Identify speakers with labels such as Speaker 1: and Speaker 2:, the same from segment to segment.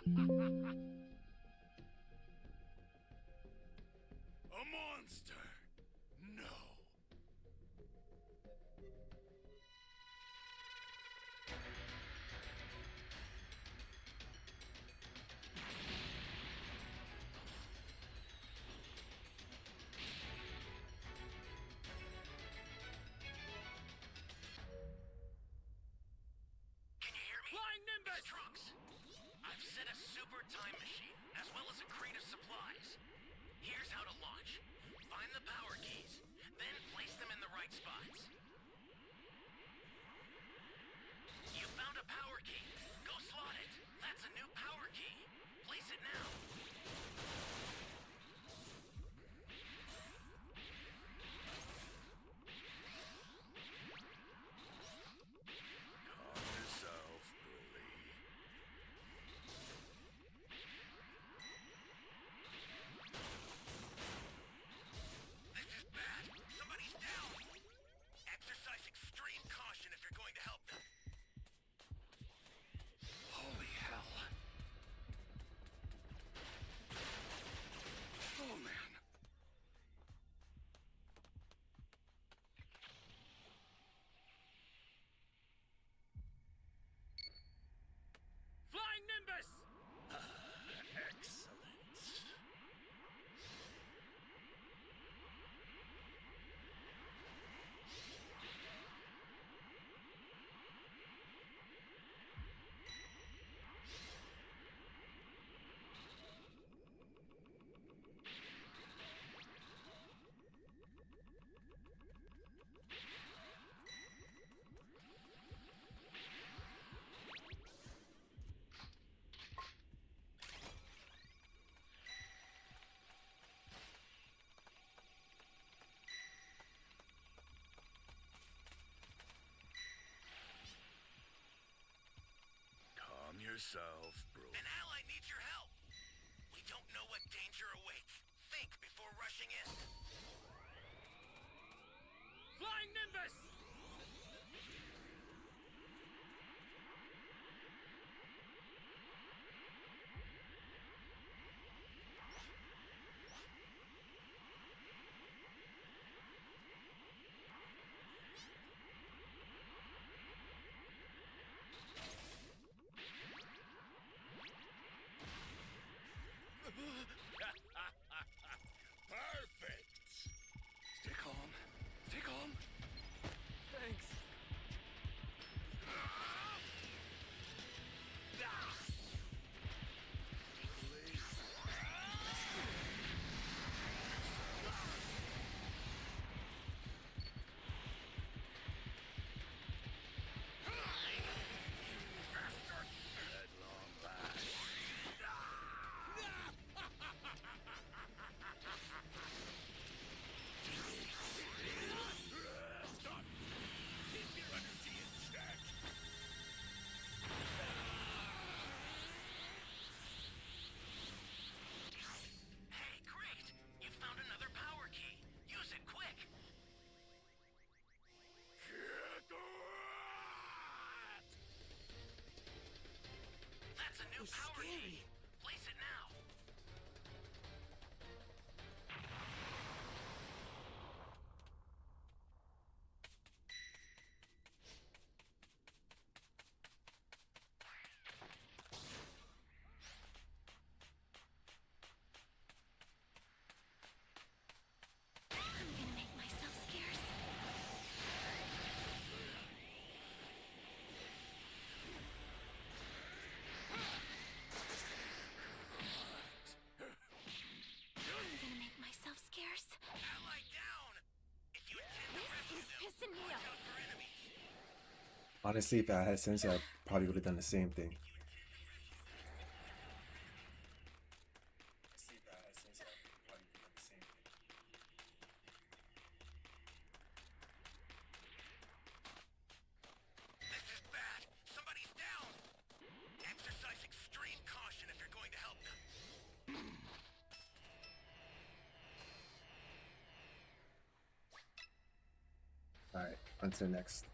Speaker 1: A monster! No!
Speaker 2: Can you hear me?
Speaker 1: Flying Nimbus!
Speaker 2: It's Trunks. I've set a super time machine, as well as a crate of supplies. Here's how to launch. Find the power keys, then place them in the right spots. You found a power key. Go slot it. That's a new power key. Place it now.
Speaker 1: Calm yourself, Broly.
Speaker 2: This is bad. Somebody's down. Exercise extreme caution if you're going to help them.
Speaker 1: Holy hell. Oh, man. Flying Nimbus! Excellent. Calm yourself, Broly.
Speaker 2: An ally needs your help. We don't know what danger awaits. Think before rushing in.
Speaker 1: Flying Nimbus! Perfect! Stay calm. Stay calm. Thanks. At long last. Stop! Keep your energy in check!
Speaker 2: Hey, great! You found another power key. Use it quick. That's a new power key. Place it now.
Speaker 3: I'm gonna make myself scarce. I'm gonna make myself scarce.
Speaker 2: Ally down. If you intend to
Speaker 3: This
Speaker 2: rescue
Speaker 3: is
Speaker 2: them,
Speaker 3: pissing me
Speaker 2: watch
Speaker 3: off.
Speaker 2: out for enemies.
Speaker 4: Honestly, if I had Sensei, I probably would have done the same thing.
Speaker 2: This is bad. Somebody's down. Exercise extreme caution if you're going to help them.
Speaker 4: Alright, on to the next.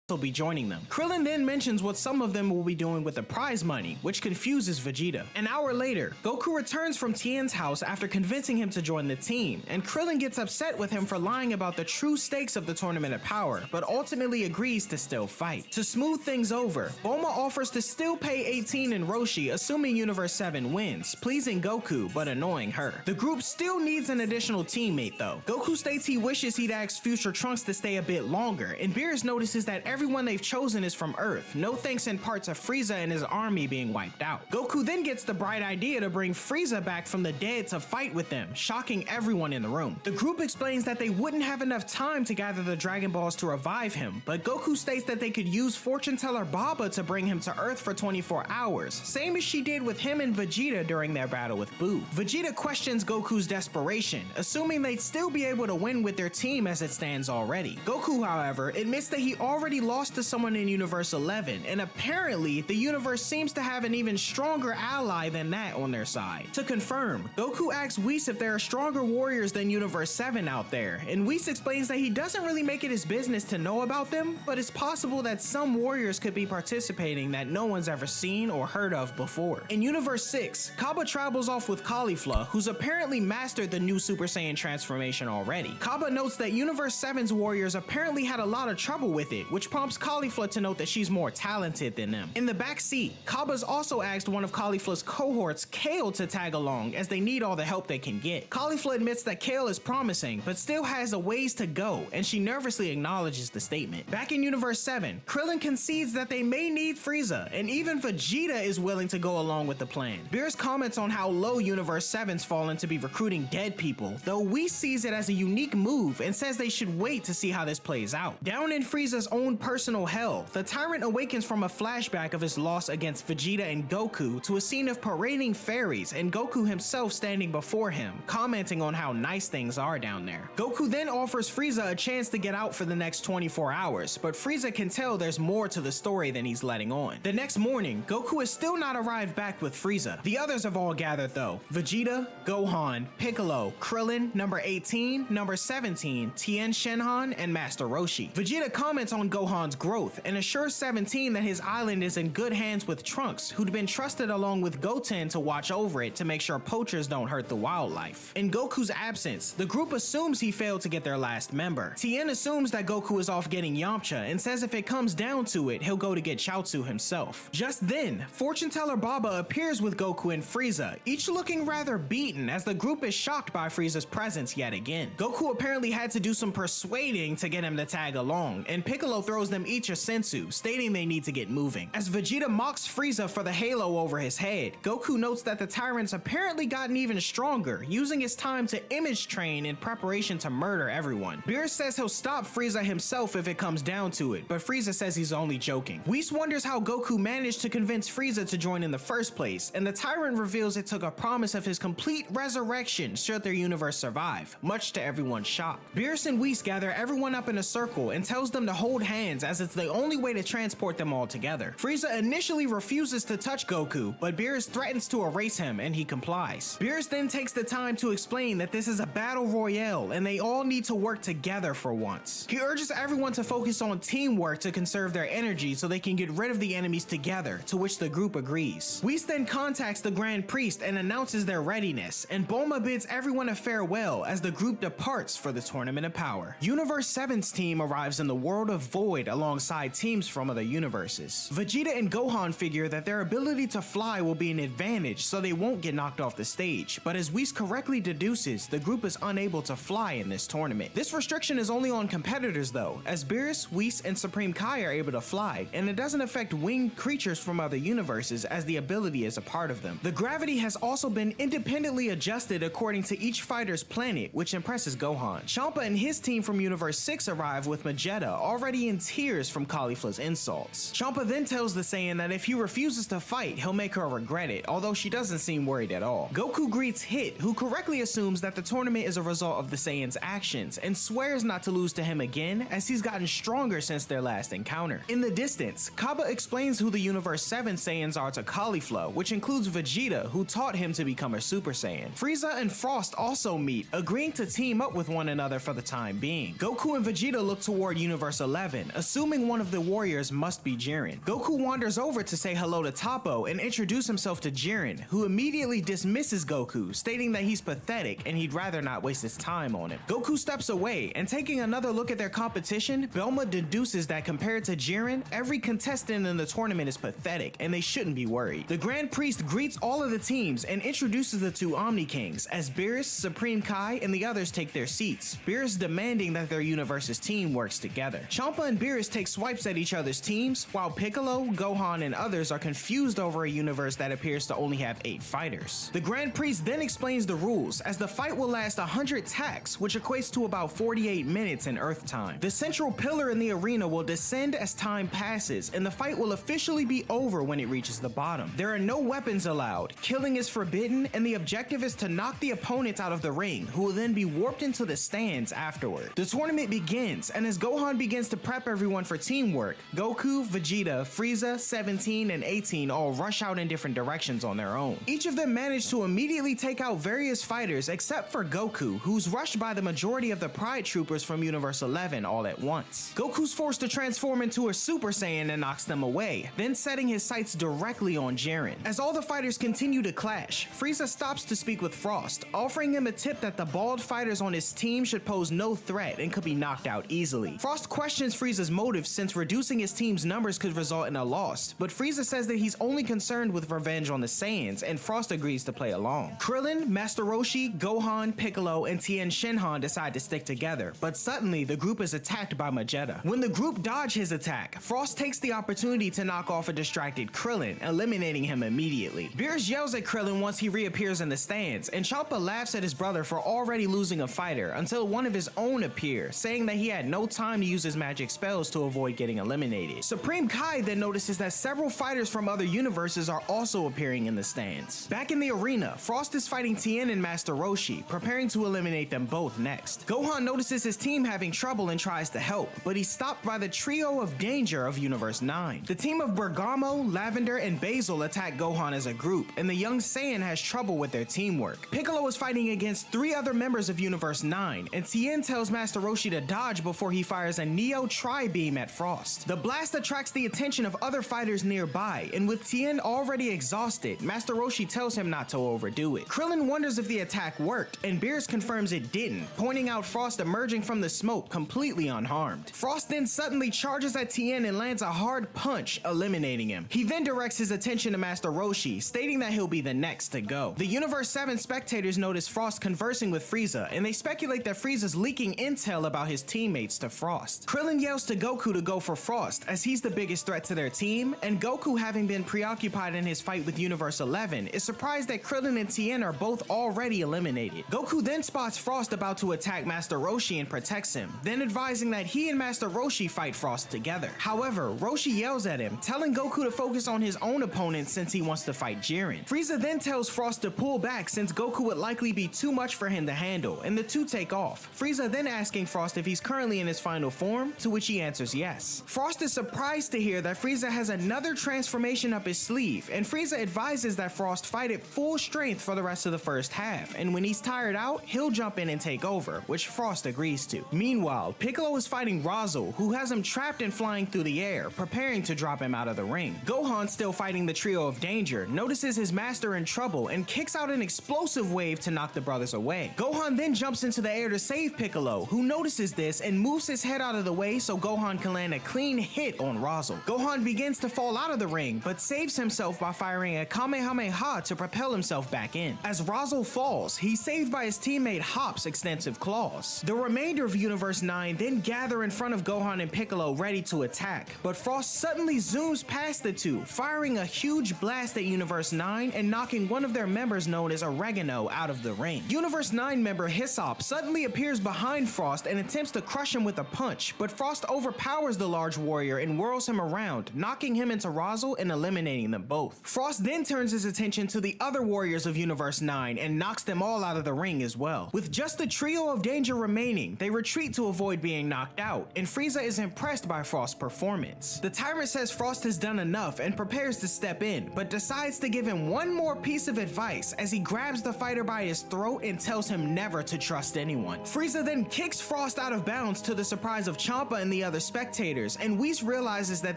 Speaker 5: will be joining them. Krillin then mentions what some of them will be doing with the prize money, which confuses Vegeta. An hour later, Goku returns from Tien's house after convincing him to join the team, and Krillin gets upset with him for lying about the true stakes of the Tournament of Power, but ultimately agrees to still fight. To smooth things over, Bulma offers to still pay 18 and Roshi, assuming Universe 7 wins, pleasing Goku but annoying her. The group still needs an additional teammate though. Goku states he wishes he'd asked Future Trunks to stay a bit longer, and Beerus notices that everyone they've chosen is from Earth, no thanks in part to Frieza and his army being wiped out. Goku then gets the bright idea to bring Frieza back from the dead to fight with them, shocking everyone in the room. The group explains that they wouldn't have enough time to gather the Dragon Balls to revive him, but Goku states that they could use fortune teller Baba to bring him to Earth for 24 hours, same as she did with him and Vegeta during their battle with Boo. Vegeta questions Goku's desperation, assuming they'd still be able to win with their team as it stands already. Goku, however, admits that he already lost to someone in Universe 11, and apparently the universe seems to have an even stronger ally than that on their side. To confirm, Goku asks Whis if there are stronger warriors than Universe 7 out there, and Whis explains that he doesn't really make it his business to know about them, but it's possible that some warriors could be participating that no one's ever seen or heard of before. In Universe 6, Kaba travels off with Caulifla, who's apparently mastered the new Super Saiyan transformation already. Kaba notes that Universe 7's warriors apparently had a lot of trouble with it, which prompts Caulifla to note that she's more talented than them. In the back seat, Kaba's also asked one of Caulifla's cohorts, Kale, to tag along as they need all the help they can get. Caulifla admits that Kale is promising, but still has a ways to go, and she nervously acknowledges the statement. Back in Universe 7, Krillin concedes that they may need Frieza, and even Vegeta is willing to go along with the plan. Beerus comments on how low Universe 7's fallen to be recruiting dead people, though Whis sees it as a unique move and says they should wait to see how this plays out. Down in Frieza's own personal hell, the Tyrant awakens from a flashback of his loss against Vegeta and Goku to a scene of parading fairies and Goku himself standing before him, commenting on how nice things are down there. Goku then offers Frieza a chance to get out for the next 24 hours, but Frieza can tell there's more to the story than he's letting on. The next morning, Goku has still not arrived back with Frieza. The others have all gathered though: Vegeta, Gohan, Piccolo, Krillin, number 18, number 17, Tien Shinhan, and Master Roshi. Vegeta comments on Gohan's growth and assures 17 that his island is in good hands with Trunks, who'd been trusted along with Goten to watch over it to make sure poachers don't hurt the wildlife. In Goku's absence, the group assumes he failed to get their last member. Tien assumes that Goku is off getting Yamcha and says if it comes down to it, he'll go to get Chaozu himself. Just then, fortune teller Baba appears with Goku and Frieza, each looking rather beaten as the group is shocked by Frieza's presence yet again. Goku apparently had to do some persuading to get him to tag along, and Piccolo throws them each a sensu, stating they need to get moving. As Vegeta mocks Frieza for the halo over his head, Goku notes that the Tyrant's apparently gotten even stronger, using his time to image train in preparation to murder everyone. Beerus says he'll stop Frieza himself if it comes down to it, but Frieza says he's only joking. Whis wonders how Goku managed to convince Frieza to join in the first place, and the Tyrant reveals it took a promise of his complete resurrection should their universe survive, much to everyone's shock. Beerus and Whis gather everyone up in a circle and tells them to hold hands as it's the only way to transport them all together. Frieza initially refuses to touch Goku, but Beerus threatens to erase him and he complies. Beerus then takes the time to explain that this is a battle royale and they all need to work together for once. He urges everyone to focus on teamwork to conserve their energy so they can get rid of the enemies together, to which the group agrees. Whis then contacts the Grand Priest and announces their readiness, and Bulma bids everyone a farewell as the group departs for the Tournament of Power. Universe 7's team arrives in the world of Void alongside teams from other universes. Vegeta and Gohan figure that their ability to fly will be an advantage so they won't get knocked off the stage, but as Whis correctly deduces, the group is unable to fly in this tournament. This restriction is only on competitors though, as Beerus, Whis, and Supreme Kai are able to fly, and it doesn't affect winged creatures from other universes as the ability is a part of them. The gravity has also been independently adjusted according to each fighter's planet, which impresses Gohan. Champa and his team from Universe 6 arrive with Vegeta already in tears from Caulifla's insults. Champa then tells the Saiyan that if he refuses to fight, he'll make her regret it, although she doesn't seem worried at all. Goku greets Hit, who correctly assumes that the tournament is a result of the Saiyan's actions, and swears not to lose to him again as he's gotten stronger since their last encounter. In the distance, Kaba explains who the Universe 7 Saiyans are to Caulifla, which includes Vegeta, who taught him to become a Super Saiyan. Frieza and Frost also meet, agreeing to team up with one another for the time being. Goku and Vegeta look toward Universe 11, assuming one of the warriors must be Jiren. Goku wanders over to say hello to Toppo and introduce himself to Jiren, who immediately dismisses Goku, stating that he's pathetic and he'd rather not waste his time on him. Goku steps away, and taking another look at their competition, Bulma deduces that compared to Jiren, every contestant in the tournament is pathetic and they shouldn't be worried. The Grand Priest greets all of the teams and introduces the two Omni Kings as Beerus, Supreme Kai, and the others take their seats, Beerus demanding that their universe's team works together. Champa and Beerus take swipes at each other's teams, while Piccolo, Gohan, and others are confused over a universe that appears to only have 8 fighters. The Grand Priest then explains the rules, as the fight will last 100 tacks, which equates to about 48 minutes in Earth time. The central pillar in the arena will descend as time passes, and the fight will officially be over when it reaches the bottom. There are no weapons allowed, killing is forbidden, and the objective is to knock the opponents out of the ring, who will then be warped into the stands afterward. The tournament begins, and as Gohan begins to prep everyone for teamwork, Goku, Vegeta, Frieza, 17, and 18 all rush out in different directions on their own. Each of them manage to immediately take out various fighters except for Goku, who's rushed by the majority of the Pride Troopers from Universe 11 all at once. Goku's forced to transform into a Super Saiyan and knocks them away, then setting his sights directly on Jiren. As all the fighters continue to clash, Frieza stops to speak with Frost, offering him a tip that the bald fighters on his team should pose no threat and could be knocked out easily. Frost questions Frieza's motives since reducing his team's numbers could result in a loss, but Frieza says that he's only concerned with revenge on the Saiyans, and Frost agrees to play along. Krillin, Master Roshi, Gohan, Piccolo, and Tien Shinhan decide to stick together, but suddenly the group is attacked by Vegeta. When the group dodge his attack, Frost takes the opportunity to knock off a distracted Krillin, eliminating him immediately. Beerus yells at Krillin once he reappears in the stands, and Champa laughs at his brother for already losing a fighter until one of his own appears, saying that he had no time to use his magic spells to avoid getting eliminated. Supreme Kai then notices that several fighters from other universes are also appearing in the stands. Back in the arena, Frost is fighting Tien and Master Roshi, preparing to eliminate them both next. Gohan notices his team having trouble and tries to help, but he's stopped by the trio of danger of Universe 9. The team of Bergamo, Lavender, and Basil attack Gohan as a group, and the young Saiyan has trouble with their teamwork. Piccolo is fighting against 3 other members of Universe 9, and Tien tells Master Roshi to dodge before he fires a Neo Tri-Beam at Frost. The blast attracts the attention of other fighters nearby, and with Tien already exhausted, Master Roshi tells him not to overdo it. Krillin wonders if the attack worked, and Beerus confirms it didn't, pointing out Frost emerging from the smoke completely unharmed. Frost then suddenly charges at Tien and lands a hard punch, eliminating him. He then directs his attention to Master Roshi, stating that he'll be the next to go. The Universe 7 spectators notice Frost conversing with Frieza, and they speculate that Frieza's leaking intel about his teammates to Frost. Krillin yells to Goku to go for Frost, as he's the biggest threat to their team, and Goku, having been preoccupied in his fight with Universe 11, is surprised that Krillin and Tien are both already eliminated. Goku then spots Frost about to attack Master Roshi and protects him, then advising that he and Master Roshi fight Frost together. However, Roshi yells at him, telling Goku to focus on his own opponent since he wants to fight Jiren. Frieza then tells Frost to pull back since Goku would likely be too much for him to handle, and the two take off. Frieza then asking Frost if he's currently in his final form, to which he answers yes. Frost is surprised to hear that Frieza has another transformation up his sleeve, and Frieza advises that Frost fight at full strength for the rest of the first half, and when he's tired out, he'll jump in and take over, which Frost agrees to. Meanwhile, Piccolo is fighting Razzle, who has him trapped and flying through the air, preparing to drop him out of the ring. Gohan, still fighting the trio of danger, notices his master in trouble and kicks out an explosive wave to knock the brothers away. Gohan then jumps into the air to save Piccolo, who notices this and moves his head out of the way so Gohan can land a clean hit on Razzle. Gohan begins to fall out of the ring, but saves himself by firing a Kamehameha to propel himself back in. As Razzle falls, he's saved by his teammate Hop's extensive claws. The remainder of Universe 9 then gather in front of Gohan and Piccolo ready to attack, but Frost suddenly zooms past the two, firing a huge blast at Universe 9 and knocking one of their members known as Oregano out of the ring. Universe 9 member Hyssop suddenly appears behind Frost and attempts to crush him with a punch, but Frost overpowers the large warrior and whirls him around, knocking him into Razzle and eliminating them both. Frost then turns his attention to the other warriors of Universe 9 and knocks them all out of the ring as well. With just the trio of danger remaining, they retreat to avoid being knocked out, and Frieza is impressed by Frost's performance. The tyrant says Frost has done enough and prepares to step in, but decides to give him one more piece of advice as he grabs the fighter by his throat and tells him never to trust anyone. Frieza then kicks Frost out of bounds to the surprise of Champa and the other spectators, and Whis realizes that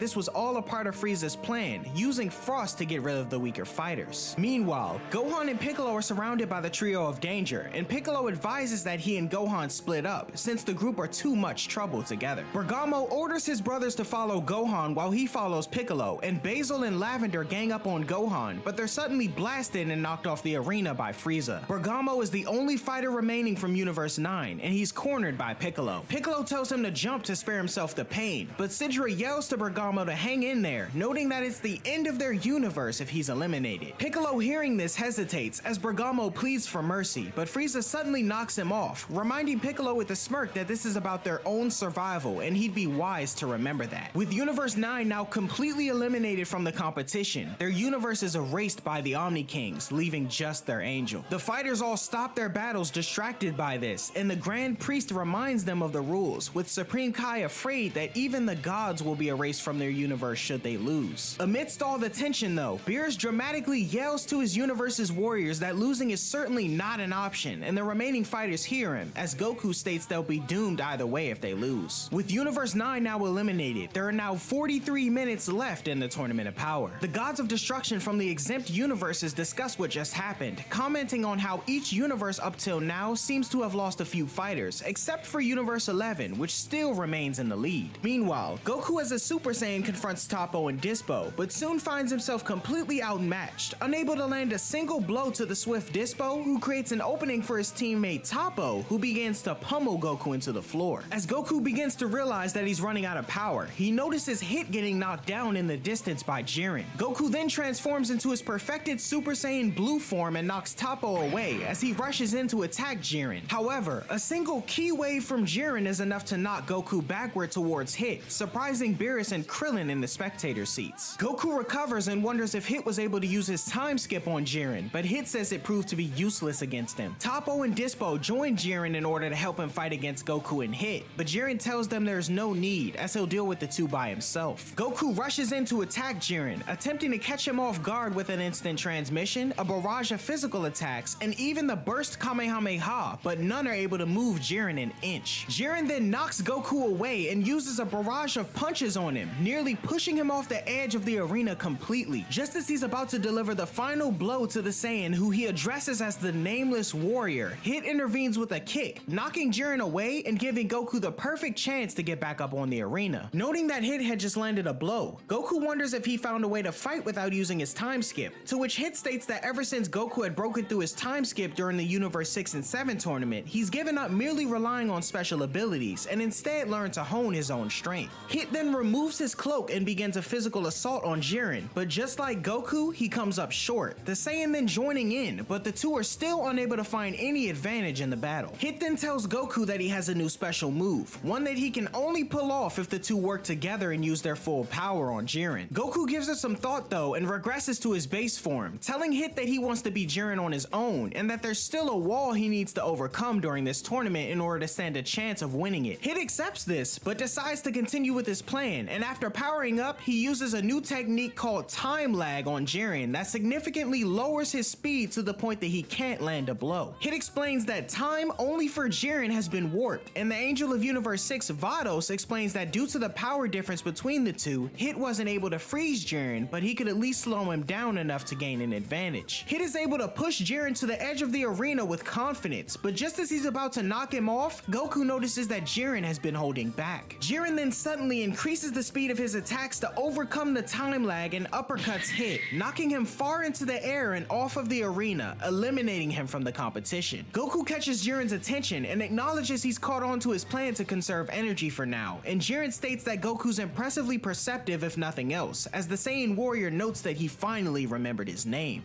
Speaker 5: this was all a part of Frieza's plan, using Frost to get rid of the weaker fighters. Meanwhile, Gohan and Piccolo are surrounded by the trio of danger, and Piccolo advises that he and Gohan split up, since the group are too much trouble together. Bergamo orders his brothers to follow Gohan while he follows Piccolo, and Basil and Lavender gang up on Gohan, but they're suddenly blasted and knocked off the arena by Frieza. Bergamo is the only fighter remaining from Universe 9, and he's cornered by Piccolo. Piccolo tells him to jump to spare himself the pain, but Sidra yells to Bergamo to hang in there, noting that it's the end of their universe if he's eliminated. Piccolo, hearing this, hesitates as Bergamo pleads for mercy, but Frieza suddenly knocks him off, reminding Piccolo with a smirk that this is about their own survival and he'd be wise to remember that. With Universe 9 now completely eliminated from the competition, their universe is erased by the Omni Kings, leaving just their angel. The fighters all stop their battles distracted by this, and the Grand Priest reminds them of the rules, with Supreme Kai afraid that even the gods will be erased from their universe should they lose. Amidst all the tension though, Beerus dramatically yells to his universe's warriors that losing is certainly not an option, and the remaining fighters hear him, as Goku states they'll be doomed either way if they lose. With Universe 9 now eliminated, there are now 43 minutes left in the Tournament of Power. The Gods of Destruction from the exempt universes discuss what just happened, commenting on how each universe up till now seems to have lost a few fighters, except for Universe 11, which still remains in the lead. Meanwhile, Goku as a Super Saiyan confronts Toppo and Dispo, but soon finds himself completely outmatched, unable to land a single blow to the swift Dispo, who creates an opening for his teammate Toppo, who begins to pummel Goku into the floor. As Goku begins to realize that he's running out of power, he notices Hit getting knocked down in the distance by Jiren. Goku then transforms into his perfected Super Saiyan blue form and knocks Toppo away as he rushes in to attack Jiren. However, a single ki wave from Jiren is enough to knock Goku backward towards Hit, surprising Beerus and Krillin in the spectator seats. Goku recovers and wonders if Hit was able to use his time skip on Jiren, but Hit says it proved to be useless against him. Toppo and Dispo join Jiren in order to help him fight against Goku and Hit, but Jiren tells them there's no need as he'll deal with the two by himself. Goku rushes in to attack Jiren, attempting to catch him off guard with an instant transmission, a barrage of physical attacks, and even the burst Kamehameha, but none are able to move Jiren an inch. Jiren then knocks Goku away and uses a barrage of punches on him, nearly pushing him off the edge of the arena completely. Just as he's about to deliver the final blow to the Saiyan who he addresses as the Nameless Warrior, Hit intervenes with a kick, knocking Jiren away and giving Goku the perfect chance to get back up on the arena. Noting that Hit had just landed a blow, Goku wonders if he found a way to fight without using his time skip, to which Hit states that ever since Goku had broken through his time skip during the Universe 6 and 7 tournament, he's given up merely relying on special abilities and instead learned to hone his own strength. Hit then removes his cloak and begins a physical assault on Jiren, but just like Goku, he comes up short, the Saiyan then joining in, but the two are still unable to find any advantage in the battle. Hit then tells Goku that he has a new special move, one that he can only pull off if the two work together and use their full power on Jiren. Goku gives it some thought though and regresses to his base form, telling Hit that he wants to beat Jiren on his own and that there's still a wall he needs to overcome during this tournament in order to stand a chance of winning it. Hit accepts this, but decides to continue with his plan, and after powering up, he uses a new technique called time lag on Jiren that significantly lowers his speed to the point that he can't land a blow. Hit explains that time only for Jiren has been warped, and the Angel of Universe 6 Vados explains that due to the power difference between the two, Hit wasn't able to freeze Jiren, but he could at least slow him down enough to gain an advantage. Hit is able to push Jiren to the edge of the arena with confidence, but just as he's about to knock him off, Goku notices that Jiren has been holding back. Jiren then suddenly increases the speed of his attacks to overcome the time lag and uppercuts Hit, knocking him far into the air and off of the arena, eliminating him from the competition. Goku catches Jiren's attention and acknowledges he's caught on to his plan to conserve energy for now, and Jiren states that Goku's impressively perceptive if nothing else, as the Saiyan warrior notes that he finally remembered his name.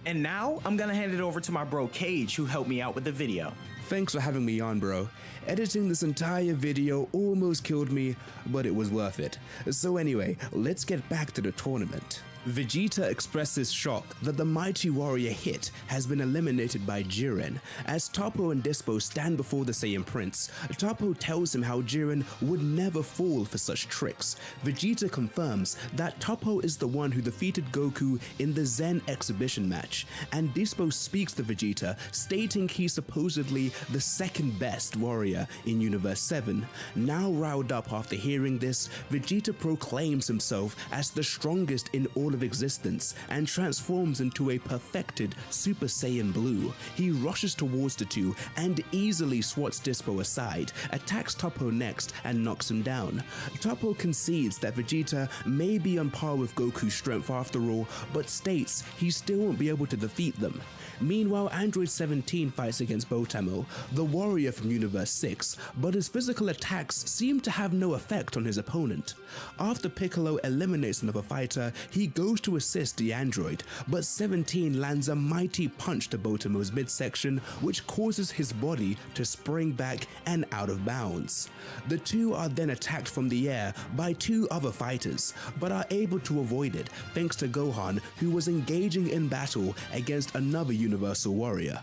Speaker 5: And now, I'm gonna hand it over to my bro Cage, who helped me out with the video.
Speaker 6: Thanks for having me on, bro. Editing this entire video almost killed me, but it was worth it. So anyway, let's get back to the tournament. Vegeta expresses shock that the mighty warrior Hit has been eliminated by Jiren. As Toppo and Dispo stand before the Saiyan Prince, Toppo tells him how Jiren would never fall for such tricks. Vegeta confirms that Toppo is the one who defeated Goku in the Zen exhibition match, and Dispo speaks to Vegeta, stating he's supposedly the second best warrior in Universe 7. Now riled up after hearing this, Vegeta proclaims himself as the strongest in all of existence and transforms into a perfected Super Saiyan Blue. He rushes towards the two and easily swats Dispo aside, attacks Toppo next and knocks him down. Toppo concedes that Vegeta may be on par with Goku's strength after all, but states he still won't be able to defeat them. Meanwhile, Android 17 fights against Botamo, the warrior from Universe 6, but his physical attacks seem to have no effect on his opponent. After Piccolo eliminates another fighter, he goes to assist the android, but 17 lands a mighty punch to Botamo's midsection, which causes his body to spring back and out of bounds. The two are then attacked from the air by two other fighters, but are able to avoid it thanks to Gohan, who was engaging in battle against another Universal Warrior.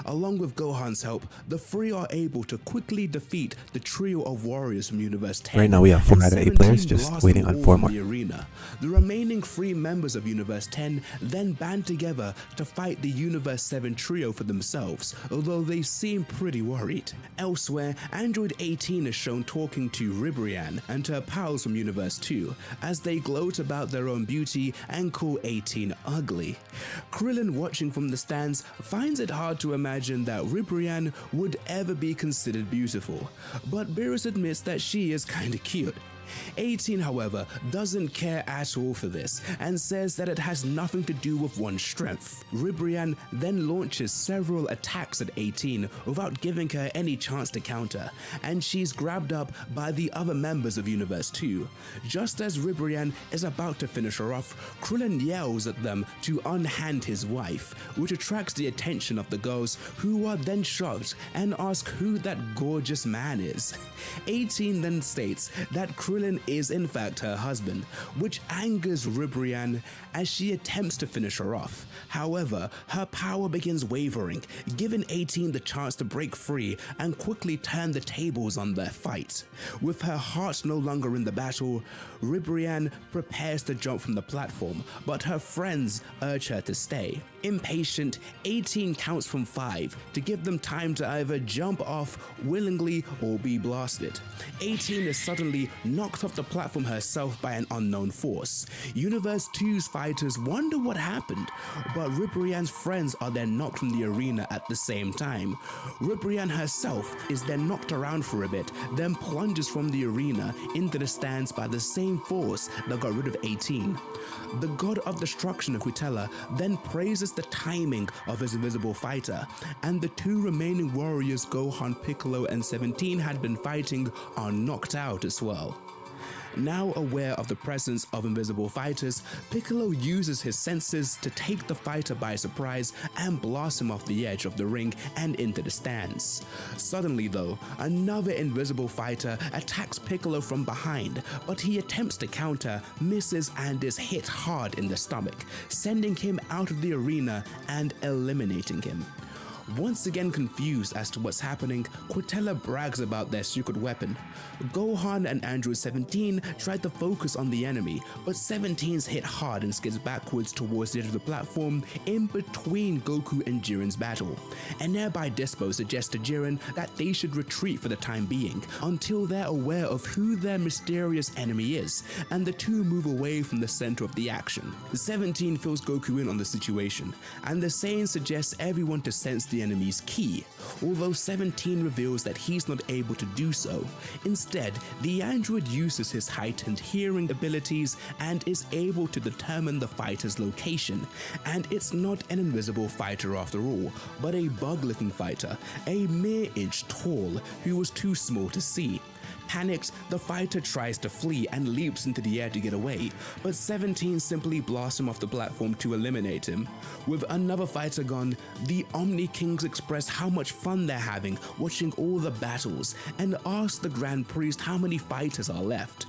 Speaker 6: Along with Gohan's help, the three are able to quickly defeat the trio of warriors from Universe 10.
Speaker 7: Right now we have 4 out of 8 players, just waiting on 4 more.
Speaker 6: The arena. The remaining 3 members of Universe 10 then band together to fight the Universe 7 trio for themselves, although they seem pretty worried. Elsewhere, Android 18 is shown talking to Ribrianne and her pals from Universe 2, as they gloat about their own beauty and call 18 ugly. Krillin, watching from the stands, finds it hard to imagine that Ribrianne would ever be considered beautiful, but Beerus admits that she is kinda cute. 18, however, doesn't care at all for this and says that it has nothing to do with one's strength. Ribrianne then launches several attacks at 18 without giving her any chance to counter, and she's grabbed up by the other members of Universe 2. Just as Ribrianne is about to finish her off, Krillin yells at them to unhand his wife, which attracts the attention of the girls, who are then shocked and ask who that gorgeous man is. 18 then states that Krillin is in fact her husband, which angers Ribrianne as she attempts to finish her off. However, her power begins wavering, giving 18 the chance to break free and quickly turn the tables on their fight. With her heart no longer in the battle, Ribrianne prepares to jump from the platform, but her friends urge her to stay. Impatient, 18 counts from 5 to give them time to either jump off willingly or be blasted. 18 is suddenly knocked off the platform herself by an unknown force. Universe 2's fighters wonder what happened, but Ribrianne's friends are then knocked from the arena at the same time. Ribrianne herself is then knocked around for a bit, then plunges from the arena into the stands by the same force that got rid of 18. The god of destruction of Quitella then praises the timing of his invisible fighter, and the 2 remaining warriors Gohan, Piccolo, and 17 had been fighting are knocked out as well. Now aware of the presence of invisible fighters, Piccolo uses his senses to take the fighter by surprise and blast him off the edge of the ring and into the stands. Suddenly though, another invisible fighter attacks Piccolo from behind, but he attempts to counter, misses, and is hit hard in the stomach, sending him out of the arena and eliminating him. Once again confused as to what's happening, Quitella brags about their secret weapon. Gohan and Android 17 try to focus on the enemy, but 17's hit hard and skids backwards towards the edge of the platform in between Goku and Jiren's battle. A nearby Dispo suggests to Jiren that they should retreat for the time being until they're aware of who their mysterious enemy is, and the two move away from the center of the action. 17 fills Goku in on the situation, and the Saiyan suggests everyone to sense the enemy's key, although 17 reveals that he's not able to do so. Instead, the android uses his heightened hearing abilities and is able to determine the fighter's location, and it's not an invisible fighter after all, but a bug-looking fighter, a mere inch tall, who was too small to see. Panicked, the fighter tries to flee and leaps into the air to get away, but 17 simply blasts him off the platform to eliminate him. With another fighter gone, the Omni Kings express how much fun they're having watching all the battles and ask the Grand Priest how many fighters are left.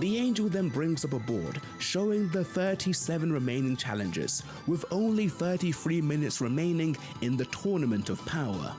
Speaker 6: The Angel then brings up a board showing the 37 remaining challengers, with only 33 minutes remaining in the Tournament of Power.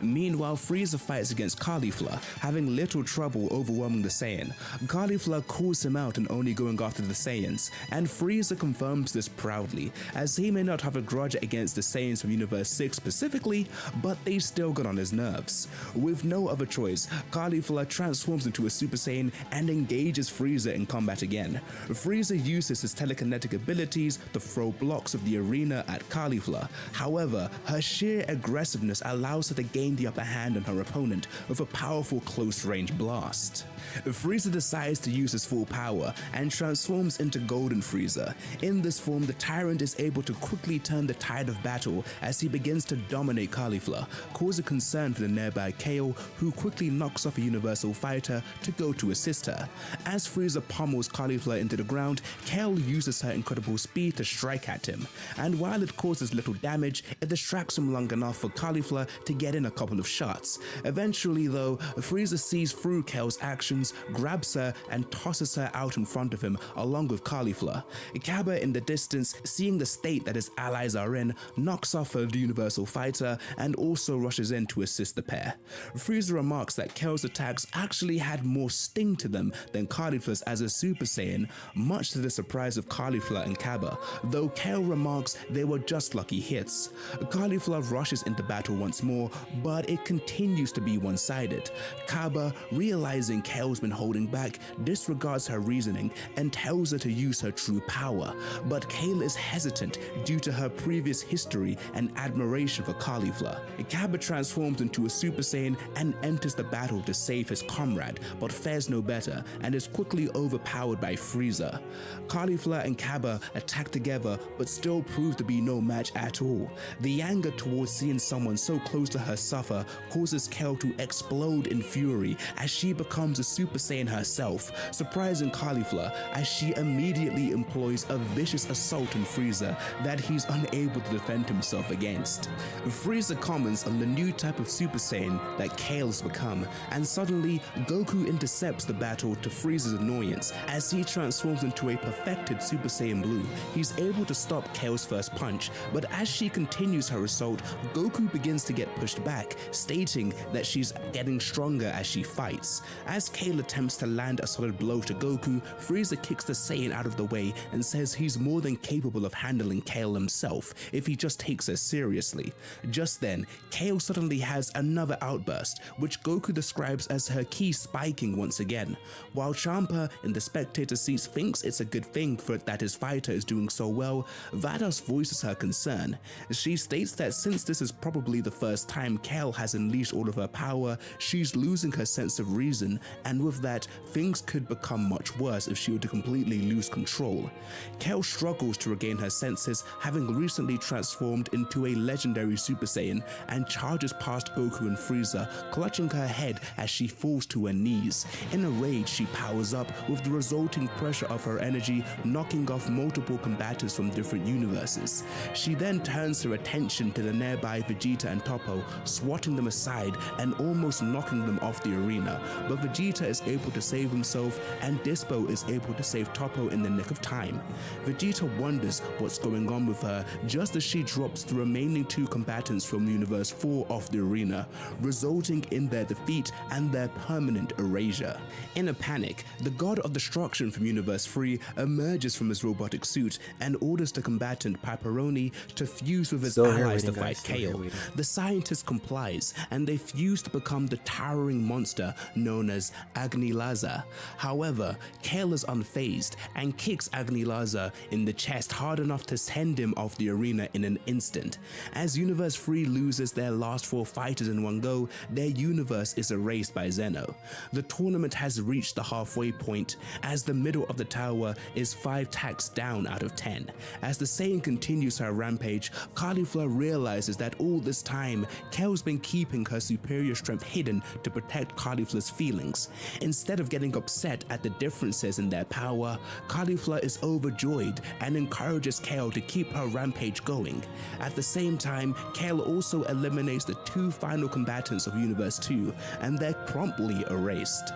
Speaker 6: Meanwhile, Frieza fights against Caulifla, having little trouble overwhelming the Saiyan. Caulifla calls him out and only going after the Saiyans, and Frieza confirms this proudly, as he may not have a grudge against the Saiyans from Universe 6 specifically, but they still got on his nerves. With no other choice, Caulifla transforms into a Super Saiyan and engages Frieza in combat again. Frieza uses his telekinetic abilities to throw blocks of the arena at Caulifla. However, her sheer aggressiveness allows her to gain the upper hand on her opponent with a powerful close-range blast. Frieza decides to use his full power and transforms into Golden Frieza. In this form, the Tyrant is able to quickly turn the tide of battle as he begins to dominate Caulifla, causing concern for the nearby Kale, who quickly knocks off a Universal Fighter to go to assist her. As Frieza pummels Caulifla into the ground, Kale uses her incredible speed to strike at him, and while it causes little damage, it distracts him long enough for Caulifla to get in a couple of shots. Eventually though, Frieza sees through Kale's actions, grabs her and tosses her out in front of him along with Caulifla. Cabba in the distance, seeing the state that his allies are in, knocks off her Universal Fighter and also rushes in to assist the pair. Frieza remarks that Kale's attacks actually had more sting to them than Caulifla's as a Super Saiyan, much to the surprise of Caulifla and Cabba, though Kale remarks they were just lucky hits. Caulifla rushes into battle once more, but it continues to be one-sided. Cabba, realizing Kale's been holding back, disregards her reasoning and tells her to use her true power, but Kale is hesitant due to her previous history and admiration for Caulifla. Cabba transforms into a Super Saiyan and enters the battle to save his comrade, but fares no better and is quickly overpowered by Frieza. Caulifla and Cabba attack together but still prove to be no match at all. The anger towards seeing someone so close to her suffer causes Kale to explode in fury as she becomes a Super Saiyan herself, surprising Caulifla as she immediately employs a vicious assault on Frieza that he's unable to defend himself against. Frieza comments on the new type of Super Saiyan that Kale's become, and suddenly Goku intercepts the battle to Frieza's annoyance as he transforms into a perfected Super Saiyan Blue. He's able to stop Kale's first punch, but as she continues her assault, Goku begins to get pushed back, stating that she's getting stronger as she fights. As Kale attempts to land a solid blow to Goku, Frieza kicks the Saiyan out of the way and says he's more than capable of handling Kale himself if he just takes her seriously. Just then, Kale suddenly has another outburst, which Goku describes as her ki spiking once again. While Champa in the spectator seats thinks it's a good thing for that his fighter is doing so well, Vados voices her concern. She states that since this is probably the first time Kale has unleashed all of her power, she's losing her sense of reason, and with that, things could become much worse if she were to completely lose control. Kale struggles to regain her senses, having recently transformed into a legendary Super Saiyan, and charges past Goku and Frieza, clutching her head as she falls to her knees. In a rage, she powers up, with the resulting pressure of her energy knocking off multiple combatants from different universes. She then turns her attention to the nearby Vegeta and Toppo, swatting them aside and almost knocking them off the arena, but Vegeta is able to save himself and Dispo is able to save Toppo in the nick of time. Vegeta wonders what's going on with her just as she drops the remaining two combatants from Universe 4 off the arena, resulting in their defeat and their permanent erasure. In a panic, the God of Destruction from Universe 3 emerges from his robotic suit and orders the combatant Paparoni to fuse with his
Speaker 7: Still here
Speaker 6: allies to
Speaker 7: waiting,
Speaker 6: fight
Speaker 7: guys. Still here
Speaker 6: Kale.
Speaker 7: waiting.
Speaker 6: The scientist complies, and they fuse to become the towering monster known as Agnilaza. However, Kale is unfazed and kicks Agnilaza in the chest hard enough to send him off the arena in an instant. As Universe 3 loses their last 4 fighters in one go, their universe is erased by Zeno. The tournament has reached the halfway point, as the middle of the tower is 5 tacks down out of 10. As the Saiyan continues her rampage, Caulifla realizes that all this time, Kale's KO's been keeping her superior strength hidden to protect Caulifla's feelings. Instead of getting upset at the differences in their power, Caulifla is overjoyed and encourages KO to keep her rampage going. At the same time, KO also eliminates the 2 final combatants of Universe 2, and they're promptly erased.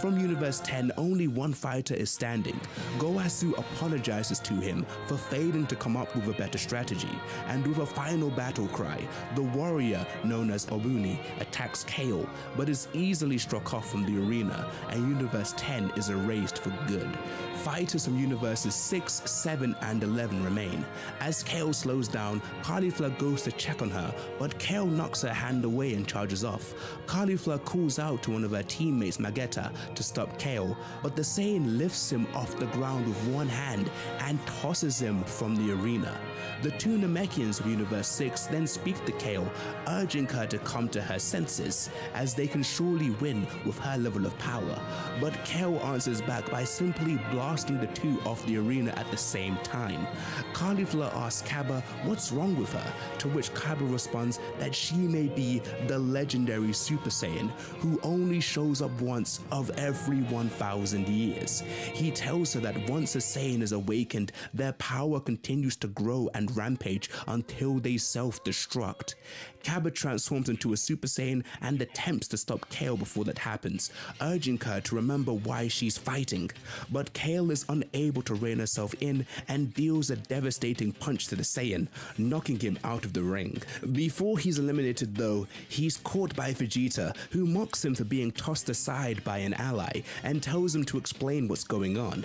Speaker 6: From Universe 10, only one fighter is standing. Goasu apologizes to him for failing to come up with a better strategy, and with a final battle cry, the warrior known as Obuni attacks KO, but is easily struck off from the arena, and Universe 10 is erased for good. Fighters from Universes 6, 7, and 11 remain. As KO slows down, Caulifla goes to check on her, but KO knocks her hand away and charges off. Caulifla calls out to one of her teammates, Magetta, to stop KO, but the Saiyan lifts him off the ground with one hand and tosses him from the arena. The 2 Namekians of Universe 6 then speak to KO, urging her to come to her senses, as they can surely win with her level of power. But KO answers back by simply blasting the 2 off the arena at the same time. Caulifla asks Cabba what's wrong with her, to which Cabba responds that she may be the legendary Super Saiyan who only shows up once of every 1,000 years. He tells her that once a Saiyan is awakened, their power continues to grow and rampage until they self-destruct. Cabba transforms into a Super Saiyan and attempts to stop Kale before that happens, urging her to remember why she's fighting. But Kale is unable to rein herself in and deals a devastating punch to the Saiyan, knocking him out of the ring. Before he's eliminated though, he's caught by Vegeta, who mocks him for being tossed aside by an ally and tells him to explain what's going on.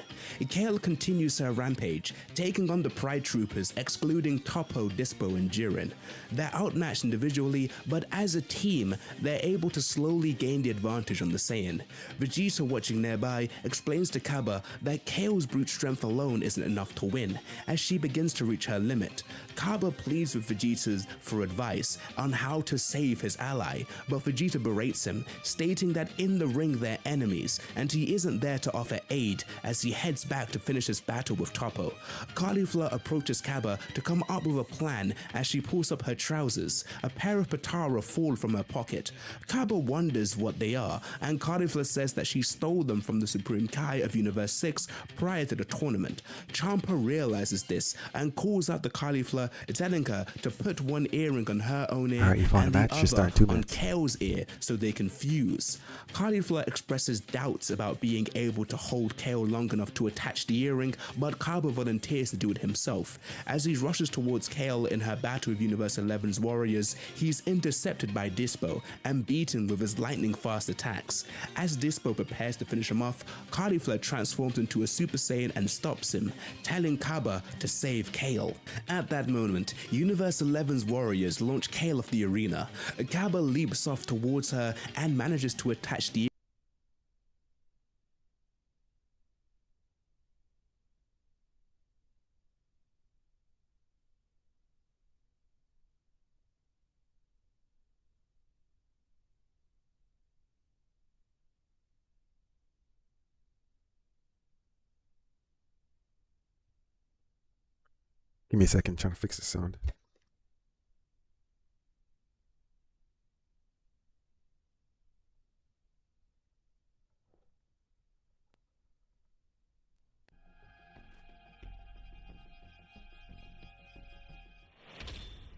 Speaker 6: Kale continues her rampage, taking on the Pride Troopers, excluding Toppo, Dispo, and Jiren. They're outmatched individually, but as a team, they're able to slowly gain the advantage on the Saiyan. Vegeta, watching nearby, explains to Cabba that Kale's brute strength alone isn't enough to win, as she begins to reach her limit. Cabba pleads with Vegeta for advice on how to save his ally, but Vegeta berates him, stating that in the ring they're enemies, and he isn't there to offer aid as he heads back to finish his battle with Toppo. Caulifla approaches Cabba to come up with a plan as she pulls up her trousers. A pair of Patara fall from her pocket. Cabba wonders what they are, and Caulifla says that she stole them from the Supreme Kai of Universe 6 prior to the tournament. Champa realizes this and calls out to Caulifla, telling her to put one earring on her own ear
Speaker 7: Alright, you found
Speaker 6: and
Speaker 7: a
Speaker 6: the
Speaker 7: match, just
Speaker 6: other
Speaker 7: start 2
Speaker 6: on
Speaker 7: minutes.
Speaker 6: Kale's ear so they can fuse. Caulifla expresses doubts about being able to hold Kale long enough to attach the earring, but Cabba volunteers to do it himself. As he rushes towards Kale in her battle with Universe 11's warriors, he's intercepted by Dispo and beaten with his lightning-fast attacks. As Dispo prepares to finish him off, Caulifla transforms into a Super Saiyan and stops him, telling Cabba to save Kale. At that moment, Universe 11's warriors launch Kale off the arena. Cabba leaps off towards her and manages to attach the
Speaker 7: Give me a second, trying to fix the sound.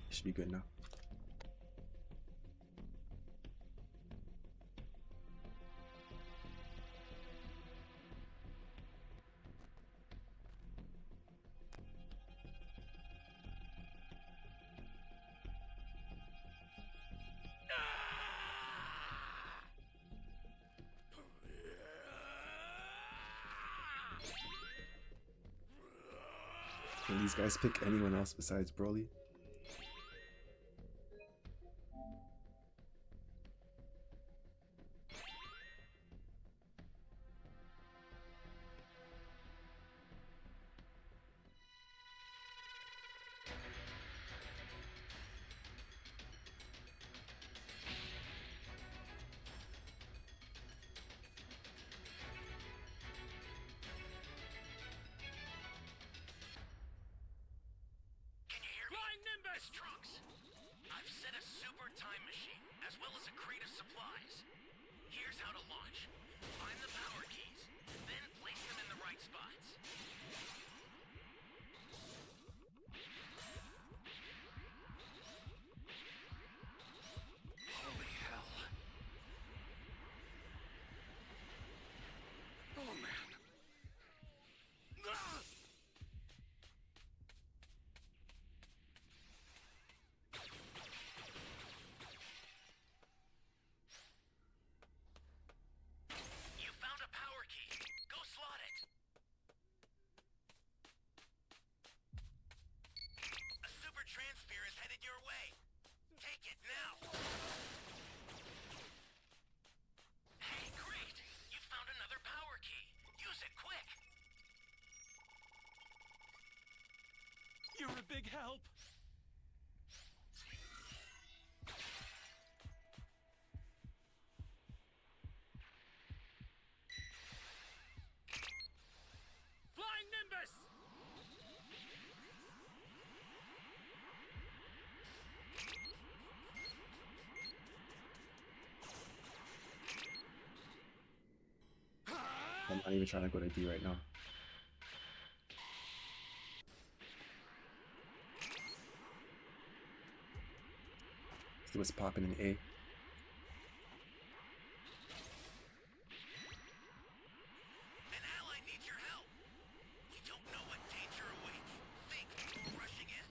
Speaker 7: Should be good now. Can these guys pick anyone else besides Broly?
Speaker 2: Can you hear me?
Speaker 1: man. Ah!
Speaker 2: You found a power key. Go slot it. A super transfer is headed your way. Take it now. Hey, great! You found another power key. Use it quick.
Speaker 1: You're a big help. Flying Nimbus!
Speaker 7: I'm not even trying to go to D right now. See what's popping in A.
Speaker 2: An ally needs your help. We don't know what danger awaits. Think before rushing in.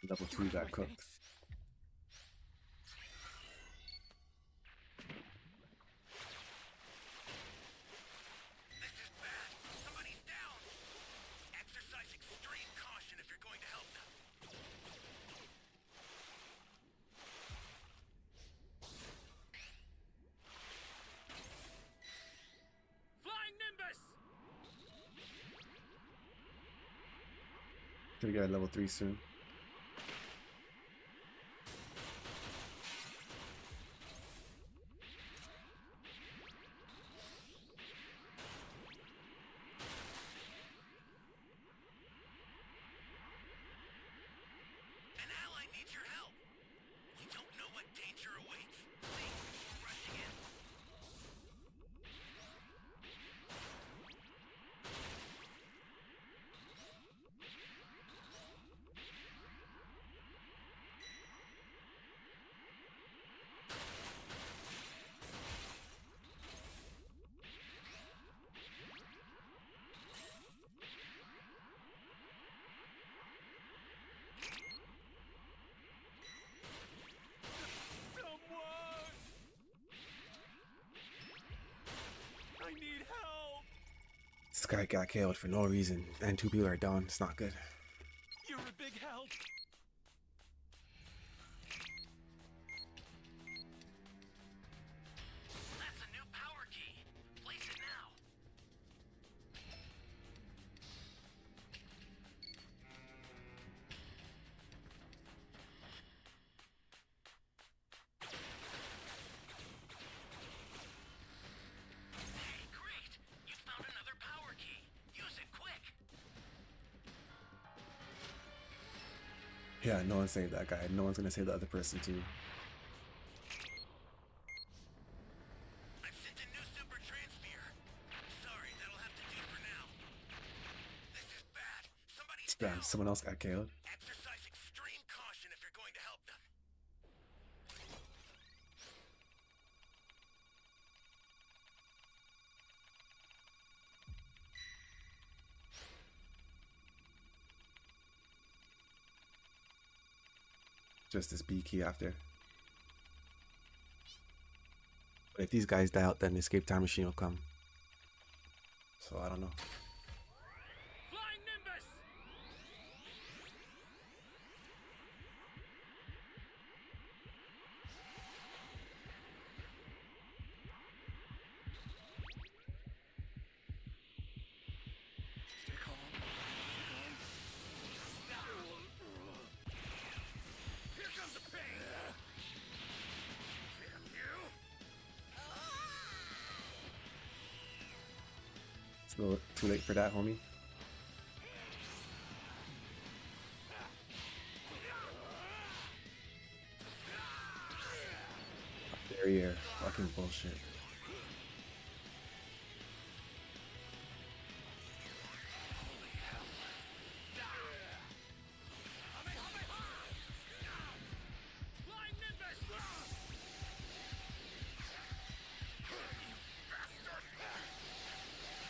Speaker 7: Level 2 got cooked.
Speaker 2: This is bad. Somebody's down. Exercise extreme caution if you're going to help them.
Speaker 1: Flying Nimbus!
Speaker 7: Should get a level 3 soon.
Speaker 2: An ally needs your help. We don't know what danger awaits. Think before rushing in.
Speaker 1: Someone! I need help!
Speaker 7: This guy got killed for no reason, and 2 people are down. It's not good.
Speaker 1: You're a big help!
Speaker 2: That's a new power key. Place it now. Hey, great! You found another power key. Use it quick.
Speaker 7: Yeah, no one saved that guy. No one's gonna save the other person too.
Speaker 2: I've sent a new super transfer. Sorry, that'll have to do for now. This is bad. Somebody's
Speaker 7: Damn,
Speaker 2: down.
Speaker 7: someone else got killed.
Speaker 2: Exercise extreme caution if you're going to help them.
Speaker 7: Just this B key after. But if these guys die out, then the escape time machine will come. So I don't know.
Speaker 1: Flying Nimbus! Stay calm. Here comes the pain! Damn you!
Speaker 4: It's a little too late for that, homie. Barrier. Fucking bullshit.
Speaker 1: Flying Nimbus!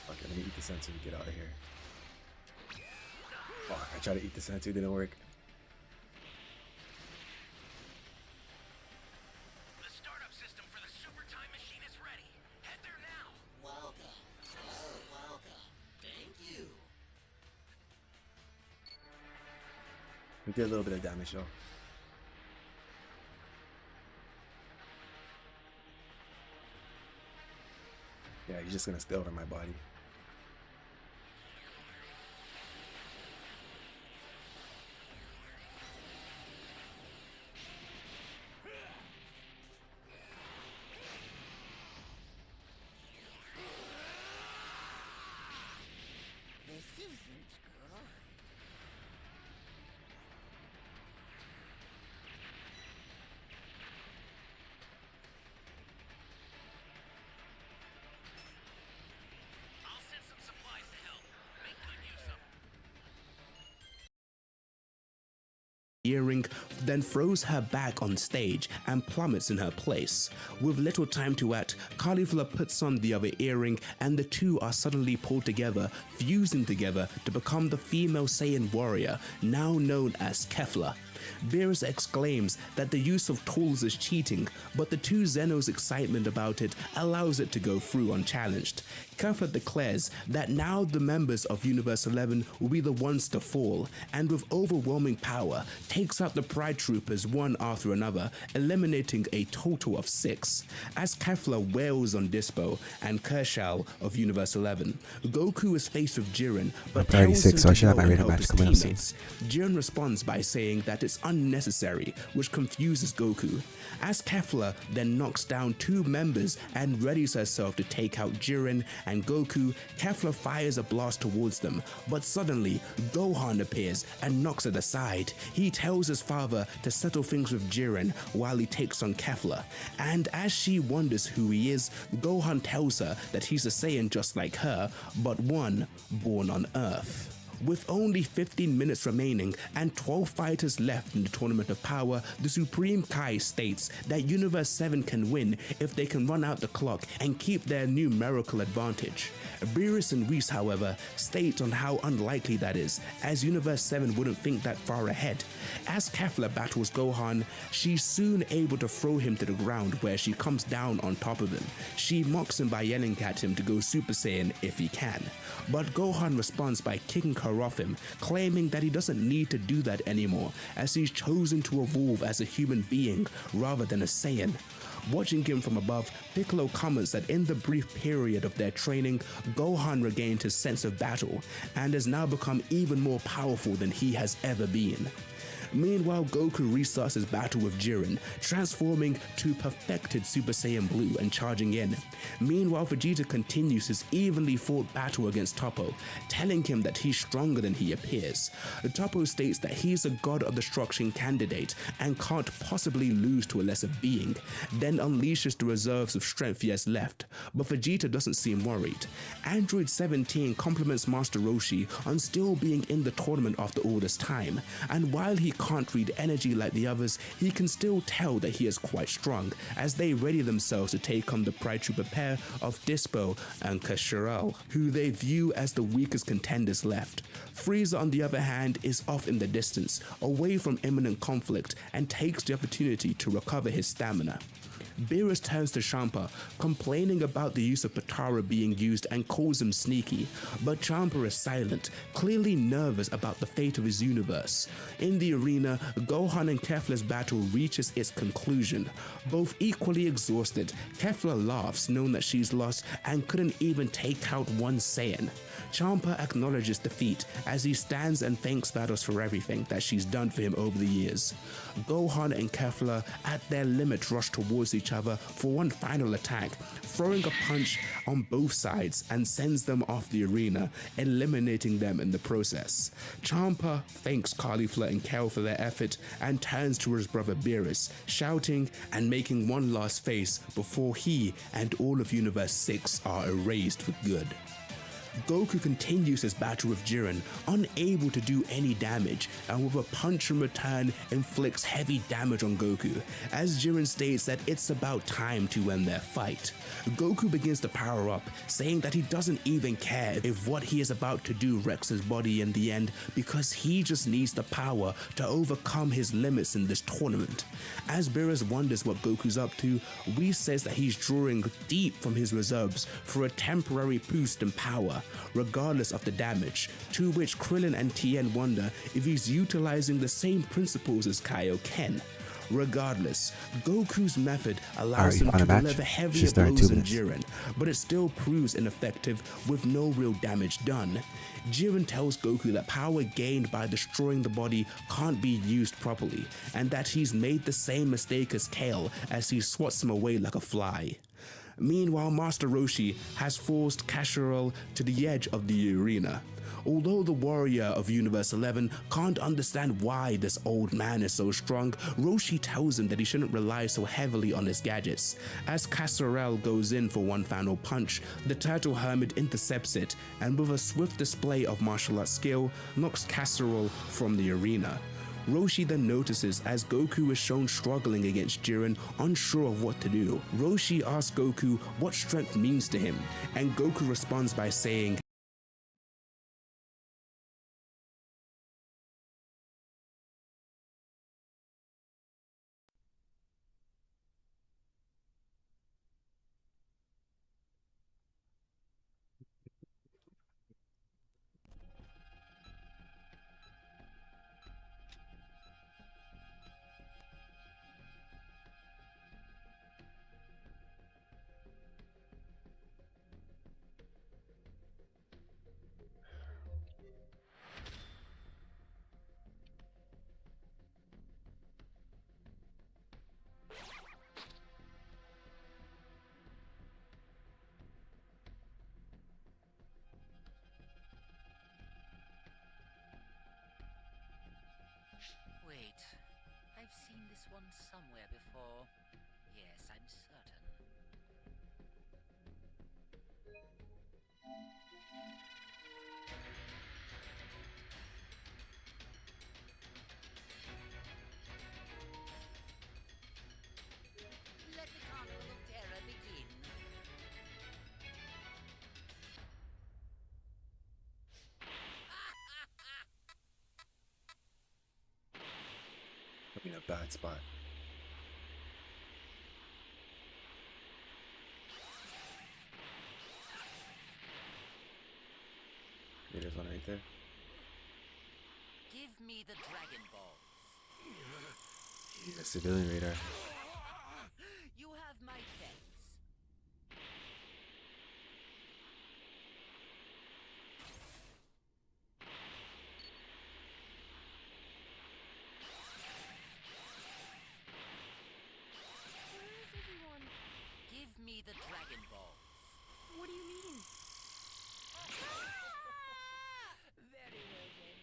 Speaker 4: Okay, let me eat the sensu and get out of here. Fuck, I tried to eat the sensu, didn't work.
Speaker 2: The startup system for the super time machine is ready. Head there now.
Speaker 8: Welcome. Oh, welcome. Thank you.
Speaker 4: We did a little bit of damage though. Yeah, he's just gonna stay over my body.
Speaker 8: This isn't good.
Speaker 2: I'll send some supplies to help. Make good use of them.
Speaker 6: Earring then throws her back on stage and plummets in her place. With little time to act, Caulifla puts on the other earring and the two are suddenly pulled together, fusing together to become the female Saiyan warrior, now known as Kefla. Beerus exclaims that the use of tools is cheating, but the two Zenos' excitement about it allows it to go through unchallenged. Kefla declares that now the members of Universe 11 will be the ones to fall, and with overwhelming power, takes out the Pride Troopers one after another, eliminating a total of 6. As Kefla wails on Dispo and Kershaw of Universe 11, Goku is faced with Jiren, but tells him
Speaker 7: 36, so I
Speaker 6: to
Speaker 7: should have
Speaker 6: go
Speaker 7: my
Speaker 6: and
Speaker 7: rhythm
Speaker 6: help
Speaker 7: match
Speaker 6: his
Speaker 7: coming up soon.
Speaker 6: teammates. Jiren responds by saying that it's unnecessary, which confuses Goku. As Kefla then knocks down 2 members and readies herself to take out Jiren and Goku, Kefla fires a blast towards them, but suddenly Gohan appears and knocks it aside. He tells his father to settle things with Jiren while he takes on Kefla, and as she wonders who he is, Gohan tells her that he's a Saiyan just like her, but one born on Earth. With only 15 minutes remaining and 12 fighters left in the Tournament of Power, the Supreme Kai states that Universe 7 can win if they can run out the clock and keep their numerical advantage. Beerus and Whis, however, state on how unlikely that is, as Universe 7 wouldn't think that far ahead. As Kefla battles Gohan, she's soon able to throw him to the ground where she comes down on top of him. She mocks him by yelling at him to go Super Saiyan if he can, but Gohan responds by kicking her off him, claiming that he doesn't need to do that anymore as he's chosen to evolve as a human being rather than a Saiyan. Watching him from above, Piccolo comments that in the brief period of their training, Gohan regained his sense of battle and has now become even more powerful than he has ever been. Meanwhile, Goku restarts his battle with Jiren, transforming to perfected Super Saiyan Blue and charging in. Meanwhile, Vegeta continues his evenly fought battle against Toppo, telling him that he's stronger than he appears. Toppo states that he's a God of Destruction candidate and can't possibly lose to a lesser being, then unleashes the reserves of strength he has left, but Vegeta doesn't seem worried. Android 17 compliments Master Roshi on still being in the tournament after all this time, and while he can't read energy like the others, he can still tell that he is quite strong as they ready themselves to take on the Pride Trooper pair of Dispo and Kasharal, who they view as the weakest contenders left. Frieza, on the other hand, is off in the distance, away from imminent conflict, and takes the opportunity to recover his stamina. Beerus turns to Champa, complaining about the use of Potara being used and calls him sneaky, but Champa is silent, clearly nervous about the fate of his universe. In the arena, Gohan and Kefla's battle reaches its conclusion. Both equally exhausted, Kefla laughs knowing that she's lost and couldn't even take out one Saiyan. Champa acknowledges defeat as he stands and thanks Vados for everything that she's done for him over the years. Gohan and Kefla, at their limit, rush towards each each other for one final attack, throwing a punch on both sides and sends them off the arena, eliminating them in the process. Ciampa thanks Caulifla and Kel for their effort and turns to his brother Beerus, shouting and making one last face before he and all of Universe 6 are erased for good. Goku continues his battle with Jiren, unable to do any damage, and with a punch in return inflicts heavy damage on Goku, as Jiren states that it's about time to end their fight. Goku begins to power up, saying that he doesn't even care if what he is about to do wrecks his body in the end, because he just needs the power to overcome his limits in this tournament. As Beerus wonders what Goku's up to, Whis says that he's drawing deep from his reserves for a temporary boost in power, regardless of the damage, to which Krillin and Tien wonder if he's utilizing the same principles as Kaioken. Regardless, Goku's method allows him to deliver heavier blows than Jiren, but it still proves ineffective with no real damage done. Jiren tells Goku that power gained by destroying the body can't be used properly, and that he's made the same mistake as Kale as he swats him away like a fly. Meanwhile, Master Roshi has forced Kasharel to the edge of the arena. Although the warrior of Universe 11 can't understand why this old man is so strong, Roshi tells him that he shouldn't rely so heavily on his gadgets. As Kasharel goes in for one final punch, the Turtle Hermit intercepts it, and with a swift display of martial arts skill, knocks Kasharel from the arena. Roshi then notices as Goku is shown struggling against Jiren, unsure of what to do. Roshi asks Goku what strength means to him, and Goku responds by saying,
Speaker 9: Wait, I've seen this one somewhere before. Yes, I'm certain. Let the Carnival of Terror begin.
Speaker 4: I'm in a bad spot. There's one right there.
Speaker 9: Give me the Dragon Ball.
Speaker 4: He's a civilian radar.
Speaker 9: You have my thanks.
Speaker 3: Where is everyone?
Speaker 9: Give me the Dragon Ball.
Speaker 3: What do you mean?
Speaker 9: Very well then.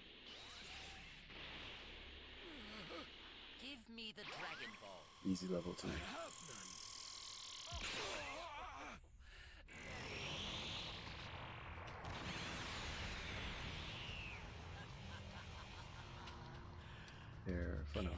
Speaker 9: Give me the Dragon Ball.
Speaker 4: Easy level 2. There for now.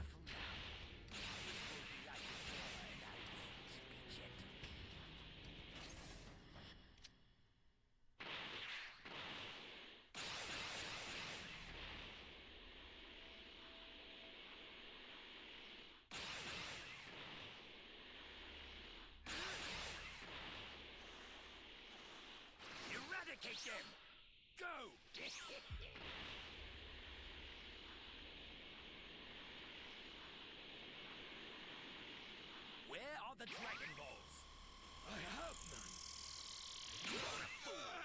Speaker 1: Eradicate them! Go! Where are the Dragon Balls? I have none. You're a fool!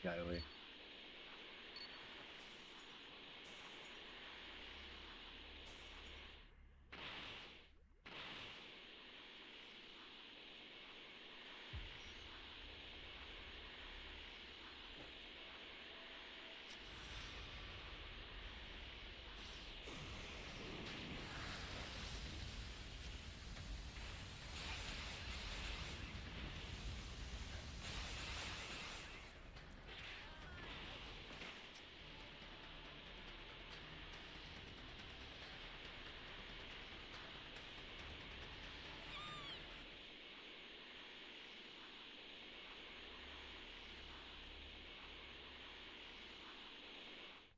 Speaker 7: Got away.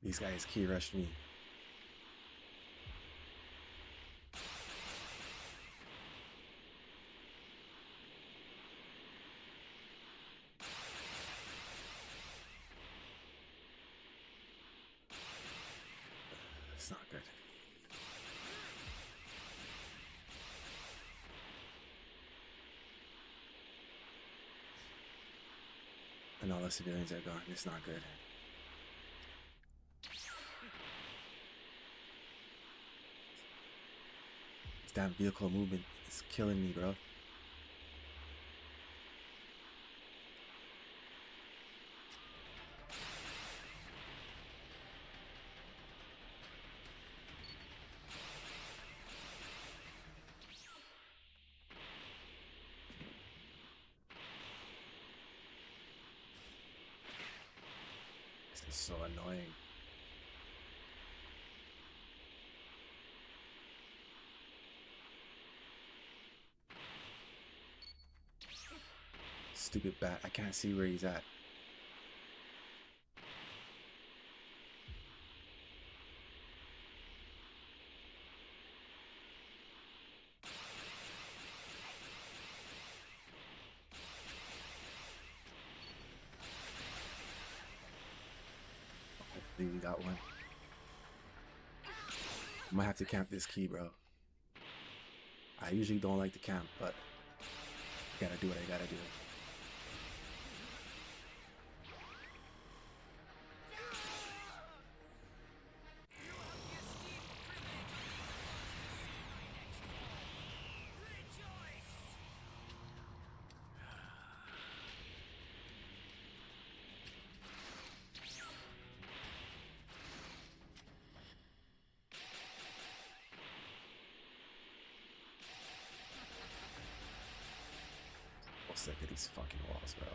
Speaker 7: These guys key rushed me. It's not good. And all the civilians are gone. It's not good. This damn vehicle movement is killing me, bro. This is so annoying. Stupid bat. I can't see where he's at. Hopefully we got one. I might have to camp this key, bro. I usually don't like to camp, but I gotta do what I gotta do. I'm sick of these fucking walls, bro.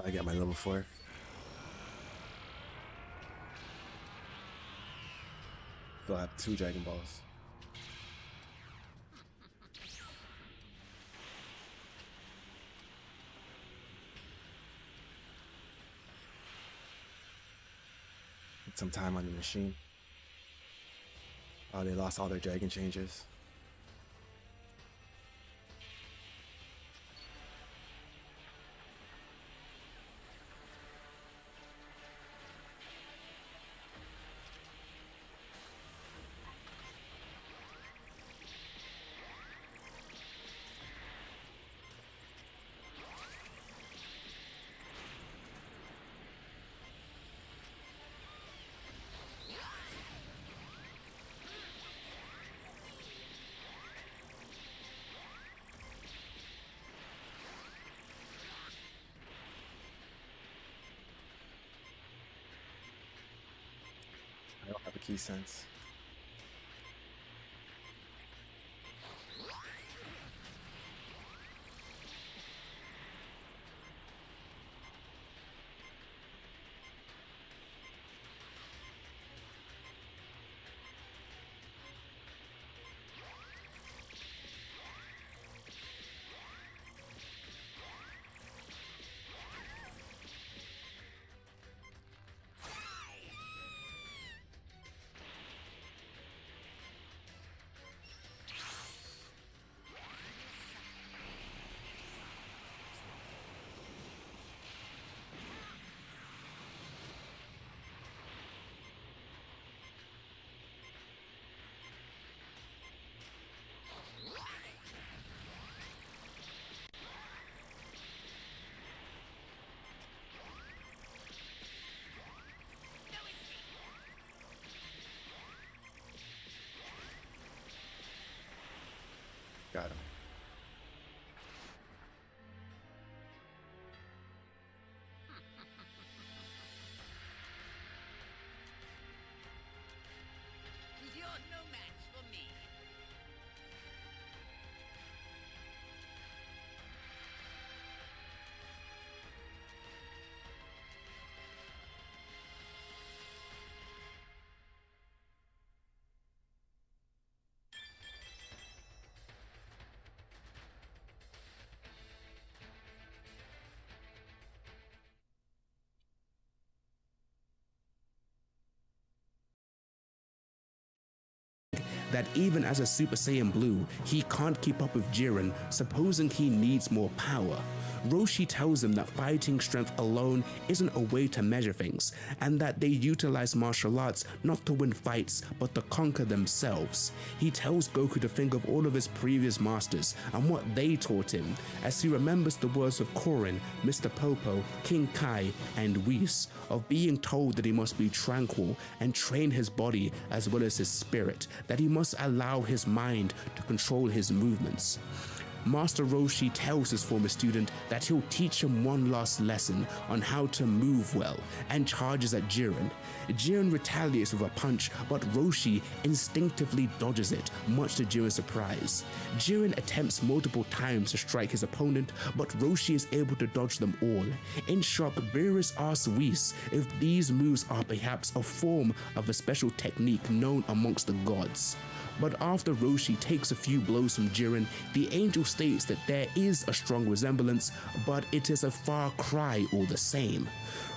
Speaker 7: I got my level 4. Still have 2 Dragon Balls. Need some time on the machine. Oh, they lost all their dragon changes. I don't have a key sense. Got him.
Speaker 9: You're no match for me.
Speaker 6: That even as a Super Saiyan Blue, he can't keep up with Jiren, supposing he needs more power. Roshi tells him that fighting strength alone isn't a way to measure things, and that they utilize martial arts not to win fights, but to conquer themselves. He tells Goku to think of all of his previous masters and what they taught him, as he remembers the words of Korin, Mr. Popo, King Kai, and Whis, of being told that he must be tranquil and train his body as well as his spirit, that he must allow his mind to control his movements. Master Roshi tells his former student that he'll teach him one last lesson on how to move well, and charges at Jiren. Jiren retaliates with a punch, but Roshi instinctively dodges it, much to Jiren's surprise. Jiren attempts multiple times to strike his opponent, but Roshi is able to dodge them all. In shock, Beerus asks Whis if these moves are perhaps a form of a special technique known amongst the gods. But after Roshi takes a few blows from Jiren, the angel states that there is a strong resemblance, but it is a far cry all the same.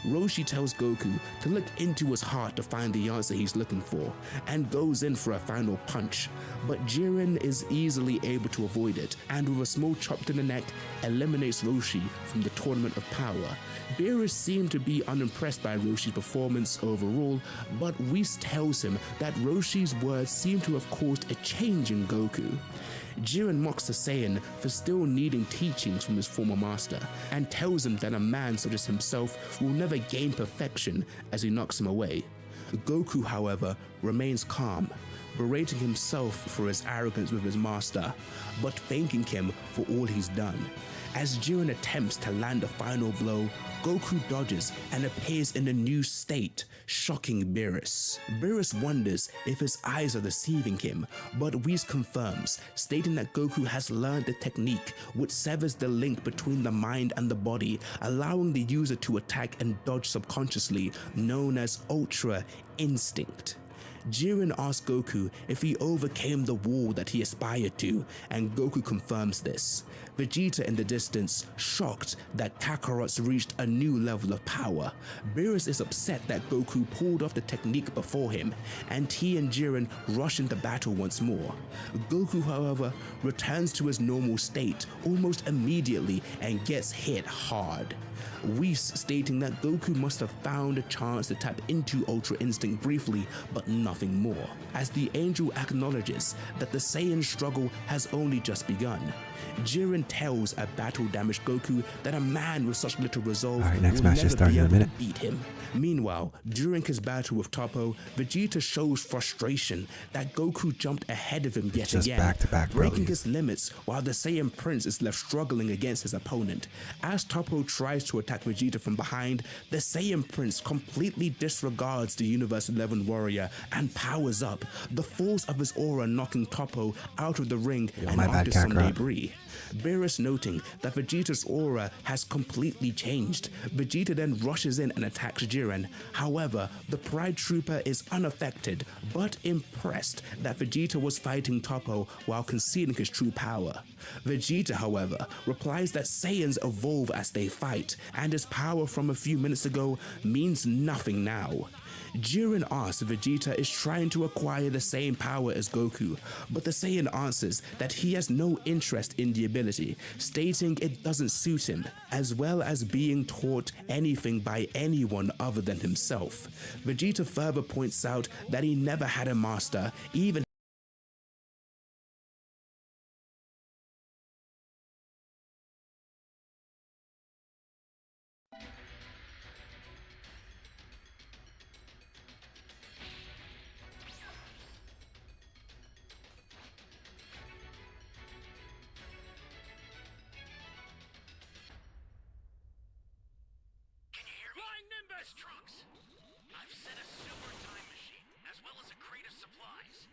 Speaker 6: Roshi tells Goku to look into his heart to find the answer he's looking for, and goes in for a final punch, but Jiren is easily able to avoid it, and with a small chop to the neck, eliminates Roshi from the Tournament of Power. Beerus seemed to be unimpressed by Roshi's performance overall, but Whis tells him that Roshi's words seem to have caused a change in Goku. Jiren mocks the Saiyan for still needing teachings from his former master, and tells him that a man such as himself will never gain perfection as he knocks him away. Goku, however, remains calm, berating himself for his arrogance with his master, but thanking him for all he's done. As Jiren attempts to land a final blow, Goku dodges and appears in a new state, shocking Beerus. Beerus wonders if his eyes are deceiving him, but Whis confirms, stating that Goku has learned the technique which severs the link between the mind and the body, allowing the user to attack and dodge subconsciously, known as Ultra Instinct. Jiren asks Goku if he overcame the wall that he aspired to, and Goku confirms this. Vegeta in the distance, shocked that Kakarot's reached a new level of power. Beerus is upset that Goku pulled off the technique before him, and he and Jiren rush into battle once more. Goku, however, returns to his normal state almost immediately and gets hit hard. Whis stating that Goku must have found a chance to tap into Ultra Instinct briefly, but nothing more, as the angel acknowledges that the Saiyan struggle has only just begun. Jiren tells a battle-damaged Goku that a man with such little resolve will never be able to beat him. Meanwhile, during his battle with Toppo, Vegeta shows frustration that Goku jumped ahead of him yet again, breaking his limits while the Saiyan Prince is left struggling against his opponent. As Toppo tries to attack Vegeta from behind, the Saiyan Prince completely disregards the Universe 11 warrior and powers up, the force of his aura knocking Toppo out of the ring and onto some debris. Beerus noting that Vegeta's aura has completely changed. Vegeta then rushes in and attacks Jiren. However, the Pride Trooper is unaffected, but impressed that Vegeta was fighting Toppo while concealing his true power. Vegeta, however, replies that Saiyans evolve as they fight, and his power from a few minutes ago means nothing now. Jiren asks if Vegeta is trying to acquire the same power as Goku, but the Saiyan answers that he has no interest in the ability, stating it doesn't suit him, as well as being taught anything by anyone other than himself. Vegeta further points out that he never had a master, even
Speaker 2: Trunks. I've set a super time machine, as well as a crate of supplies.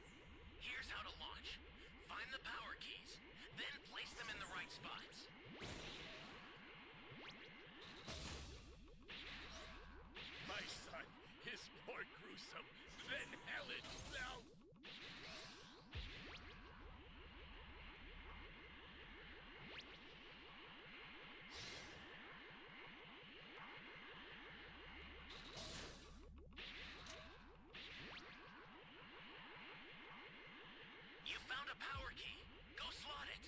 Speaker 2: Here's how to launch. Find the power keys, then place them in the right spots.
Speaker 1: My son is more gruesome than hell itself.
Speaker 2: You found a power key. Go slot it.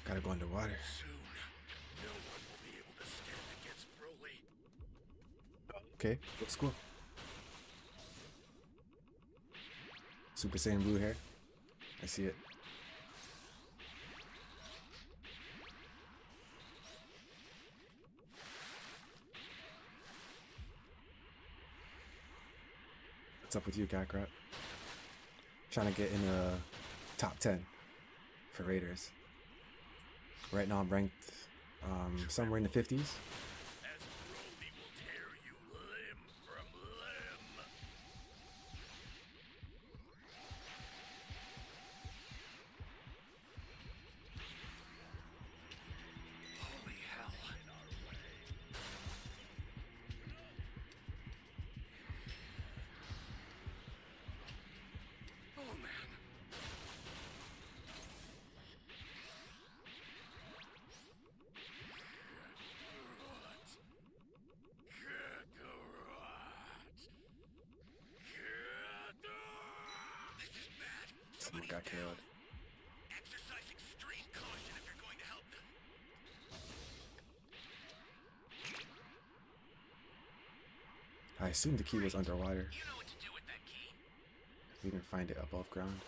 Speaker 7: Gotta go underwater.
Speaker 1: Soon, no one will be able to stand against Broly.
Speaker 7: Okay, let's go. Super Saiyan Blue hair. I see it. What's up with you, Kakarot? Trying to get in the top 10 for Raiders. Right now I'm ranked somewhere in the 50s.
Speaker 1: As Broly will tear you limb from limb. Holy hell. Oh man.
Speaker 7: Someone got killed.
Speaker 2: Exercise extreme caution if you're going to help them.
Speaker 7: I assumed the key was underwater.
Speaker 2: You know what to do with that key.
Speaker 7: We can find it above ground.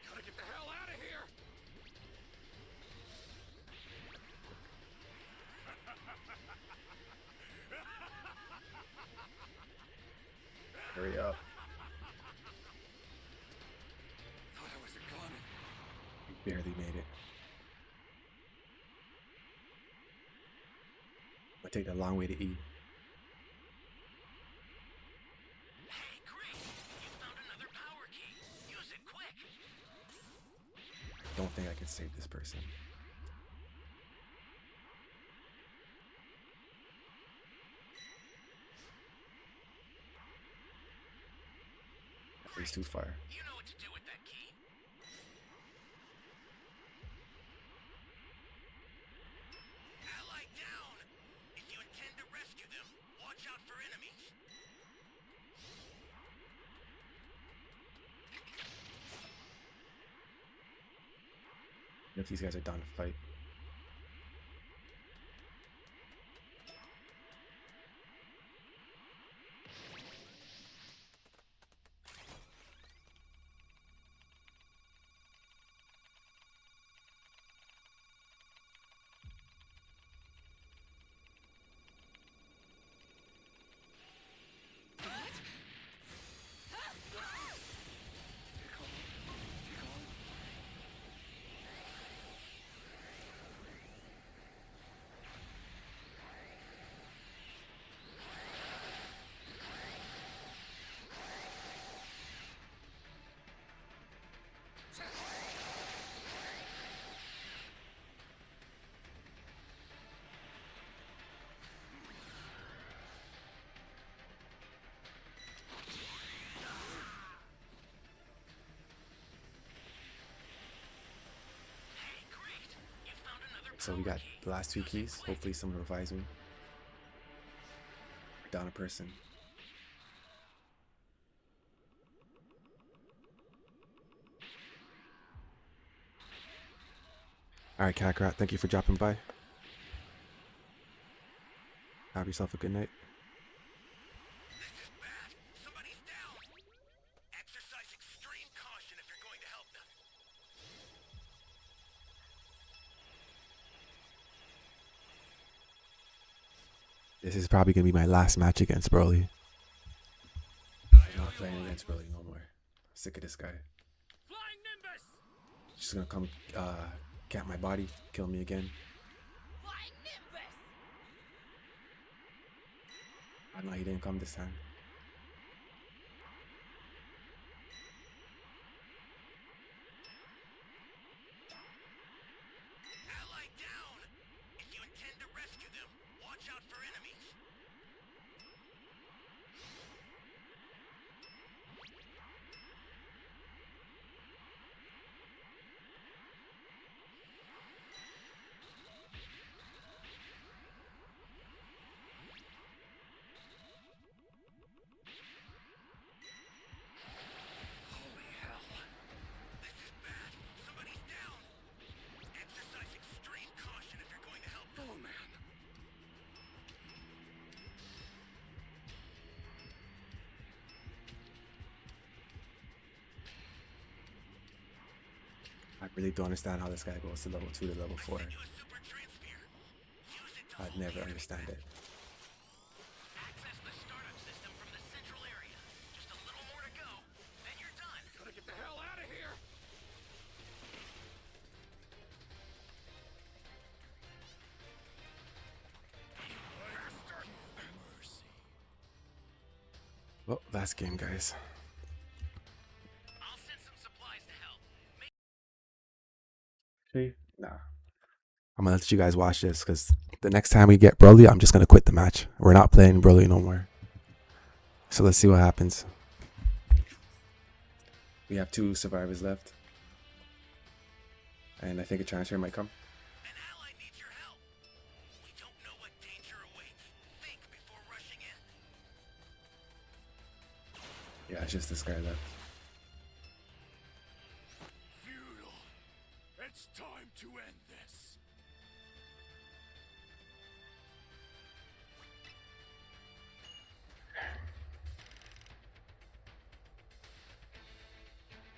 Speaker 1: Gotta get the hell out of here!
Speaker 7: Hurry up.
Speaker 1: Thought I was a gun.
Speaker 7: We barely made it. I'll take the long way to E.
Speaker 2: Hey, great! You found another power key. Use it quick.
Speaker 7: Don't think I can save this person. He's too far.
Speaker 2: You know what to do with that key. Ally down! If you intend to rescue them, watch out for enemies.
Speaker 7: If these guys are down to fight.
Speaker 2: Hey, great! You found another
Speaker 7: So we got the last two keys. Hopefully someone revives me. Down a person. Alright, Kakarot, thank you for dropping by. Have yourself a good night.
Speaker 2: This is bad. Somebody's down. Exercise extreme caution if you're going to help them.
Speaker 7: This is probably gonna be my last match against Broly. I'm not playing against Broly no more. Sick of this guy.
Speaker 1: Flying Nimbus!
Speaker 7: She's gonna come cap my body, kill me again.
Speaker 8: Flying Nimbus!
Speaker 7: I know he didn't come this time.
Speaker 2: Ally down! If you intend to rescue them, watch out for enemies.
Speaker 1: Holy hell.
Speaker 2: This is bad. Somebody's down. Exercise extreme caution if you're going to help them.
Speaker 1: Oh man.
Speaker 7: I really don't understand how this guy goes to level 2 to level 4.
Speaker 2: Send you a super transfer. Use it to
Speaker 7: I'd
Speaker 2: hold
Speaker 7: never
Speaker 2: the enemy
Speaker 7: understand
Speaker 2: back.
Speaker 7: it.
Speaker 2: Access the startup system from the central area. Just a little more to go, then you're done.
Speaker 1: Gotta get the hell out of here! Bastard! Mercy.
Speaker 7: Well, last game, guys.
Speaker 2: I'll send some supplies to help.
Speaker 7: Nah. I'm gonna let you guys watch this because the next time we get Broly, I'm just gonna quit the match. We're not playing Broly no more. So let's see what happens. We have 2 survivors left. And I think a transfer might come.
Speaker 2: An ally needs your help. We don't know what danger awaits. Think before rushing in.
Speaker 7: Yeah, I just described that.
Speaker 1: Feudal. It's time to end this.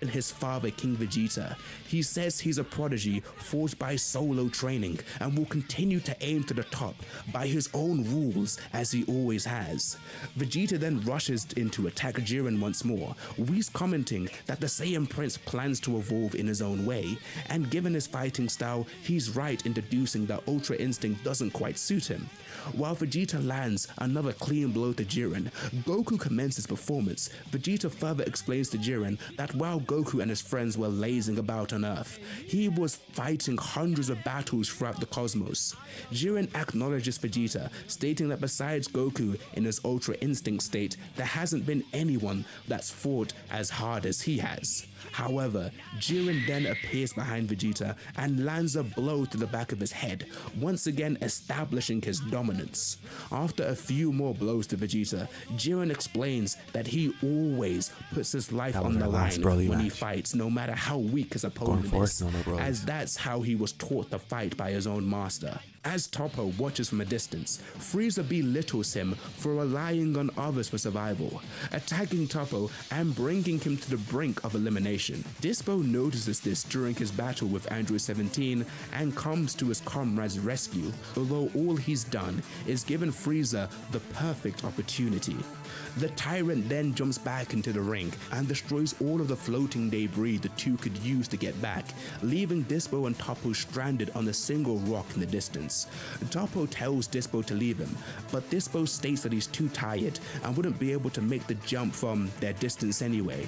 Speaker 6: And his father, King Vegeta. He says he's a prodigy forged by solo training and will continue to aim to the top by his own rules as he always has. Vegeta then rushes in to attack Jiren once more, Whis commenting that the Saiyan Prince plans to evolve in his own way, and given his fighting style, he's right in deducing that Ultra Instinct doesn't quite suit him. While Vegeta lands another clean blow to Jiren, Goku commences performance. Vegeta further explains to Jiren that while Goku and his friends were lazing about on Earth, he was fighting hundreds of battles throughout the cosmos. Jiren acknowledges Vegeta, stating that besides Goku in his Ultra Instinct state, there hasn't been anyone that's fought as hard as he has. However, Jiren then appears behind Vegeta and lands a blow to the back of his head, once again establishing his dominance. After a few more blows to Vegeta, Jiren explains that he always puts his life on the line when he fights, no matter how weak his opponent is, as that's how he was taught to fight by his own master. As Toppo watches from a distance, Frieza belittles him for relying on others for survival, attacking Toppo and bringing him to the brink of elimination. Dispo notices this during his battle with Android 17 and comes to his comrade's rescue, although all he's done is given Frieza the perfect opportunity. The Tyrant then jumps back into the ring and destroys all of the floating debris the two could use to get back, leaving Dispo and Toppo stranded on a single rock in the distance. Toppo tells Dispo to leave him, but Dispo states that he's too tired and wouldn't be able to make the jump from their distance anyway.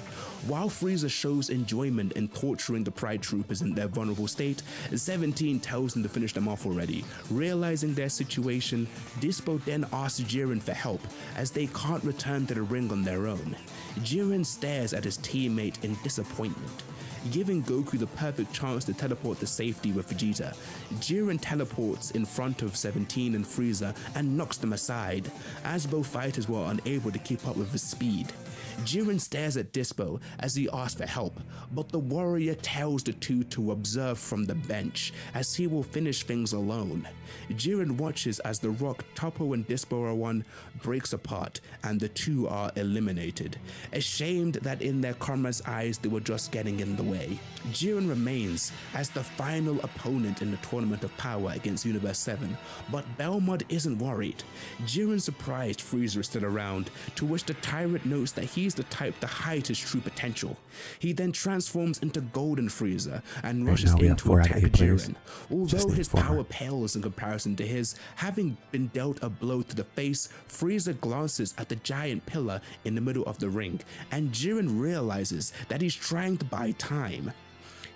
Speaker 6: While Frieza shows enjoyment in torturing the Pride Troopers in their vulnerable state, 17 tells them to finish them off already. Realizing their situation, Dispo then asks Jiren for help, as they can't return to the ring on their own. Jiren stares at his teammate in disappointment. Giving Goku the perfect chance to teleport to safety with Vegeta, Jiren teleports in front of 17 and Frieza and knocks them aside, as both fighters were unable to keep up with his speed. Jiren stares at Dispo as he asks for help, but the warrior tells the two to observe from the bench, as he will finish things alone. Jiren watches as the rock Toppo and Dispo are on breaks apart and the two are eliminated, ashamed that in their comrades' eyes they were just getting in the way. Jiren remains as the final opponent in the Tournament of Power against Universe 7, but Belmod isn't worried. Jiren surprised Frieza is still around, to which the Tyrant notes that he's the type to hide his true potential. He then transforms into Golden Frieza and rushes in to attack Jiren. Although his power pales in comparison to his, having been dealt a blow to the face, Frieza glances at the giant pillar in the middle of the ring, and Jiren realizes that he's trying to buy time.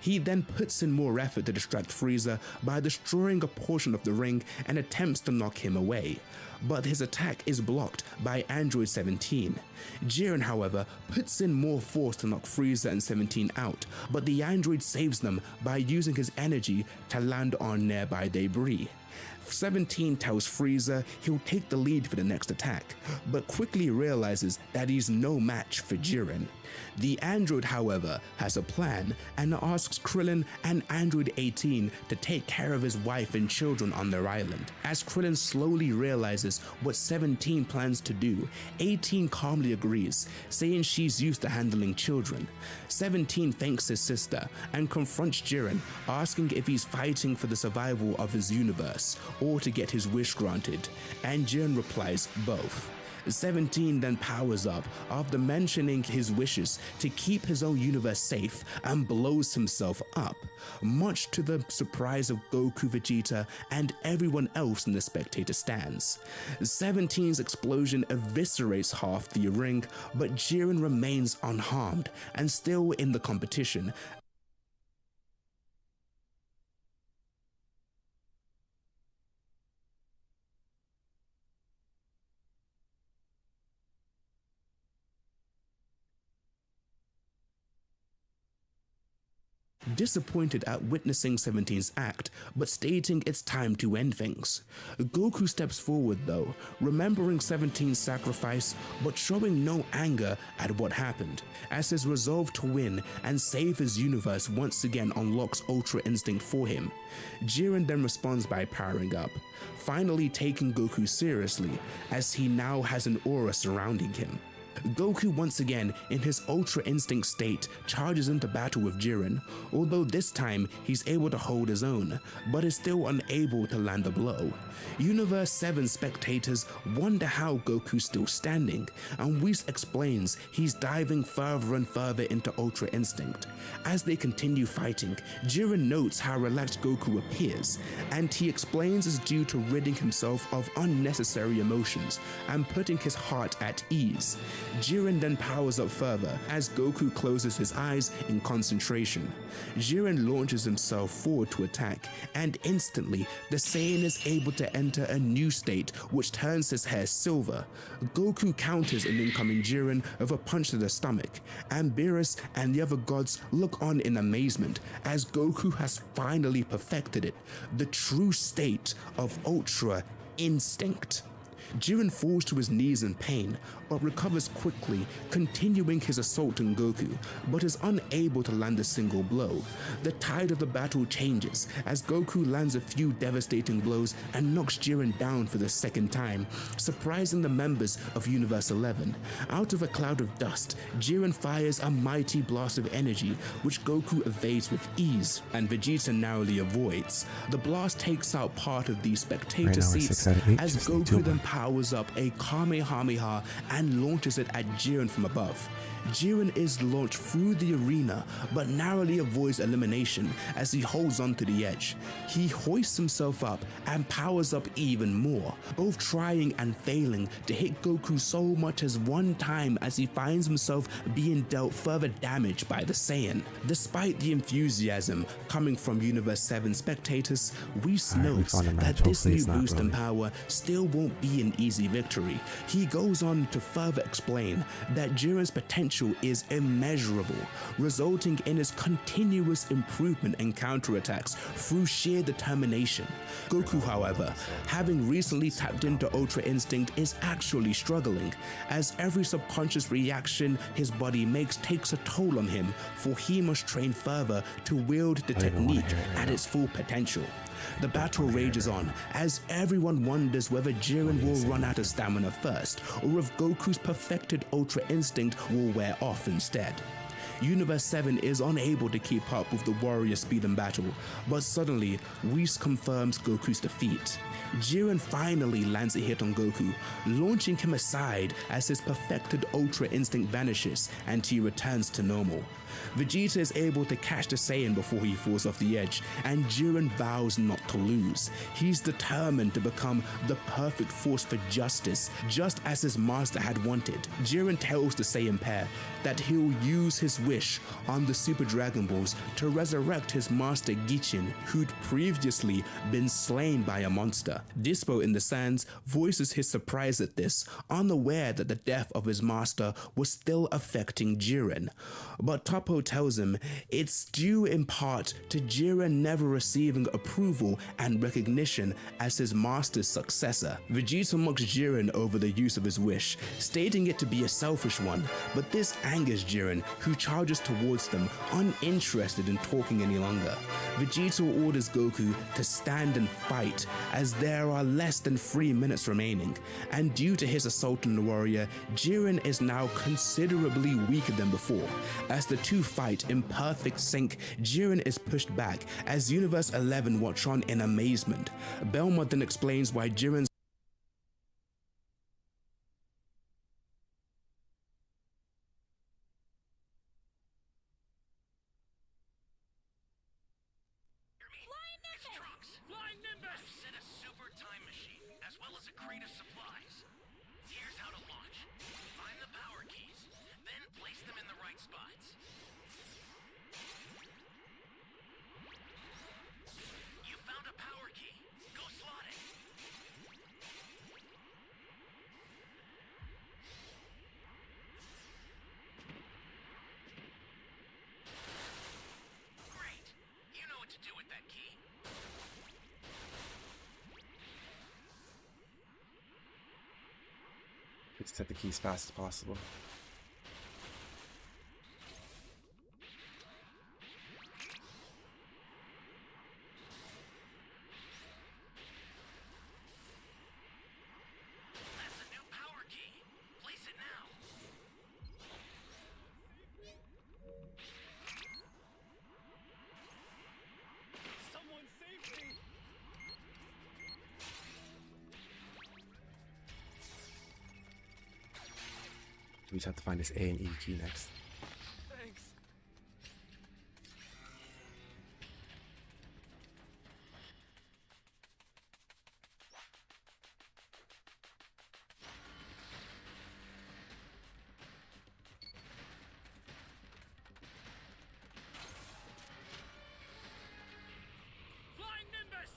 Speaker 6: He then puts in more effort to distract Frieza by destroying a portion of the ring and attempts to knock him away, but his attack is blocked by Android 17. Jiren, however, puts in more force to knock Frieza and 17 out, but the android saves them by using his energy to land on nearby debris. 17 tells Frieza he'll take the lead for the next attack, but quickly realizes that he's no match for Jiren. The android, however, has a plan and asks Krillin and Android 18 to take care of his wife and children on their island. As Krillin slowly realizes what 17 plans to do, 18 calmly agrees, saying she's used to handling children. 17 thanks his sister and confronts Jiren, asking if he's fighting for the survival of his universe or to get his wish granted, and Jiren replies both. 17 then powers up after mentioning his wishes to keep his own universe safe and blows himself up, much to the surprise of Goku, Vegeta, and everyone else in the spectator stands. 17's explosion eviscerates half the ring, but Jiren remains unharmed and still in the competition. disappointed at witnessing 17's act, but stating it's time to end things. Goku steps forward though, remembering 17's sacrifice, but showing no anger at what happened, as his resolve to win and save his universe once again unlocks Ultra Instinct for him. Jiren then responds by powering up, finally taking Goku seriously, as he now has an aura surrounding him. Goku once again, in his Ultra Instinct state, charges into battle with Jiren, although this time he's able to hold his own, but is still unable to land a blow. Universe 7 spectators wonder how Goku's still standing, and Whis explains he's diving further and further into Ultra Instinct. As they continue fighting, Jiren notes how relaxed Goku appears, and he explains it's due to ridding himself of unnecessary emotions and putting his heart at ease. Jiren then powers up further as Goku closes his eyes in concentration. Jiren launches himself forward to attack, and instantly the Saiyan is able to enter a new state which turns his hair silver. Goku counters an incoming Jiren with a punch to the stomach, and Beerus and the other gods look on in amazement as Goku has finally perfected it, the true state of Ultra Instinct. Jiren falls to his knees in pain, but recovers quickly, continuing his assault on Goku, but is unable to land a single blow. The tide of the battle changes as Goku lands a few devastating blows and knocks Jiren down for the second time, surprising the members of Universe 11. Out of a cloud of dust, Jiren fires a mighty blast of energy, which Goku evades with ease, and Vegeta narrowly avoids. The blast takes out part of the spectator seats as Goku then powers up a Kamehameha and launches it at Jiren from above. Jiren is launched through the arena, but narrowly avoids elimination as he holds on to the edge. He hoists himself up and powers up even more, both trying and failing to hit Goku so much as one time as he finds himself being dealt further damage by the Saiyan. Despite the enthusiasm coming from Universe 7 spectators, Whis notes that this new boost in power still won't be an easy victory. He goes on to further explain that Jiren's potential is immeasurable, resulting in his continuous improvement and counterattacks through sheer determination. Goku, however, having recently tapped into Ultra Instinct, is actually struggling, as every subconscious reaction his body makes takes a toll on him, for he must train further to wield the technique at its full potential. The battle rages on, as everyone wonders whether Jiren will run out of stamina first, or if Goku's perfected Ultra Instinct will wear off instead. Universe 7 is unable to keep up with the warrior speed in battle, but suddenly, Whis confirms Goku's defeat. Jiren finally lands a hit on Goku, launching him aside as his perfected Ultra Instinct vanishes and he returns to normal. Vegeta is able to catch the Saiyan before he falls off the edge, and Jiren vows not to lose. He's determined to become the perfect force for justice, just as his master had wanted. Jiren tells the Saiyan pair that he'll use his wish on the Super Dragon Balls to resurrect his master Gichin, who'd previously been slain by a monster. Dispo in the sands voices his surprise at this, unaware that the death of his master was still affecting Jiren. But Toppo tells him it's due in part to Jiren never receiving approval and recognition as his master's successor. Vegeta mocks Jiren over the use of his wish, stating it to be a selfish one, but this angers Jiren, who charges towards them, uninterested in talking any longer. Vegeta orders Goku to stand and fight, as there are less than 3 minutes remaining, and due to his assault on the warrior, Jiren is now considerably weaker than before. As the two fight in perfect sync, Jiren is pushed back as Universe 11 watch on in amazement. Belma then explains why Jiren's
Speaker 2: Flying Nimbus! I've set a super time machine, as well as a crate of supplies. Here's how to launch. Find the power keys, then place them in the right spots. You found a power key. Go slot it. Great!
Speaker 7: Just hit the key as fast as possible.
Speaker 2: That's a new power key. Place it now.
Speaker 1: Someone save me!
Speaker 7: We just have to find this A and E key next.
Speaker 1: Thanks. Flying Nimbus!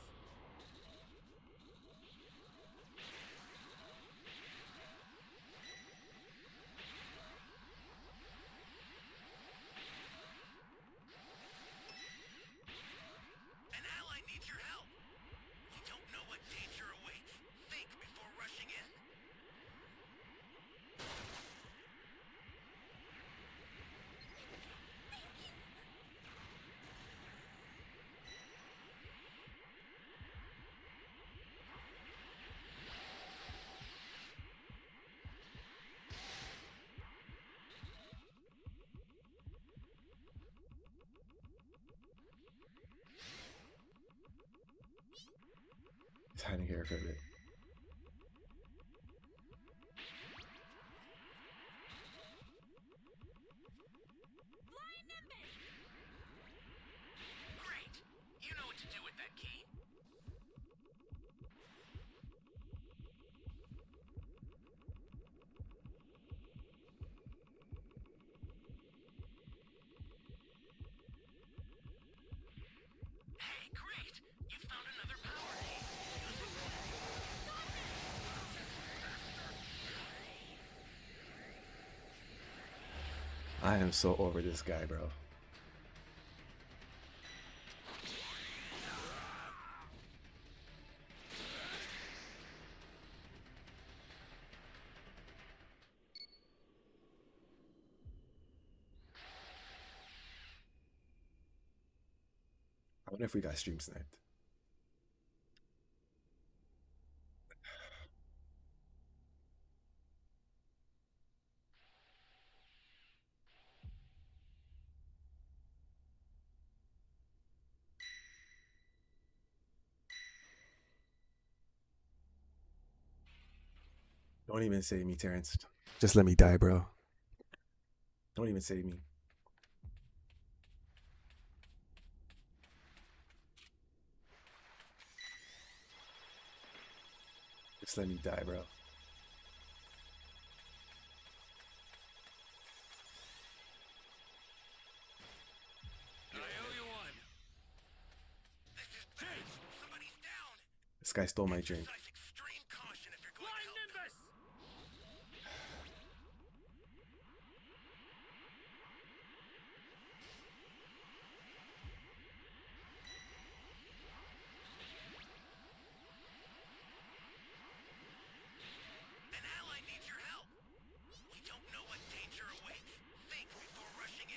Speaker 2: An ally needs your help. You don't know what danger awaits. Think before rushing in.
Speaker 7: He's hiding here for a bit.
Speaker 2: Great. You know what to do with that key. Hey, great! You found another power key. Use it.
Speaker 7: I am so over this guy, bro. I wonder if we got stream sniped. Don't even save me, Terrence. Just let me die, bro. Don't even save me. Just let me die, bro.
Speaker 1: I owe you one.
Speaker 2: Chase! Somebody's down!
Speaker 7: This guy stole my drink.
Speaker 2: Exercise extreme caution if you're going
Speaker 1: Flying
Speaker 2: to help them.
Speaker 1: Nimbus!
Speaker 2: An ally needs your help. We don't know what danger awaits. Think before rushing in.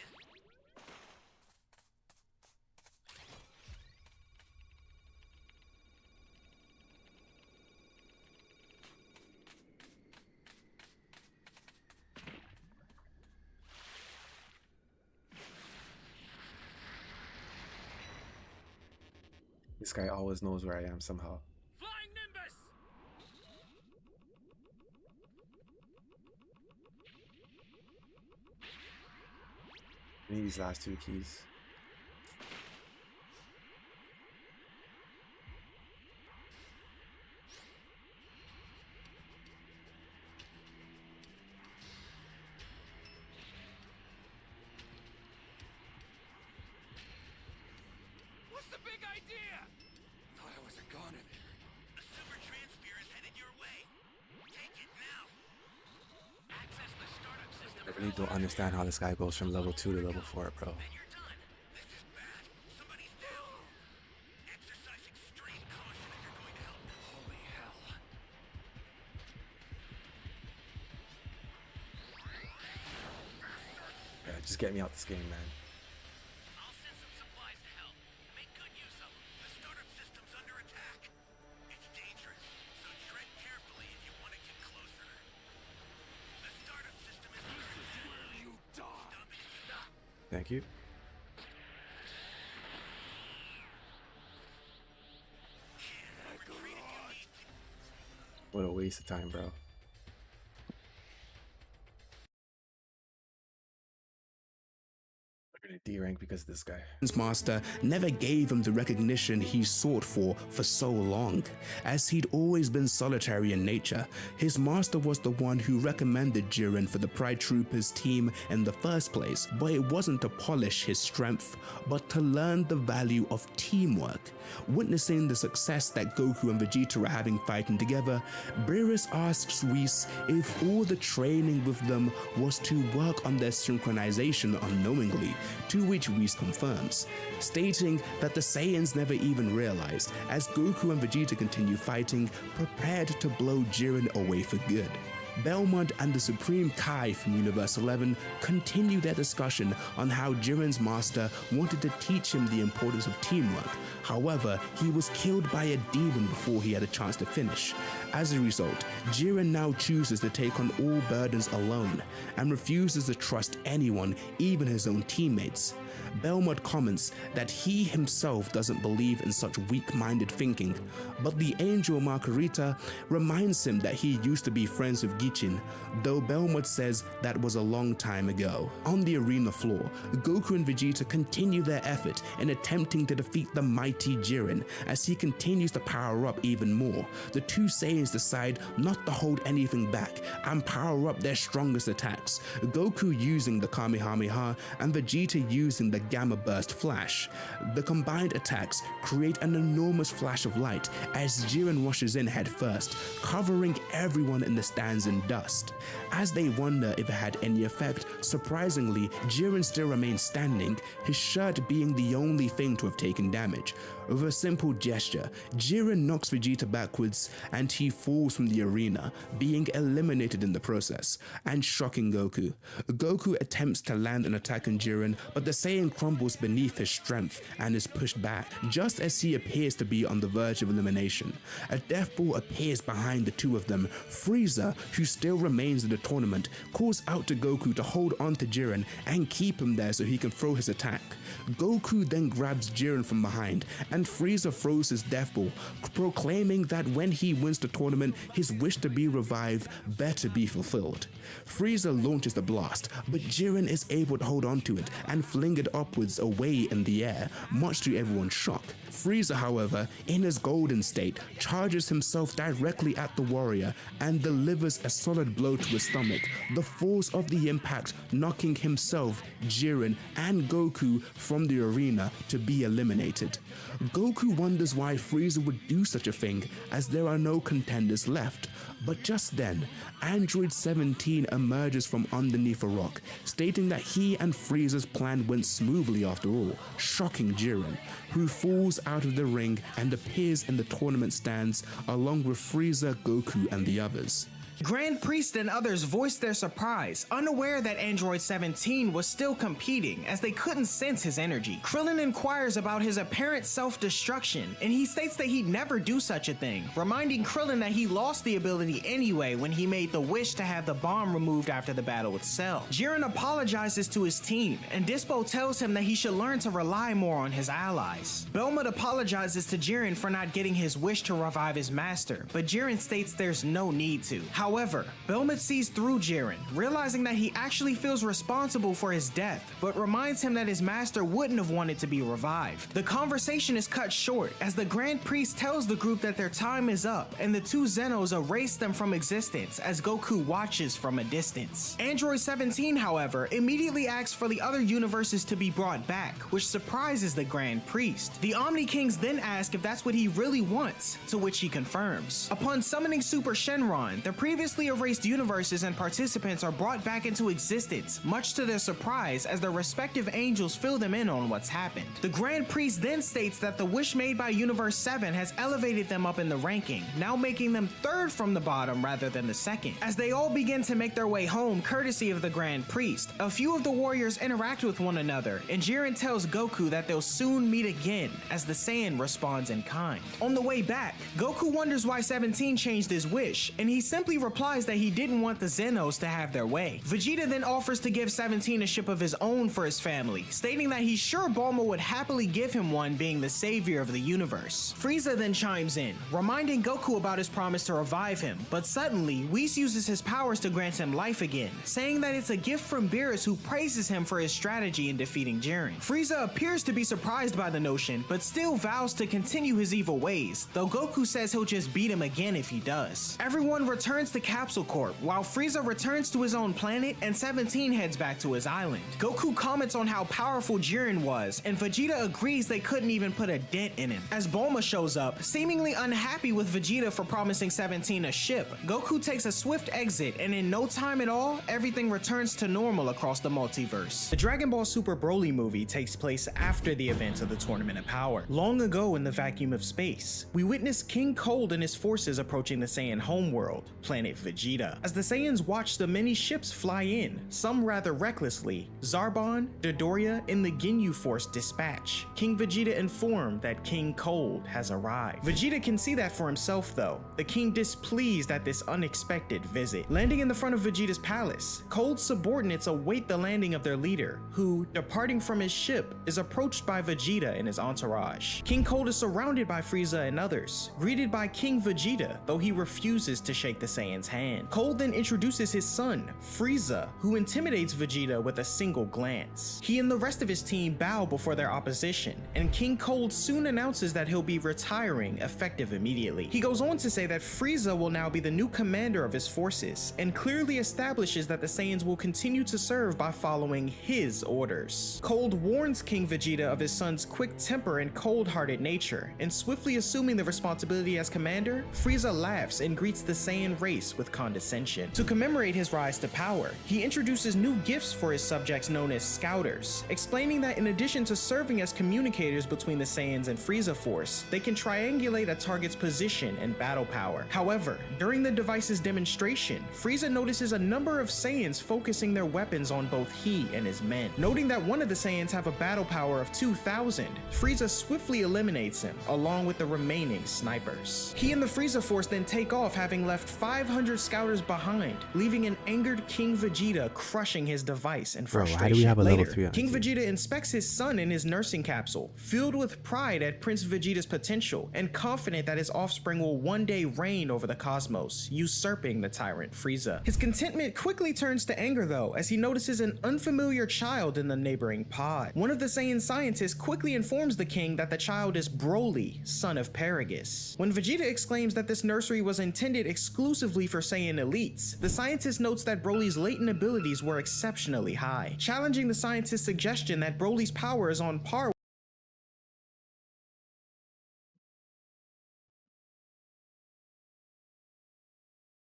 Speaker 7: This guy always knows where I am somehow.
Speaker 1: Flying Nimbus!
Speaker 7: I need these last two keys.
Speaker 1: What's the big idea? Thought I was a goner there.
Speaker 2: A super transfer is headed your way. Take it now. Access the startup system.
Speaker 7: I really don't understand how this guy goes from level 2 to level 4, bro.
Speaker 2: Then you're done. This is bad. Somebody's down. Exercise extreme caution if you're going to help them.
Speaker 1: Holy hell.
Speaker 7: just get me out this game, man.
Speaker 2: I'll send some supplies to help. Make good use of them. The startup system's under attack. It's dangerous, so tread carefully if you want to get closer. The startup system is
Speaker 1: Where you die.
Speaker 7: Thank you. What a waste of time, bro. I'm gonna D rank because of this guy.
Speaker 6: His master never gave him the recognition he sought for so long. As he'd always been solitary in nature, his master was the one who recommended Jiren for the Pride Troopers team in the first place, but it wasn't to polish his strength, but to learn the value of teamwork. Witnessing the success that Goku and Vegeta were having fighting together, Beerus asks Whis if all the training with them was to work on their synchronization unknowingly, to which Whis confirms, stating that the Saiyans never even realized as Goku and Vegeta continue fighting, prepared to blow Jiren away for good. Belmont and the Supreme Kai from Universe 11 continue their discussion on how Jiren's master wanted to teach him the importance of teamwork. However, he was killed by a demon before he had a chance to finish. As a result, Jiren now chooses to take on all burdens alone and refuses to trust anyone, even his own teammates. Belmont comments that he himself doesn't believe in such weak-minded thinking, but the angel Margarita reminds him that he used to be friends with Gichin, though Belmont says that was a long time ago. On the arena floor, Goku and Vegeta continue their effort in attempting to defeat the mighty Jiren as he continues to power up even more. The two Saiyans decide not to hold anything back and power up their strongest attacks, Goku using the Kamehameha and Vegeta using the Gamma Burst Flash. The combined attacks create an enormous flash of light as Jiren rushes in head first, covering everyone in the stands in dust. As they wonder if it had any effect, surprisingly, Jiren still remains standing, his shirt being the only thing to have taken damage. With a simple gesture, Jiren knocks Vegeta backwards and he falls from the arena, being eliminated in the process, and shocking Goku. Goku attempts to land an attack on Jiren, but the Saiyan crumbles beneath his strength and is pushed back, just as he appears to be on the verge of elimination. A death ball appears behind the two of them. Frieza, who still remains in the tournament, calls out to Goku to hold on to Jiren and keep him there so he can throw his attack. Goku then grabs Jiren from behind and Frieza throws his death ball, proclaiming that when he wins the tournament, his wish to be revived better be fulfilled. Frieza launches the blast, but Jiren is able to hold on to it and fling it upwards away in the air, much to everyone's shock. Frieza, however, in his golden state, charges himself directly at the warrior and delivers a solid blow to his stomach, the force of the impact knocking himself, Jiren, and Goku from the arena to be eliminated. Goku wonders why Frieza would do such a thing, as there are no contenders left. But just then, Android 17 emerges from underneath a rock, stating that he and Frieza's plan went smoothly after all, shocking Jiren, who falls out of the ring and appears in the tournament stands along with Frieza, Goku, and the others.
Speaker 5: Grand Priest and others voiced their surprise, unaware that Android 17 was still competing as they couldn't sense his energy. Krillin inquires about his apparent self-destruction, and he states that he'd never do such a thing, reminding Krillin that he lost the ability anyway when he made the wish to have the bomb removed after the battle with Cell. Jiren apologizes to his team, and Dispo tells him that he should learn to rely more on his allies. Belmont apologizes to Jiren for not getting his wish to revive his master, but Jiren states there's no need to. However, Belmont sees through Jiren, realizing that he actually feels responsible for his death, but reminds him that his master wouldn't have wanted to be revived. The conversation is cut short as the Grand Priest tells the group that their time is up and the two Zenos erase them from existence as Goku watches from a distance. Android 17, however, immediately asks for the other universes to be brought back, which surprises the Grand Priest. The Omni Kings then ask if that's what he really wants, to which he confirms. Upon summoning Super Shenron, the previous previously erased universes and participants are brought back into existence, much to their surprise as their respective angels fill them in on what's happened. The Grand Priest then states that the wish made by Universe 7 has elevated them up in the ranking, now making them third from the bottom rather than the second. As they all begin to make their way home courtesy of the Grand Priest, a few of the warriors interact with one another, and Jiren tells Goku that they'll soon meet again, as the Saiyan responds in kind. On the way back, Goku wonders why 17 changed his wish, and he simply replies that he didn't want the Zenos to have their way. Vegeta then offers to give 17 a ship of his own for his family, stating that he's sure Bulma would happily give him one, being the savior of the universe. Frieza then chimes in, reminding Goku about his promise to revive him, but suddenly, Whis uses his powers to grant him life again, saying that it's a gift from Beerus, who praises him for his strategy in defeating Jiren. Frieza appears to be surprised by the notion, but still vows to continue his evil ways, though Goku says he'll just beat him again if he does. Everyone returns to Capsule Corp, while Frieza returns to his own planet and 17 heads back to his island. Goku comments on how powerful Jiren was, and Vegeta agrees they couldn't even put a dent in him. As Bulma shows up, seemingly unhappy with Vegeta for promising 17 a ship, Goku takes a swift exit, and in no time at all, everything returns to normal across the multiverse. The Dragon Ball Super Broly movie takes place after the events of the Tournament of Power. Long ago in the vacuum of space, we witness King Cold and his forces approaching the Saiyan homeworld, planet Vegeta. As the Saiyans watch the many ships fly in, some rather recklessly, Zarbon, Dodoria, and the Ginyu Force dispatch. King Vegeta informed that King Cold has arrived. Vegeta can see that for himself though, the king displeased at this unexpected visit. Landing in the front of Vegeta's palace, Cold's subordinates await the landing of their leader, who, departing from his ship, is approached by Vegeta and his entourage. King Cold is surrounded by Frieza and others, greeted by King Vegeta, though he refuses to shake the Saiyan's hand. Cold then introduces his son, Frieza, who intimidates Vegeta with a single glance. He and the rest of his team bow before their opposition, and King Cold soon announces that he'll be retiring effective immediately. He goes on to say that Frieza will now be the new commander of his forces, and clearly establishes that the Saiyans will continue to serve by following his orders. Cold warns King Vegeta of his son's quick temper and cold-hearted nature, and swiftly assuming the responsibility as commander, Frieza laughs and greets the Saiyan race with condescension. To commemorate his rise to power, he introduces new gifts for his subjects known as Scouters, explaining that in addition to serving as communicators between the Saiyans and Frieza Force, they can triangulate a target's position and battle power. However, during the device's demonstration, Frieza notices a number of Saiyans focusing their weapons on both he and his men. Noting that one of the Saiyans have a battle power of 2,000, Frieza swiftly eliminates him, along with the remaining snipers. He and the Frieza Force then take off, having left 500 Scouters behind, leaving an angered King Vegeta crushing his device in frustration.
Speaker 7: How do we have a level
Speaker 5: Later,
Speaker 7: 3 on
Speaker 5: King
Speaker 7: this?
Speaker 5: Vegeta inspects his son in his nursing capsule, filled with pride at Prince Vegeta's potential, and confident that his offspring will one day reign over the cosmos, usurping the tyrant Frieza. His contentment quickly turns to anger though, as he notices an unfamiliar child in the neighboring pod. One of the Saiyan scientists quickly informs the king that the child is Broly, son of Paragus. When Vegeta exclaims that this nursery was intended exclusively for Saiyan elites, the scientist notes that Broly's latent abilities were exceptionally high, challenging the scientist's suggestion that Broly's power is on par.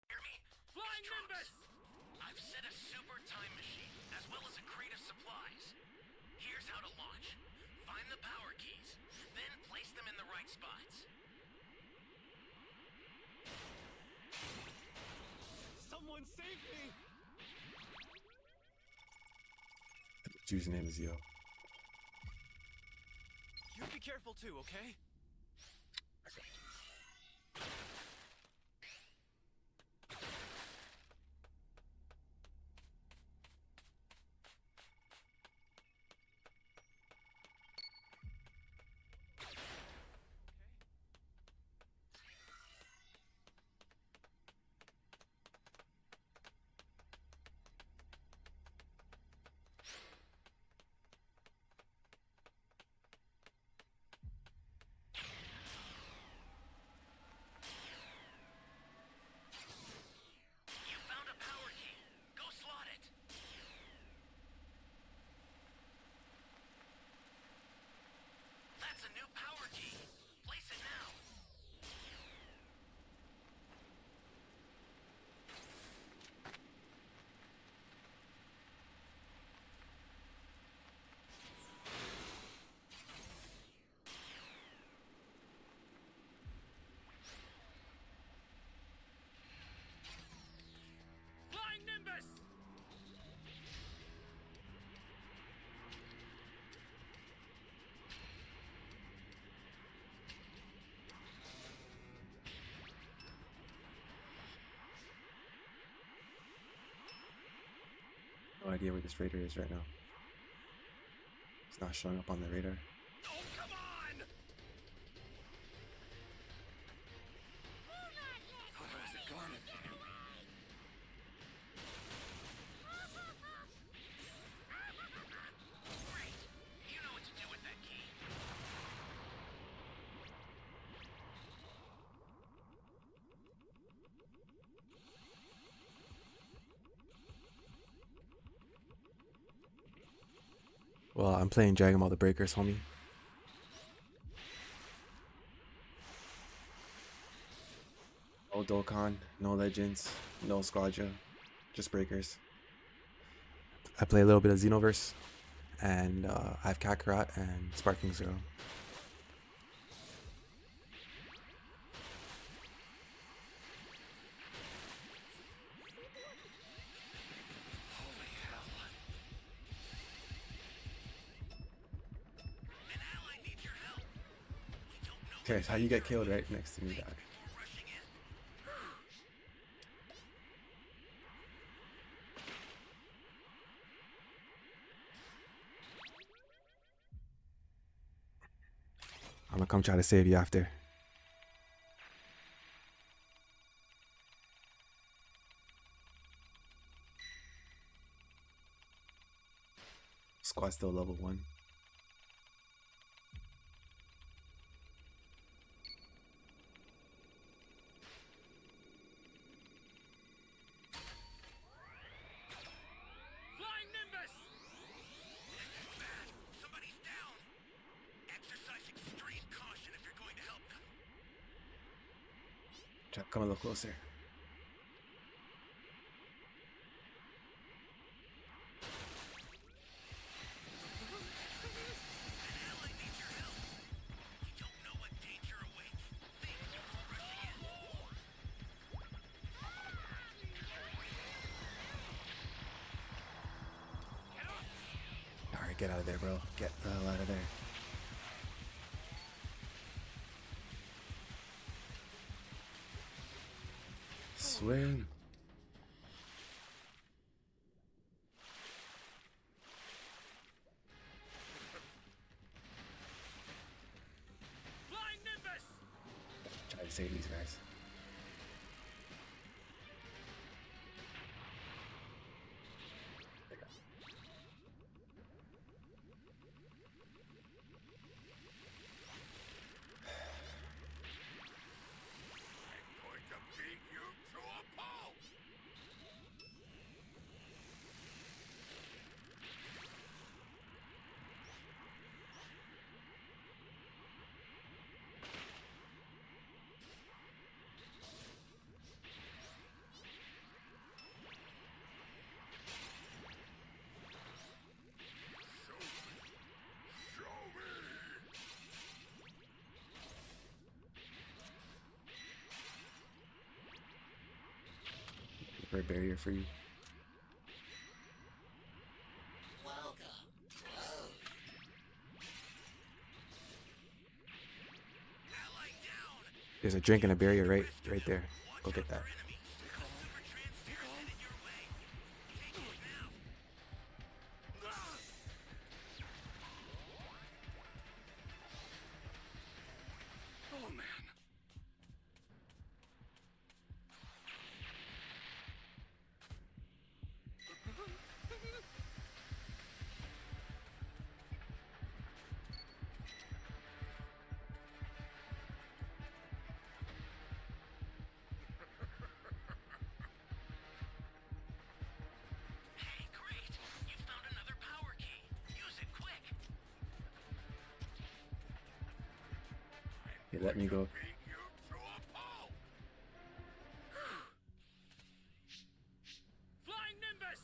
Speaker 2: Hear me? Flying Nimbus! I've set a super time machine, as well as a crate of supplies. Here's how to launch. Find the power keys, then place them in the right spots.
Speaker 1: Someone save me!
Speaker 7: Username is Yo.
Speaker 1: You be careful too, okay?
Speaker 2: You found a power key. Go slot it. That's a new power key. Place it now.
Speaker 7: No idea where this raider is right now. It's not showing up on the radar.
Speaker 1: Oh, come on! Thought I was a garnet.
Speaker 2: Great! You know what to do with that key.
Speaker 7: Well, I'm playing Dragon Ball The Breakers, homie. No Dokkan, no Legends, no Squadra, just Breakers. I play a little bit of Xenoverse, and I have Kakarot and Sparking Zero.
Speaker 1: Holy hell.
Speaker 2: An ally needs your help. We don't know
Speaker 7: Okay, how you get killed right next to me, dog?
Speaker 2: before rushing in.
Speaker 7: I'm gonna come try to save you after. Squad still level 1.
Speaker 1: Flying Nimbus!
Speaker 2: Bad. Somebody's down. Exercise extreme caution if you're going to help them.
Speaker 7: Try to come a little closer.
Speaker 2: An ally needs your help. We don't know what danger awaits. Think before rushing in.
Speaker 7: Alright, get out of there, bro. Get the hell out of there. Swing.
Speaker 1: Flying Nimbus!
Speaker 7: Try to save these guys.
Speaker 1: Going to beat you to a pulp! Show me!
Speaker 7: For a barrier for you.
Speaker 8: Welcome. Oh,
Speaker 2: Ally down.
Speaker 7: There's a drink and a barrier right there. Go get that.
Speaker 2: Enemy. Super transfer headed your way. Take it now.
Speaker 1: Oh, man.
Speaker 2: Hey, great. You found another power key. Use it quick.
Speaker 7: Hey, let me go.
Speaker 1: Beat you to a pulp! Flying Nimbus!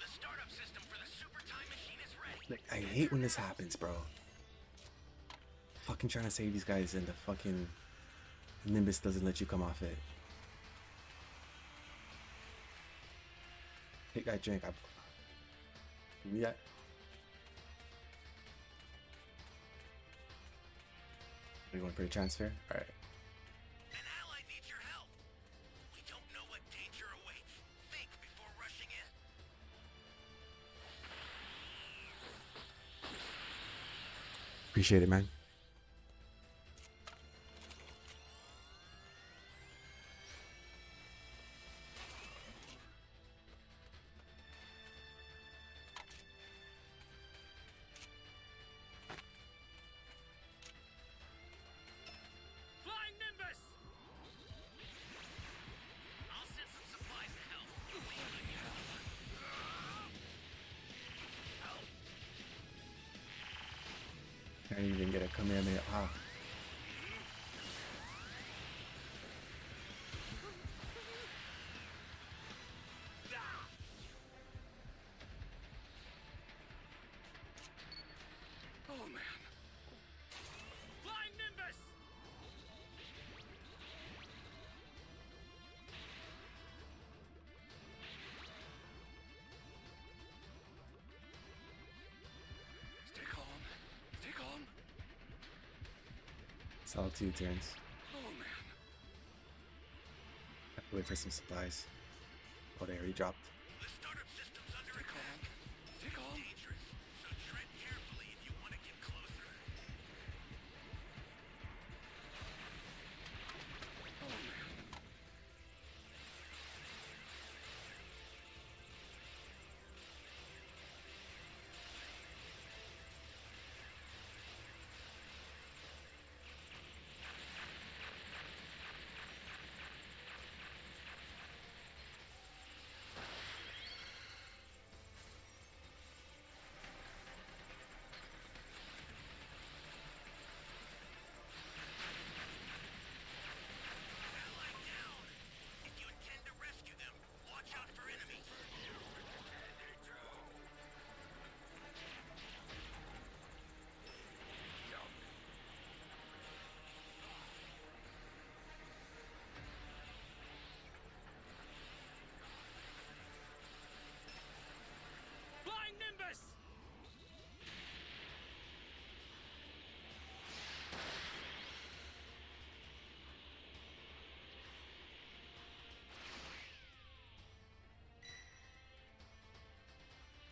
Speaker 2: The startup system for the super time machine is ready.
Speaker 7: Like, I hate when this happens, bro. Fucking trying to save these guys and the fucking Nimbus doesn't let you come off it. Take that drink. Give me that.
Speaker 4: Are you going for the transfer? Alright.
Speaker 2: An ally needs your help. We don't know what danger awaits. Think before rushing in.
Speaker 7: Appreciate it, man.
Speaker 1: Flying Nimbus!
Speaker 2: I'll send some supplies to help.
Speaker 4: I didn't even get a Kamehameha. Ah.
Speaker 1: Oh man. Flying Nimbus! Stay calm. Stay calm.
Speaker 4: It's all 2 turns.
Speaker 1: Oh man.
Speaker 4: Have to wait for some supplies. Oh, they already dropped.
Speaker 2: The startup system's under
Speaker 1: Stay calm.
Speaker 2: attack.
Speaker 1: Stay calm.
Speaker 2: Dangerous, so tread carefully if you want to get closer.
Speaker 1: Oh man.
Speaker 2: Ally down! If you intend to rescue them, watch out for enemies.
Speaker 1: Flying Nimbus!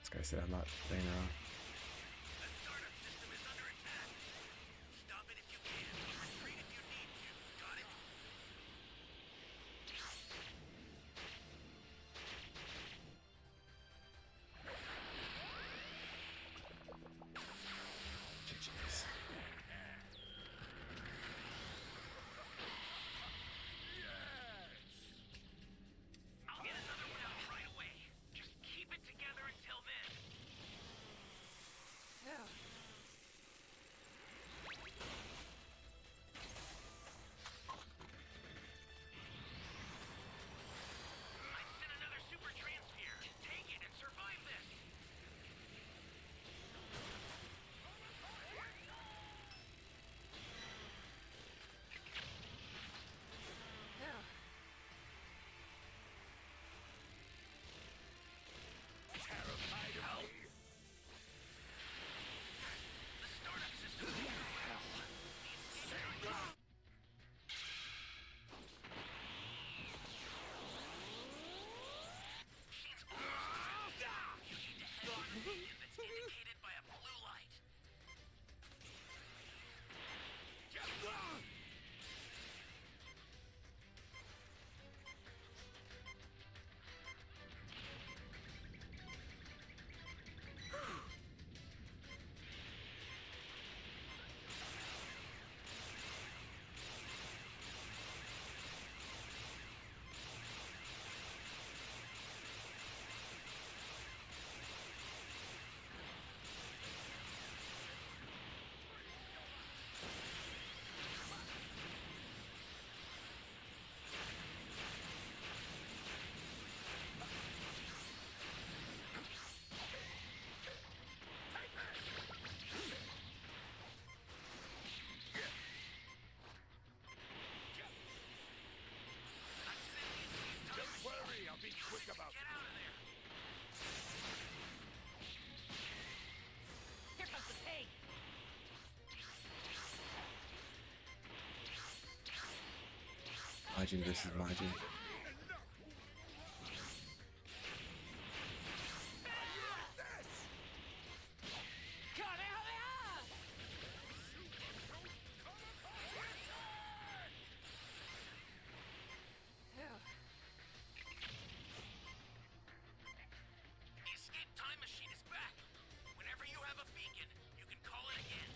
Speaker 4: This guy said I'm not playing around.
Speaker 2: The startup system is under attack. Stop it if you can. Retreat if you need to. Got it?
Speaker 4: GG's.
Speaker 2: I'll get another one out right away. Just keep it together until then.
Speaker 7: Majin versus Majin.
Speaker 2: The escape time machine is back. Whenever you have a beacon, you can call it again.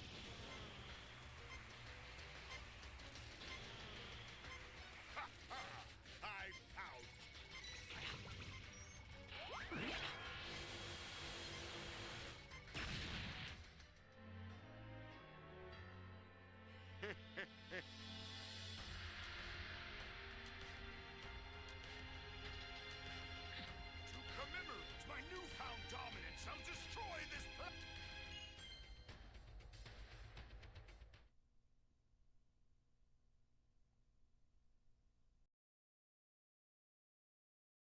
Speaker 1: I found. To commemorate my newfound dominance, I'll destroy this planet.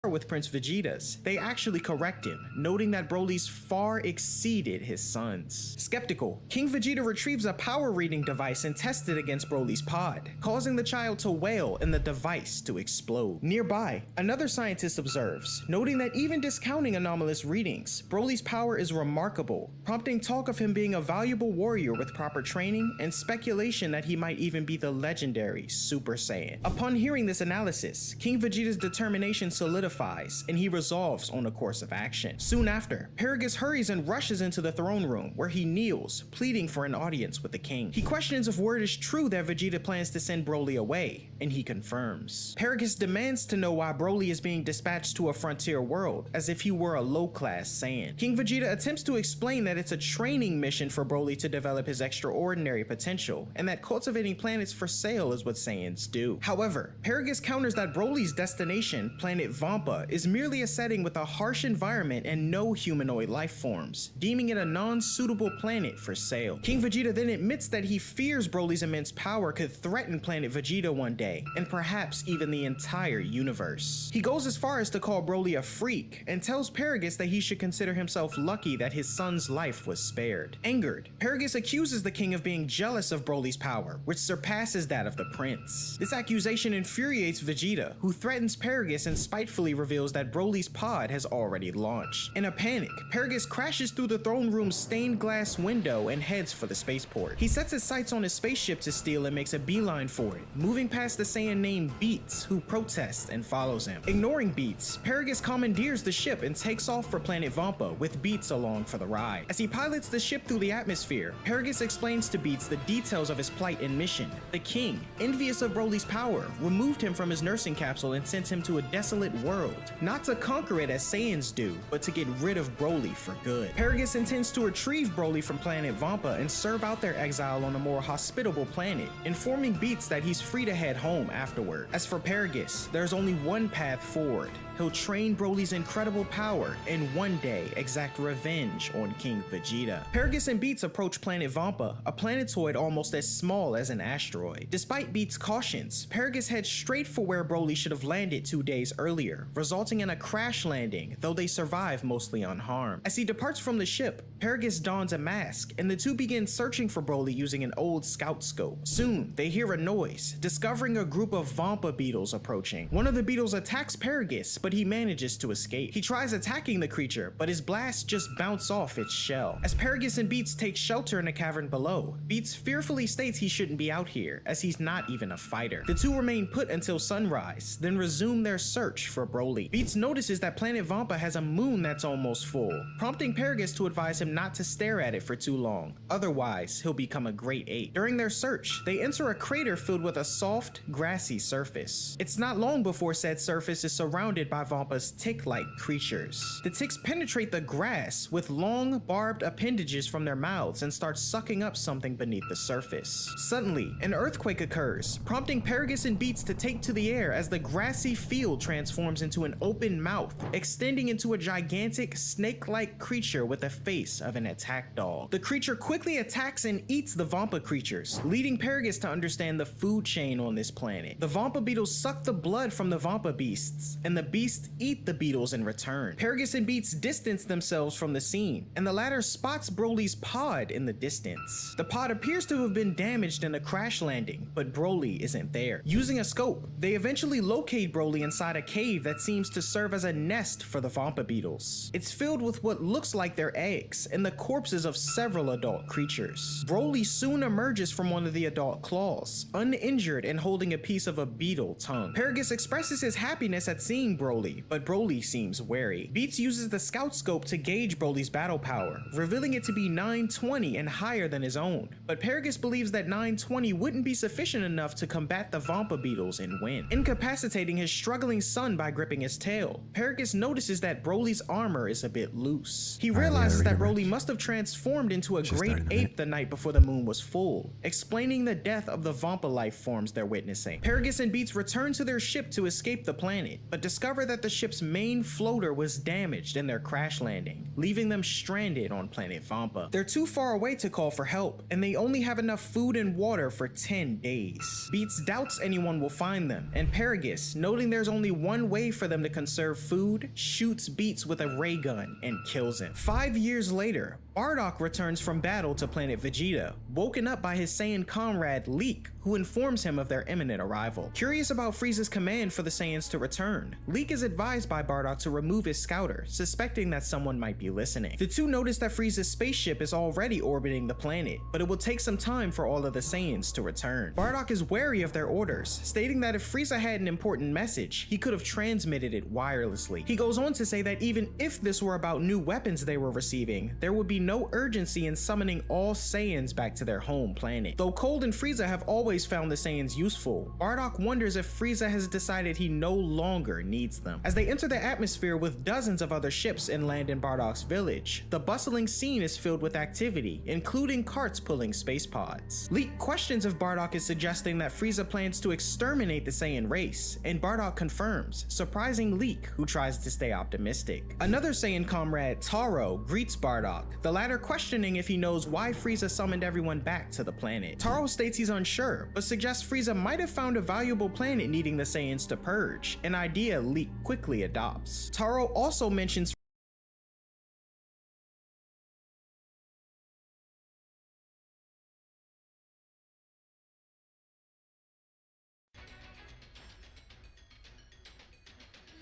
Speaker 5: with Prince Vegeta's. They actually correct him, noting that Broly's far exceeded his son's. Skeptical, King Vegeta retrieves a power reading device and tests it against Broly's pod, causing the child to wail and the device to explode. Nearby, another scientist observes, noting that even discounting anomalous readings, Broly's power is remarkable, prompting talk of him being a valuable warrior with proper training and speculation that he might even be the legendary Super Saiyan. Upon hearing this analysis, King Vegeta's determination solidifies and he resolves on a course of action. Soon after, Paragus hurries and rushes into the throne room where he kneels, pleading for an audience with the king. He questions if word is true that Vegeta plans to send Broly away, and he confirms. Paragus demands to know why Broly is being dispatched to a frontier world, as if he were a low-class Saiyan. King Vegeta attempts to explain that it's a training mission for Broly to develop his extraordinary potential, and that cultivating planets for sale is what Saiyans do. However, Paragus counters that Broly's destination, planet Vampa, is merely a setting with a harsh environment and no humanoid life forms, deeming it a non-suitable planet for sale. King Vegeta then admits that he fears Broly's immense power could threaten planet Vegeta one day, and perhaps even the entire universe. He goes as far as to call Broly a freak, and tells Paragus that he should consider himself lucky that his son's life was spared. Angered, Paragus accuses the king of being jealous of Broly's power, which surpasses that of the prince. This accusation infuriates Vegeta, who threatens Paragus and spitefully reveals that Broly's pod has already launched. In a panic, Paragus crashes through the throne room's stained glass window and heads for the spaceport. He sets his sights on his spaceship to steal and makes a beeline for it, moving past the Saiyan named Beats, who protests and follows him. Ignoring Beats, Paragus commandeers the ship and takes off for planet Vampa, with Beats along for the ride. As he pilots the ship through the atmosphere, Paragus explains to Beats the details of his plight and mission. The king, envious of Broly's power, removed him from his nursing capsule and sent him to a desolate world, not to conquer it as Saiyans do, but to get rid of Broly for good. Paragus intends to retrieve Broly from planet Vampa and serve out their exile on a more hospitable planet, informing Beats that he's free to head home afterward. As for Paragus, there's only one path forward. He'll train Broly's incredible power and one day exact revenge on King Vegeta. Paragus and Beats approach planet Vampa, a planetoid almost as small as an asteroid. Despite Beats' cautions, Paragus heads straight for where Broly should have landed 2 days earlier, resulting in a crash landing, though they survive mostly unharmed. As he departs from the ship, Paragus dons a mask, and the two begin searching for Broly using an old scout scope. Soon, they hear a noise, discovering a group of Vampa beetles approaching. One of the beetles attacks Paragus, but he manages to escape. He tries attacking the creature, but his blasts just bounce off its shell. As Paragus and Beats take shelter in a cavern below, Beats fearfully states he shouldn't be out here, as he's not even a fighter. The two remain put until sunrise, then resume their search for Broly. Beats notices that planet Vampa has a moon that's almost full, prompting Paragus to advise him not to stare at it for too long, otherwise he'll become a great ape. During their search, they enter a crater filled with a soft, grassy surface. It's not long before said surface is surrounded by Vampa's tick-like creatures. The ticks penetrate the grass with long, barbed appendages from their mouths and start sucking up something beneath the surface. Suddenly, an earthquake occurs, prompting Paragus and Beats to take to the air as the grassy field transforms into into an open mouth, extending into a gigantic snake-like creature with the face of an attack dog. The creature quickly attacks and eats the Vampa creatures, leading Paragus to understand the food chain on this planet. The Vampa beetles suck the blood from the Vampa beasts, and the beasts eat the beetles in return. Paragus and Beats distance themselves from the scene, and the latter spots Broly's pod in the distance. The pod appears to have been damaged in a crash landing, but Broly isn't there. Using a scope, they eventually locate Broly inside a cave that seems to serve as a nest for the Vampa beetles. It's filled with what looks like their eggs and the corpses of several adult creatures. Broly soon emerges from one of the adult claws, uninjured and holding a piece of a beetle tongue. Paragus expresses his happiness at seeing Broly, but Broly seems wary. Beats uses the scout scope to gauge Broly's battle power, revealing it to be 920 and higher than his own. But Paragus believes that 920 wouldn't be sufficient enough to combat the Vampa beetles and win. Incapacitating his struggling son by gripping his tail, Paragus notices that Broly's armor is a bit loose. He realizes that Broly must have transformed into a great ape the night before the moon was full, explaining the death of the Vampa life forms they're witnessing. Paragus and Beats return to their ship to escape the planet, but discover that the ship's main floater was damaged in their crash landing, leaving them stranded on planet Vampa. They're too far away to call for help, and they only have enough food and water for 10 days. Beats doubts anyone will find them, and Paragus, noting there's only one way for them to conserve food, shoots Beats with a ray gun and kills him. 5 years later, Bardock returns from battle to planet Vegeta, woken up by his Saiyan comrade Leek, who informs him of their imminent arrival. Curious about Frieza's command for the Saiyans to return, Leek is advised by Bardock to remove his scouter, suspecting that someone might be listening. The two notice that Frieza's spaceship is already orbiting the planet, but it will take some time for all of the Saiyans to return. Bardock is wary of their orders, stating that if Frieza had an important message, he could have transmitted it wirelessly. He goes on to say that even if this were about new weapons they were receiving, there would be no urgency in summoning all Saiyans back to their home planet. Though Cold and Frieza have always found the Saiyans useful, Bardock wonders if Frieza has decided he no longer needs them. As they enter the atmosphere with dozens of other ships and land in Bardock's village, the bustling scene is filled with activity, including carts pulling space pods. Leek questions if Bardock is suggesting that Frieza plans to exterminate the Saiyan race, and Bardock confirms, surprising Leek, who tries to stay optimistic. Another Saiyan comrade, Taro, greets Bardock, the latter questioning if he knows why Frieza summoned everyone back to the planet. Taro states he's unsure, but suggests Frieza might have found a valuable planet needing the Saiyans to purge, an idea Leek quickly adopts. Taro also mentions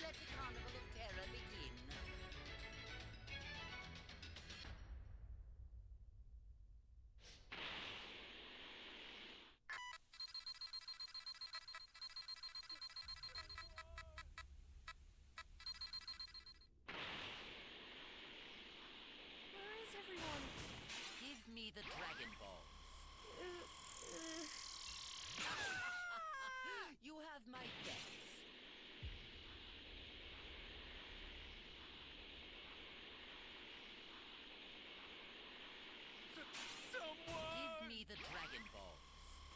Speaker 9: Let the carnival of terror begin.
Speaker 3: Where is everyone?
Speaker 9: Give me the Dragon Ball. You have my thanks.
Speaker 1: Someone!
Speaker 9: Give me the Dragon Ball.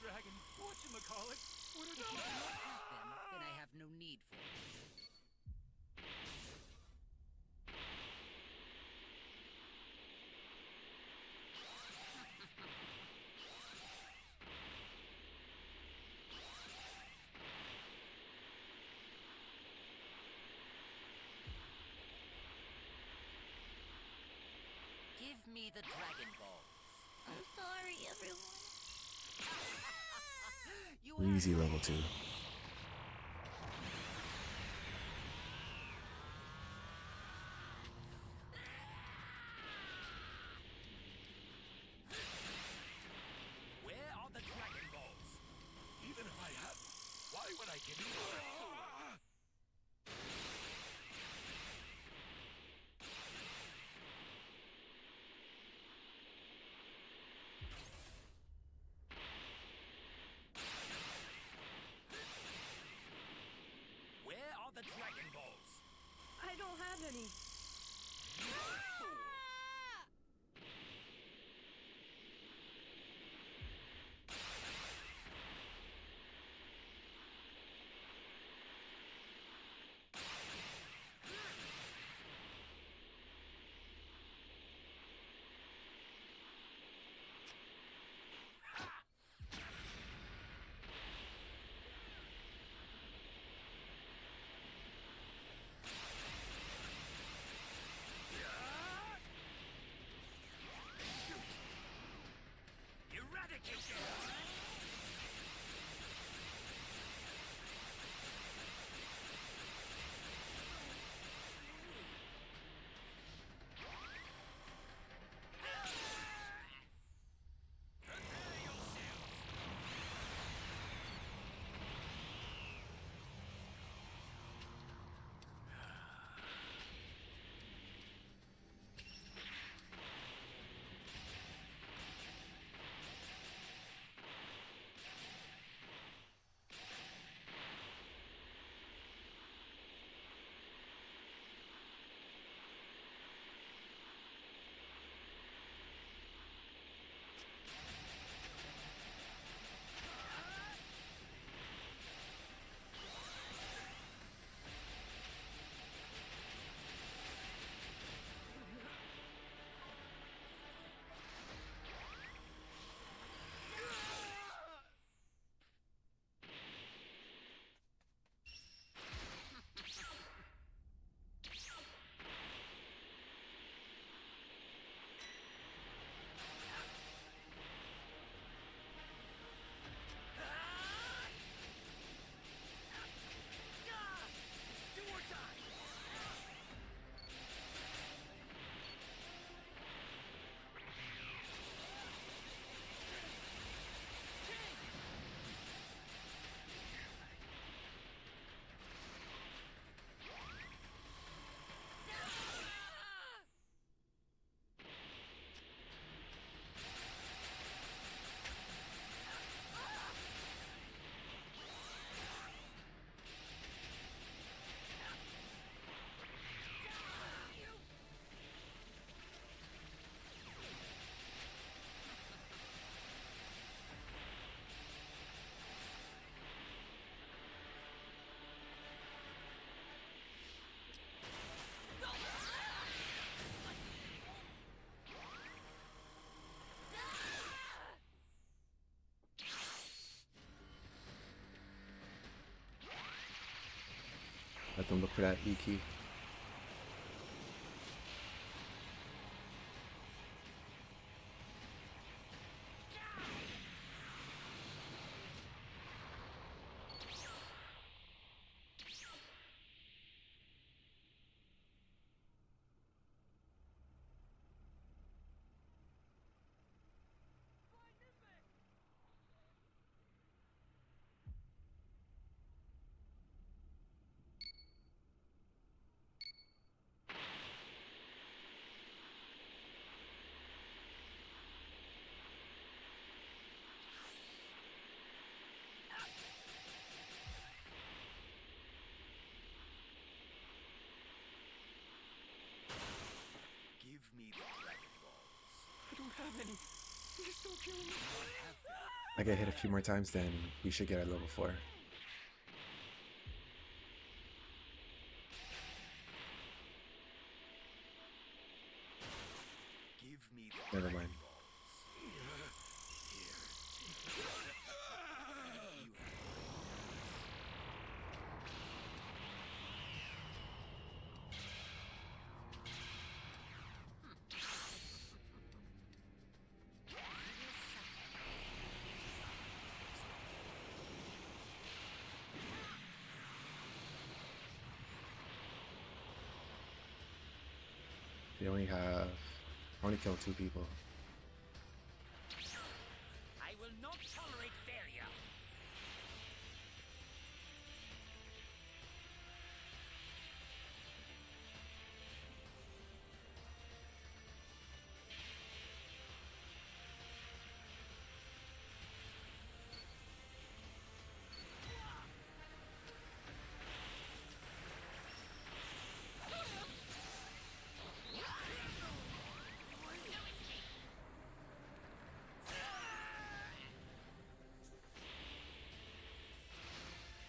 Speaker 1: Dragon, whatchamacallit? What
Speaker 9: If
Speaker 1: did
Speaker 9: you do
Speaker 1: I...
Speaker 9: not have them, then I have no need for them. Give me the Dragon Ball.
Speaker 3: I'm sorry, everyone.
Speaker 9: You
Speaker 7: Easy level 2.
Speaker 2: Where are the Dragon Balls?
Speaker 1: Even if I have... Why would I give you...
Speaker 2: Where are the Dragon Balls?
Speaker 3: I don't have any.
Speaker 7: Let them look for that E key.
Speaker 2: Give me the Dragon Balls.
Speaker 1: I don't have any. Please don't kill me.
Speaker 7: I get hit a few more times, then we should get at level 4.
Speaker 2: Give me the
Speaker 7: Never
Speaker 2: Dragon
Speaker 7: mind.
Speaker 2: Balls.
Speaker 7: They only killed 2 people.
Speaker 9: I will not tolerate failure.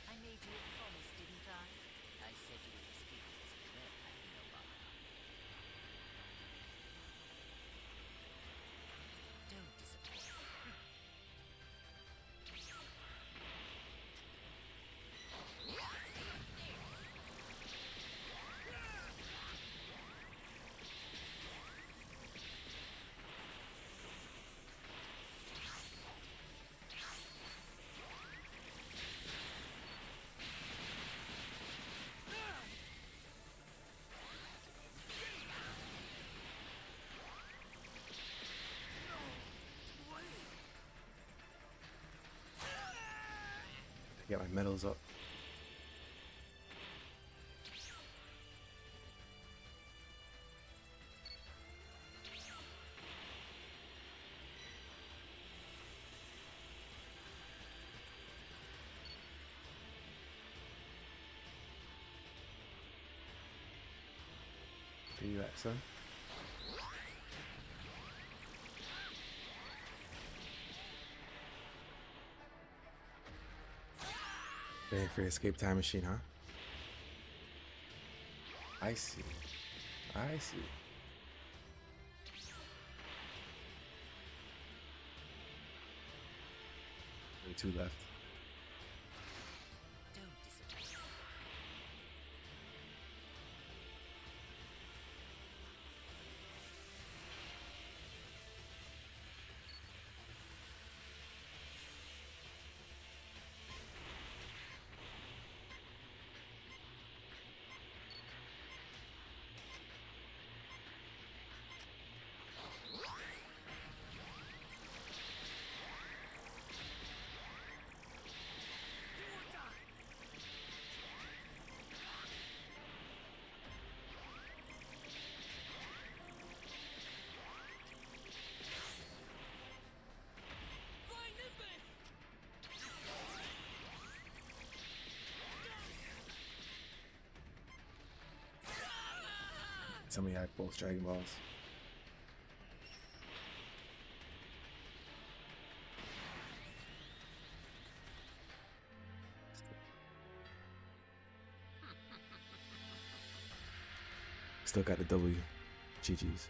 Speaker 9: I made you a promise, didn't I? I said you would experience a threat like no other. Don't disappoint.
Speaker 7: Get my medals up. Where you at, son? Waiting for your escape time machine, huh? I see. I see. Only 2 left.
Speaker 9: Don't disappoint.
Speaker 7: Somebody had both Dragon Balls. Still got the W. GG's.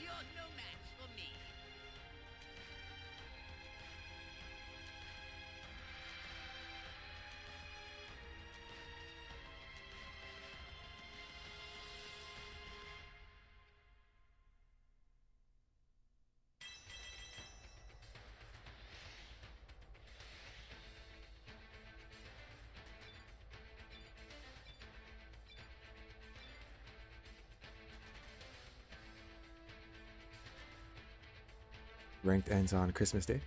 Speaker 9: You're no match for me.
Speaker 7: Ranked ends on Christmas Day.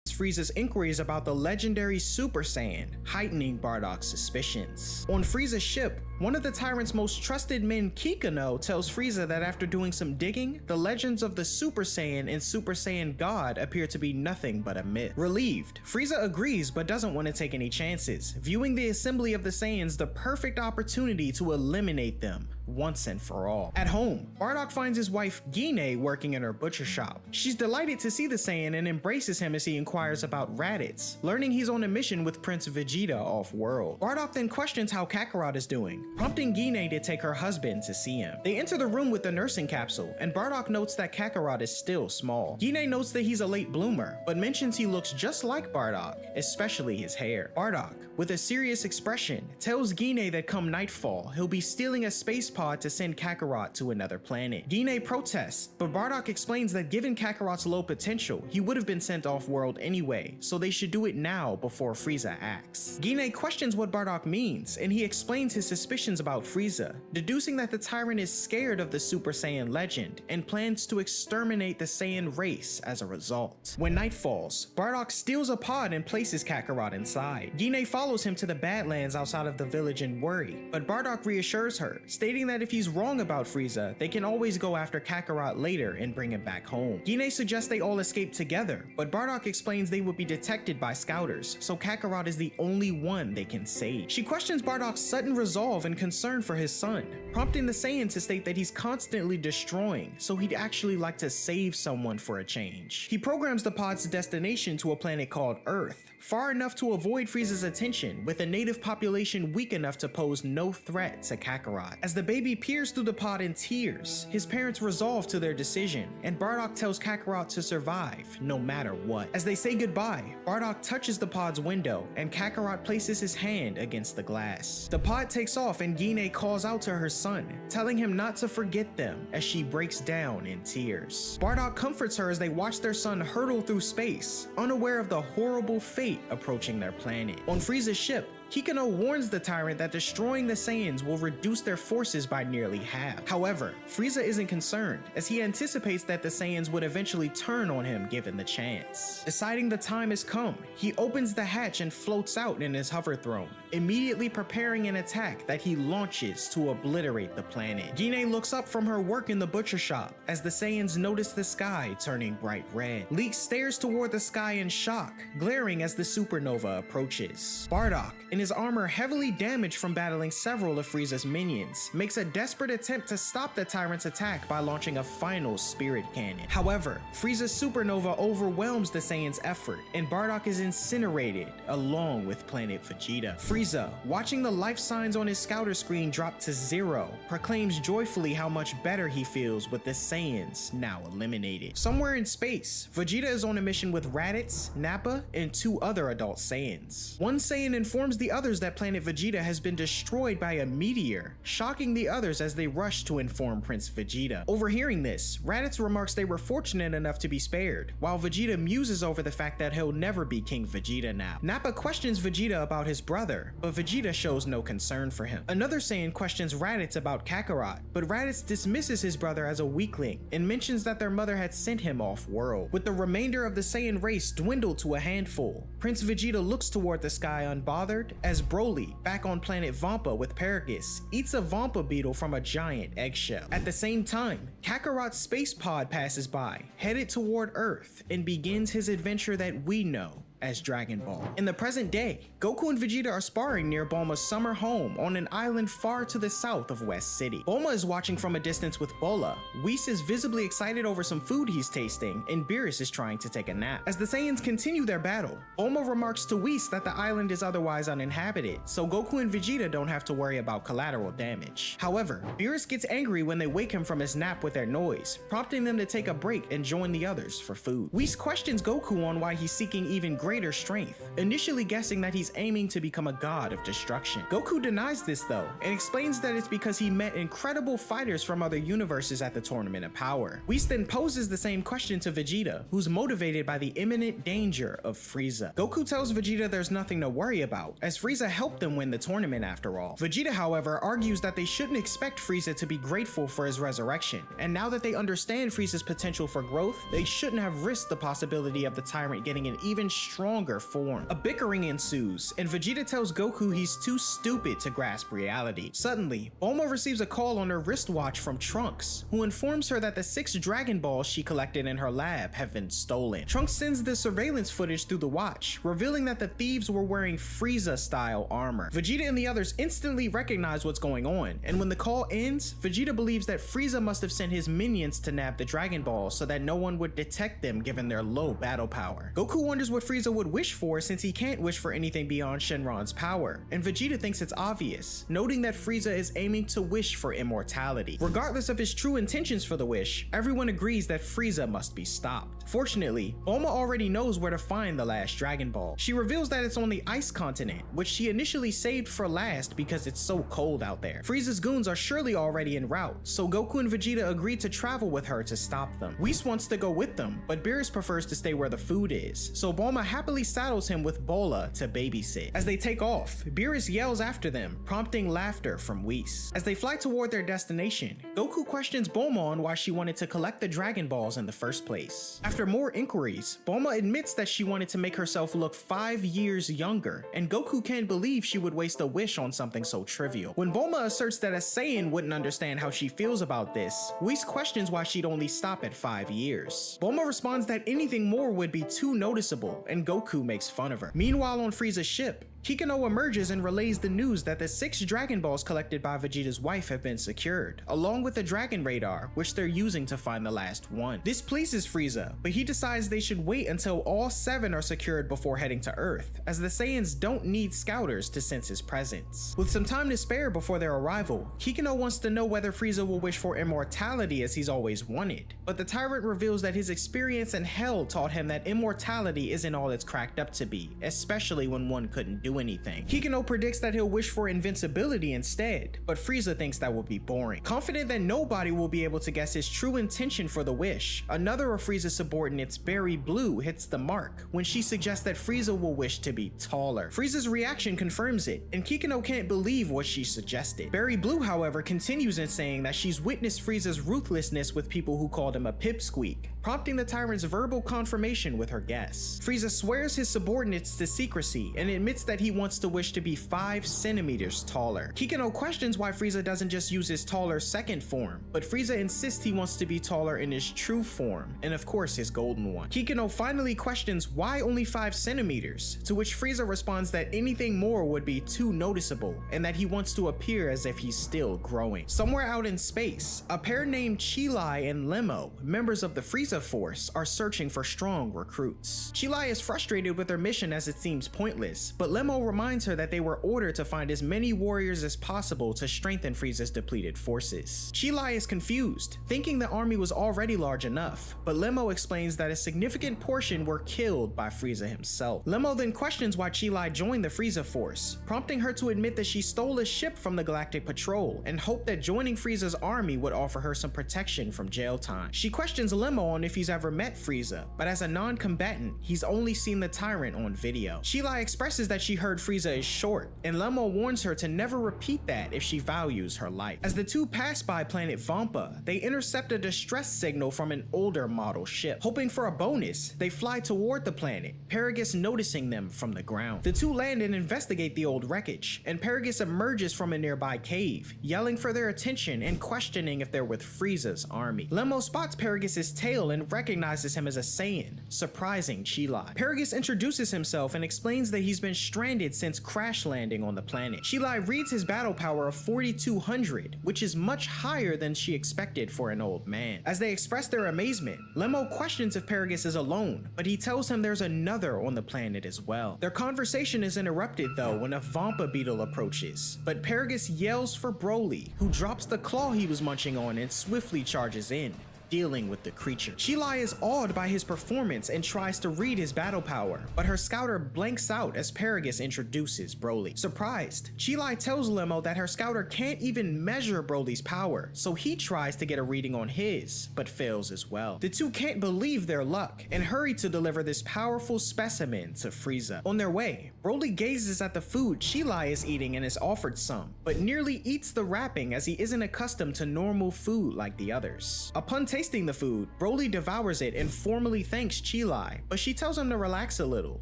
Speaker 5: Frieza's inquiries about the legendary Super Saiyan, heightening Bardock's suspicions. On Frieza's ship, one of the tyrant's most trusted men, Kikano, tells Frieza that after doing some digging, the legends of the Super Saiyan and Super Saiyan God appear to be nothing but a myth. Relieved, Frieza agrees but doesn't want to take any chances, viewing the assembly of the Saiyans the perfect opportunity to eliminate them once and for all. At home, Bardock finds his wife Gine working in her butcher shop. She's delighted to see the Saiyan and embraces him as he inquires about Raditz, learning he's on a mission with Prince Vegeta off-world. Bardock then questions how Kakarot is doing, prompting Gine to take her husband to see him. They enter the room with the nursing capsule, and Bardock notes that Kakarot is still small. Gine notes that he's a late bloomer, but mentions he looks just like Bardock, especially his hair. Bardock, with a serious expression, tells Gine that come nightfall, he'll be stealing a space pod to send Kakarot to another planet. Gine protests, but Bardock explains that given Kakarot's low potential, he would have been sent off-world anyway, so they should do it now before Frieza acts. Gine questions what Bardock means, and he explains his suspicions about Frieza, deducing that the tyrant is scared of the Super Saiyan legend and plans to exterminate the Saiyan race as a result. When night falls, Bardock steals a pod and places Kakarot inside. Gine follows him to the Badlands outside of the village in worry, but Bardock reassures her, stating that if he's wrong about Frieza, they can always go after Kakarot later and bring him back home. Gine suggests they all escape together, but Bardock explains they would be detected by scouters, so Kakarot is the only one they can save. She questions Bardock's sudden resolve and concern for his son, prompting the Saiyan to state that he's constantly destroying, so he'd actually like to save someone for a change. He programs the pod's destination to a planet called Earth, far enough to avoid Frieza's attention, with a native population weak enough to pose no threat to Kakarot. As the baby peers through the pod in tears, his parents resolve to their decision, and Bardock tells Kakarot to survive no matter what. As they say goodbye, Bardock touches the pod's window, and Kakarot places his hand against the glass. The pod takes off, and Gine calls out to her son, telling him not to forget them, as she breaks down in tears. Bardock comforts her as they watch their son hurtle through space, unaware of the horrible fate approaching their planet. On Frieza's ship, Kikano warns the tyrant that destroying the Saiyans will reduce their forces by nearly half. However, Frieza isn't concerned, as he anticipates that the Saiyans would eventually turn on him given the chance. Deciding the time has come, he opens the hatch and floats out in his hover throne, immediately preparing an attack that he launches to obliterate the planet. Gine looks up from her work in the butcher shop as the Saiyans notice the sky turning bright red. Leek stares toward the sky in shock, glaring as the supernova approaches. Bardock, in his armor heavily damaged from battling several of Frieza's minions, makes a desperate attempt to stop the tyrant's attack by launching a final spirit cannon. However, Frieza's supernova overwhelms the Saiyan's effort, and Bardock is incinerated along with planet Vegeta. Frieza, watching the life signs on his scouter screen drop to 0, proclaims joyfully how much better he feels with the Saiyans now eliminated. Somewhere in space, Vegeta is on a mission with Raditz, Nappa, and 2 other adult Saiyans. One Saiyan informs the others that planet Vegeta has been destroyed by a meteor, shocking the others as they rush to inform Prince Vegeta. Overhearing this, Raditz remarks they were fortunate enough to be spared, while Vegeta muses over the fact that he'll never be King Vegeta now. Nappa questions Vegeta about his brother, but Vegeta shows no concern for him. Another Saiyan questions Raditz about Kakarot, but Raditz dismisses his brother as a weakling and mentions that their mother had sent him off-world. With the remainder of the Saiyan race dwindled to a handful, Prince Vegeta looks toward the sky unbothered as Broly, back on planet Vampa with Paragus, eats a Vampa beetle from a giant eggshell. At the same time, Kakarot's space pod passes by, headed toward Earth, and begins his adventure that we know as Dragon Ball. In the present day, Goku and Vegeta are sparring near Bulma's summer home on an island far to the south of West City. Bulma is watching from a distance with Bola, Whis is visibly excited over some food he's tasting, and Beerus is trying to take a nap. As the Saiyans continue their battle, Bulma remarks to Whis that the island is otherwise uninhabited, so Goku and Vegeta don't have to worry about collateral damage. However, Beerus gets angry when they wake him from his nap with their noise, prompting them to take a break and join the others for food. Whis questions Goku on why he's seeking even greater greater strength, initially guessing that he's aiming to become a god of destruction. Goku denies this though, and explains that it's because he met incredible fighters from other universes at the Tournament of Power. Whis then poses the same question to Vegeta, who's motivated by the imminent danger of Frieza. Goku tells Vegeta there's nothing to worry about, as Frieza helped them win the tournament after all. Vegeta, however, argues that they shouldn't expect Frieza to be grateful for his resurrection, and now that they understand Frieza's potential for growth, they shouldn't have risked the possibility of the tyrant getting an even stronger form. A bickering ensues, and Vegeta tells Goku he's too stupid to grasp reality. Suddenly, Bulma receives a call on her wristwatch from Trunks, who informs her that the 6 Dragon Balls she collected in her lab have been stolen. Trunks sends the surveillance footage through the watch, revealing that the thieves were wearing Frieza-style armor. Vegeta and the others instantly recognize what's going on, and when the call ends, Vegeta believes that Frieza must have sent his minions to nab the Dragon Balls so that no one would detect them given their low battle power. Goku wonders what Frieza would wish for since he can't wish for anything beyond Shenron's power, and Vegeta thinks it's obvious, noting that Frieza is aiming to wish for immortality. Regardless of his true intentions for the wish, everyone agrees that Frieza must be stopped. Fortunately, Bulma already knows where to find the last Dragon Ball. She reveals that it's on the Ice Continent, which she initially saved for last because it's so cold out there. Frieza's goons are surely already en route, so Goku and Vegeta agree to travel with her to stop them. Whis wants to go with them, but Beerus prefers to stay where the food is, so Bulma happily saddles him with Bola to babysit. As they take off, Beerus yells after them, prompting laughter from Whis. As they fly toward their destination, Goku questions Bulma on why she wanted to collect the Dragon Balls in the first place. After more inquiries, Bulma admits that she wanted to make herself look 5 years younger, and Goku can't believe she would waste a wish on something so trivial. When Bulma asserts that a Saiyan wouldn't understand how she feels about this, Whis questions why she'd only stop at 5 years. Bulma responds that anything more would be too noticeable, and Goku makes fun of her. Meanwhile, on Frieza's ship, Kikano emerges and relays the news that the 6 Dragon Balls collected by Vegeta's wife have been secured, along with the Dragon Radar, which they're using to find the last one. This pleases Frieza, but he decides they should wait until all 7 are secured before heading to Earth, as the Saiyans don't need scouters to sense his presence. With some time to spare before their arrival, Kikano wants to know whether Frieza will wish for immortality as he's always wanted, but the tyrant reveals that his experience in Hell taught him that immortality isn't all it's cracked up to be, especially when one couldn't do anything. Kikano predicts that he'll wish for invincibility instead, but Frieza thinks that would be boring. Confident that nobody will be able to guess his true intention for the wish, another of Frieza's subordinates, Berry Blue, hits the mark when she suggests that Frieza will wish to be taller. Frieza's reaction confirms it, and Kikano can't believe what she suggested. Berry Blue, however, continues in saying that she's witnessed Frieza's ruthlessness with people who called him a pipsqueak, prompting the tyrant's verbal confirmation with her guess. Frieza swears his subordinates to secrecy and admits that he wants to wish to be 5 centimeters taller. Kikano questions why Frieza doesn't just use his taller second form, but Frieza insists he wants to be taller in his true form, and of course his golden one. Kikano finally questions why only 5 centimeters, to which Frieza responds that anything more would be too noticeable, and that he wants to appear as if he's still growing. Somewhere out in space, a pair named Chilai and Lemo, members of the Frieza Force, are searching for strong recruits. Chilai is frustrated with her mission as it seems pointless, but Lemo reminds her that they were ordered to find as many warriors as possible to strengthen Frieza's depleted forces. Chilai is confused, thinking the army was already large enough, but Lemo explains that a significant portion were killed by Frieza himself. Lemo then questions why Chilai joined the Frieza Force, prompting her to admit that she stole a ship from the Galactic Patrol and hoped that joining Frieza's army would offer her some protection from jail time. She questions Lemo on if he's ever met Frieza, but as a non-combatant, he's only seen the tyrant on video. Chilai expresses that she heard Frieza is short, and Lemo warns her to never repeat that if she values her life. As the two pass by planet Vampa, they intercept a distress signal from an older model ship. Hoping for a bonus, they fly toward the planet, Paragus noticing them from the ground. The two land and investigate the old wreckage, and Paragus emerges from a nearby cave, yelling for their attention and questioning if they're with Frieza's army. Lemo spots Paragus's tail and recognizes him as a Saiyan, surprising Chilai. Paragus introduces himself and explains that he's been stranded since crash landing on the planet. Chilai reads his battle power of 4,200, which is much higher than she expected for an old man. As they express their amazement, Lemo questions if Paragus is alone, but he tells him there's another on the planet as well. Their conversation is interrupted though when a Vampa beetle approaches, but Paragus yells for Broly, who drops the claw he was munching on and swiftly charges in. dealing with the creature. Chi-Lai is awed by his performance and tries to read his battle power, but her scouter blanks out as Paragus introduces Broly. Surprised, Chi-Lai tells Lemo that her scouter can't even measure Broly's power, so he tries to get a reading on his, but fails as well. The two can't believe their luck and hurry to deliver this powerful specimen to Frieza. On their way, Broly gazes at the food Chi-Lai is eating and is offered some, but nearly eats the wrapping as he isn't accustomed to normal food like the others. Upon tasting the food, Broly devours it and formally thanks Chi-Lai, but she tells him to relax a little,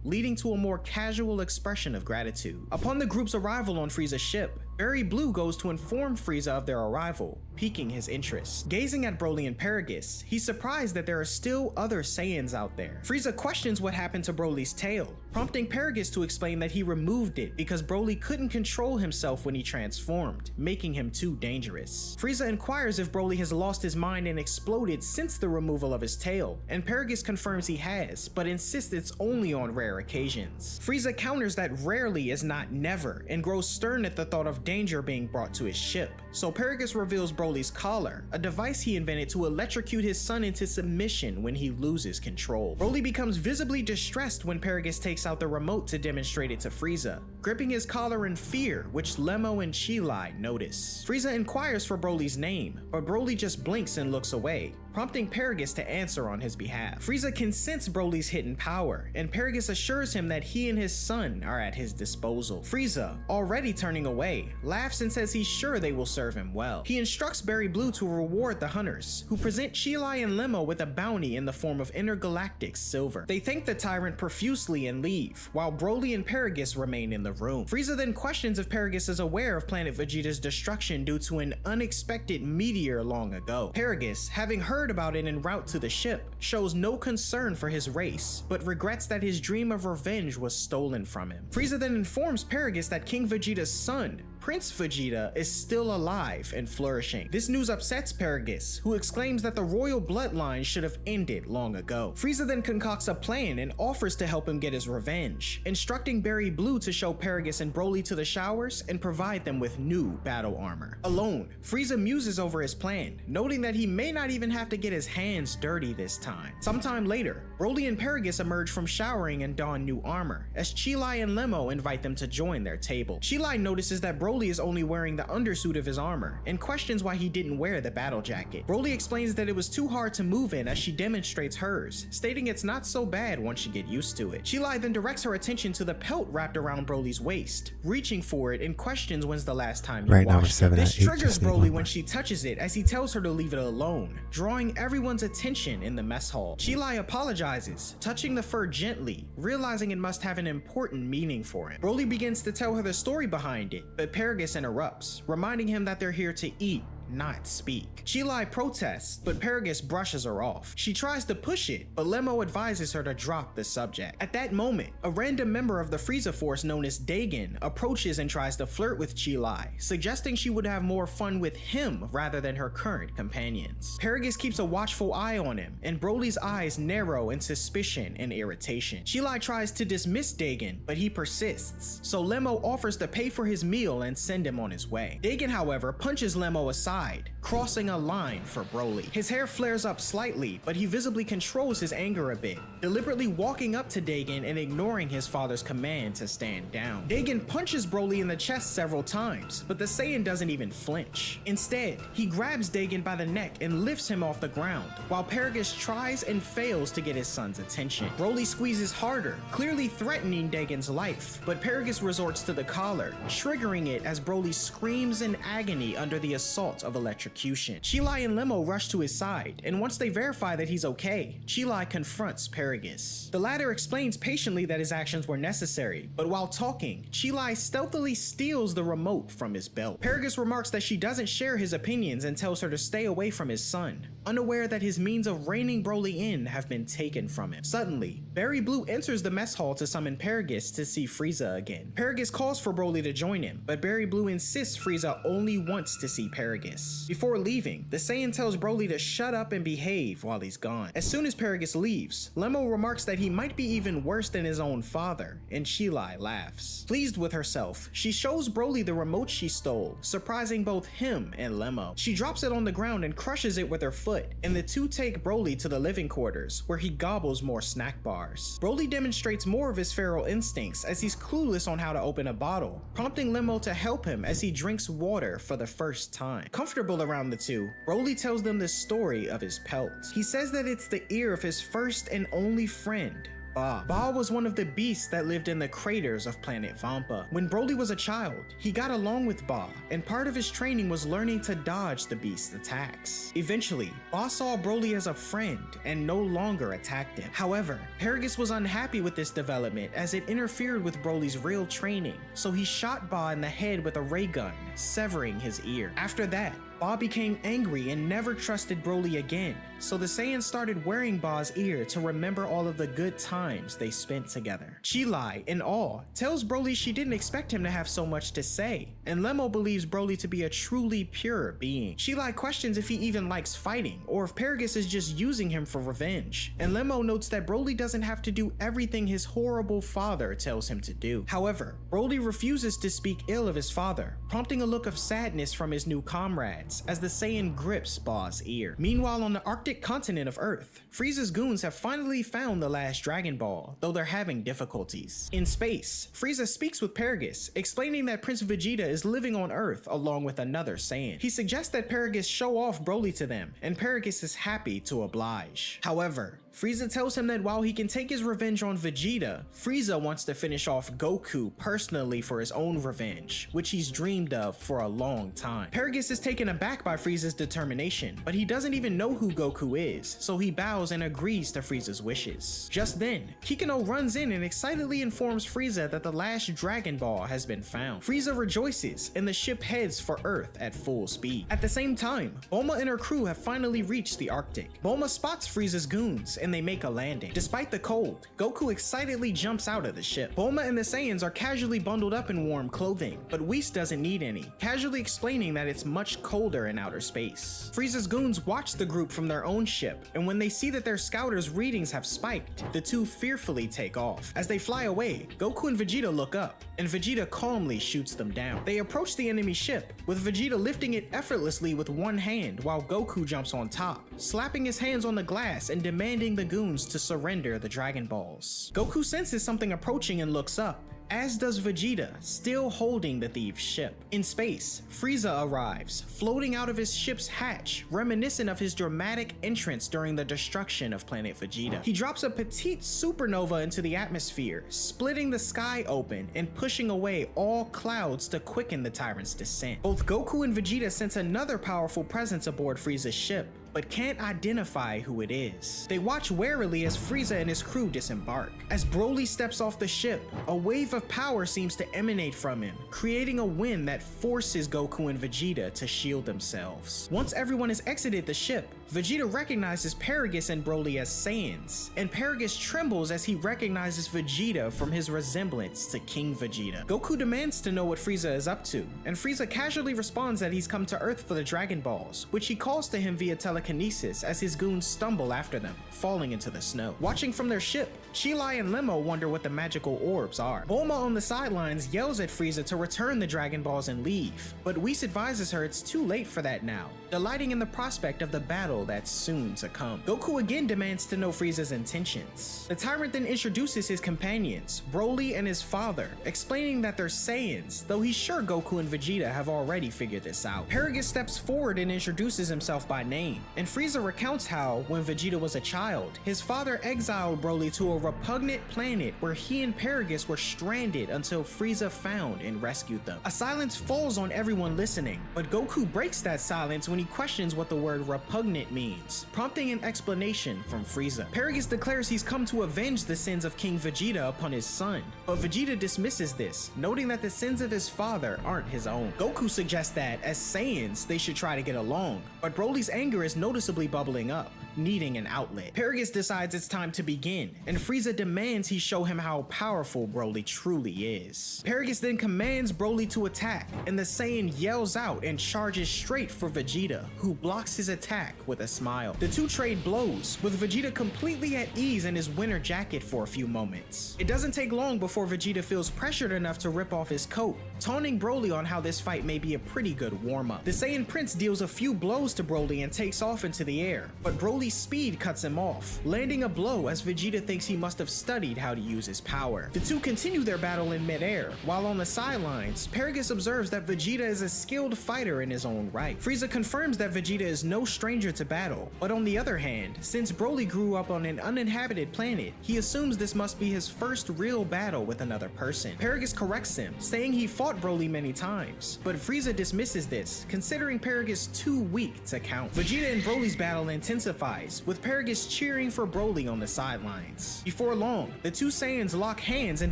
Speaker 5: leading to a more casual expression of gratitude. Upon the group's arrival on Frieza's ship, Berry Blue goes to inform Frieza of their arrival, piquing his interest. Gazing at Broly and Paragus, he's surprised that there are still other Saiyans out there. Frieza questions what happened to Broly's tail, prompting Paragus to explain that he removed it because Broly couldn't control himself when he transformed, making him too dangerous. Frieza inquires if Broly has lost his mind and exploded since the removal of his tail, and Paragus confirms he has, but insists it's only on rare occasions. Frieza counters that rarely is not never, and grows stern at the thought of danger being brought to his ship. So Paragus reveals Broly's collar, a device he invented to electrocute his son into submission when he loses control. Broly becomes visibly distressed when Paragus takes out the remote to demonstrate it to Frieza, gripping his collar in fear, which Lemo and Chi-Lai notice. Frieza inquires for Broly's name, but Broly just blinks and looks away, prompting Paragus to answer on his behalf. Frieza can sense Broly's hidden power, and Paragus assures him that he and his son are at his disposal. Frieza, already turning away, laughs and says he's sure they will serve him well. He instructs Berry Blue to reward the hunters, who present Chi-Lai and Lemo with a bounty in the form of intergalactic silver. They thank the tyrant profusely and leave, while Broly and Paragus remain in the room. Frieza then questions if Paragus is aware of Planet Vegeta's destruction due to an unexpected meteor long ago. Paragus, having heard about it en route to the ship, shows no concern for his race, but regrets that his dream of revenge was stolen from him. Frieza then informs Paragus that King Vegeta's son, Prince Vegeta, is still alive and flourishing. This news upsets Paragus, who exclaims that the royal bloodline should have ended long ago. Frieza then concocts a plan and offers to help him get his revenge, instructing Berry Blue to show Paragus and Broly to the showers and provide them with new battle armor. Alone, Frieza muses over his plan, noting that he may not even have to get his hands dirty this time. Sometime later, Broly and Paragus emerge from showering and don new armor, as Chi-Lai and Lemo invite them to join their table. Chi-Lai notices that Broly is only wearing the undersuit of his armor, and questions why he didn't wear the battle jacket. Broly explains that it was too hard to move in as she demonstrates hers, stating it's not so bad once you get used to it. Chi-Lai then directs her attention to the pelt wrapped around Broly's waist, reaching for it and questions when's the last time you washed it. This triggers Broly when she touches it as he tells her to leave it alone, drawing everyone's attention in the mess hall. Chi-Lai apologizes, touching the fur gently, realizing it must have an important meaning for him. Broly begins to tell her the story behind it, but Paragus interrupts, reminding him that they're here to eat, not speak. Chi-Lai protests, but Paragus brushes her off. She tries to push it, but Lemo advises her to drop the subject. At that moment, a random member of the Frieza Force known as Dagon approaches and tries to flirt with Chi-Lai, suggesting she would have more fun with him rather than her current companions. Paragus keeps a watchful eye on him, and Broly's eyes narrow in suspicion and irritation. Chi-Lai tries to dismiss Dagon, but he persists, so Lemo offers to pay for his meal and send him on his way. Dagon, however, punches Lemo aside, crossing a line for Broly. His hair flares up slightly, but he visibly controls his anger a bit, deliberately walking up to Dagon and ignoring his father's command to stand down. Dagon punches Broly in the chest several times, but the Saiyan doesn't even flinch. Instead, he grabs Dagon by the neck and lifts him off the ground, while Paragus tries and fails to get his son's attention. Broly squeezes harder, clearly threatening Dagon's life, but Paragus resorts to the collar, triggering it as Broly screams in agony under the assault of electrocution. Chi-Lai and Lemo rush to his side, and once they verify that he's okay, Chi-Lai confronts Paragus. The latter explains patiently that his actions were necessary, but while talking, Chi-Lai stealthily steals the remote from his belt. Paragus remarks that she doesn't share his opinions and tells her to stay away from his son, unaware that his means of reining Broly in have been taken from him. Suddenly, Berry Blue enters the mess hall to summon Paragus to see Frieza again. Paragus calls for Broly to join him, but Berry Blue insists Frieza only wants to see Paragus. Paragus. Before leaving, the Saiyan tells Broly to shut up and behave while he's gone. As soon as Paragus leaves, Lemmo remarks that he might be even worse than his own father, and Cheelai laughs. Pleased with herself, she shows Broly the remote she stole, surprising both him and Lemmo. She drops it on the ground and crushes it with her foot, and the two take Broly to the living quarters, where he gobbles more snack bars. Broly demonstrates more of his feral instincts as he's clueless on how to open a bottle, prompting Lemmo to help him as he drinks water for the first time. Comfortable around the two, Broly tells them the story of his pelt. He says that it's the ear of his first and only friend, Ba. Ba was one of the beasts that lived in the craters of planet Vampa. When Broly was a child, he got along with Ba, and part of his training was learning to dodge the beast's attacks. Eventually, Ba saw Broly as a friend and no longer attacked him. However, Paragus was unhappy with this development as it interfered with Broly's real training, so he shot Ba in the head with a ray gun, severing his ear. After that, Ba became angry and never trusted Broly again, so the Saiyans started wearing Ba's ear to remember all of the good times they spent together. Cheelai, in awe, tells Broly she didn't expect him to have so much to say, and Lemmo believes Broly to be a truly pure being. Cheelai questions if he even likes fighting, or if Paragus is just using him for revenge, and Lemmo notes that Broly doesn't have to do everything his horrible father tells him to do. However, Broly refuses to speak ill of his father, prompting a look of sadness from his new comrades as the Saiyan grips Ba's ear. Meanwhile, on the Arctic continent of Earth, Frieza's goons have finally found the last Dragon Ball, though they're having difficulties. In space, Frieza speaks with Paragus, explaining that Prince Vegeta is living on Earth along with another Saiyan. He suggests that Paragus show off Broly to them, and Paragus is happy to oblige. However, Frieza tells him that while he can take his revenge on Vegeta, Frieza wants to finish off Goku personally for his own revenge, which he's dreamed of for a long time. Paragus is taken aback by Frieza's determination, but he doesn't even know who Goku is, so he bows and agrees to Frieza's wishes. Just then, Kikuno runs in and excitedly informs Frieza that the last Dragon Ball has been found. Frieza rejoices, and the ship heads for Earth at full speed. At the same time, Bulma and her crew have finally reached the Arctic. Bulma spots Frieza's goons, and they make a landing. Despite the cold, Goku excitedly jumps out of the ship. Bulma and the Saiyans are casually bundled up in warm clothing, but Whis doesn't need any, casually explaining that it's much colder in outer space. Frieza's goons watch the group from their own ship, and when they see that their scouters' readings have spiked, the two fearfully take off. As they fly away, Goku and Vegeta look up, and Vegeta calmly shoots them down. They approach the enemy ship, with Vegeta lifting it effortlessly with one hand while Goku jumps on top, slapping his hands on the glass and demanding the goons to surrender the Dragon Balls. Goku senses something approaching and looks up, as does Vegeta, still holding the thieves' ship. In space, Frieza arrives, floating out of his ship's hatch, reminiscent of his dramatic entrance during the destruction of planet Vegeta. He drops a petite supernova into the atmosphere, splitting the sky open and pushing away all clouds to quicken the tyrant's descent. Both Goku and Vegeta sense another powerful presence aboard Frieza's ship, but can't identify who it is. They watch warily as Frieza and his crew disembark. As Broly steps off the ship, a wave of power seems to emanate from him, creating a wind that forces Goku and Vegeta to shield themselves. Once everyone has exited the ship, Vegeta recognizes Paragus and Broly as Saiyans, and Paragus trembles as he recognizes Vegeta from his resemblance to King Vegeta. Goku demands to know what Frieza is up to, and Frieza casually responds that he's come to Earth for the Dragon Balls, which he calls to him via telekinesis as his goons stumble after them, falling into the snow. Watching from their ship, Cheelai and Lemmo wonder what the magical orbs are. Bulma on the sidelines yells at Frieza to return the Dragon Balls and leave, but Whis advises her it's too late for that now, delighting in the prospect of the battle that's soon to come. Goku again demands to know Frieza's intentions. The tyrant then introduces his companions, Broly and his father, explaining that they're Saiyans, though he's sure Goku and Vegeta have already figured this out. Paragus steps forward and introduces himself by name, and Frieza recounts how, when Vegeta was a child, his father exiled Broly to a repugnant planet where he and Paragus were stranded until Frieza found and rescued them. A silence falls on everyone listening, but Goku breaks that silence when he questions what the word repugnant means, prompting an explanation from Frieza. Paragus declares he's come to avenge the sins of King Vegeta upon his son, but Vegeta dismisses this, noting that the sins of his father aren't his own. Goku suggests that, as Saiyans, they should try to get along, but Broly's anger is noticeably bubbling up, needing an outlet. Paragus decides it's time to begin, and Frieza demands he show him how powerful Broly truly is. Paragus then commands Broly to attack, and the Saiyan yells out and charges straight for Vegeta, who blocks his attack with a smile. The two trade blows, with Vegeta completely at ease in his winter jacket for a few moments. It doesn't take long before Vegeta feels pressured enough to rip off his coat, taunting Broly on how this fight may be a pretty good warm-up. The Saiyan Prince deals a few blows to Broly and takes off into the air, but Broly's speed cuts him off, landing a blow as Vegeta thinks he must have studied how to use his power. The two continue their battle in midair, while on the sidelines, Paragus observes that Vegeta is a skilled fighter in his own right. Frieza confirms that Vegeta is no stranger to battle, but on the other hand, since Broly grew up on an uninhabited planet, he assumes this must be his first real battle with another person. Paragus corrects him, saying he fought Broly many times, but Frieza dismisses this, considering Paragus too weak to count. Vegeta and Broly's battle intensifies, with Paragus cheering for Broly on the sidelines. Before long, the two Saiyans lock hands and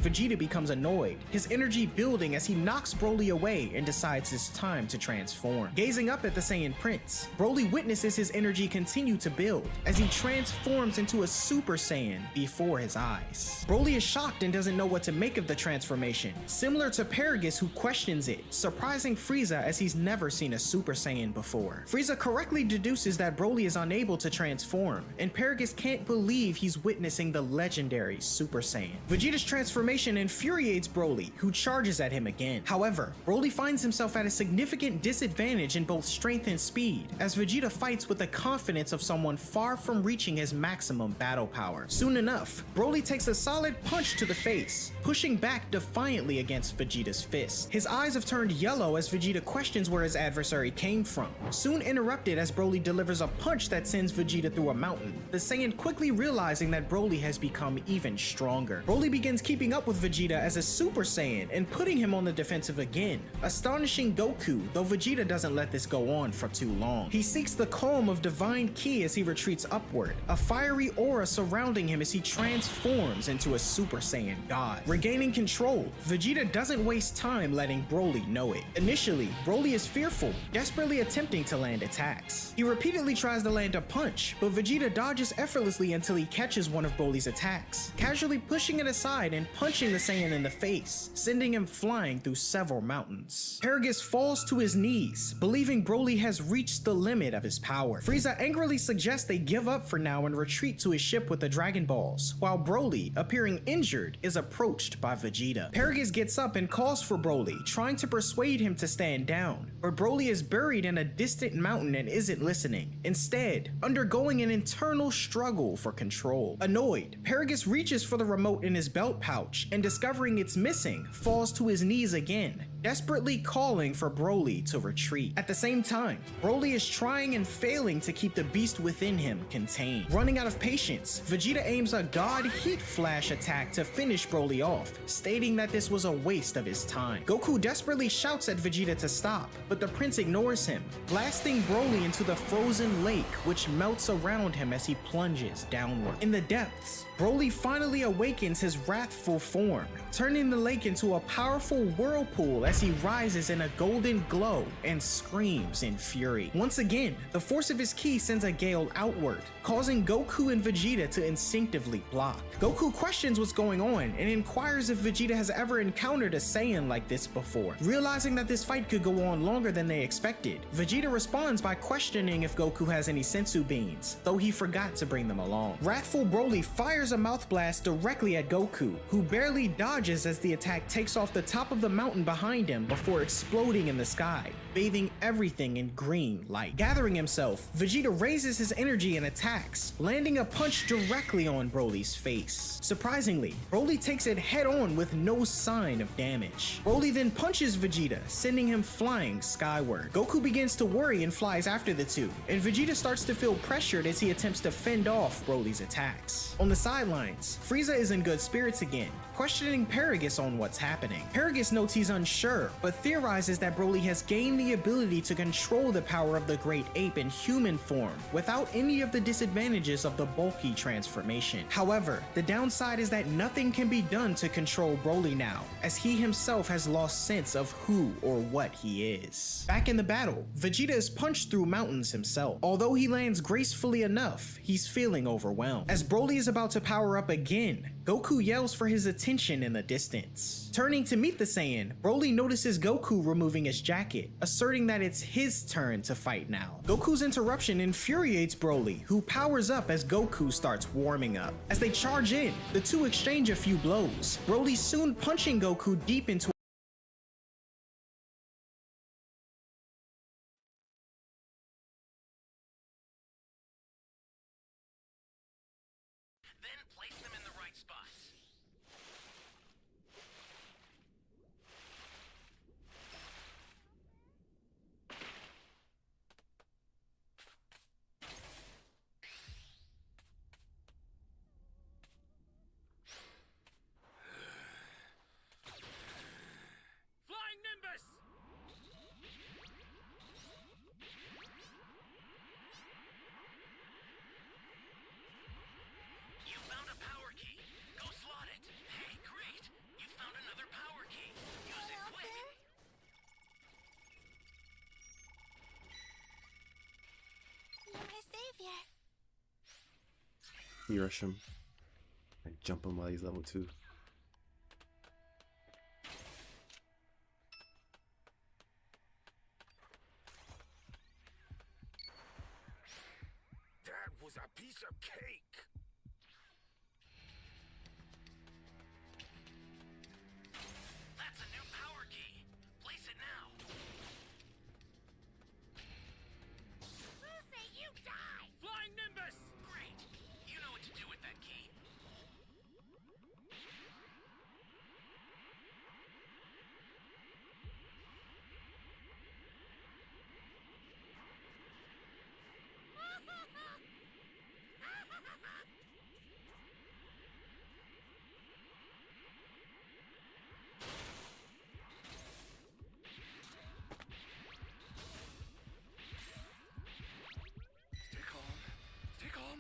Speaker 5: Vegeta becomes annoyed, his energy building as he knocks Broly away and decides it's time to transform. Gazing up at the Saiyan Prince, Broly witnesses his energy continue to build as he transforms into a Super Saiyan before his eyes. Broly is shocked and doesn't know what to make of the transformation, similar to Paragus who questions it, surprising Frieza as he's never seen a Super Saiyan before. Frieza correctly deduces that Broly is unable to transform, and Paragus can't believe he's witnessing the legendary Super Saiyan. Vegeta's transformation infuriates Broly, who charges at him again. However, Broly finds himself at a significant disadvantage in both strength and speed, as Vegeta fights with the confidence of someone far from reaching his maximum battle power. Soon enough, Broly takes a solid punch to the face, pushing back defiantly against Vegeta's fist. His eyes have turned yellow as Vegeta questions where his adversary came from, soon interrupted as Broly delivers a punch that sends Vegeta through a mountain, the Saiyan quickly realizing that Broly has become even stronger. Broly begins keeping up with Vegeta as a Super Saiyan and putting him on the defensive again, astonishing Goku, though Vegeta doesn't let this go on for too long. He seeks the calm of Divine Ki as he retreats upward, a fiery aura surrounding him as he transforms into a Super Saiyan God. Regaining control, Vegeta doesn't waste time letting Broly know it. Initially, Broly is fearful, desperately attempting to land attacks. He repeatedly tries to land a punch, but Vegeta dodges effortlessly until he catches one of Broly's attacks, casually pushing it aside and punching the Saiyan in the face, sending him flying through several mountains. Paragus falls to his knees, believing Broly has reached the limit of his power. Frieza angrily suggests they give up for now and retreat to his ship with the Dragon Balls, while Broly, appearing injured, is approached by Vegeta. Paragus gets up and calls for Broly, trying to persuade him to stand down, but Broly is buried in a distant mountain and isn't listening, instead undergoing an internal struggle for control. Annoyed, Paragus reaches for the remote in his belt pouch and, discovering it's missing, falls to his knees again, desperately calling for Broly to retreat. At the same time, Broly is trying and failing to keep the beast within him contained. Running out of patience, Vegeta aims a God Heat Flash attack to finish Broly off, stating that this was a waste of his time. Goku desperately shouts at Vegeta to stop, but the prince ignores him, blasting Broly into the frozen lake, which melts around him as he plunges downward. In the depths, Broly finally awakens his wrathful form, turning the lake into a powerful whirlpool as he rises in a golden glow and screams in fury. Once again, the force of his ki sends a gale outward, causing Goku and Vegeta to instinctively block. Goku questions what's going on and inquires if Vegeta has ever encountered a Saiyan like this before. Realizing that this fight could go on longer than they expected, Vegeta responds by questioning if Goku has any sensu beans, though he forgot to bring them along. Wrathful Broly fires a mouth blast directly at Goku, who barely dodges as the attack takes off the top of the mountain behind him before exploding in the sky, bathing everything in green light. Gathering himself, Vegeta raises his energy and attacks, landing a punch directly on Broly's face. Surprisingly, Broly takes it head on with no sign of damage. Broly then punches Vegeta, sending him flying skyward. Goku begins to worry and flies after the two, and Vegeta starts to feel pressured as he attempts to fend off Broly's attacks. On the sidelines, Frieza is in good spirits again, questioning Paragus on what's happening. Paragus notes he's unsure, but theorizes that Broly has gained the ability to control the power of the Great Ape in human form without any of the disadvantages of the bulky transformation. However, the downside is that nothing can be done to control Broly now, as he himself has lost sense of who or what he is. Back in the battle, Vegeta is punched through mountains himself. Although he lands gracefully enough, he's feeling overwhelmed. As Broly is about to power up again, Goku yells for his attention in the distance. Turning to meet the Saiyan, Broly notices Goku removing his jacket, asserting that it's his turn to fight now. Goku's interruption infuriates Broly, who powers up as Goku starts warming up. As they charge in, the two exchange a few blows, Broly soon punching Goku deep into
Speaker 2: Then place them in the right spots. Flying Nimbus! You found a power key. Go slot it. Hey, great! You found another power key. Use it quick.
Speaker 3: You're my savior.
Speaker 7: You rush him and jump him while he's level 2.
Speaker 1: That was a piece of cake.
Speaker 2: That's a new power key. Place it now.
Speaker 3: We'll say you die.
Speaker 2: Flying Nimbus! Great. You know what to do with that key.
Speaker 1: Stay calm. Stay calm.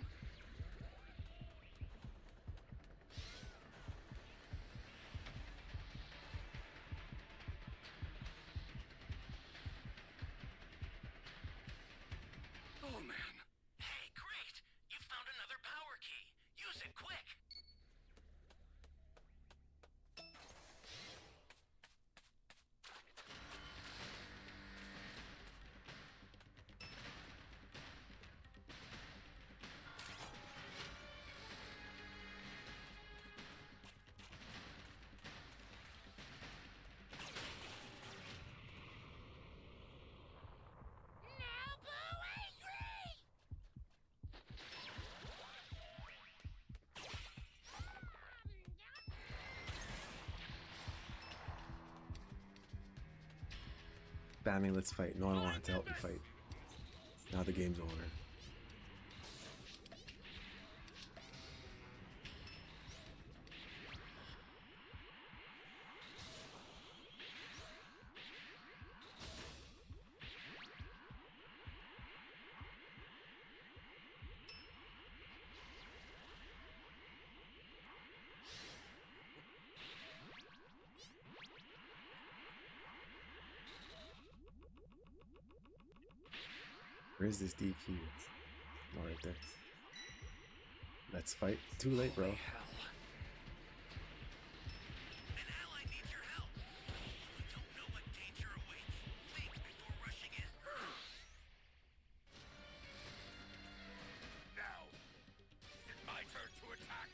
Speaker 1: Oh man.
Speaker 2: Hey, great! You found another power key. Use it quick.
Speaker 3: Now Blue angry.
Speaker 7: Batman, let's fight. No one wanted to help me fight. Now the game's over. Where's this DQ? Oh, right there. Let's fight. Too late, bro.
Speaker 2: An ally needs your help. You don't know what danger awaits. Think before rushing in.
Speaker 1: Now, it's my turn to attack.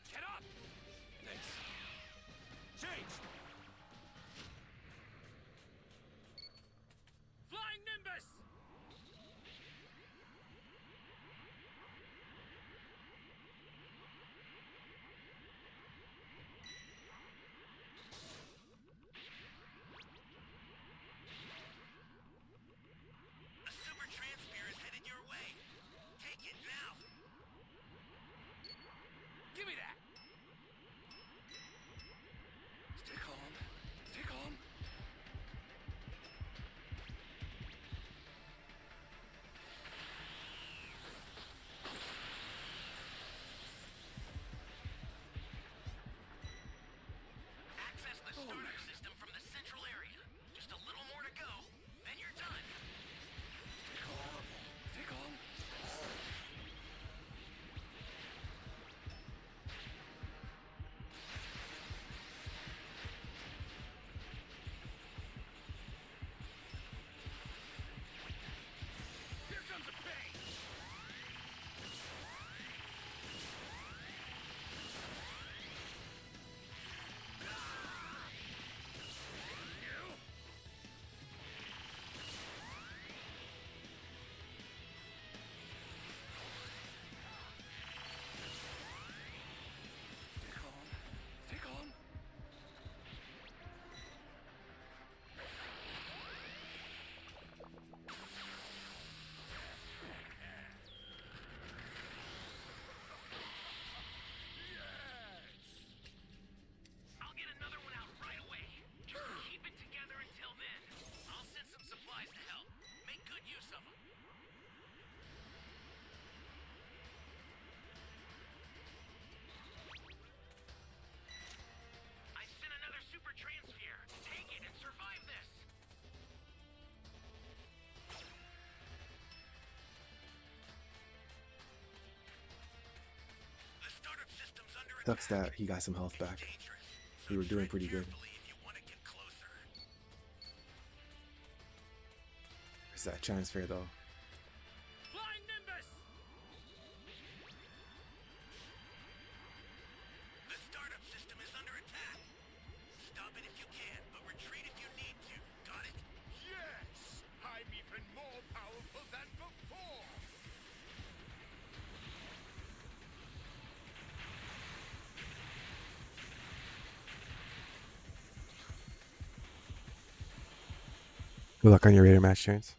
Speaker 1: Get up! Thanks. Change!
Speaker 2: Flying Nimbus!
Speaker 7: Sucks that he got some health back. We were doing pretty good. Where's that transfer though?
Speaker 1: Flying Nimbus!
Speaker 2: The startup system is under attack. Stop it if you can, but retreat if you need to. Got it?
Speaker 1: Yes! I'm even more powerful than before!
Speaker 7: Good luck on your Raider match turns.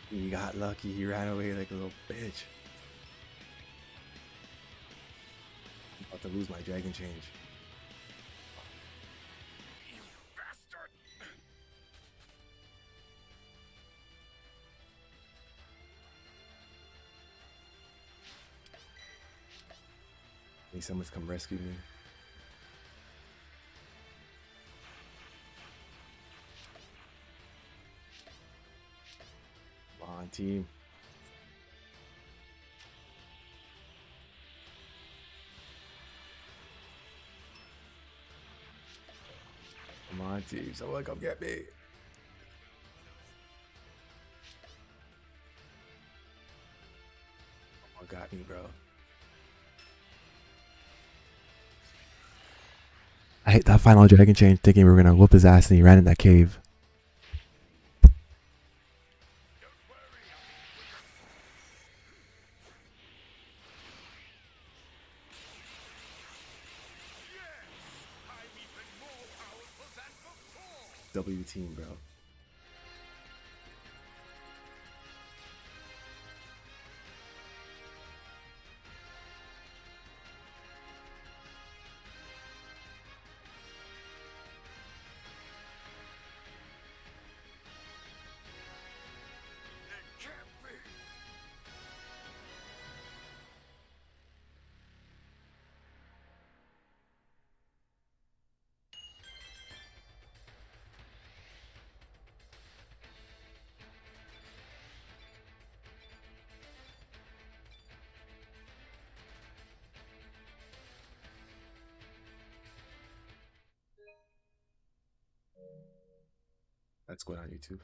Speaker 7: He got lucky. He ran away like a little bitch. I'm about to lose my dragon change.
Speaker 1: You bastard!
Speaker 7: Need someone to come rescue me. Come on, team. Come on, team. Someone come get me. Oh, got me, bro. I hate that final dragon change thinking we were gonna whoop his ass and he ran in that cave. W team, bro. That's going on YouTube.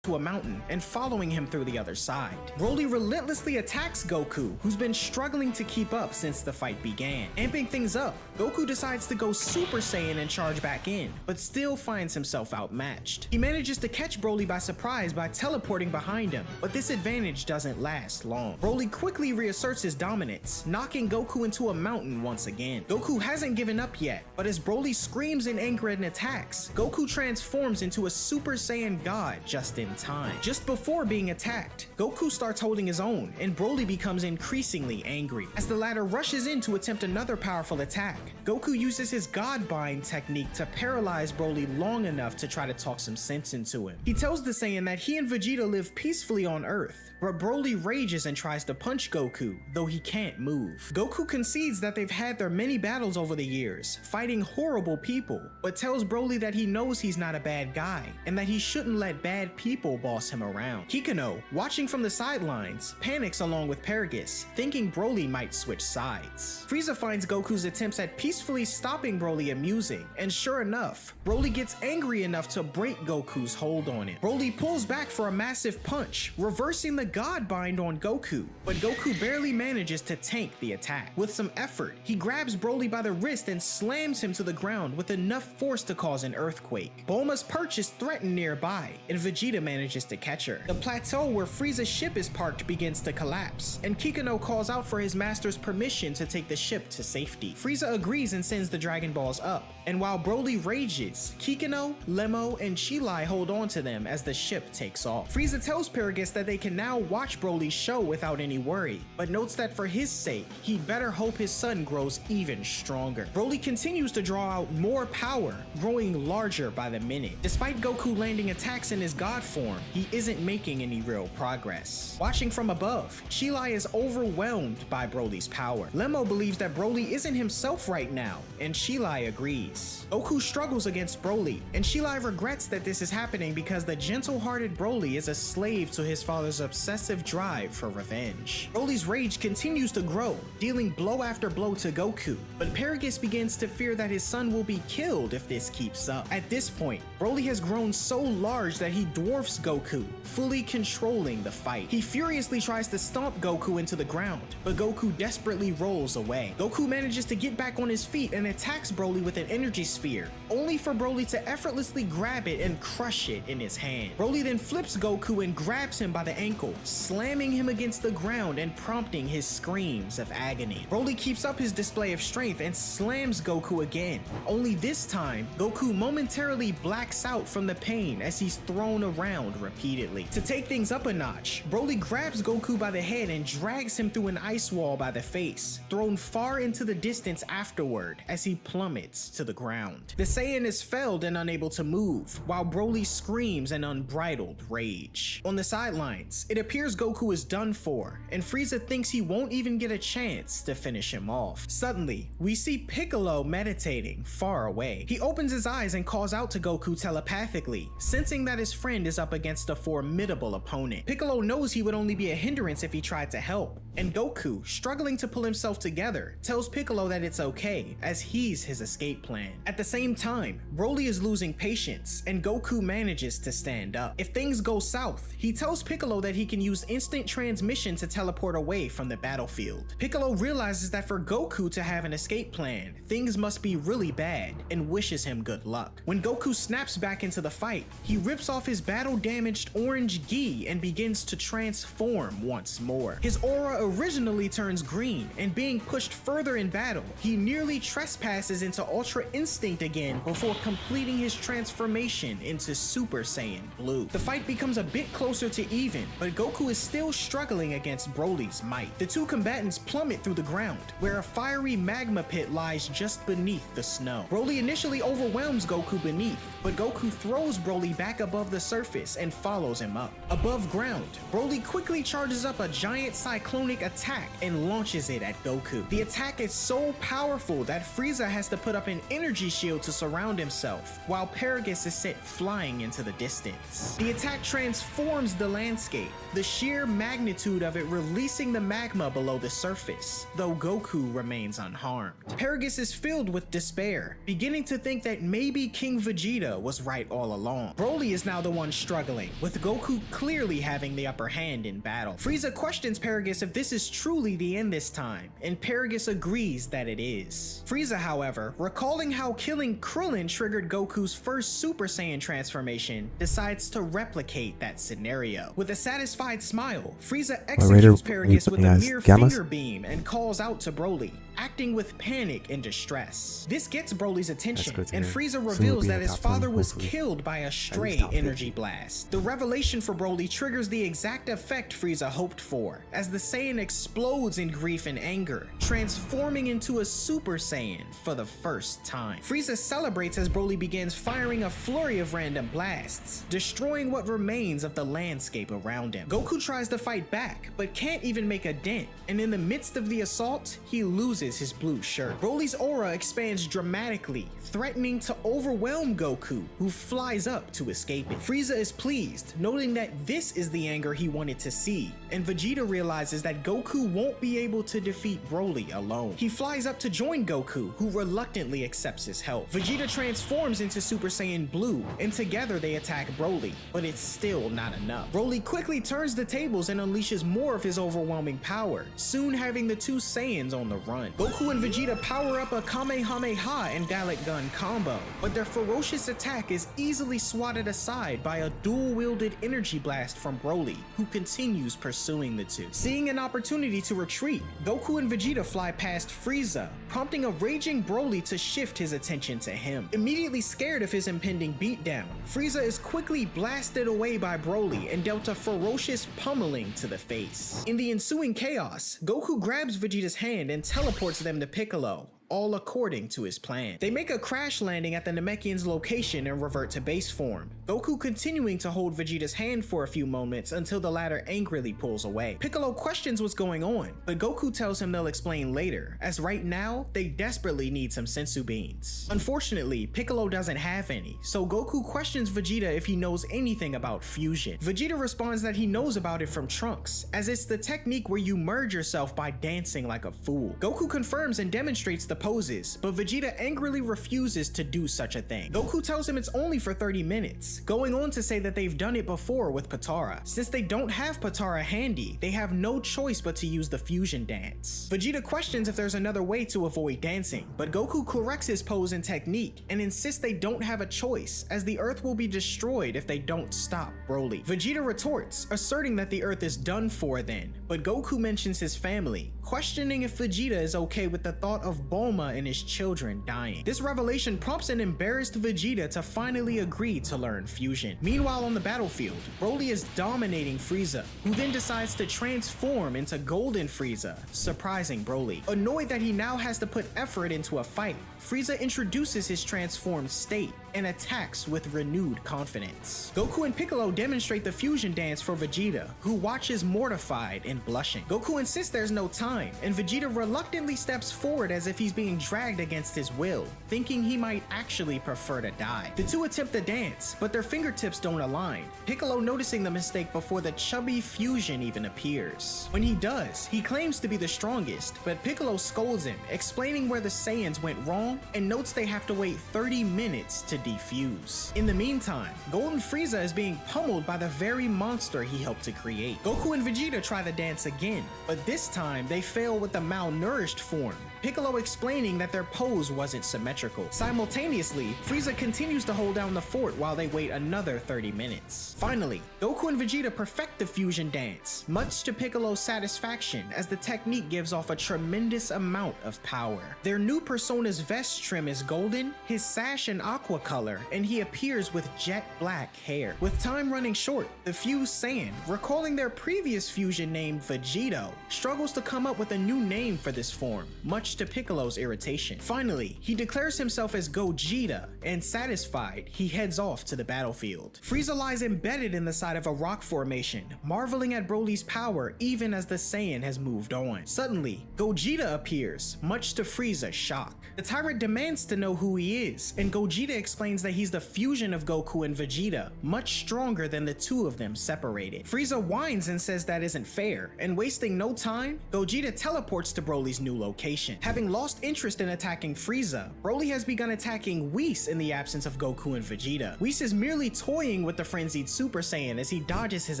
Speaker 5: To a mountain and following him through the other side. Broly relentlessly attacks Goku, who's been struggling to keep up since the fight began. Amping things up, Goku decides to go Super Saiyan and charge back in, but still finds himself outmatched. He manages to catch Broly by surprise by teleporting behind him, but this advantage doesn't last long. Broly quickly reasserts his dominance, knocking Goku into a mountain once again. Goku hasn't given up yet, but as Broly screams in anger and attacks, Goku transforms into a Super Saiyan God just in time. Just before being attacked, Goku starts holding his own, and Broly becomes increasingly angry. As the latter rushes in to attempt another powerful attack, Goku uses his God Bind technique to paralyze Broly long enough to try to talk some sense into him. He tells the Saiyan that he and Vegeta live peacefully on Earth, but Broly rages and tries to punch Goku, though he can't move. Goku concedes that they've had their many battles over the years, fighting horrible people, but tells Broly that he knows he's not a bad guy, and that he shouldn't let bad people people boss him around. Kikuno, watching from the sidelines, panics along with Paragus, thinking Broly might switch sides. Frieza finds Goku's attempts at peacefully stopping Broly amusing, and sure enough, Broly gets angry enough to break Goku's hold on him. Broly pulls back for a massive punch, reversing the God Bind on Goku, but Goku barely manages to tank the attack. With some effort, he grabs Broly by the wrist and slams him to the ground with enough force to cause an earthquake. Bulma's perch is threatened nearby, and Vegeta manages to catch her. The plateau where Frieza's ship is parked begins to collapse, and Kikuno calls out for his master's permission to take the ship to safety. Frieza agrees and sends the Dragon Balls up, and while Broly rages, Kikuno, Lemo, and Chilai hold on to them as the ship takes off. Frieza tells Paragus that they can now watch Broly's show without any worry, but notes that for his sake, he'd better hope his son grows even stronger. Broly continues to draw out more power, growing larger by the minute. Despite Goku landing attacks in his god form, he isn't making any real progress. Watching from above, Chilai is overwhelmed by Broly's power. Lemo believes that Broly isn't himself right now, and Chilai agrees. Goku struggles against Broly, and Chilai regrets that this is happening because the gentle-hearted Broly is a slave to his father's obsessive drive for revenge. Broly's rage continues to grow, dealing blow after blow to Goku, but Paragus begins to fear that his son will be killed if this keeps up. At this point, Broly has grown so large that he dwarfs Goku, fully controlling the fight. He furiously tries to stomp Goku into the ground, but Goku desperately rolls away. Goku manages to get back on his feet and attacks Broly with an energy sphere, only for Broly to effortlessly grab it and crush it in his hand. Broly then flips Goku and grabs him by the ankle, slamming him against the ground and prompting his screams of agony. Broly keeps up his display of strength and slams Goku again, only this time, Goku momentarily blacks out from the pain as he's thrown around repeatedly. To take things up a notch, Broly grabs Goku by the head and drags him through an ice wall by the face, thrown far into the distance afterward as he plummets to the ground. The Saiyan is felled and unable to move, while Broly screams in unbridled rage. On the sidelines, it appears Goku is done for, and Frieza thinks he won't even get a chance to finish him off. Suddenly, we see Piccolo meditating far away. He opens his eyes and calls out to Goku telepathically, sensing that his friend is up against a formidable opponent. Piccolo knows he would only be a hindrance if he tried to help, and Goku, struggling to pull himself together, tells Piccolo that it's okay, as he's his escape plan. At the same time, Broly is losing patience, and Goku manages to stand up. If things go south, he tells Piccolo that he can use instant transmission to teleport away from the battlefield. Piccolo realizes that for Goku to have an escape plan, things must be really bad, and wishes him good luck. When Goku snaps back into the fight, he rips off his battle-damaged orange gi and begins to transform once more. His aura originally turns green, and being pushed further in battle, he nearly trespasses into Ultra Instinct again before completing his transformation into Super Saiyan Blue. The fight becomes a bit closer to even, but Goku is still struggling against Broly's might. The two combatants plummet through the ground, where a fiery magma pit lies just beneath the snow. Broly initially overwhelms Goku beneath, but Goku throws Broly back above the surface and follows him up. Above ground, Broly quickly charges up a giant cyclonic attack and launches it at Goku. The attack is so powerful that Frieza has to put up an energy shield to surround himself, while Paragus is sent flying into the distance. The attack transforms the landscape, the sheer magnitude of it releasing the magma below the surface, though Goku remains unharmed. Paragus is filled with despair, beginning to think that maybe King Vegeta was right all along. Broly is now the one struggling, with Goku clearly having the upper hand in battle. Frieza questions Paragus if this is truly the end this time, and Paragus agrees that it is. Frieza, however, recalling how killing Krillin triggered Goku's first Super Saiyan transformation, decides to replicate that scenario. With a satisfied smile, Frieza executes Paragus with a mere finger beam and calls out to Broly, acting with panic and distress. This gets Broly's attention, and Frieza reveals that his father was killed by a stray energy blast. The revelation for Broly triggers the exact effect Frieza hoped for, as the Saiyan explodes in grief and anger, transforming into a Super Saiyan for the first time. Frieza celebrates as Broly begins firing a flurry of random blasts, destroying what remains of the landscape around him. Goku tries to fight back, but can't even make a dent, and in the midst of the assault, he loses loses his blue shirt. Broly's aura expands dramatically, threatening to overwhelm Goku, who flies up to escape it. Frieza is pleased, noting that this is the anger he wanted to see, and Vegeta realizes that Goku won't be able to defeat Broly alone. He flies up to join Goku, who reluctantly accepts his help. Vegeta transforms into Super Saiyan Blue, and together they attack Broly, but it's still not enough. Broly quickly turns the tables and unleashes more of his overwhelming power, soon having the two Saiyans on the run. Goku and Vegeta power up a Kamehameha and Dalek Gun combo, but their ferocious attack is easily swatted aside by a dual-wielded energy blast from Broly, who continues pursuing the two. Seeing an opportunity to retreat, Goku and Vegeta fly past Frieza, prompting a raging Broly to shift his attention to him. Immediately scared of his impending beatdown, Frieza is quickly blasted away by Broly and dealt a ferocious pummeling to the face. In the ensuing chaos, Goku grabs Vegeta's hand and teleports them to Piccolo, all according to his plan. They make a crash landing at the Namekian's location and revert to base form, Goku continuing to hold Vegeta's hand for a few moments until the latter angrily pulls away. Piccolo questions what's going on, but Goku tells him they'll explain later, as right now, they desperately need some sensu beans. Unfortunately, Piccolo doesn't have any, so Goku questions Vegeta if he knows anything about fusion. Vegeta responds that he knows about it from Trunks, as it's the technique where you merge yourself by dancing like a fool. Goku confirms and demonstrates the poses, but Vegeta angrily refuses to do such a thing. Goku tells him it's only for 30 minutes, going on to say that they've done it before with Potara. Since they don't have Potara handy, they have no choice but to use the fusion dance. Vegeta questions if there's another way to avoid dancing, but Goku corrects his pose and technique and insists they don't have a choice, as the Earth will be destroyed if they don't stop Broly. Vegeta retorts, asserting that the Earth is done for then, but Goku mentions his family, questioning if Vegeta is okay with the thought of Bulma and his children dying. This revelation prompts an embarrassed Vegeta to finally agree to learn fusion. Meanwhile, on the battlefield, Broly is dominating Frieza, who then decides to transform into Golden Frieza, surprising Broly. Annoyed that he now has to put effort into a fight, Frieza introduces his transformed state and attacks with renewed confidence. Goku and Piccolo demonstrate the fusion dance for Vegeta, who watches mortified and blushing. Goku insists there's no time, and Vegeta reluctantly steps forward as if he's being dragged against his will, thinking he might actually prefer to die. The two attempt the dance, but their fingertips don't align, Piccolo noticing the mistake before the chubby fusion even appears. When he does, he claims to be the strongest, but Piccolo scolds him, explaining where the Saiyans went wrong and notes they have to wait 30 minutes to defuse. In the meantime, Golden Frieza is being pummeled by the very monster he helped to create. Goku and Vegeta try the dance again, but this time they fail with the malnourished form, Piccolo explaining that their pose wasn't symmetrical. Simultaneously, Frieza continues to hold down the fort while they wait another 30 minutes. Finally, Goku and Vegeta perfect the fusion dance, much to Piccolo's satisfaction, as the technique gives off a tremendous amount of power. Their new persona's vest trim is golden, his sash an aqua color, and he appears with jet black hair. With time running short, the fused Saiyan, recalling their previous fusion named Vegito, struggles to come up with a new name for this form, much to Piccolo's irritation. Finally, he declares himself as Gogeta, and satisfied, he heads off to the battlefield. Frieza lies embedded in the side of a rock formation, marveling at Broly's power even as the Saiyan has moved on. Suddenly, Gogeta appears, much to Frieza's shock. The tyrant demands to know who he is, and Gogeta explains that he's the fusion of Goku and Vegeta, much stronger than the two of them separated. Frieza whines and says that isn't fair, and wasting no time, Gogeta teleports to Broly's new location. Having lost interest in attacking Frieza, Broly has begun attacking Whis in the absence of Goku and Vegeta. Whis is merely toying with the frenzied Super Saiyan as he dodges his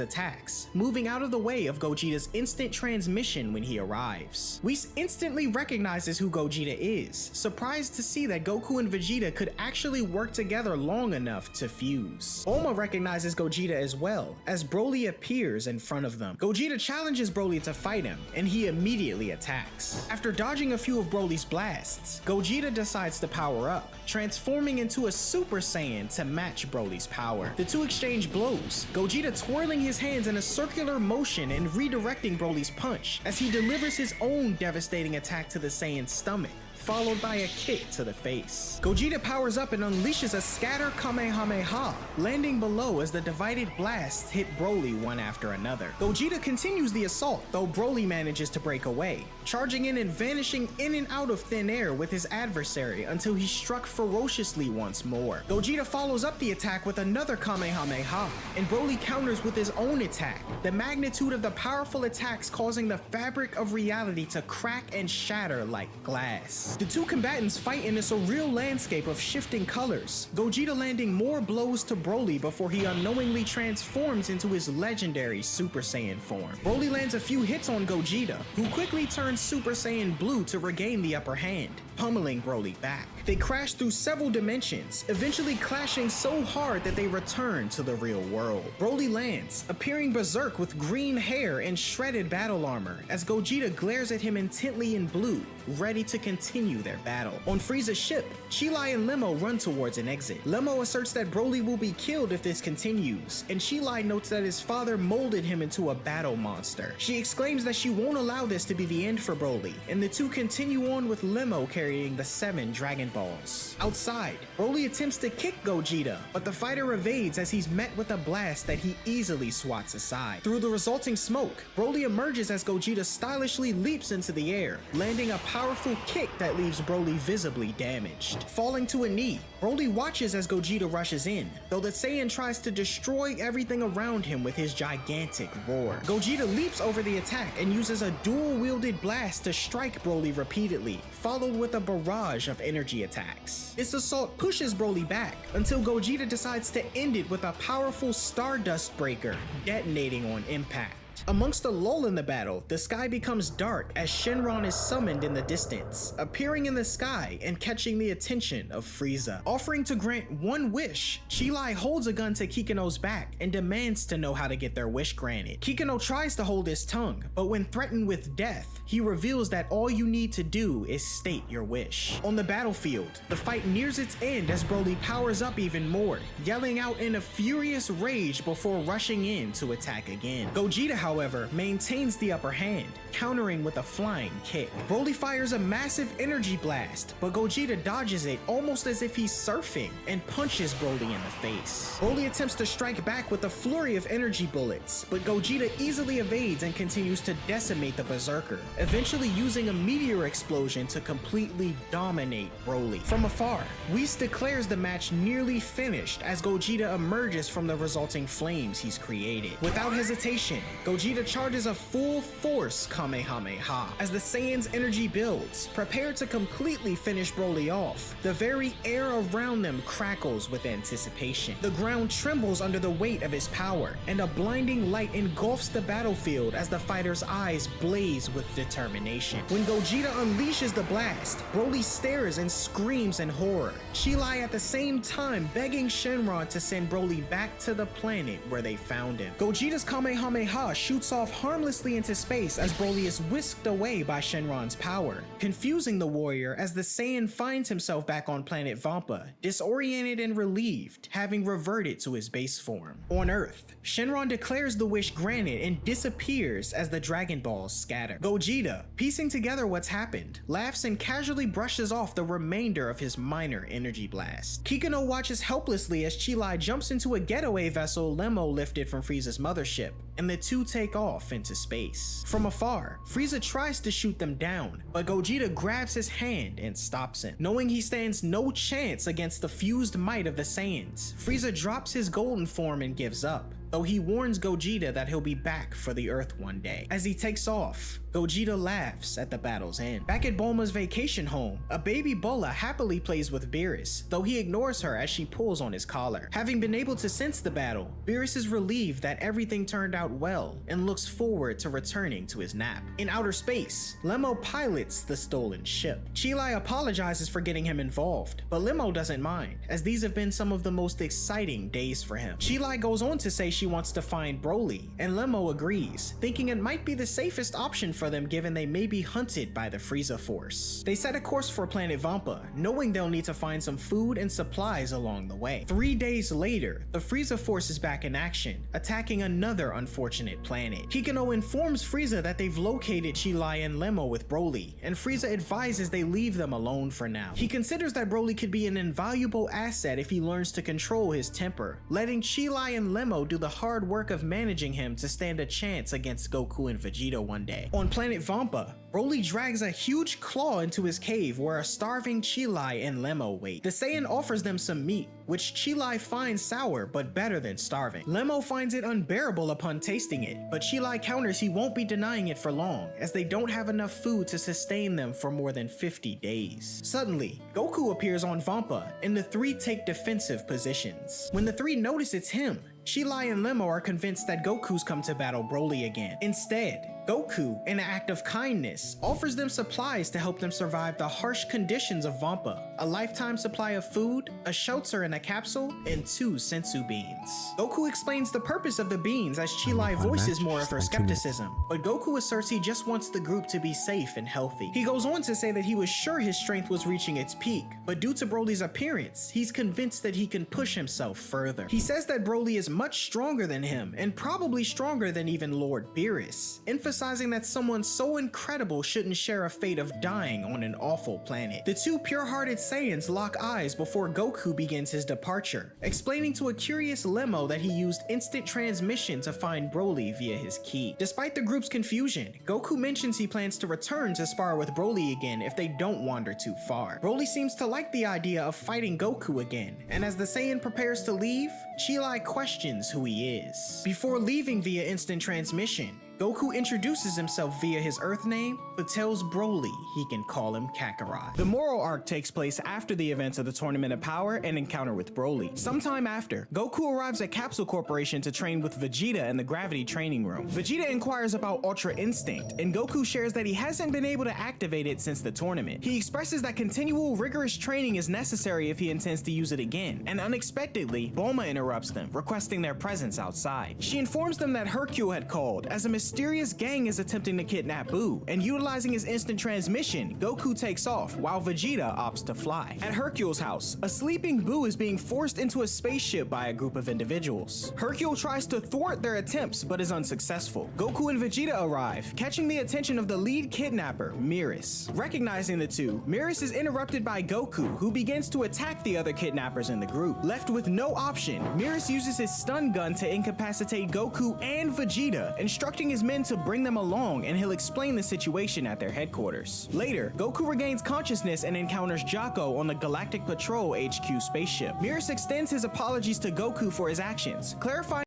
Speaker 5: attacks, moving out of the way of Gogeta's instant transmission when he arrives. Whis instantly recognizes who Gogeta is, surprised to see that Goku and Vegeta could actually work together long enough to fuse. Bulma recognizes Gogeta as well, as Broly appears in front of them. Gogeta challenges Broly to fight him, and he immediately attacks. After dodging a few of Broly's blasts, Gogeta decides to power up, transforming into a Super Saiyan to match Broly's power. The two exchange blows, Gogeta twirling his hands in a circular motion and redirecting Broly's punch as he delivers his own devastating attack to the Saiyan's stomach, followed by a kick to the face. Gogeta powers up and unleashes a scatter Kamehameha, landing below as the divided blasts hit Broly one after another. Gogeta continues the assault, though Broly manages to break away, charging in and vanishing in and out of thin air with his adversary until he struck ferociously once more. Gogeta follows up the attack with another Kamehameha, and Broly counters with his own attack, the magnitude of the powerful attacks causing the fabric of reality to crack and shatter like glass. The two combatants fight in a surreal landscape of shifting colors, Gogeta landing more blows to Broly before he unknowingly transforms into his legendary Super Saiyan form. Broly lands a few hits on Gogeta, who quickly turns Super Saiyan Blue to regain the upper hand, pummeling Broly back. They crash through several dimensions, eventually clashing so hard that they return to the real world. Broly lands, appearing berserk with green hair and shredded battle armor, as Gogeta glares at him intently in blue, ready to continue their battle. On Frieza's ship, Cheelai and Lemo run towards an exit. Lemo asserts that Broly will be killed if this continues, and Cheelai notes that his father molded him into a battle monster. She exclaims that she won't allow this to be the end for Broly, and the two continue on with Lemo carrying the 7 Dragon Balls. Outside, Broly attempts to kick Gogeta, but the fighter evades as he's met with a blast that he easily swats aside. Through the resulting smoke, Broly emerges as Gogeta stylishly leaps into the air, landing a powerful kick that leaves Broly visibly damaged. Falling to a knee, Broly watches as Gogeta rushes in, though the Saiyan tries to destroy everything around him with his gigantic roar. Gogeta leaps over the attack and uses a dual-wielded blast to strike Broly repeatedly, followed with a barrage of energy attacks. This assault pushes Broly back until Gogeta decides to end it with a powerful Stardust Breaker, detonating on impact. Amongst the lull in the battle, the sky becomes dark as Shenron is summoned in the distance, appearing in the sky and catching the attention of Frieza. Offering to grant one wish, Cheelai holds a gun to Kikuno's back and demands to know how to get their wish granted. Kikuno tries to hold his tongue, but when threatened with death, he reveals that all you need to do is state your wish. On the battlefield, the fight nears its end as Broly powers up even more, yelling out in a furious rage before rushing in to attack again. Gogeta, however, maintains the upper hand, countering with a flying kick. Broly fires a massive energy blast, but Gogeta dodges it almost as if he's surfing and punches Broly in the face. Broly attempts to strike back with a flurry of energy bullets, but Gogeta easily evades and continues to decimate the Berserker, eventually using a meteor explosion to completely dominate Broly. From afar, Whis declares the match nearly finished as Gogeta emerges from the resulting flames he's created. Without hesitation, Gogeta charges a full force Kamehameha. As the Saiyan's energy builds, prepared to completely finish Broly off, the very air around them crackles with anticipation. The ground trembles under the weight of his power, and a blinding light engulfs the battlefield as the fighter's eyes blaze with determination. When Gogeta unleashes the blast, Broly stares and screams in horror, Cheelai at the same time begging Shenron to send Broly back to the planet where they found him. Gogeta's Kamehameha shoots off harmlessly into space as Broly is whisked away by Shenron's power, confusing the warrior as the Saiyan finds himself back on planet Vampa, disoriented and relieved, having reverted to his base form. On Earth, Shenron declares the wish granted and disappears as the Dragon Balls scatter. Gogeta, piecing together what's happened, laughs and casually brushes off the remainder of his minor energy blast. Kikuno watches helplessly as Cheelai jumps into a getaway vessel Lemo lifted from Frieza's mothership, and the two take off into space. From afar, Frieza tries to shoot them down, but Gogeta grabs his hand and stops him. Knowing he stands no chance against the fused might of the Saiyans, Frieza drops his golden form and gives up, though he warns Gogeta that he'll be back for the Earth one day. As he takes off, Gogeta laughs at the battle's end. Back at Bulma's vacation home, a baby Bola happily plays with Beerus, though he ignores her as she pulls on his collar. Having been able to sense the battle, Beerus is relieved that everything turned out well and looks forward to returning to his nap. In outer space, Lemo pilots the stolen ship. Cheelai apologizes for getting him involved, but Lemo doesn't mind, as these have been some of the most exciting days for him. Cheelai goes on to say she wants to find Broly, and Lemo agrees, thinking it might be the safest option for for them given they may be hunted by the Frieza Force. They set a course for planet Vampa, knowing they'll need to find some food and supplies along the way. 3 days later, the Frieza Force is back in action, attacking another unfortunate planet. Hikino informs Frieza that they've located Chilai and Lemo with Broly, and Frieza advises they leave them alone for now. He considers that Broly could be an invaluable asset if he learns to control his temper, letting Chilai and Lemo do the hard work of managing him to stand a chance against Goku and Vegeta one day. On planet Vampa, Broly drags a huge claw into his cave where a starving Chilai and Lemo wait. The Saiyan offers them some meat, which Chilai finds sour but better than starving. Lemo finds it unbearable upon tasting it, but Chilai counters he won't be denying it for long, as they don't have enough food to sustain them for more than 50 days. Suddenly, Goku appears on Vampa, and the three take defensive positions. When the three notice it's him, Chilai and Lemo are convinced that Goku's come to battle Broly again. Instead, Goku, in an act of kindness, offers them supplies to help them survive the harsh conditions of Vampa, a lifetime supply of food, a shelter in a capsule, and 2 sensu beans. Goku explains the purpose of the beans as Chilai voices more of her skepticism, but Goku asserts he just wants the group to be safe and healthy. He goes on to say that he was sure his strength was reaching its peak, but due to Broly's appearance, he's convinced that he can push himself further. He says that Broly is much stronger than him, and probably stronger than even Lord Beerus, emphasizing that someone so incredible shouldn't share a fate of dying on an awful planet. The two pure-hearted Saiyans lock eyes before Goku begins his departure, explaining to a curious Lemo that he used instant transmission to find Broly via his ki. Despite the group's confusion, Goku mentions he plans to return to spar with Broly again if they don't wander too far. Broly seems to like the idea of fighting Goku again, and as the Saiyan prepares to leave, Chilai questions who he is. Before leaving via instant transmission, Goku introduces himself via his Earth name, but tells Broly he can call him Kakarot. The Moro arc takes place after the events of the Tournament of Power and encounter with Broly. Sometime after, Goku arrives at Capsule Corporation to train with Vegeta in the Gravity Training Room. Vegeta inquires about Ultra Instinct, and Goku shares that he hasn't been able to activate it since the tournament. He expresses that continual rigorous training is necessary if he intends to use it again, and unexpectedly, Bulma interrupts them, requesting their presence outside. She informs them that Hercule had called, as a mysterious gang is attempting to kidnap Buu, and utilizing his instant transmission, Goku takes off while Vegeta opts to fly. At Hercule's house, a sleeping Buu is being forced into a spaceship by a group of individuals. Hercule tries to thwart their attempts but is unsuccessful. Goku and Vegeta arrive, catching the attention of the lead kidnapper, Mirus. Recognizing the two, Mirus is interrupted by Goku, who begins to attack the other kidnappers in the group. Left with no option, Mirus uses his stun gun to incapacitate Goku and Vegeta, instructing his men to bring them along, and he'll explain the situation at their headquarters. Later, Goku regains consciousness and encounters Jaco on the Galactic Patrol HQ spaceship. Mirus extends his apologies to Goku for his actions, clarifying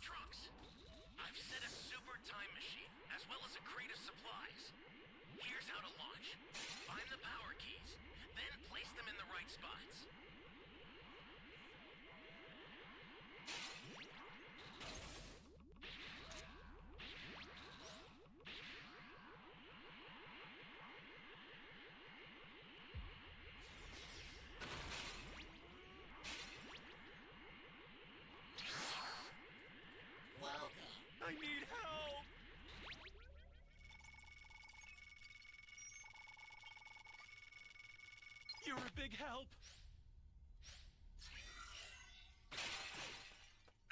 Speaker 2: Trunks, I've set a super time machine, as well as a crate of supplies. Here's how to launch. Find the power keys, then place them in the right spots.
Speaker 1: I need help! You're a big help!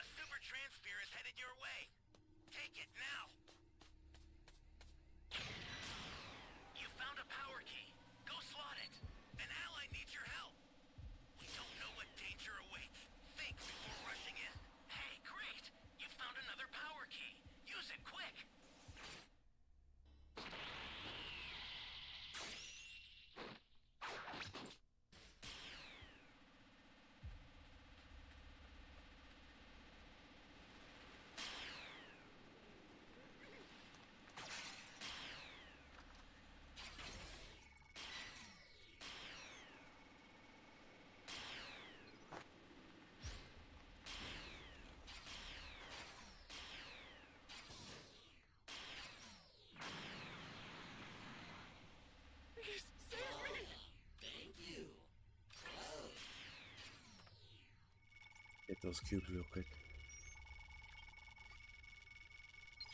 Speaker 2: A super transfer is headed your way. Take it now. You found a power key. Go slot it. An ally needs your help. We don't know what danger awaits. Think before rushing in. Hey, great! You found another power key. Use it quick.
Speaker 4: Get those cubes real quick.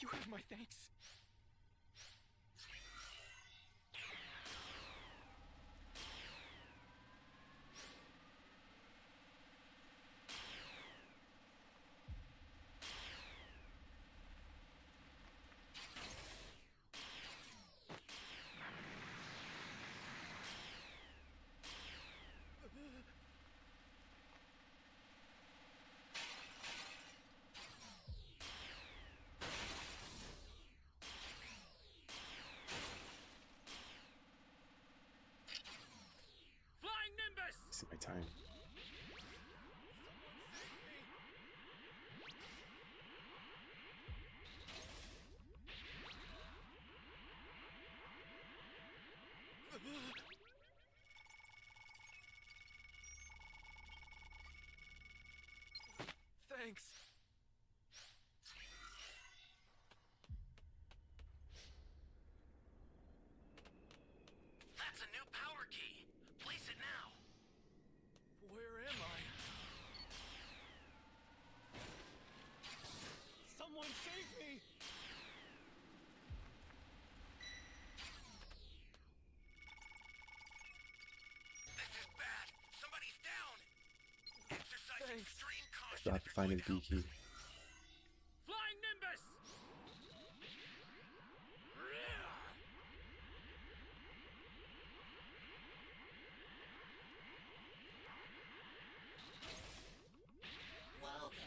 Speaker 1: You have my thanks. Flying Nimbus!
Speaker 4: See my time.
Speaker 1: Thanks.
Speaker 2: That's a new power key. Place it now.
Speaker 1: Where am I? Someone save me!
Speaker 2: This is bad. Somebody's down. Exercise
Speaker 1: Thanks.
Speaker 2: extreme caution.
Speaker 4: Still have to find his B key.
Speaker 1: Flying Nimbus!
Speaker 8: Welcome.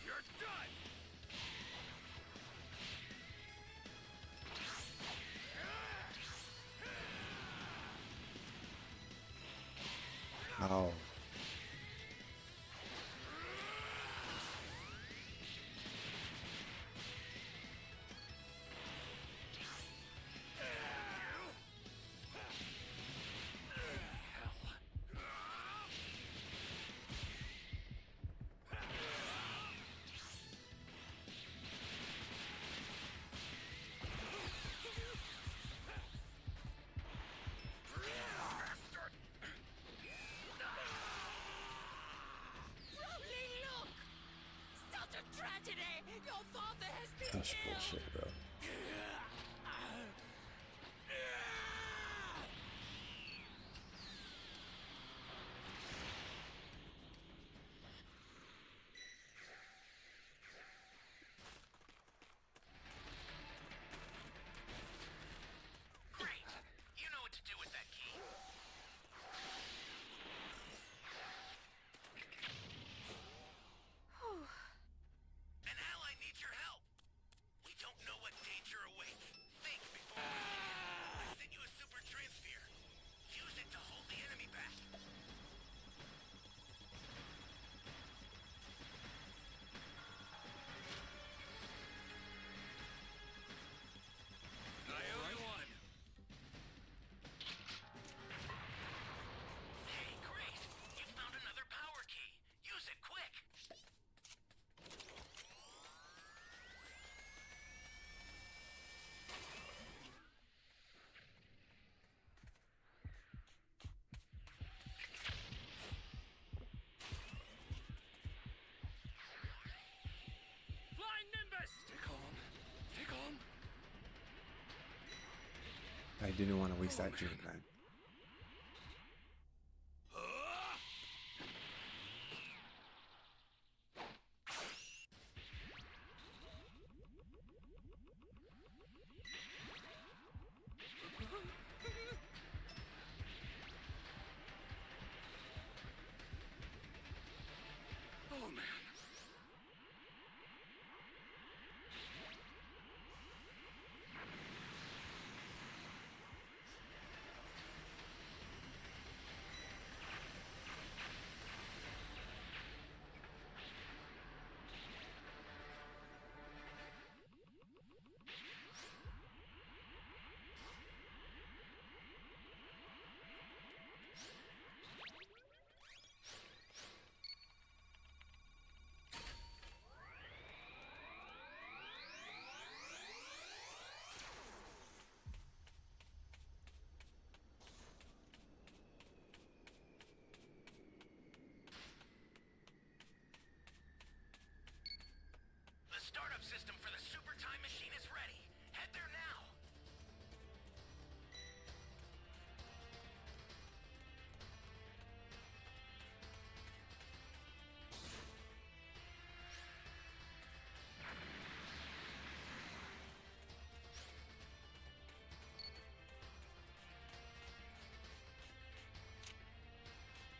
Speaker 1: You're done!
Speaker 4: Ow.
Speaker 3: Probably look! Such a tragedy! Your father has been
Speaker 4: That's
Speaker 3: killed!
Speaker 4: bullshit, bro.
Speaker 2: Great. You know what to do with that key. An ally needs your help. We don't know what danger awaits. Think before. I sent you a super transfer. Use it to hold the enemy back.
Speaker 1: I owe you one.
Speaker 2: Hey, great. You found another power key. Use it quick.
Speaker 1: Flying Nimbus! Stay calm. Stay calm.
Speaker 4: I didn't want to waste that drink, man.
Speaker 1: Oh man.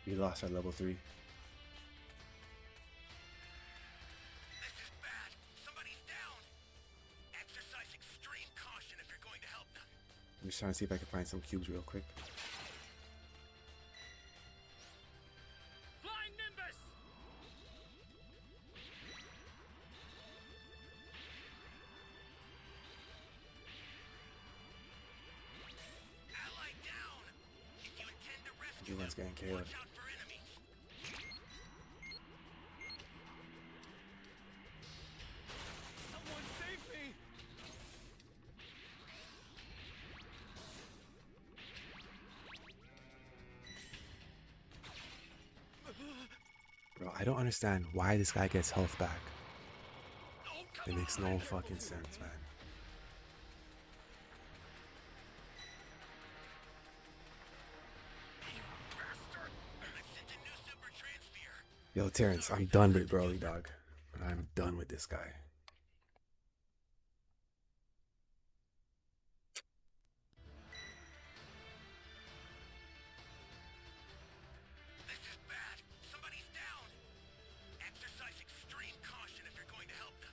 Speaker 4: We lost our level 3.
Speaker 2: This is bad. Somebody's down. Exercise extreme caution if you're going to help them.
Speaker 4: I'm just trying to see if I can find some cubes real quick.
Speaker 1: Flying Nimbus!
Speaker 2: Ally down. If you intend to rescue
Speaker 4: Julian's
Speaker 2: them,
Speaker 4: getting killed.
Speaker 2: watch out for enemies.
Speaker 1: Someone save me!
Speaker 7: Bro, I don't understand why this guy gets health back.
Speaker 2: Oh,
Speaker 7: It makes no fucking sense, man.
Speaker 2: I've sent a new super transfer.
Speaker 7: Yo, Terrence, I'm done with Broly, dog. I'm done with this guy.
Speaker 2: This is bad. Somebody's down. Exercise extreme caution if you're going to help them.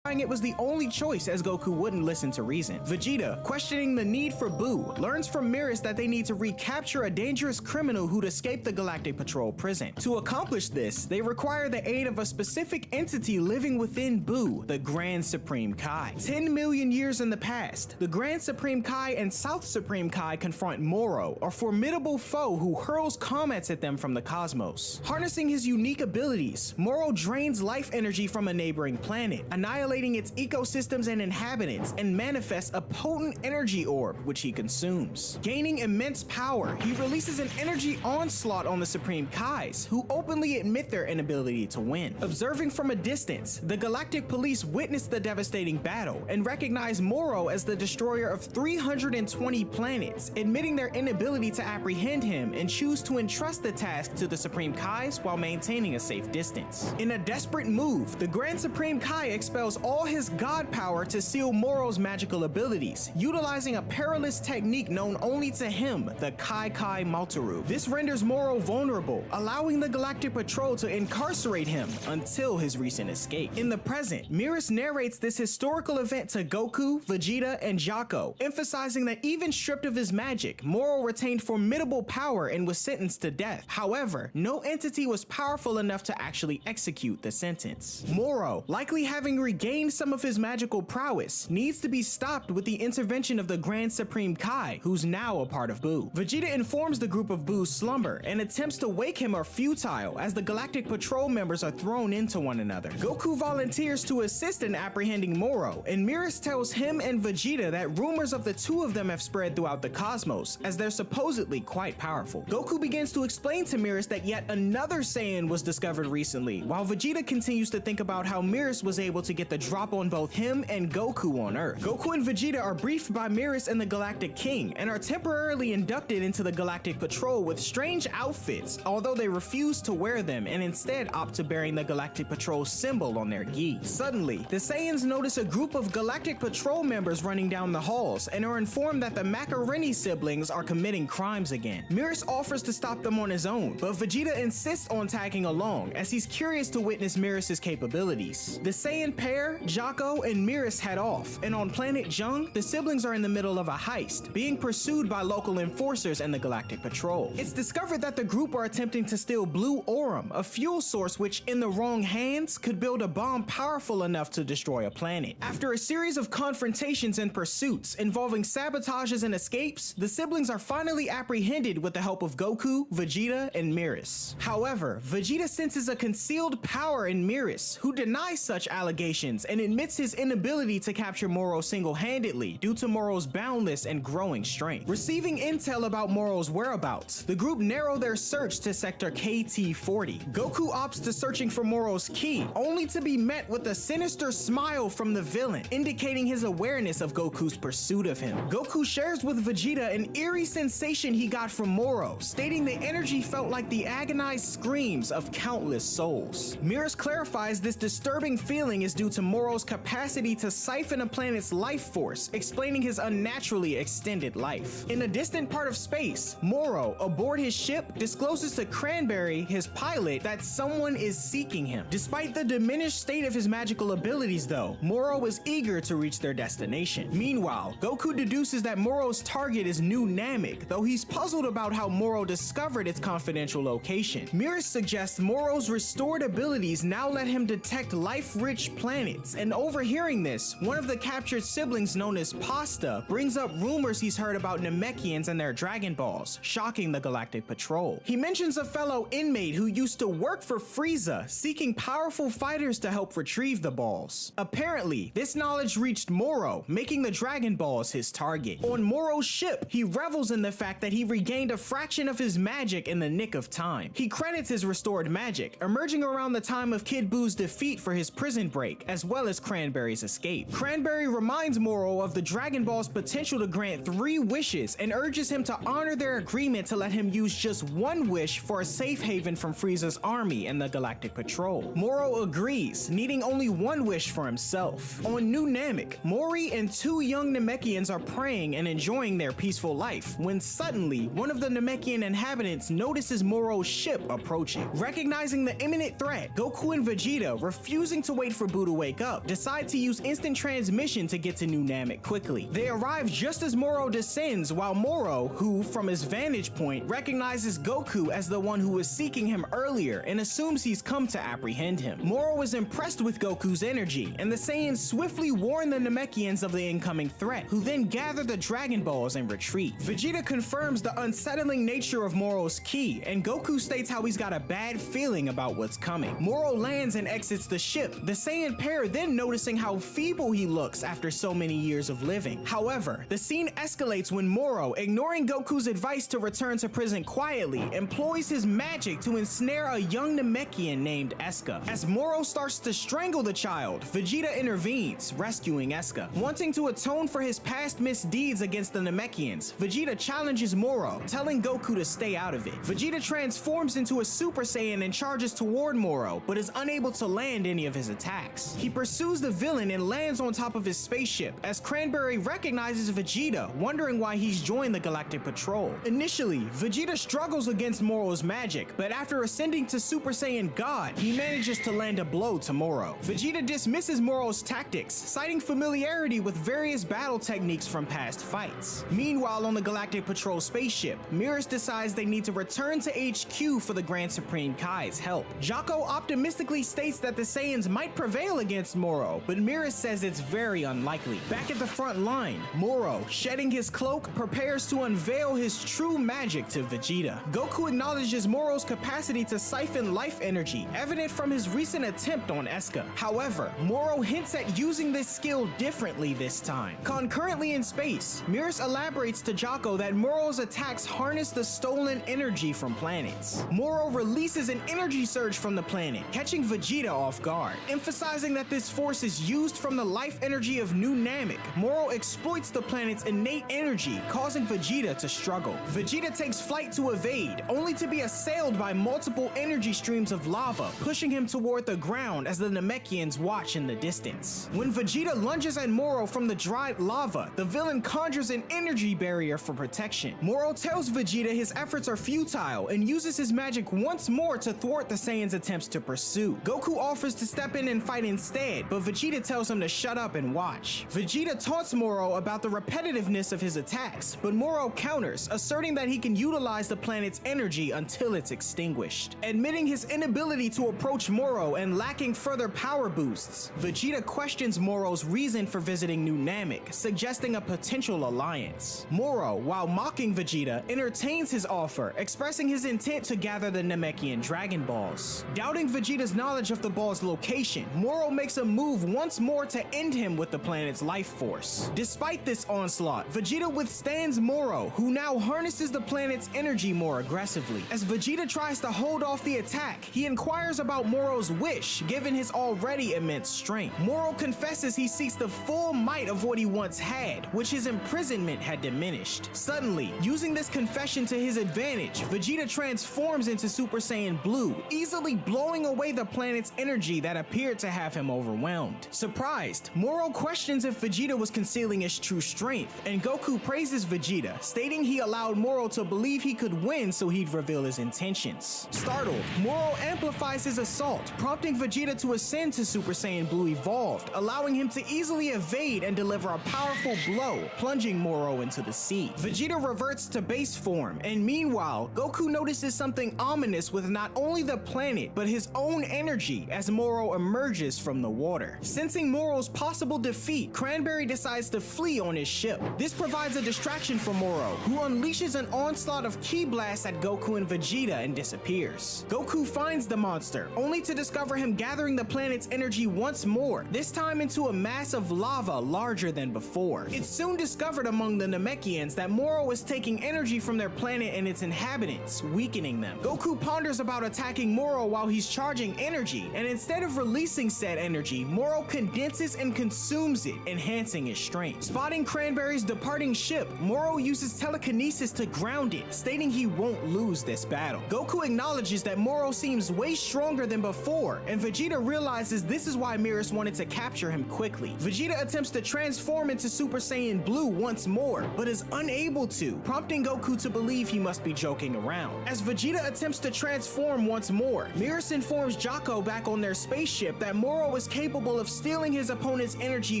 Speaker 5: It was the only choice as Goku wouldn't listen to reason. Vegeta, questioning the need for Buu, learns from Mirrors that they need to recapture a dangerous criminal who'd escaped the Galactic Patrol prison. To accomplish this, they require the aid of a specific entity living within Buu, the Grand Supreme Kai. 10 million years in the past, the Grand Supreme Kai and South Supreme Kai confront Moro, a formidable foe who hurls comets at them from the cosmos. Harnessing his unique abilities, Moro drains life energy from a neighboring planet, annihilating its ecosystems and inhabitants, and manifests a potent energy orb which he consumes. Gaining immense power, he releases an energy onslaught on the Supreme Kais, who openly admit their inability to win. Observing from a distance, the Galactic Police witness the devastating battle and recognize Moro as the destroyer of 320 planets, admitting their inability to apprehend him and choose to entrust the task to the Supreme Kais while maintaining a safe distance. In a desperate move, the Grand Supreme Kai expels all his god power to seal Moro's magical abilities, utilizing a perilous technique known only to him, the Kai Kai Maltaru. This renders Moro vulnerable, allowing the Galactic Patrol to incarcerate him until his recent escape. In the present, Mirrors narrates this historical event to Goku, Vegeta, and Jaco, emphasizing that even stripped of his magic, Moro retained formidable power and was sentenced to death. However, no entity was powerful enough to actually execute the sentence. Moro, likely having regained some of his magical prowess, needs to be stopped with the intervention of the Grand Supreme Kai, who's now a part of Buu. Vegeta informs the group of Buu's slumber, and attempts to wake him are futile as the Galactic Patrol members are thrown into one another. Goku volunteers to assist in apprehending Moro, and Mirrors tells him and Vegeta that rumors of the two of them have spread throughout the cosmos, as they're supposedly quite powerful. Goku begins to explain to Mirrors that yet another Saiyan was discovered recently, while Vegeta continues to think about how Mirrors was able to get the drop on both him and Goku on Earth. Goku and Vegeta are briefed by Mirrors and the Galactic King, and are temporarily inducted into the Galactic Patrol with strange outfits, although they refuse to wear them and instead opt to bearing the Galactic Patrol symbol on their gi. Suddenly, the Saiyans notice a group of Galactic Patrol members running down the halls, and are informed that the Macaroni siblings are committing crimes again. Mirrors offers to stop them on his own, but Vegeta insists on tagging along, as he's curious to witness Mirrors' capabilities. The Saiyan pair, Jaco and Mirrors, head off, and on planet Jung, the siblings are in the middle of a heist, being pursued by local enforcers and the Galactic Patrol. It's discovered that the group are attempting to steal Blue Aurum, a fuel source which, in the wrong hands, could build a bomb powerful enough to destroy a planet. After a series of confrontations and pursuits involving sabotages and escapes, the siblings are finally apprehended with the help of Goku, Vegeta, and Mirrors. However, Vegeta senses a concealed power in Mirrors, who denies such allegations Namekians and admits his inability to capture Moro single-handedly due to Moro's boundless and growing strength. Receiving intel about Moro's whereabouts, the group narrow their search to sector KT-40. Goku opts to searching for Moro's ki, only to be met with a sinister smile from the villain, indicating his awareness of Goku's pursuit of him. Goku shares with Vegeta an eerie sensation he got from Moro, stating the energy felt like the agonized screams of countless souls. Mirrors clarifies this disturbing feeling is due to Moro's capacity to siphon a planet's life force, explaining his unnaturally extended life. In a distant part of space, Moro, aboard his ship, discloses to Cranberry, his pilot, that someone is seeking him. Despite the diminished state of his magical abilities though, Moro is eager to reach their destination. Meanwhile, Goku deduces that Moro's target is New Namek, though he's puzzled about how Moro discovered its confidential location. Mirrors suggests Moro's restored abilities now let him detect life-rich planets, and overhearing this, one of the captured siblings known as Pasta brings up rumors he's heard about Namekians and their Dragon Balls, shocking the Galactic Patrol. He mentions a fellow inmate who used to work for Frieza, seeking powerful fighters to help retrieve the balls. Apparently, this knowledge reached Moro, making the Dragon Balls his target. On Moro's ship, he revels in the fact that he regained a fraction of his magic in the nick of time. He credits his restored magic, emerging around the time of Kid Buu's defeat for his prison break, as well as Cranberry's escape. Cranberry reminds Moro of the Dragon Ball's potential to grant 3 wishes and urges him to honor their agreement to let him use just 1 wish for a safe haven from Frieza's army and the Galactic Patrol. Moro agrees, needing only 1 wish for himself. On New Namek, Mori and 2 young Namekians are praying and enjoying their peaceful life when suddenly one of the Namekian inhabitants notices Moro's ship approaching. Recognizing the imminent threat, Goku and Vegeta, refusing to wait for Buu to wake up, decide to use instant transmission to get to New Namek quickly. They arrive just as Moro descends, while Moro, who from his vantage point recognizes Goku as the one who was seeking him earlier and assumes he's come to apprehend him. Moro is impressed with Goku's energy, and the Saiyans swiftly warn the Namekians of the incoming threat, who then gather the Dragon Balls and retreat. Vegeta confirms the unsettling nature of Moro's ki, and Goku states how he's got a bad feeling about what's coming. Moro lands and exits the ship, the Saiyan pair then noticing how feeble he looks after so many years of living. However, the scene escalates when Moro, ignoring Goku's advice to return to prison quietly, employs his magic to ensnare a young Namekian named Eska. As Moro starts to strangle the child, Vegeta intervenes, rescuing Eska. Wanting to atone for his past misdeeds against the Namekians, Vegeta challenges Moro, telling Goku to stay out of it. Vegeta transforms into a Super Saiyan and charges toward Moro, but is unable to land any of his attacks. He pursues the villain and lands on top of his spaceship, as Cranberry recognizes Vegeta, wondering why he's joined the Galactic Patrol. Initially, Vegeta struggles against Moro's magic, but after ascending to Super Saiyan God, he manages to land a blow to Moro. Vegeta dismisses Moro's tactics, citing familiarity with various battle techniques from past fights. Meanwhile, on the Galactic Patrol spaceship, Mirrors decides they need to return to HQ for the Grand Supreme Kai's help. Jaco optimistically states that the Saiyans might prevail against Moro, but Mirrors says it's very unlikely. Back at the front line, Moro, shedding his cloak, prepares to unveil his true magic to Vegeta. Goku acknowledges Moro's capacity to siphon life energy, evident from his recent attempt on Eska. However, Moro hints at using this skill differently this time. Concurrently in space, Mirrors elaborates to Jaco that Moro's attacks harness the stolen energy from planets. Moro releases an energy surge from the planet, catching Vegeta off guard. Emphasizing that this force is used from the life energy of New Namek, Moro exploits the planet's innate energy, causing Vegeta to struggle. Vegeta takes flight to evade, only to be assailed by multiple energy streams of lava, pushing him toward the ground as the Namekians watch in the distance. When Vegeta lunges at Moro from the dried lava, the villain conjures an energy barrier for protection. Moro tells Vegeta his efforts are futile and uses his magic once more to thwart the Saiyans' attempts to pursue. Goku offers to step in and fight instead, but Vegeta tells him to shut up and watch. Vegeta taunts Moro about the repetitiveness of his attacks, but Moro counters, asserting that he can utilize the planet's energy until it's extinguished. Admitting his inability to approach Moro and lacking further power boosts, Vegeta questions Moro's reason for visiting New Namek, suggesting a potential alliance. Moro, while mocking Vegeta, entertains his offer, expressing his intent to gather the Namekian Dragon Balls. Doubting Vegeta's knowledge of the ball's location, Moro makes makes a move once more to end him with the planet's life force. Despite this onslaught, Vegeta withstands Moro, who now harnesses the planet's energy more aggressively. As Vegeta tries to hold off the attack, he inquires about Moro's wish, given his already immense strength. Moro confesses he seeks the full might of what he once had, which his imprisonment had diminished. Suddenly, using this confession to his advantage, Vegeta transforms into Super Saiyan Blue, easily blowing away the planet's energy that appeared to have him overwhelmed. Surprised, Moro questions if Vegeta was concealing his true strength, and Goku praises Vegeta, stating he allowed Moro to believe he could win so he'd reveal his intentions. Startled, Moro amplifies his assault, prompting Vegeta to ascend to Super Saiyan Blue Evolved, allowing him to easily evade and deliver a powerful blow, plunging Moro into the sea. Vegeta reverts to base form, and meanwhile, Goku notices something ominous with not only the planet, but his own energy as Moro emerges from the water. Sensing Moro's possible defeat, Cranberry decides to flee on his ship. This provides a distraction for Moro, who unleashes an onslaught of ki blasts at Goku and Vegeta and disappears. Goku finds the monster, only to discover him gathering the planet's energy once more, this time into a mass of lava larger than before. It's soon discovered among the Namekians that Moro is taking energy from their planet and its inhabitants, weakening them. Goku ponders about attacking Moro while he's charging energy, and instead of releasing said energy, Moro condenses and consumes it, enhancing his strength. Spotting Cranberry's departing ship, Moro uses telekinesis to ground it, stating he won't lose this battle. Goku acknowledges that Moro seems way stronger than before, and Vegeta realizes this is why Mirrors wanted to capture him quickly. Vegeta attempts to transform into Super Saiyan Blue once more, but is unable to, prompting Goku to believe he must be joking around. As Vegeta attempts to transform once more, Mirrors informs Jocko back on their spaceship that Moro is capable of stealing his opponent's energy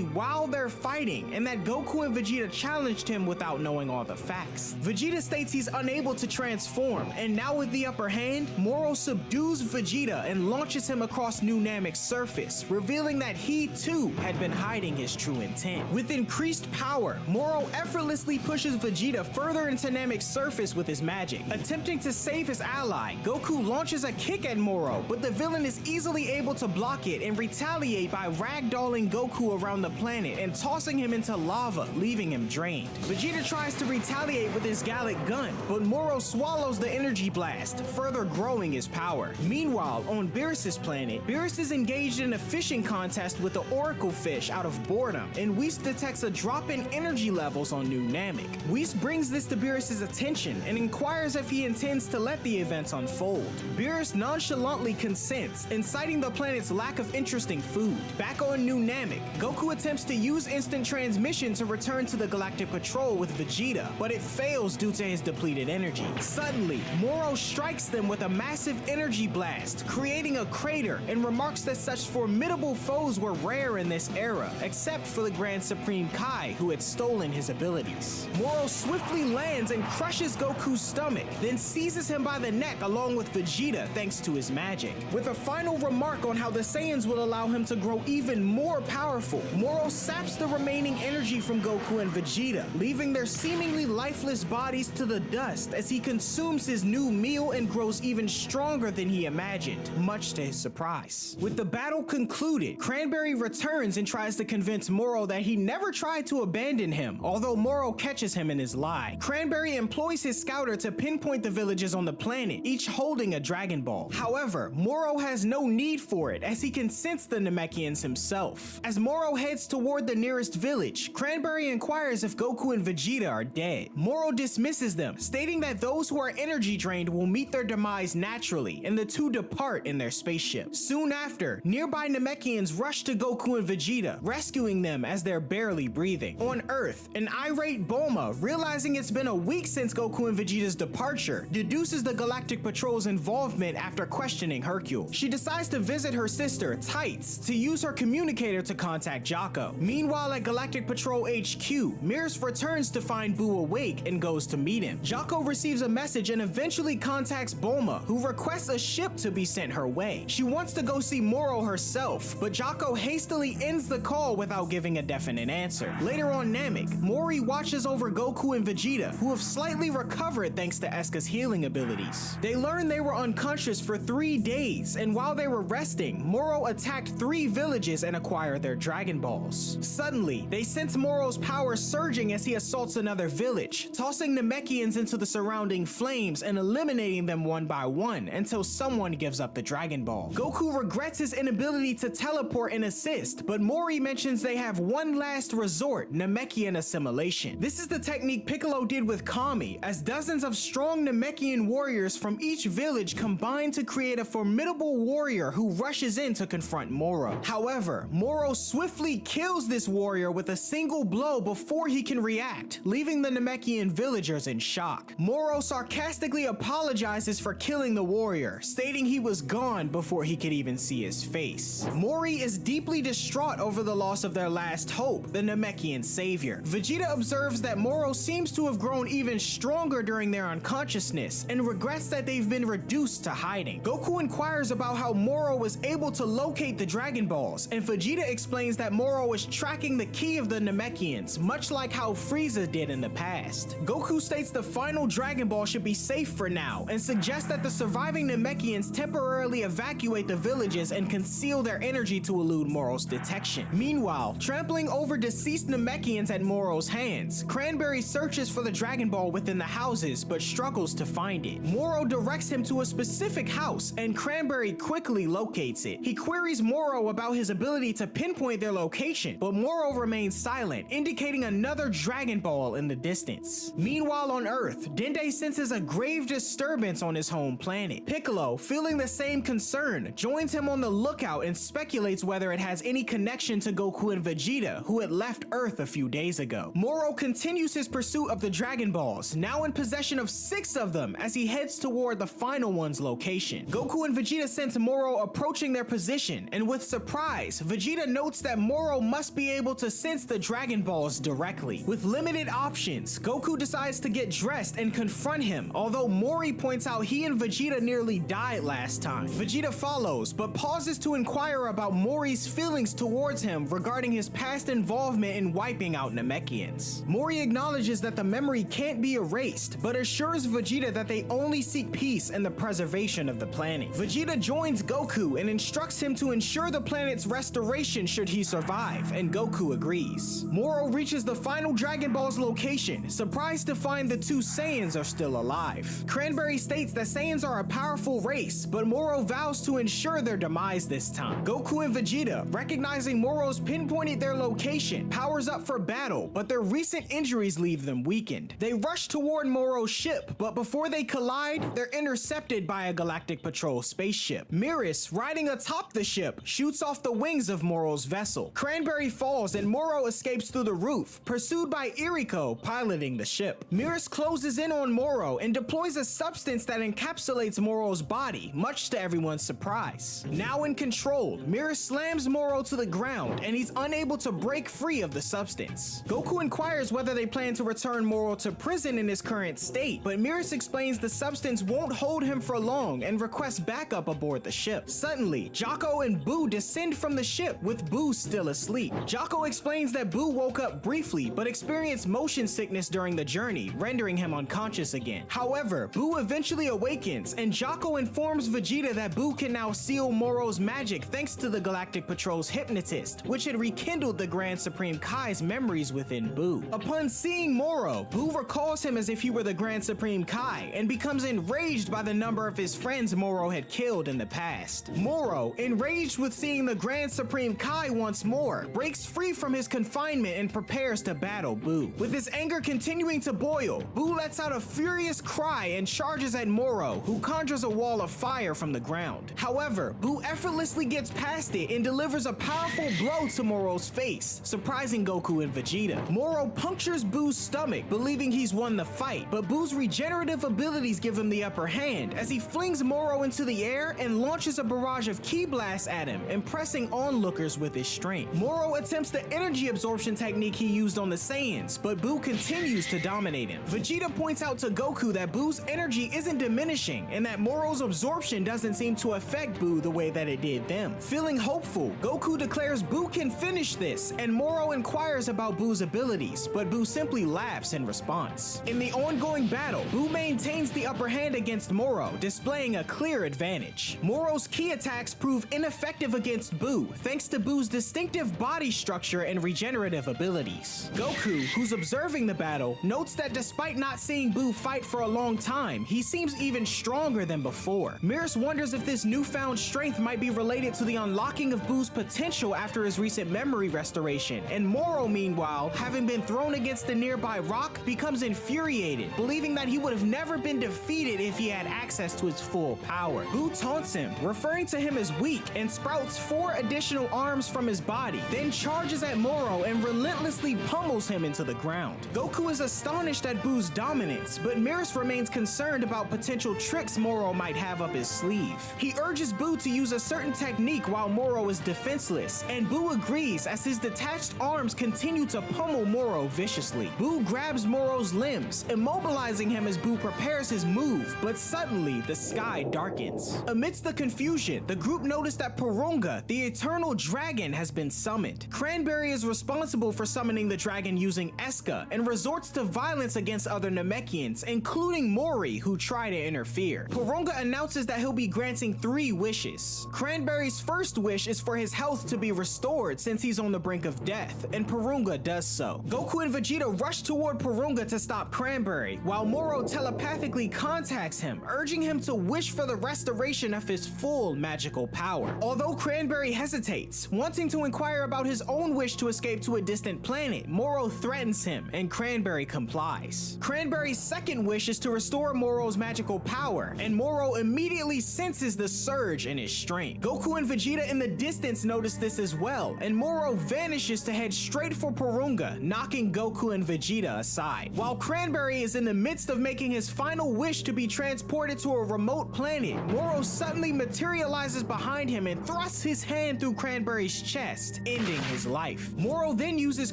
Speaker 5: while they're fighting, and that Goku and Vegeta challenged him without knowing all the facts. Vegeta states he's unable to transform, and now with the upper hand, Moro subdues Vegeta and launches him across New Namek's surface, revealing that he too had been hiding his true intent. With increased power, Moro effortlessly pushes Vegeta further into Namek's surface with his magic. Attempting to save his ally, Goku launches a kick at Moro, but the villain is easily able to block it and retaliate by ragdolling Goku around the planet and tossing him into lava, leaving him drained. Vegeta tries to retaliate with his Gallic gun, but Moro swallows the energy blast, further growing his power. Meanwhile, on Beerus's planet, Beerus is engaged in a fishing contest with the Oracle Fish out of boredom, and Whis detects a drop in energy levels on New Namek. Whis brings this to Beerus's attention and inquires if he intends to let the events unfold. Beerus nonchalantly consents, inciting the planet's lack of interesting food. Back on New Namek, Goku attempts to use instant transmission to return to the Galactic Patrol with Vegeta, but it fails due to his depleted energy. Suddenly, Moro strikes them with a massive energy blast, creating a crater, and remarks that such formidable foes were rare in this era, except for the Grand Supreme Kai, who had stolen his abilities. Moro swiftly lands and crushes Goku's stomach, then seizes him by the neck along with Vegeta thanks to his magic. With a final remark on how the Saiyans will allow him to grow even more powerful, Moro saps the remaining energy from Goku and Vegeta, leaving their seemingly lifeless bodies to the dust as he consumes his new meal and grows even stronger than he imagined, much to his surprise. With the battle concluded, Cranberry returns and tries to convince Moro that he never tried to abandon him, although Moro catches him in his lie. Cranberry employs his scouter to pinpoint the villages on the planet, each holding a Dragon Ball. However, Moro has no need for it, as he can sense the Namekians himself. As Moro heads toward the nearest village, Cranberry inquires if Goku and Vegeta are dead. Moro dismisses them, stating that those who are energy drained will meet their demise naturally, and the two depart in their spaceship. Soon after, nearby Namekians rush to Goku and Vegeta, rescuing them as they're barely breathing. On Earth, an irate Bulma, realizing it's been a week since Goku and Vegeta's departure, deduces the Galactic Patrol's involvement after questioning Hercule. She decides to visit her sister, Tights, to use her communicator to contact Jocko. Meanwhile, at Galactic Patrol HQ, Mirrors returns to find Boo awake and goes to meet him. Jocko receives a message and eventually contacts Bulma, who requests a ship to be sent her way. She wants to go see Moro herself, but Jocko hastily ends the call without giving a definite answer. Later on Namek, Mori watches over Goku and Vegeta, who have slightly recovered thanks to Eska's healing abilities. They learn they were unconscious for 3 days, and while they were resting, Moro attacked 3 villages and acquire their Dragon Balls. Suddenly, they sense Moro's power surging as he assaults another village, tossing Namekians into the surrounding flames and eliminating them one by one until someone gives up the Dragon Ball. Goku regrets his inability to teleport and assist, but Mori mentions they have one last resort, Namekian assimilation. This is the technique Piccolo did with Kami, as dozens of strong Namekian warriors from each village combine to create a formidable warrior who rushes in to confront Moro. However, Moro swiftly kills this warrior with a single blow before he can react, leaving the Namekian villagers in shock. Moro sarcastically apologizes for killing the warrior, stating he was gone before he could even see his face. Mori is deeply distraught over the loss of their last hope, the Namekian savior. Vegeta observes that Moro seems to have grown even stronger during their unconsciousness and regrets that they've been reduced to hiding. Goku inquires about how Moro was able to locate the Dragon Balls, and Vegeta explains that Moro is tracking the key of the Namekians, much like how Frieza did in the past. Goku states the final Dragon Ball should be safe for now and suggests that the surviving Namekians temporarily evacuate the villages and conceal their energy to elude Moro's detection. Meanwhile, trampling over deceased Namekians at Moro's hands, Cranberry searches for the Dragon Ball within the houses but struggles to find it. Moro directs him to a specific house and Cranberry quickly locates it. He queries Moro about his ability to pinpoint their location, but Moro remains silent, indicating another Dragon Ball in the distance. Meanwhile on Earth, Dende senses a grave disturbance on his home planet. Piccolo, feeling the same concern, joins him on the lookout and speculates whether it has any connection to Goku and Vegeta, who had left Earth a few days ago. Moro continues his pursuit of the Dragon Balls, now in possession of 6 of them as he heads toward the final one's location. Goku and Vegeta sense Moro approaching their position, and with surprise, Vegeta notes that Moro must be able to sense the Dragon Balls directly. With limited options, Goku decides to get dressed and confront him, although Mori points out he and Vegeta nearly died last time. Vegeta follows, but pauses to inquire about Mori's feelings towards him regarding his past involvement in wiping out Namekians. Mori acknowledges that the memory can't be erased, but assures Vegeta that they only seek peace and the preservation of the planet. Vegeta joins Goku and instructs him to ensure the planet's restoration should he survive, and Goku agrees. Moro reaches the final Dragon Ball's location, surprised to find the 2 Saiyans are still alive. Cranberry states that Saiyans are a powerful race, but Moro vows to ensure their demise this time. Goku and Vegeta, recognizing Moro's pinpointed their location, powers up for battle, but their recent injuries leave them weakened. They rush toward Moro's ship, but before they collide, they're intercepted by a Galactic Patrol spaceship. Miris, riding atop the ship, shoots off the wings of Moro's vessel. Cranberry falls and Moro escapes through the roof, pursued by Iriko piloting the ship. Miris closes in on Moro and deploys a substance that encapsulates Moro's body, much to everyone's surprise. Now in control, Miris slams Moro to the ground and he's unable to break free of the substance. Goku inquires whether they plan to return Moro to prison in his current state, but Miris explains the substance won't hold him for long and requests backup aboard the ship. Suddenly, Jocko and Boo descend from the ship with Boo still asleep. Jocko explains that Boo woke up briefly but experienced motion sickness during the journey, rendering him unconscious again. However, Boo eventually awakens and Jocko informs Vegeta that Boo can now seal Moro's magic thanks to the Galactic Patrol's hypnotist, which had rekindled the Grand Supreme Kai's memories within Boo. Upon seeing Moro, Boo recalls him as if he were the Grand Supreme Kai and becomes enraged by the number of his friends Moro had killed in the past. Moro, enraged with seeing the Grand Supreme Kai once more, breaks free from his confinement and prepares to battle Boo. With his anger continuing to boil, Boo lets out a furious cry and charges at Moro, who conjures a wall of fire from the ground. However, Boo effortlessly gets past it and delivers a powerful blow to Moro's face, surprising Goku and Vegeta. Moro punctures Boo's stomach, believing he's won the fight, but Boo's regenerative abilities give him the upper hand as he flings Moro into the air and launches a barrage of ki blasts at him, impressing onlookers with his strength. Moro attempts the energy absorption technique he used on the Saiyans, but Boo continues to dominate him. Vegeta points out to Goku that Boo's energy isn't diminishing and that Moro's absorption doesn't seem to affect Boo the way that it did them. Feeling hopeful, Goku declares Boo can finish this, and Moro inquires about Boo's abilities, but Boo simply laughs in response. In the ongoing battle, Boo maintains the upper hand against Moro, displaying a clear advantage. Moro's ki attacks prove ineffective effective against Boo, thanks to Boo's distinctive body structure and regenerative abilities. Goku, who's observing the battle, notes that despite not seeing Boo fight for a long time, he seems even stronger than before. Miris wonders if this newfound strength might be related to the unlocking of Boo's potential after his recent memory restoration, and Moro, meanwhile, having been thrown against a nearby rock, becomes infuriated, believing that he would have never been defeated if he had access to his full power. Boo taunts him, referring to him as weak, and sprouts 4 additional arms from his body, then charges at Moro and relentlessly pummels him into the ground. Goku is astonished at Boo's dominance, but Miris remains concerned about potential tricks Moro might have up his sleeve. He urges Boo to use a certain technique while Moro is defenseless, and Boo agrees as his detached arms continue to pummel Moro viciously. Boo grabs Moro's limbs, immobilizing him as Boo prepares his move, but suddenly the sky darkens. Amidst the confusion, the group notice that Porunga, the eternal dragon, has been summoned. Cranberry is responsible for summoning the dragon using Eska and resorts to violence against other Namekians, including Mori, who try to interfere. Porunga announces that he'll be granting 3 wishes. Cranberry's first wish is for his health to be restored since he's on the brink of death, and Porunga does so. Goku and Vegeta rush toward Porunga to stop Cranberry, while Moro telepathically contacts him, urging him to wish for the restoration of his full magical power. Although Cranberry hesitates, wanting to inquire about his own wish to escape to a distant planet, Moro threatens him, and Cranberry complies. Cranberry's second wish is to restore Moro's magical power, and Moro immediately senses the surge in his strength. Goku and Vegeta in the distance notice this as well, and Moro vanishes to head straight for Porunga, knocking Goku and Vegeta aside. While Cranberry is in the midst of making his final wish to be transported to a remote planet, Moro suddenly materializes behind him and thrusts his hand through Cranberry's chest, ending his life. Moro then uses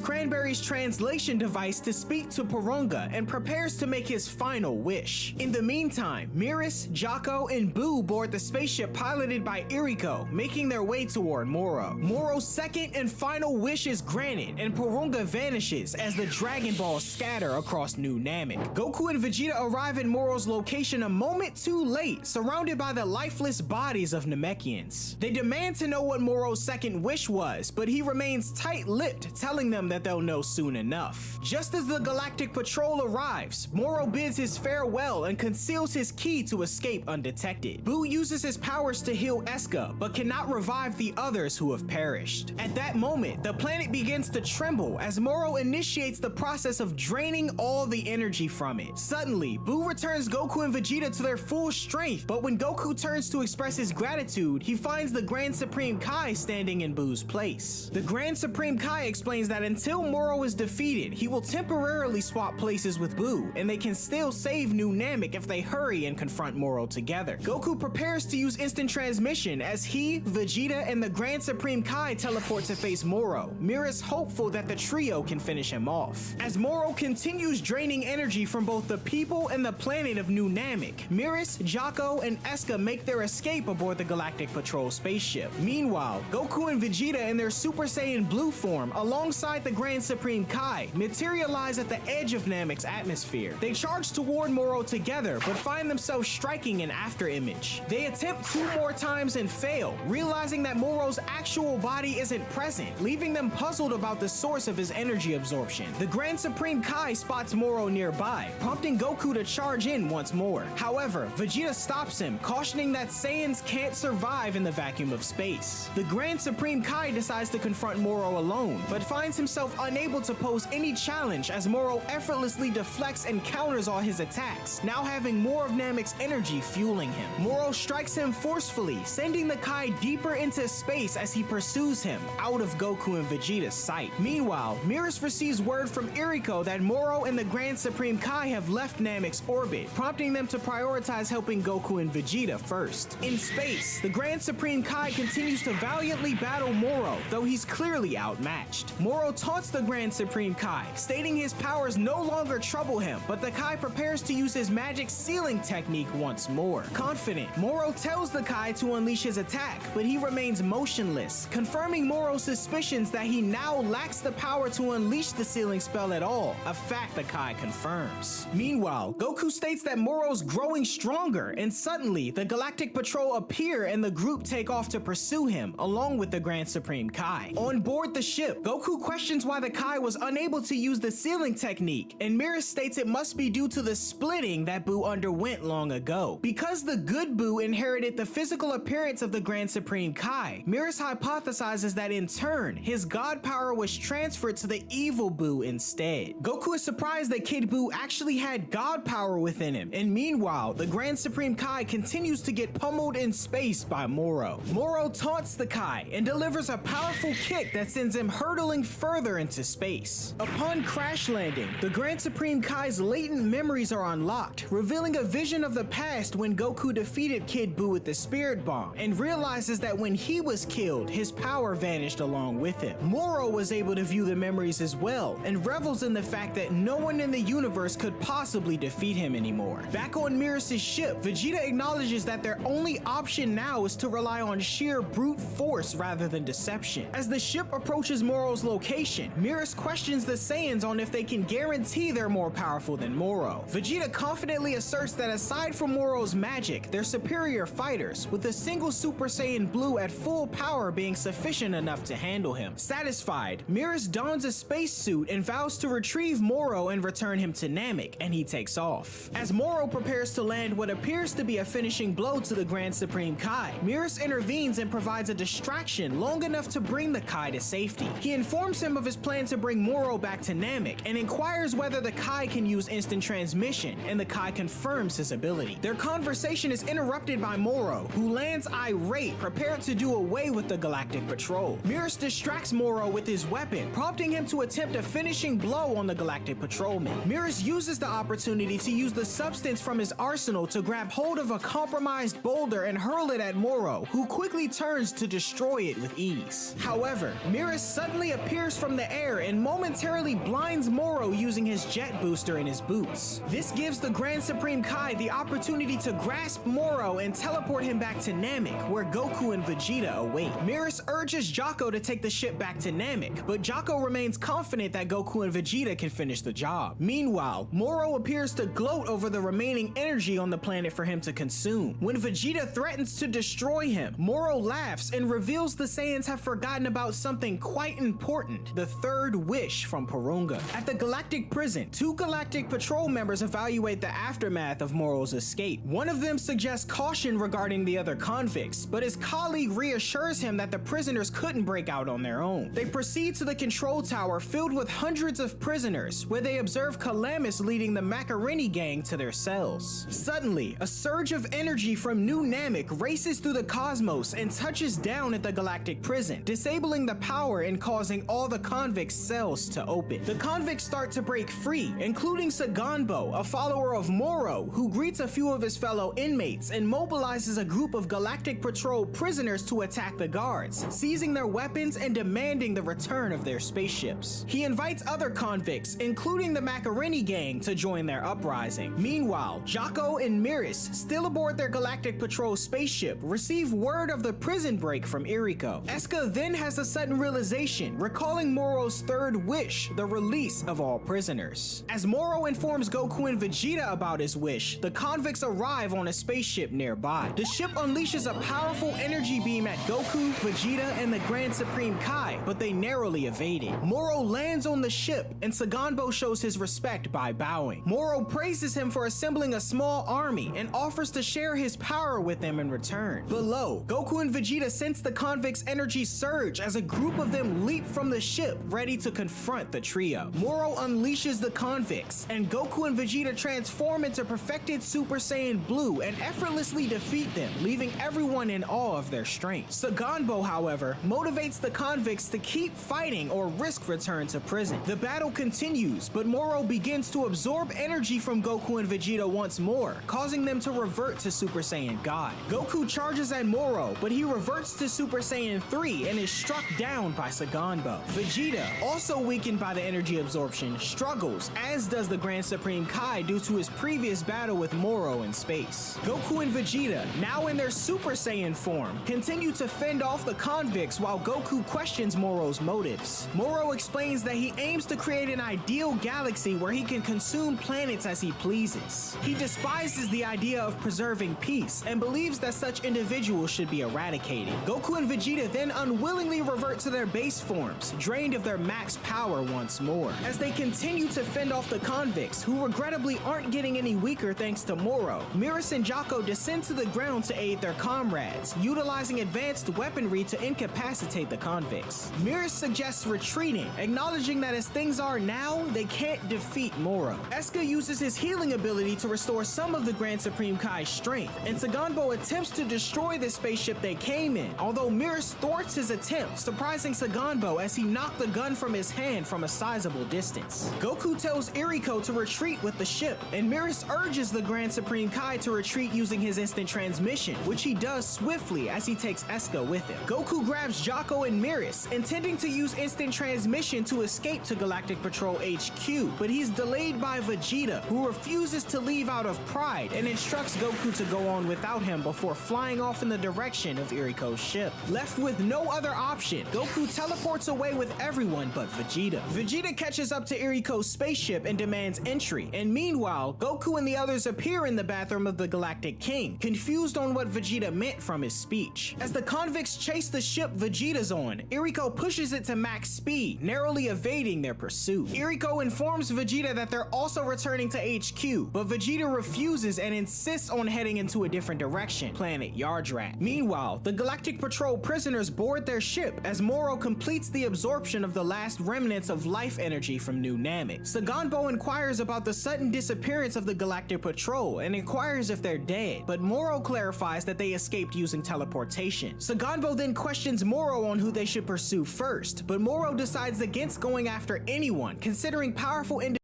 Speaker 5: Cranberry's translation device to speak to Porunga and prepares to make his final wish. In the meantime, Miris, Jocko, and Boo board the spaceship piloted by Iriko, making their way toward Moro. Moro's second and final wish is granted, and Porunga vanishes as the Dragon Balls scatter across New Namek. Goku and Vegeta arrive at Moro's location a moment too late, surrounded by the lifeless bodies of Namekians. They demand to know what Moro's second wish was, but he remains tight-lipped, telling them that they'll know soon enough. Just as the Galactic Patrol arrives, Moro bids his farewell and conceals his key to escape undetected. Boo uses his powers to heal Eska, but cannot revive the others who have perished. At that moment, the planet begins to tremble as Moro initiates the process of draining all the energy from it. Suddenly, Boo returns Goku and Vegeta to their full strength, but when Goku turns to express his gratitude, he finds the Grand Supreme Kai standing in Boo's place. The Grand Supreme Kai explains that until Moro is defeated, he will temporarily swap places with Boo, and they can still save New Namek if they hurry and confront Moro together. Goku prepares to use instant transmission as he, Vegeta, and the Grand Supreme Kai teleport to face Moro, Miris hopeful that the trio can finish him off. As Moro continues draining energy from both the people and the planet of New Namek, Miris, Jocko, and Eska make their escape aboard the Galactic Patrol spaceship. Meanwhile, Goku and Vegeta in their Super Saiyan Blue form, alongside the Grand Supreme Kai, materialize at the edge of Namek's atmosphere. They charge toward Moro together, but find themselves striking an afterimage. They attempt 2 more times and fail, realizing that Moro's actual body isn't present, leaving them puzzled about the source of his energy absorption. The Grand Supreme Kai spots Moro nearby, prompting Goku to charge in once more. However, Vegeta stops him, cautioning that Saiyans can't survive in the vacuum of space. The Grand Supreme Kai decides to confront Moro alone, but finds himself unable to pose any challenge as Moro effortlessly deflects and counters all his attacks, now having more of Namek's energy fueling him. Moro strikes him forcefully, sending the Kai deeper into space as he pursues him, out of Goku and Vegeta's sight. Meanwhile, Miris receives word from Iriko that Moro and the Grand Supreme Kai have left Namek's orbit, prompting them to prioritize helping Goku and Vegeta first. In space, the Grand Supreme Kai continues to valiantly battle Moro, though he's clearly outmatched. Moro taunts the Grand Supreme Kai, stating his powers no longer trouble him, but the Kai prepares to use his magic sealing technique once more. Confident, Moro tells the Kai to unleash his attack, but he remains motionless, confirming Moro's suspicions that he now lacks the power to unleash the sealing spell at all, a fact the Kai confirms. Meanwhile, Goku states that Moro's growing stronger, and suddenly, the Galactic Patrol appear and the group take off to pursue him, along with the Grand Supreme Kai. On board the ship, Goku questions why the Kai was unable to use the sealing technique, and Mira states it must be due to the splitting that Buu underwent long ago. Because the good Buu inherited the physical appearance of the Grand Supreme Kai, Miras hypothesizes that in turn, his god power was transferred to the evil Buu instead. Goku is surprised that Kid Buu actually had god power within him, and meanwhile, the Grand Supreme Kai continues to get pummeled in space by Moro. Moro taunts the Kai and delivers a powerful kick that sends him hurtling further into space. Upon crash landing, the Grand Supreme Kai's latent memories are unlocked, revealing a vision of the past when Goku defeated Kid Buu with the Spirit Bomb, and realizes that when he was killed, his power vanished along with him. Moro was able to view the memories as well, and revels in the fact that no one in the universe could possibly defeat him anymore. Back on Miras' ship, Vegeta acknowledges that their only option now is to rely on sheer brute force rather than deception. As the ship approaches Moro's location, Miras questions the Saiyans on if they can guarantee they're more powerful than Moro. Vegeta confidently asserts that aside from Moro's magic, they're superior fighters, with a single Super Saiyan Blue at full power being sufficient enough to handle him. Satisfied, Miras dons a spacesuit and vows to retrieve Moro and return him to Namek, and he takes off. As Moro prepares to land what appears to be a finishing blow to the Grand Supreme Kai, Miras intervenes and provides a distraction long enough to bring the Kai to safety. He informs him of his plan to bring Moro back to Namek and inquires whether the Kai can use instant transmission, and the Kai confirms his ability. Their conversation is interrupted by Moro, who lands irate, prepared to do away with the Galactic Patrol. Miras distracts Moro with his weapon, prompting him to attempt a finishing blow on the Galactic Patrolman. Miras uses the opportunity to use the substance from his arsenal to grab hold of a compromised boulder and hurl it at Moro, who quickly turns to destroy it with ease. However, Miras suddenly appears from the air and momentarily blinds Moro using his jet booster in his boots. This gives the Grand Supreme Kai the opportunity to grasp Moro and teleport him back to Namek, where Goku and Vegeta await. Miras urges Jocko to take the ship back to Namek, but Jocko remains confident that Goku and Vegeta can finish the job. Meanwhile, Moro appears to gloat over the remaining energy on the planet for him to consume. When Vegeta threatens to destroy him, Moro laughs and reveals the Saiyans have forgotten about something quite important: the third wish from Porunga. At the Galactic Prison, two Galactic Patrol members evaluate the aftermath of Moro's escape. One of them suggests caution regarding the other convicts, but his colleague reassures him that the prisoners couldn't break out on their own. They proceed to the control tower filled with hundreds of prisoners, where they observe Calamus leading the Macaroni gang to their cells. Suddenly, a surge of energy from New Namek races through the cosmos and touches down at the Galactic Prison, disabling the power and causing all the convicts' cells to open. The convicts start to break free, including Saganbo, a follower of Moro, who greets a few of his fellow inmates and mobilizes a group of Galactic Patrol prisoners to attack the guards, seizing their weapons and demanding the return of their spaceships. He invites other convicts, including the Macaroni gang, to join their uprising. Meanwhile, Jocko and Miras, still aboard their Galactic Patrol spaceship, receive word of the prison break from Iriko. Eska then has a sudden realization, recalling Moro's third wish, the release of all prisoners. As Moro informs Goku and Vegeta about his wish, the convicts arrive on a spaceship nearby. The ship unleashes a powerful energy beam at Goku, Vegeta, and the Grand Supreme Kai, but they narrowly evade it. Moro lands on the ship, and Saganbo shows his respect by bowing. Moro praises him for assembling a small army and offers to share his power with them in return. Below, Goku and Vegeta sense the convicts' energy surge as a group of them leap from the ship, ready to confront the trio. Moro unleashes the convicts, and Goku and Vegeta transform into perfected Super Saiyan Blue and effortlessly defeat them, leaving everyone in awe of their strength. Saganbo, however, motivates the convicts to keep fighting or risk return to prison. The battle continues, but Moro begins to absorb energy from Goku and Vegeta once more, causing them to revert to Super Saiyan God. Goku charges at Moro, but he reverts to Super Saiyan 3 and is struck down by Saganbo. Vegeta, also weakened by the energy absorption, struggles, as does the Grand Supreme Kai due to his previous battle with Moro in space. Goku and Vegeta, now in their Super Saiyan form, continue to fend off the convicts while Goku questions Moro's motives. Moro explains that he aims to create an ideal galaxy where he can consume planets as he pleases. He despises the idea of preserving peace and believes that such individuals should be eradicated. Goku and Vegeta then unwillingly revert to their base forms, drained of their max power once more. As they continue to fend off the convicts, who regrettably aren't getting any weaker thanks to Moro, Miris and Jocko descend to the ground to aid their comrades, utilizing advanced weaponry to incapacitate the convicts. Miris suggests retreating, acknowledging that as things are now, they can't defeat Moro. Eska uses his healing ability to restore some of the Grand Supreme Kai's strength, and Saganbo attempts to destroy the spaceship they came in, although Miris thwarts his attempt, surprising Saganbo as he knocked the gun from his hand from a sizable distance. Goku tells Iriko to retreat with the ship, and Miris urges the Grand Supreme Kai to retreat using his instant transmission, which he does swiftly as he takes Eska with him. Goku grabs Jocko and Miris, intending to use instant transmission to escape to Galactic Patrol HQ, but he's delayed by Vegeta, who refuses to leave out of pride and instructs Goku to go on without him before flying off in the direction of Iriko's ship. Left with no other option, Goku teleports away with everyone but Vegeta. Vegeta catches up to Iriko's spaceship and demands entry, and meanwhile, Goku and the others appear in the bathroom of the Galactic King, confused on what Vegeta meant from his speech. As the convicts chase the ship Vegeta's on, Iriko pushes it to max speed, narrowly evading their pursuit. Iriko informs Vegeta that they're also returning to HQ, but Vegeta refuses and insists on heading into a different direction, planet Yardrat. Meanwhile, the Galactic Patrol prisoners board their ship as Moro completes the absorption of the last remnants of life energy from New Namek. Saganbo inquires about the sudden disappearance of the Galactic Patrol and inquires if they're dead, but Moro clarifies that they escaped using teleportation. Saganbo then questions Moro on who they should pursue first, but Moro decides against going after anyone, considering powerful individuals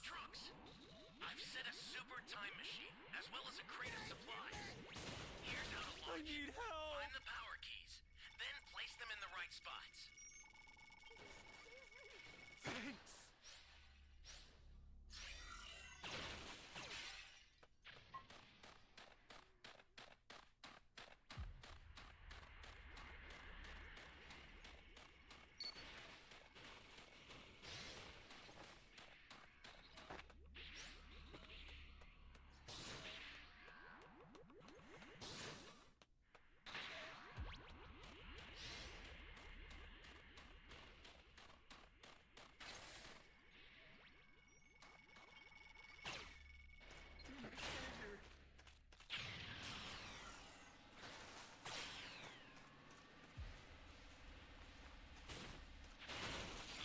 Speaker 2: Trunks. I've set a super time machine, as well as a crate of supplies. Here's how to launch.
Speaker 1: I need help!
Speaker 2: Find the power keys, then place them in the right spots.
Speaker 1: Thanks!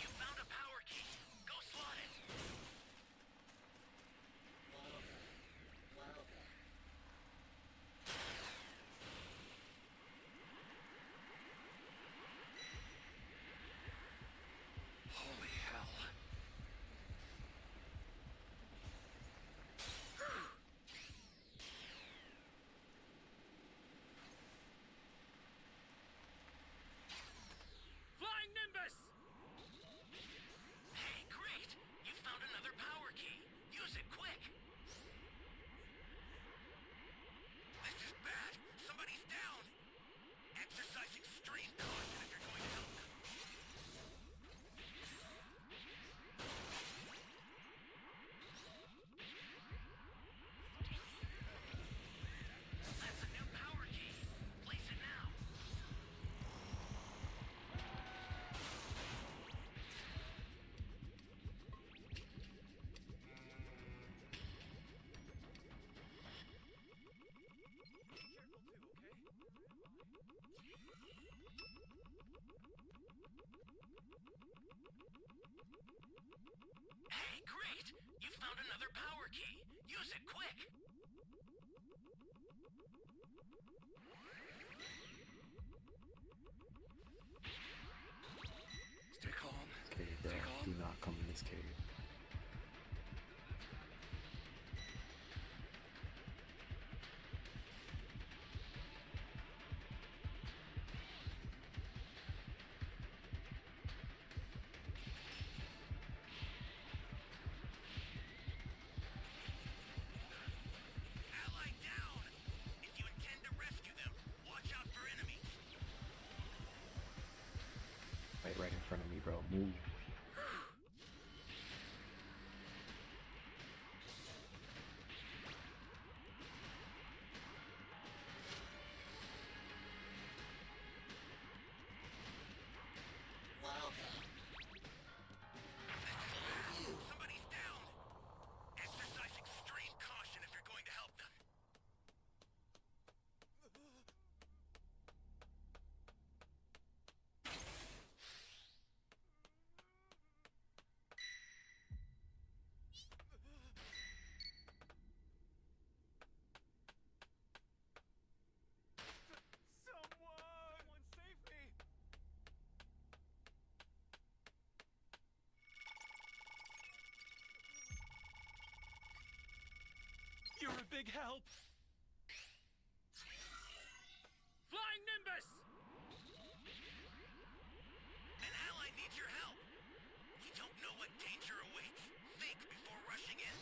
Speaker 2: You found a power key. Go slot it.
Speaker 1: Holy hell. Flying Nimbus!
Speaker 2: Hey, great! You found another power key. Use it quick. This is bad. Somebody's down. Exercise extreme caution if you're going to help them. That's a new power key. Place it now. Hey, great! You found another power key. Use it quick.
Speaker 1: Stay calm.
Speaker 7: Okay, bro, do not come in this cave.
Speaker 1: big help.
Speaker 2: Flying Nimbus! An ally needs your help. You don't know what danger awaits. Think before rushing in.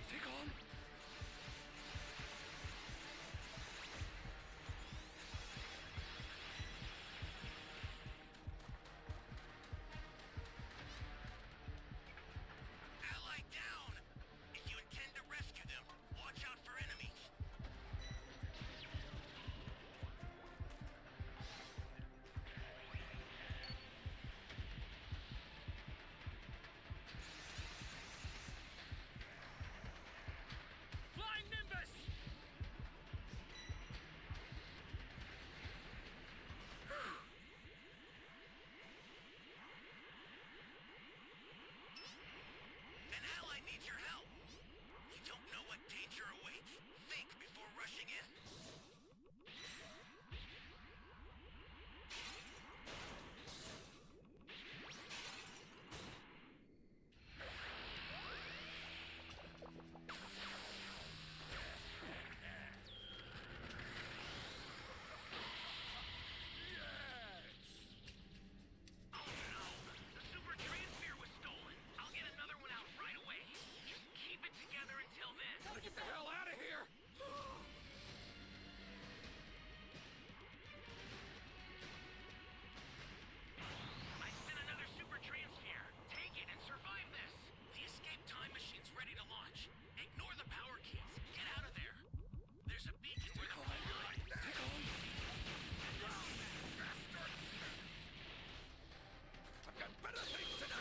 Speaker 1: Take on.
Speaker 2: Ally down! If you intend to rescue them, watch out for enemies.
Speaker 1: Flying Nimbus!
Speaker 2: An ally needs your help. You don't know what danger awaits. Think before rushing in. Oh no! The super transfer was stolen. I'll get another one out right away. Just keep it together until then.
Speaker 1: Gotta get the hell out of here!
Speaker 2: I sent another super transfer. Take it and survive this. The escape time machine's ready to launch. Ignore the power keys. Get out of there. There's a beacon where the
Speaker 1: Take on. I've got better things to do.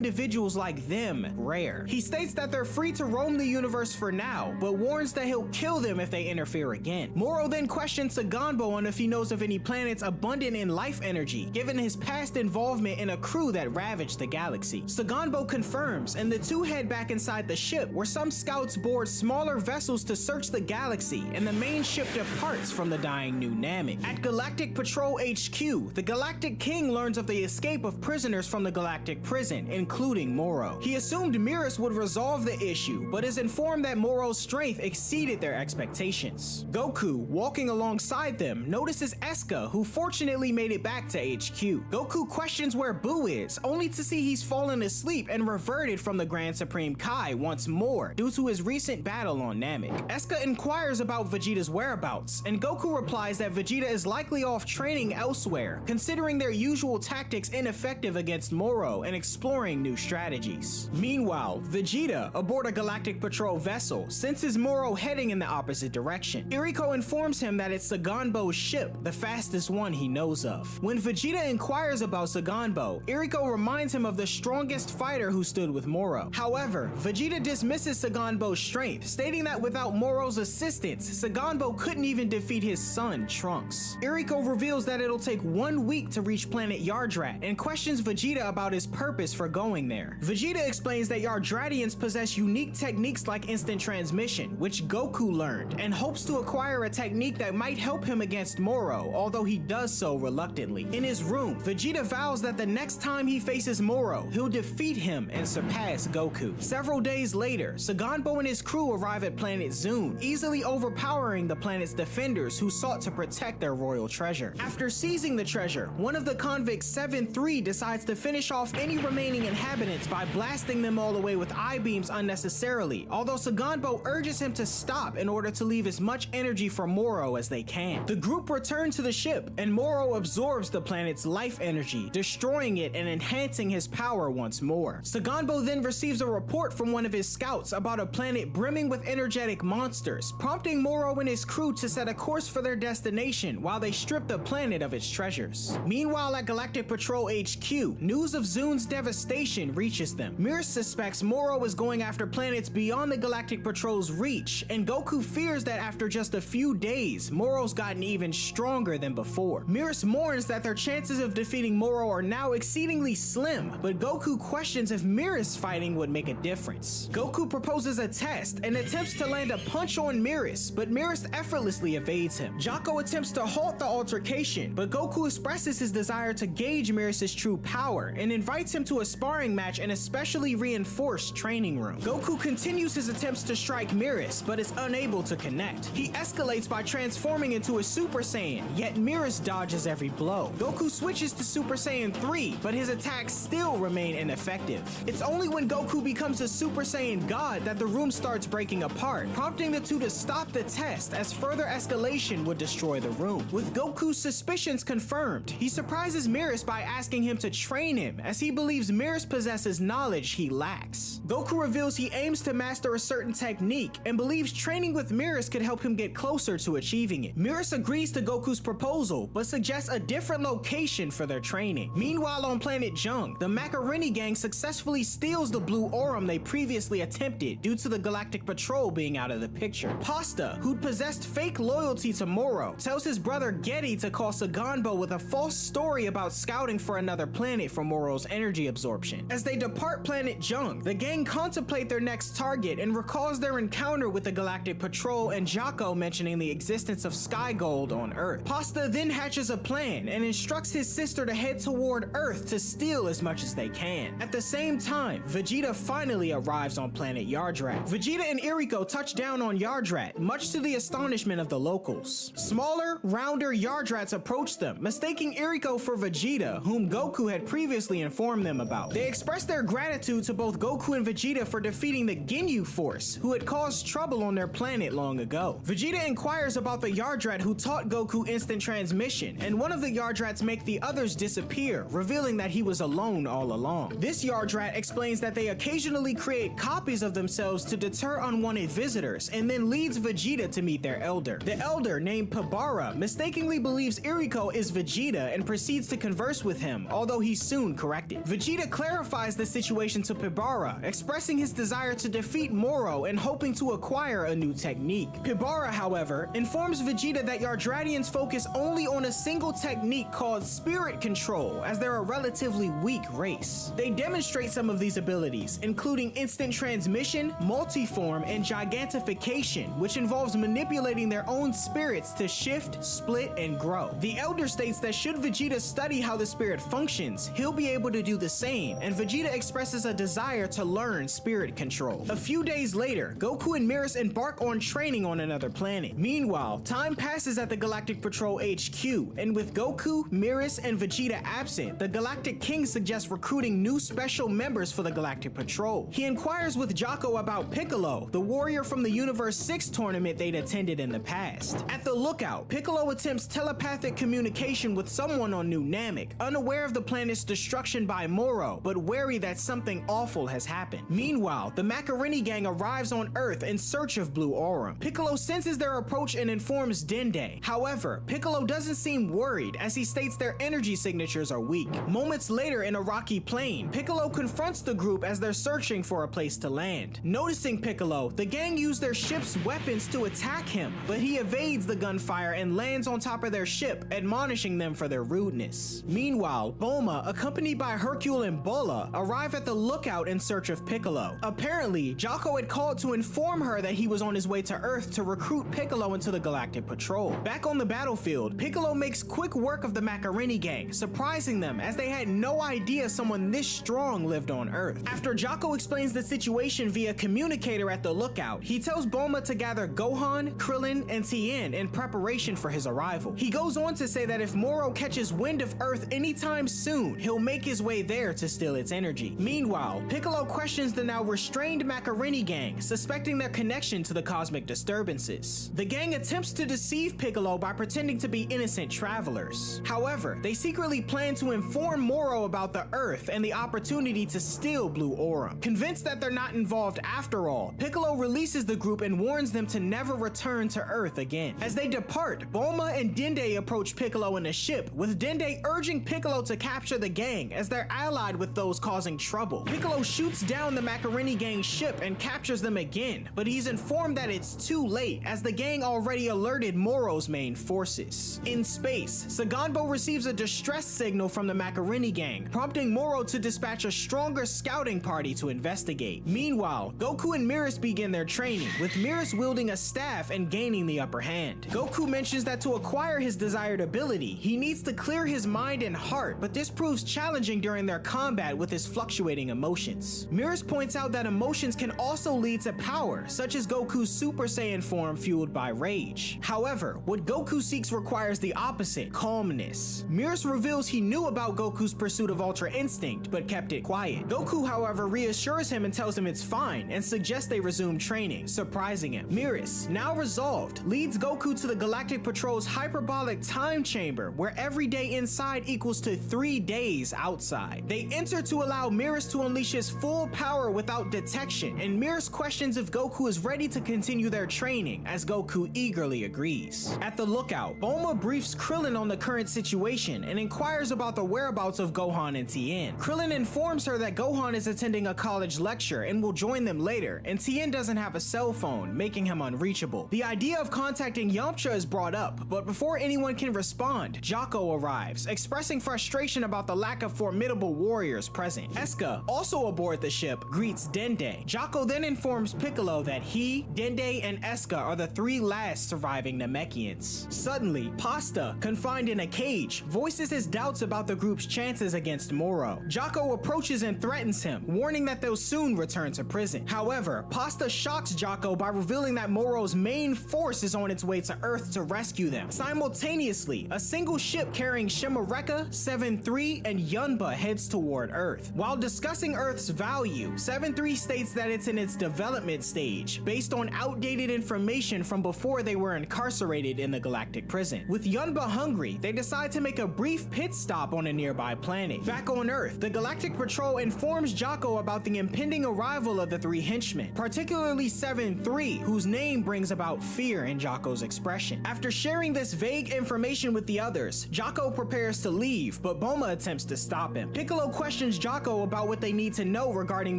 Speaker 5: Individuals like them rare. He states that they're free to roam the universe for now, but warns that he'll kill them if they interfere again. Moro then questions Saganbo on if he knows of any planets abundant in life energy, given his past involvement in a crew that ravaged the galaxy. Saganbo confirms, and the two head back inside the ship, where some scouts board smaller vessels to search the galaxy, and the main ship departs from the dying New Namek. At Galactic Patrol HQ, the Galactic King learns of the escape of prisoners from the Galactic Prison, including Moro. He assumed Miras would resolve the issue, but is informed that Moro's strength exceeded their expectations. Goku, walking alongside them, notices Eska, who fortunately made it back to HQ. Goku questions where Boo is, only to see he's fallen asleep and reverted from the Grand Supreme Kai once more, due to his recent battle on Namek. Eska inquires about Vegeta's whereabouts, and Goku replies that Vegeta is likely off training elsewhere, considering their usual tactics ineffective against Moro and exploring new strategies. Meanwhile, Vegeta, aboard a Galactic Patrol vessel, senses Moro heading in the opposite direction. Iriko informs him that it's Saganbo's ship, the fastest one he knows of. When Vegeta inquires about Saganbo, Iriko reminds him of the strongest fighter who stood with Moro. However, Vegeta dismisses Saganbo's strength, stating that without Moro's assistance, Saganbo couldn't even defeat his son, Trunks. Iriko reveals that it'll take 1 week to reach planet Yardrat and questions Vegeta about his purpose for going there. Vegeta explains that Yardratians possess unique techniques like instant transmission, which Goku learned, and hopes to acquire a technique that might help him against Moro, although he does so reluctantly. In his room, Vegeta vows that the next time he faces Moro, he'll defeat him and surpass Goku. Several days later, Saganbo and his crew arrive at planet Zune, easily overpowering the planet's defenders who sought to protect their royal treasure. After seizing the treasure, one of the convicts 7-3 decides to finish off any remaining inhabitants by blasting them all away with I-beams unnecessarily, although Saganbo urges him to stop in order to leave as much energy for Moro as they can. The group return to the ship, and Moro absorbs the planet's life energy, destroying it and enhancing his power once more. Saganbo then receives a report from one of his scouts about a planet brimming with energetic monsters, prompting Moro and his crew to set a course for their destination while they strip the planet of its treasures. Meanwhile, at Galactic Patrol HQ, news of Zune's devastation information reaches them. Mirror suspects Moro is going after planets beyond the Galactic Patrol's reach, and Goku fears that after just a few days, Moro's gotten even stronger than before. Mirror mourns that their chances of defeating Moro are now exceedingly slim, but Goku questions if Mirror's fighting would make a difference. Goku proposes a test and attempts to land a punch on Mirror, but Mirror effortlessly evades him. Jocko attempts to halt the altercation, but Goku expresses his desire to gauge Mirror's true power and invites him to a sparring match in a specially reinforced training room. Goku continues his attempts to strike Mirror, but is unable to connect. He escalates by transforming into a Super Saiyan, yet Mirror dodges every blow. Goku switches to Super Saiyan 3, but his attacks still remain ineffective. It's only when Goku becomes a Super Saiyan God that the room starts breaking apart, prompting the two to stop the test as further escalation would destroy the room. With Goku's suspicions confirmed, he surprises Mirror by asking him to train him, as he believes Mirror possesses knowledge he lacks. Goku reveals he aims to master a certain technique and believes training with Mirror could help him get closer to achieving it. Mirror agrees to Goku's proposal, but suggests a different location for their training. Meanwhile, on planet Jung, the Macaroni gang successfully steals the blue Aurum they previously attempted due to the Galactic Patrol being out of the picture. Pasta, who'd possessed fake loyalty to Moro, tells his brother Getty to call Saganbo with a false story about scouting for another planet for Moro's energy absorption. As they depart planet Jung, the gang contemplate their next target and recalls their encounter with the Galactic Patrol and Jocko mentioning the existence of Sky Gold on Earth. Pasta then hatches a plan and instructs his sister to head toward Earth to steal as much as they can. At the same time, Vegeta finally arrives on planet Yardrat. Vegeta and Iriko touch down on Yardrat, much to the astonishment of the locals. Smaller, rounder Yardrats approach them, mistaking Iriko for Vegeta, whom Goku had previously informed them about. They express their gratitude to both Goku and Vegeta for defeating the Ginyu Force, who had caused trouble on their planet long ago. Vegeta inquires about the Yardrat who taught Goku instant transmission, and one of the Yardrats make the others disappear, revealing that he was alone all along. This Yardrat explains that they occasionally create copies of themselves to deter unwanted visitors, and then leads Vegeta to meet their elder. The elder, named Pabara, mistakenly believes Iriko is Vegeta and proceeds to converse with him, although he's soon corrected. Vegeta clarifies the situation to Pabara, expressing his desire to defeat Moro and hoping to acquire a new technique. Pabara, however, informs Vegeta that Yardratians focus only on a single technique called Spirit Control, as they're a relatively weak race. They demonstrate some of these abilities, including instant transmission, multiform, and gigantification, which involves manipulating their own spirits to shift, split, and grow. The Elder states that should Vegeta study how the spirit functions, he'll be able to do the same, and Vegeta expresses a desire to learn Spirit Control. A few days later, Goku and Mirror embark on training on another planet. Meanwhile, time passes at the Galactic Patrol HQ, and with Goku, Mirror, and Vegeta absent, the Galactic King suggests recruiting new special members for the Galactic Patrol. He inquires with Jocko about Piccolo, the warrior from the Universe 6 tournament they'd attended in the past. At the lookout, Piccolo attempts telepathic communication with someone on New Namek, unaware of the planet's destruction by Moro, but wary that something awful has happened. Meanwhile, the Macaroni gang arrives on Earth in search of Blue Aurum. Piccolo senses their approach and informs Dende. However, Piccolo doesn't seem worried, as he states their energy signatures are weak. Moments later in a rocky plain, Piccolo confronts the group as they're searching for a place to land. Noticing Piccolo, the gang use their ship's weapons to attack him, but he evades the gunfire and lands on top of their ship, admonishing them for their rudeness. Meanwhile, Bulma, accompanied by Hercule and Bola, arrive at the lookout in search of Piccolo. Apparently, Jocko had called to inform her that he was on his way to Earth to recruit Piccolo into the Galactic Patrol. Back on the battlefield, Piccolo makes quick work of the Macaroni gang, surprising them as they had no idea someone this strong lived on Earth. After Jocko explains the situation via communicator at the lookout, he tells Bulma to gather Gohan, Krillin, and Tien in preparation for his arrival. He goes on to say that if Moro catches wind of Earth anytime soon, he'll make his way there to steal its energy. Meanwhile, Piccolo questions the now restrained Macaroni gang, suspecting their connection to the cosmic disturbances. The gang attempts to deceive Piccolo by pretending to be innocent travelers. However, they secretly plan to inform Moro about the Earth and the opportunity to steal Blue Aurum. Convinced that they're not involved after all, Piccolo releases the group and warns them to never return to Earth again. As they depart, Bulma and Dende approach Piccolo in a ship, with Dende urging Piccolo to capture the gang as they're allied with with those causing trouble. Piccolo shoots down the Macarini gang's ship and captures them again, but he's informed that it's too late as the gang already alerted Moro's main forces. In space, Saganbo receives a distress signal from the Macarini gang, prompting Moro to dispatch a stronger scouting party to investigate. Meanwhile, Goku and Mirus begin their training, with Mirus wielding a staff and gaining the upper hand. Goku mentions that to acquire his desired ability, he needs to clear his mind and heart, but this proves challenging during their combat with his fluctuating emotions. Mirus points out that emotions can also lead to power, such as Goku's Super Saiyan form fueled by rage. However, what Goku seeks requires the opposite, calmness. Mirus reveals he knew about Goku's pursuit of Ultra Instinct, but kept it quiet. Goku, however, reassures him and tells him it's fine, and suggests they resume training, surprising him. Mirus, now resolved, leads Goku to the Galactic Patrol's hyperbolic time chamber, where every day inside equals to 3 days outside. They enter to allow Mirus to unleash his full power without detection, and Mirus questions if Goku is ready to continue their training, as Goku eagerly agrees. At the lookout, Bulma briefs Krillin on the current situation and inquires about the whereabouts of Gohan and Tien. Krillin informs her that Gohan is attending a college lecture and will join them later, and Tien doesn't have a cell phone, making him unreachable. The idea of contacting Yamcha is brought up, but before anyone can respond, Jocko arrives, expressing frustration about the lack of formidable warriors present. Eska, also aboard the ship, greets Dende. Jocko then informs Piccolo that he, Dende, and Eska are the 3 last surviving Namekians. Suddenly, Pasta, confined in a cage, voices his doubts about the group's chances against Moro. Jocko approaches and threatens him, warning that they'll soon return to prison. However, Pasta shocks Jocko by revealing that Moro's main force is on its way to Earth to rescue them. Simultaneously, a single ship carrying Shimareka, 7-3, and Yunba heads toward Earth. While discussing Earth's value, 7-3 states that it's in its development stage, based on outdated information from before they were incarcerated in the galactic prison. With Yunba hungry, they decide to make a brief pit stop on a nearby planet. Back on Earth, the Galactic Patrol informs Jocko about the impending arrival of the 3 henchmen, particularly 7-3, whose name brings about fear in Jocko's expression. After sharing this vague information with the others, Jocko prepares to leave, but Bulma attempts to stop him. Piccolo questions Jocko about what they need to know regarding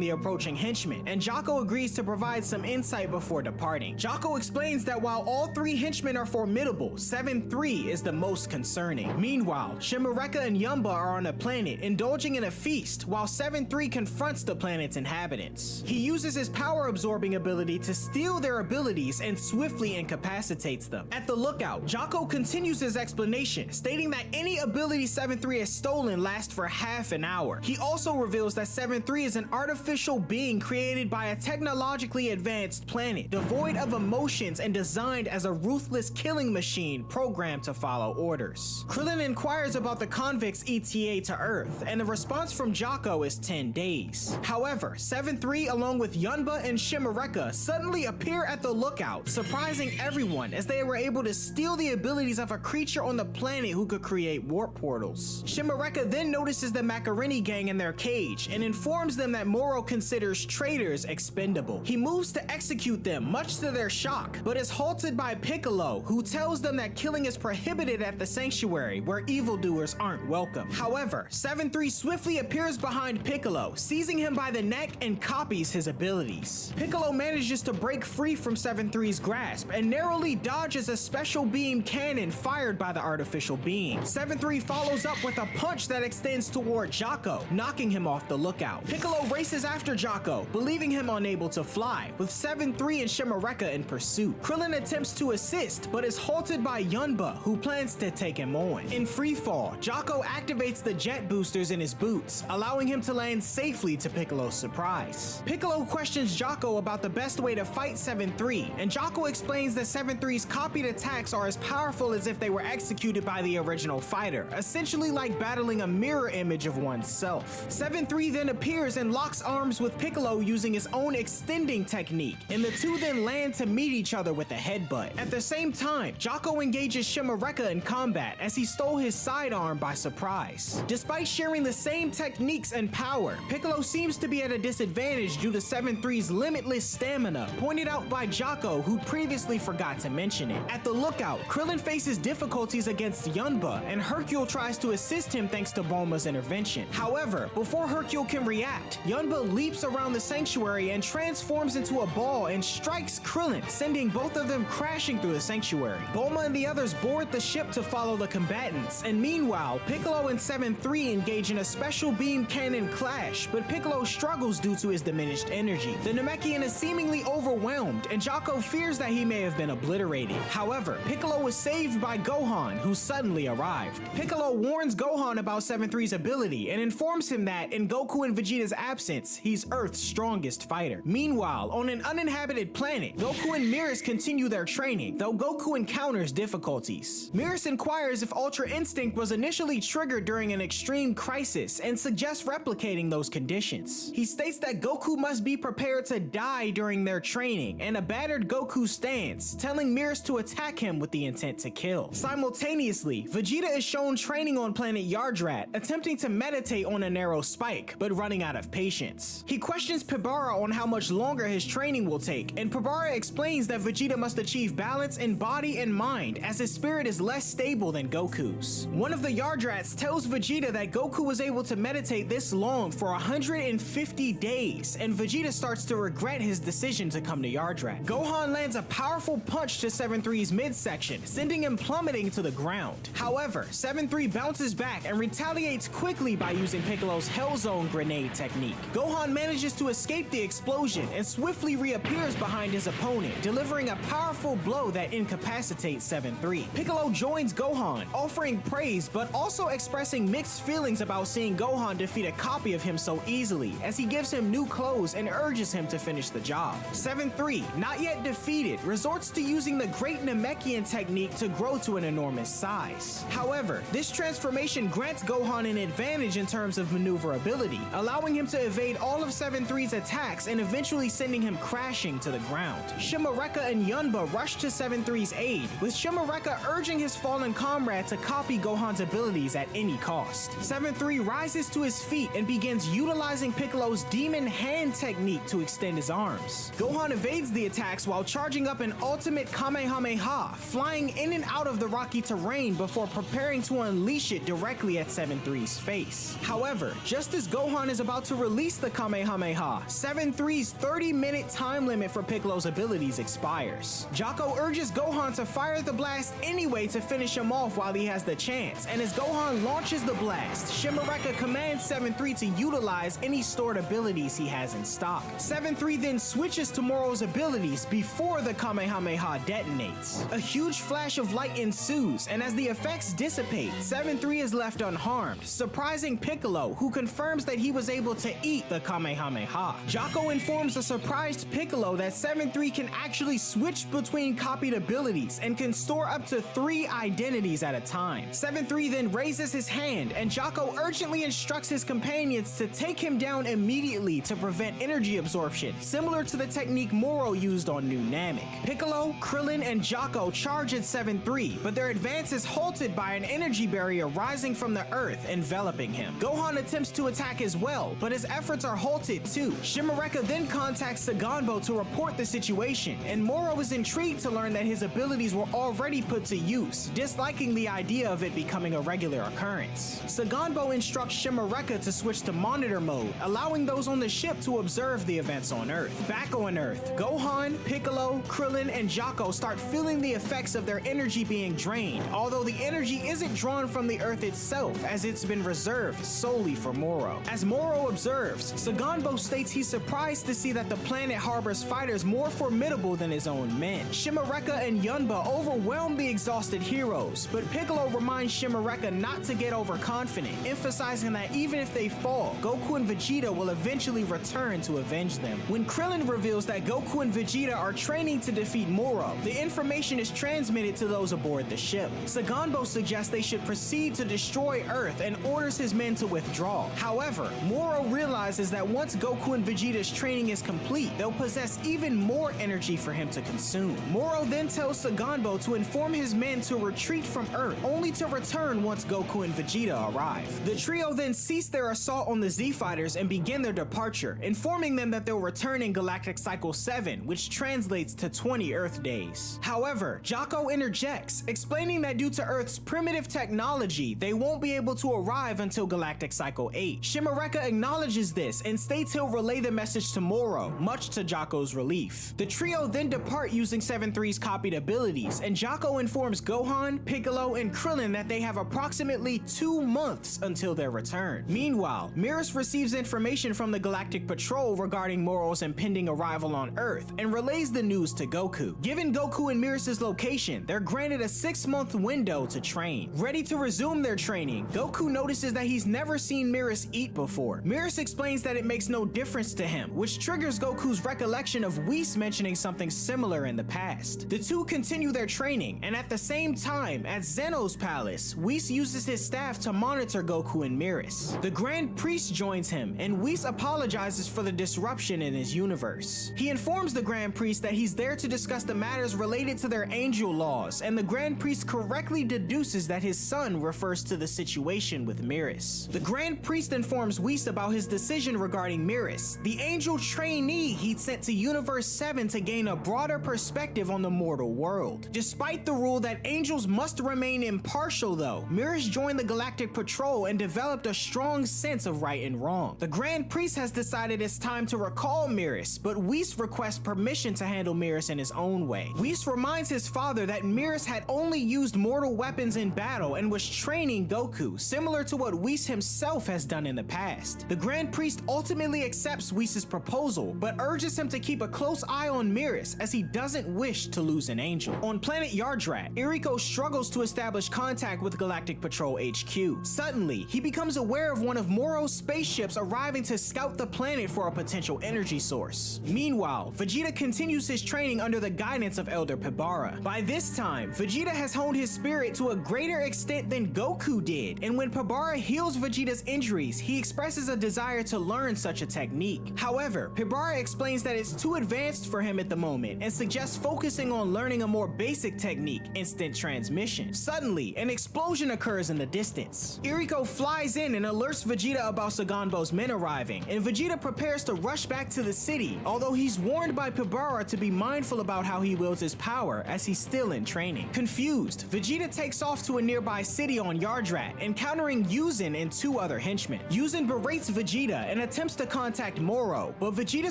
Speaker 5: the approaching henchmen, and Jocko agrees to provide some insight before departing. Jocko explains that while all 3 henchmen are formidable, 7-3 is the most concerning. Meanwhile, Shimareka and Yunba are on a planet indulging in a feast, while 7-3 confronts the planet's inhabitants. He uses his power-absorbing ability to steal their abilities and swiftly incapacitates them. At the lookout, Jocko continues his explanation, stating that any ability 7-3 has stolen lasts for half an hour. He also reveals that 7-3 is an artificial being created by a technologically advanced planet, devoid of emotions and designed as a ruthless killing machine programmed to follow orders. Krillin inquires about the convicts' ETA to Earth, and the response from Jocko is 10 days. However, 7-3 along with Yunba and Shimareka suddenly appear at the lookout, surprising everyone as they were able to steal the abilities of a creature on the planet who could create warp portals. Shimareka then notices the Macarini gang in their cage and informs them that Moro considers traitors expendable. He moves to execute them, much to their shock, but is halted by Piccolo, who tells them that killing is prohibited at the sanctuary, where evildoers aren't welcome. However, 7-3 swiftly appears behind Piccolo, seizing him by the neck and copies his abilities. Piccolo manages to break free from 7-3's grasp and narrowly dodges a special beam cannon fired by the artificial being. 7-3 follows up with a punch that extends toward Jocko, knocking him off the lookout. Piccolo races after Jocko, believing him unable to fly, with 7-3 and Shimareka in pursuit. Krillin attempts to assist, but is halted by Yunba, who plans to take him on. In freefall, Jocko activates the jet boosters in his boots, allowing him to land safely to Piccolo's surprise. Piccolo questions Jocko about the best way to fight 7-3, and Jocko explains that 7-3's copied attacks are as powerful as if they were executed by the original fighter, essentially like battling a mirror image of oneself. 7-3 then appears and locks arms with Piccolo using his own extending technique, and the two then land to meet each other with a headbutt. At the same time, Jocko engages Shimareka in combat as he stole his sidearm by surprise. Despite sharing the same techniques and power, Piccolo seems to be at a disadvantage due to 7-3's limitless stamina, pointed out by Jocko, who previously forgot to mention it. At the lookout, Krillin faces difficulties against Yunba, and Hercule tries to assist him thanks to Bulma's intervention. However, However, before Hercule can react, Yunba leaps around the sanctuary and transforms into a ball and strikes Krillin, sending both of them crashing through the sanctuary. Bulma and the others board the ship to follow the combatants, and meanwhile, Piccolo and 7-3 engage in a special beam cannon clash, but Piccolo struggles due to his diminished energy. The Namekian is seemingly overwhelmed, and Jaco fears that he may have been obliterated. However, Piccolo was saved by Gohan, who suddenly arrived. Piccolo warns Gohan about 7-3's ability and informs him that, in Goku and Vegeta's absence, he's Earth's strongest fighter. Meanwhile, on an uninhabited planet, Goku and Beerus continue their training, though Goku encounters difficulties. Beerus inquires if Ultra Instinct was initially triggered during an extreme crisis and suggests replicating those conditions. He states that Goku must be prepared to die during their training, and a battered Goku stands, telling Beerus to attack him with the intent to kill. Simultaneously, Vegeta is shown training on planet Yardrat, attempting to meditate on a narrow spike, but running out of patience. He questions Pibara on how much longer his training will take, and Pibara explains that Vegeta must achieve balance in body and mind, as his spirit is less stable than Goku's. One of the Yardrats tells Vegeta that Goku was able to meditate this long for 150 days, and Vegeta starts to regret his decision to come to Yardrat. Gohan lands a powerful punch to 7-3's midsection, sending him plummeting to the ground. However, 7-3 bounces back and retaliates quickly by using Piccolo's Hell Zone grenade technique. Gohan manages to escape the explosion and swiftly reappears behind his opponent, delivering a powerful blow that incapacitates 7-3. Piccolo joins Gohan, offering praise but also expressing mixed feelings about seeing Gohan defeat a copy of him so easily, as he gives him new clothes and urges him to finish the job. 7-3, not yet defeated, resorts to using the Great Namekian technique to grow to an enormous size. However, this transformation grants Gohan an advantage in terms of maneuverability, allowing him to evade all of 7-3's attacks and eventually sending him crashing to the ground. Shimareka and Yunba rush to 7-3's aid, with Shimareka urging his fallen comrade to copy Gohan's abilities at any cost. 7-3 rises to his feet and begins utilizing Piccolo's Demon Hand technique to extend his arms. Gohan evades the attacks while charging up an ultimate Kamehameha, flying in and out of the rocky terrain before preparing to unleash it directly at 7-3's face. However, just as Gohan is about to release the Kamehameha, 7-3's 30-minute time limit for Piccolo's abilities expires. Jaco urges Gohan to fire the blast anyway to finish him off while he has the chance, and as Gohan launches the blast, Shimareka commands 7-3 to utilize any stored abilities he has in stock. 7-3 then switches to Moro's abilities before the Kamehameha detonates. A huge flash of light ensues, and as the effects dissipate, 7-3 is left unharmed, surprising Piccolo, who confirms that he was able to eat the Kamehameha. Jaco informs the surprised Piccolo that 7-3 can actually switch between copied abilities and can store up to 3 identities at a time. 7-3 then raises his hand, and Jaco urgently instructs his companions to take him down immediately to prevent energy absorption, similar to the technique Moro used on New Namek. Piccolo, Krillin, and Jaco charge at 7-3, but their advance is halted by an energy barrier rising from the earth, enveloping him. Gohan attempts to attack as well, but his efforts are halted too. Shimareka then contacts Saganbo to report the situation, and Moro is intrigued to learn that his abilities were already put to use, disliking the idea of it becoming a regular occurrence. Saganbo instructs Shimareka to switch to monitor mode, allowing those on the ship to observe the events on Earth. Back on Earth, Gohan, Piccolo, Krillin, and Jaco start feeling the effects of their energy being drained, although the energy isn't drawn from the Earth itself, as it's been reserved solely for Moro. As Moro observes, Saganbo states he's surprised to see that the planet harbors fighters more formidable than his own men. Shimareka and Yunba overwhelm the exhausted heroes, but Piccolo reminds Shimareka not to get overconfident, emphasizing that even if they fall, Goku and Vegeta will eventually return to avenge them. When Krillin reveals that Goku and Vegeta are training to defeat Moro, the information is transmitted to those aboard the ship. Saganbo suggests they should proceed to destroy Earth and orders his men to withdraw. However, Moro realizes that once Goku and Vegeta's training is complete, they'll possess even more energy for him to consume. Moro then tells Saganbo to inform his men to retreat from Earth, only to return once Goku and Vegeta arrive. The trio then cease their assault on the Z-Fighters and begin their departure, informing them that they'll return in Galactic Cycle 7, which translates to 20 Earth days. However, Jaco interjects, explaining that due to Earth's primitive technology, they won't be able to arrive until Galactic Cycle 8. Shimareka acknowledges this and states he'll relay the message to Moro, much to Jocko's relief. The trio then depart using 7-3's copied abilities, and Jocko informs Gohan, Piccolo, and Krillin that they have approximately 2 months until their return. Meanwhile, Mirrors receives information from the Galactic Patrol regarding Moro's impending arrival on Earth and relays the news to Goku. Given Goku and Mirrors' location, they're granted a 6-month window to train. Ready to resume their training, Goku notices that he's never seen Mirrors eat before. Mirrors explains that it makes no difference to him, which triggers Goku's recollection of Whis mentioning something similar in the past. The two continue their training, and at the same time, at Zeno's palace, Whis uses his staff to monitor Goku and Mirrors. The Grand Priest joins him, and Whis apologizes for the disruption in his universe. He informs the Grand Priest that he's there to discuss the matters related to their angel laws, and the Grand Priest correctly deduces that his son refers to the situation with Mirrors. The Grand Priest informs Whis about his decision regarding Mirrors, the angel trainee he'd sent to Universe 7 to gain a broader perspective on the mortal world. Despite the rule that angels must remain impartial though, Mirrors joined the Galactic Patrol and developed a strong sense of right and wrong. The Grand Priest has decided it's time to recall Mirrors, but Whis requests permission to handle Mirrors in his own way. Whis reminds his father that Mirrors had only used mortal weapons in battle and was training Goku, similar to what Whis himself has done in the past. The Grand Priest ultimately accepts Whis' proposal, but urges him to keep a close eye on Mirrors as he doesn't wish to lose an angel. On planet Yardrat, Eriko struggles to establish contact with Galactic Patrol HQ. Suddenly, he becomes aware of one of Moro's spaceships arriving to scout the planet for a potential energy source. Meanwhile, Vegeta continues his training under the guidance of Elder Pibara. By this time, Vegeta has honed his spirit to a greater extent than Goku did, and when Pibara heals Vegeta's injuries, he expresses a desire to learn such a technique. However, Pibara explains that it's too advanced for him at the moment and suggests focusing on learning a more basic technique, instant transmission. Suddenly, an explosion occurs in the distance. Eriko flies in and alerts Vegeta about Saganbo's men arriving, and Vegeta prepares to rush back to the city, although he's warned by Pibara to be mindful about how he wields his power as he's still in training. Confused, Vegeta takes off to a nearby city on Yardrat, encountering Yuzin and 2 other henchmen. Yuzin berates Vegeta and attempts to contact Moro, but Vegeta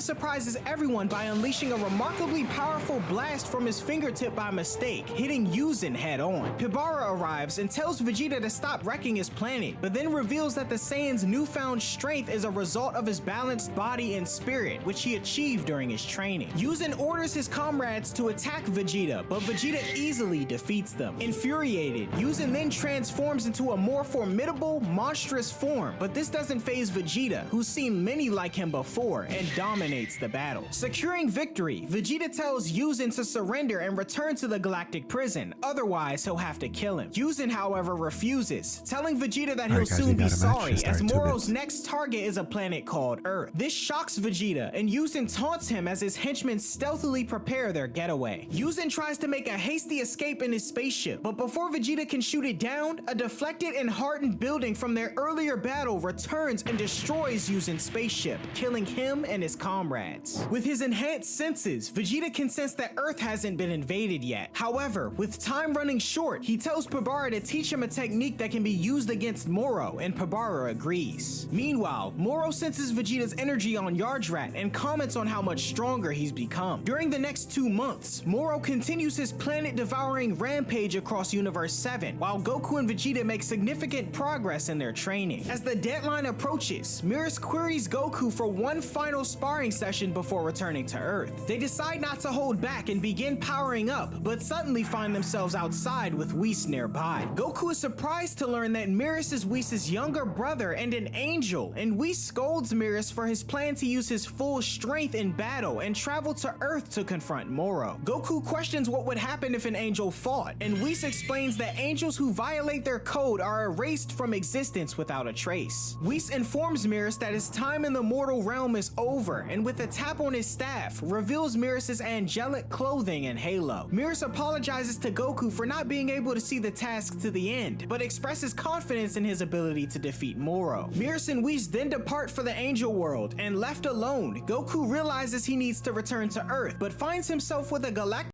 Speaker 5: surprises everyone by unleashing a remarkably powerful blast from his fingertip by mistake, hitting Yuzin head on. Pibara arrives and tells Vegeta to stop wrecking his planet, but then reveals that the Saiyan's newfound strength is a result of his balanced body and spirit, which he achieved during his training. Yuzin orders his comrades to attack Vegeta, but Vegeta easily defeats them. Infuriated, Yuzin then transforms into a more formidable, monstrous form, but this doesn't faze Vegeta, who's seen many like him before, and dominates the battle. Securing victory, Vegeta tells Yuzin to surrender and return to the Galactic Prison, otherwise he'll have to kill him. Yuzin, however, refuses, telling Vegeta that he'll soon be sorry, as Moro's next target is a planet called Earth. This shocks Vegeta, and Yuzin taunts him as his henchmen stealthily prepare their getaway. Yuzin tries to make a hasty escape in his spaceship, but before Vegeta can shoot it down, a deflected and hardened building from their earlier battle returns and destroys Yuzin's spaceship, killing him and his comrades. With his enhanced senses, Vegeta can sense that Earth hasn't been invaded yet. However, with time running short, he tells Pibara to teach him a technique that can be used against Moro, and Pibara agrees. Meanwhile, Moro senses Vegeta's energy on Yardrat and comments on how much stronger he's become. During the next 2 months, Moro continues his planet-devouring rampage across Universe 7, while Goku and Vegeta make significant progress in their training. As the deadline approaches, Mirrors queries Goku for one final sparring session before returning to Earth. They decide not to hold back and begin powering up, but suddenly find themselves outside with Whis nearby. Goku is surprised to learn that Mirrors is Whis' younger brother and an angel, and Whis scolds Mirrors for his plan to use his full strength in battle and travel to Earth to confront Moro. Goku questions what would happen if an angel fought, and Whis explains that angels who violate their code are erased from existence without a trace. Whis informs Mirrors that his time in the mortal realm is over, and with a tap on his staff, reveals Mirrors' angelic clothing and halo. Mirrors apologizes to Goku for not being able to see the task to the end, but expresses confidence in his ability to defeat Moro. Mirrors and Whis then depart for the angel world, and left alone, Goku realizes he needs to return to Earth, but finds himself with a galactic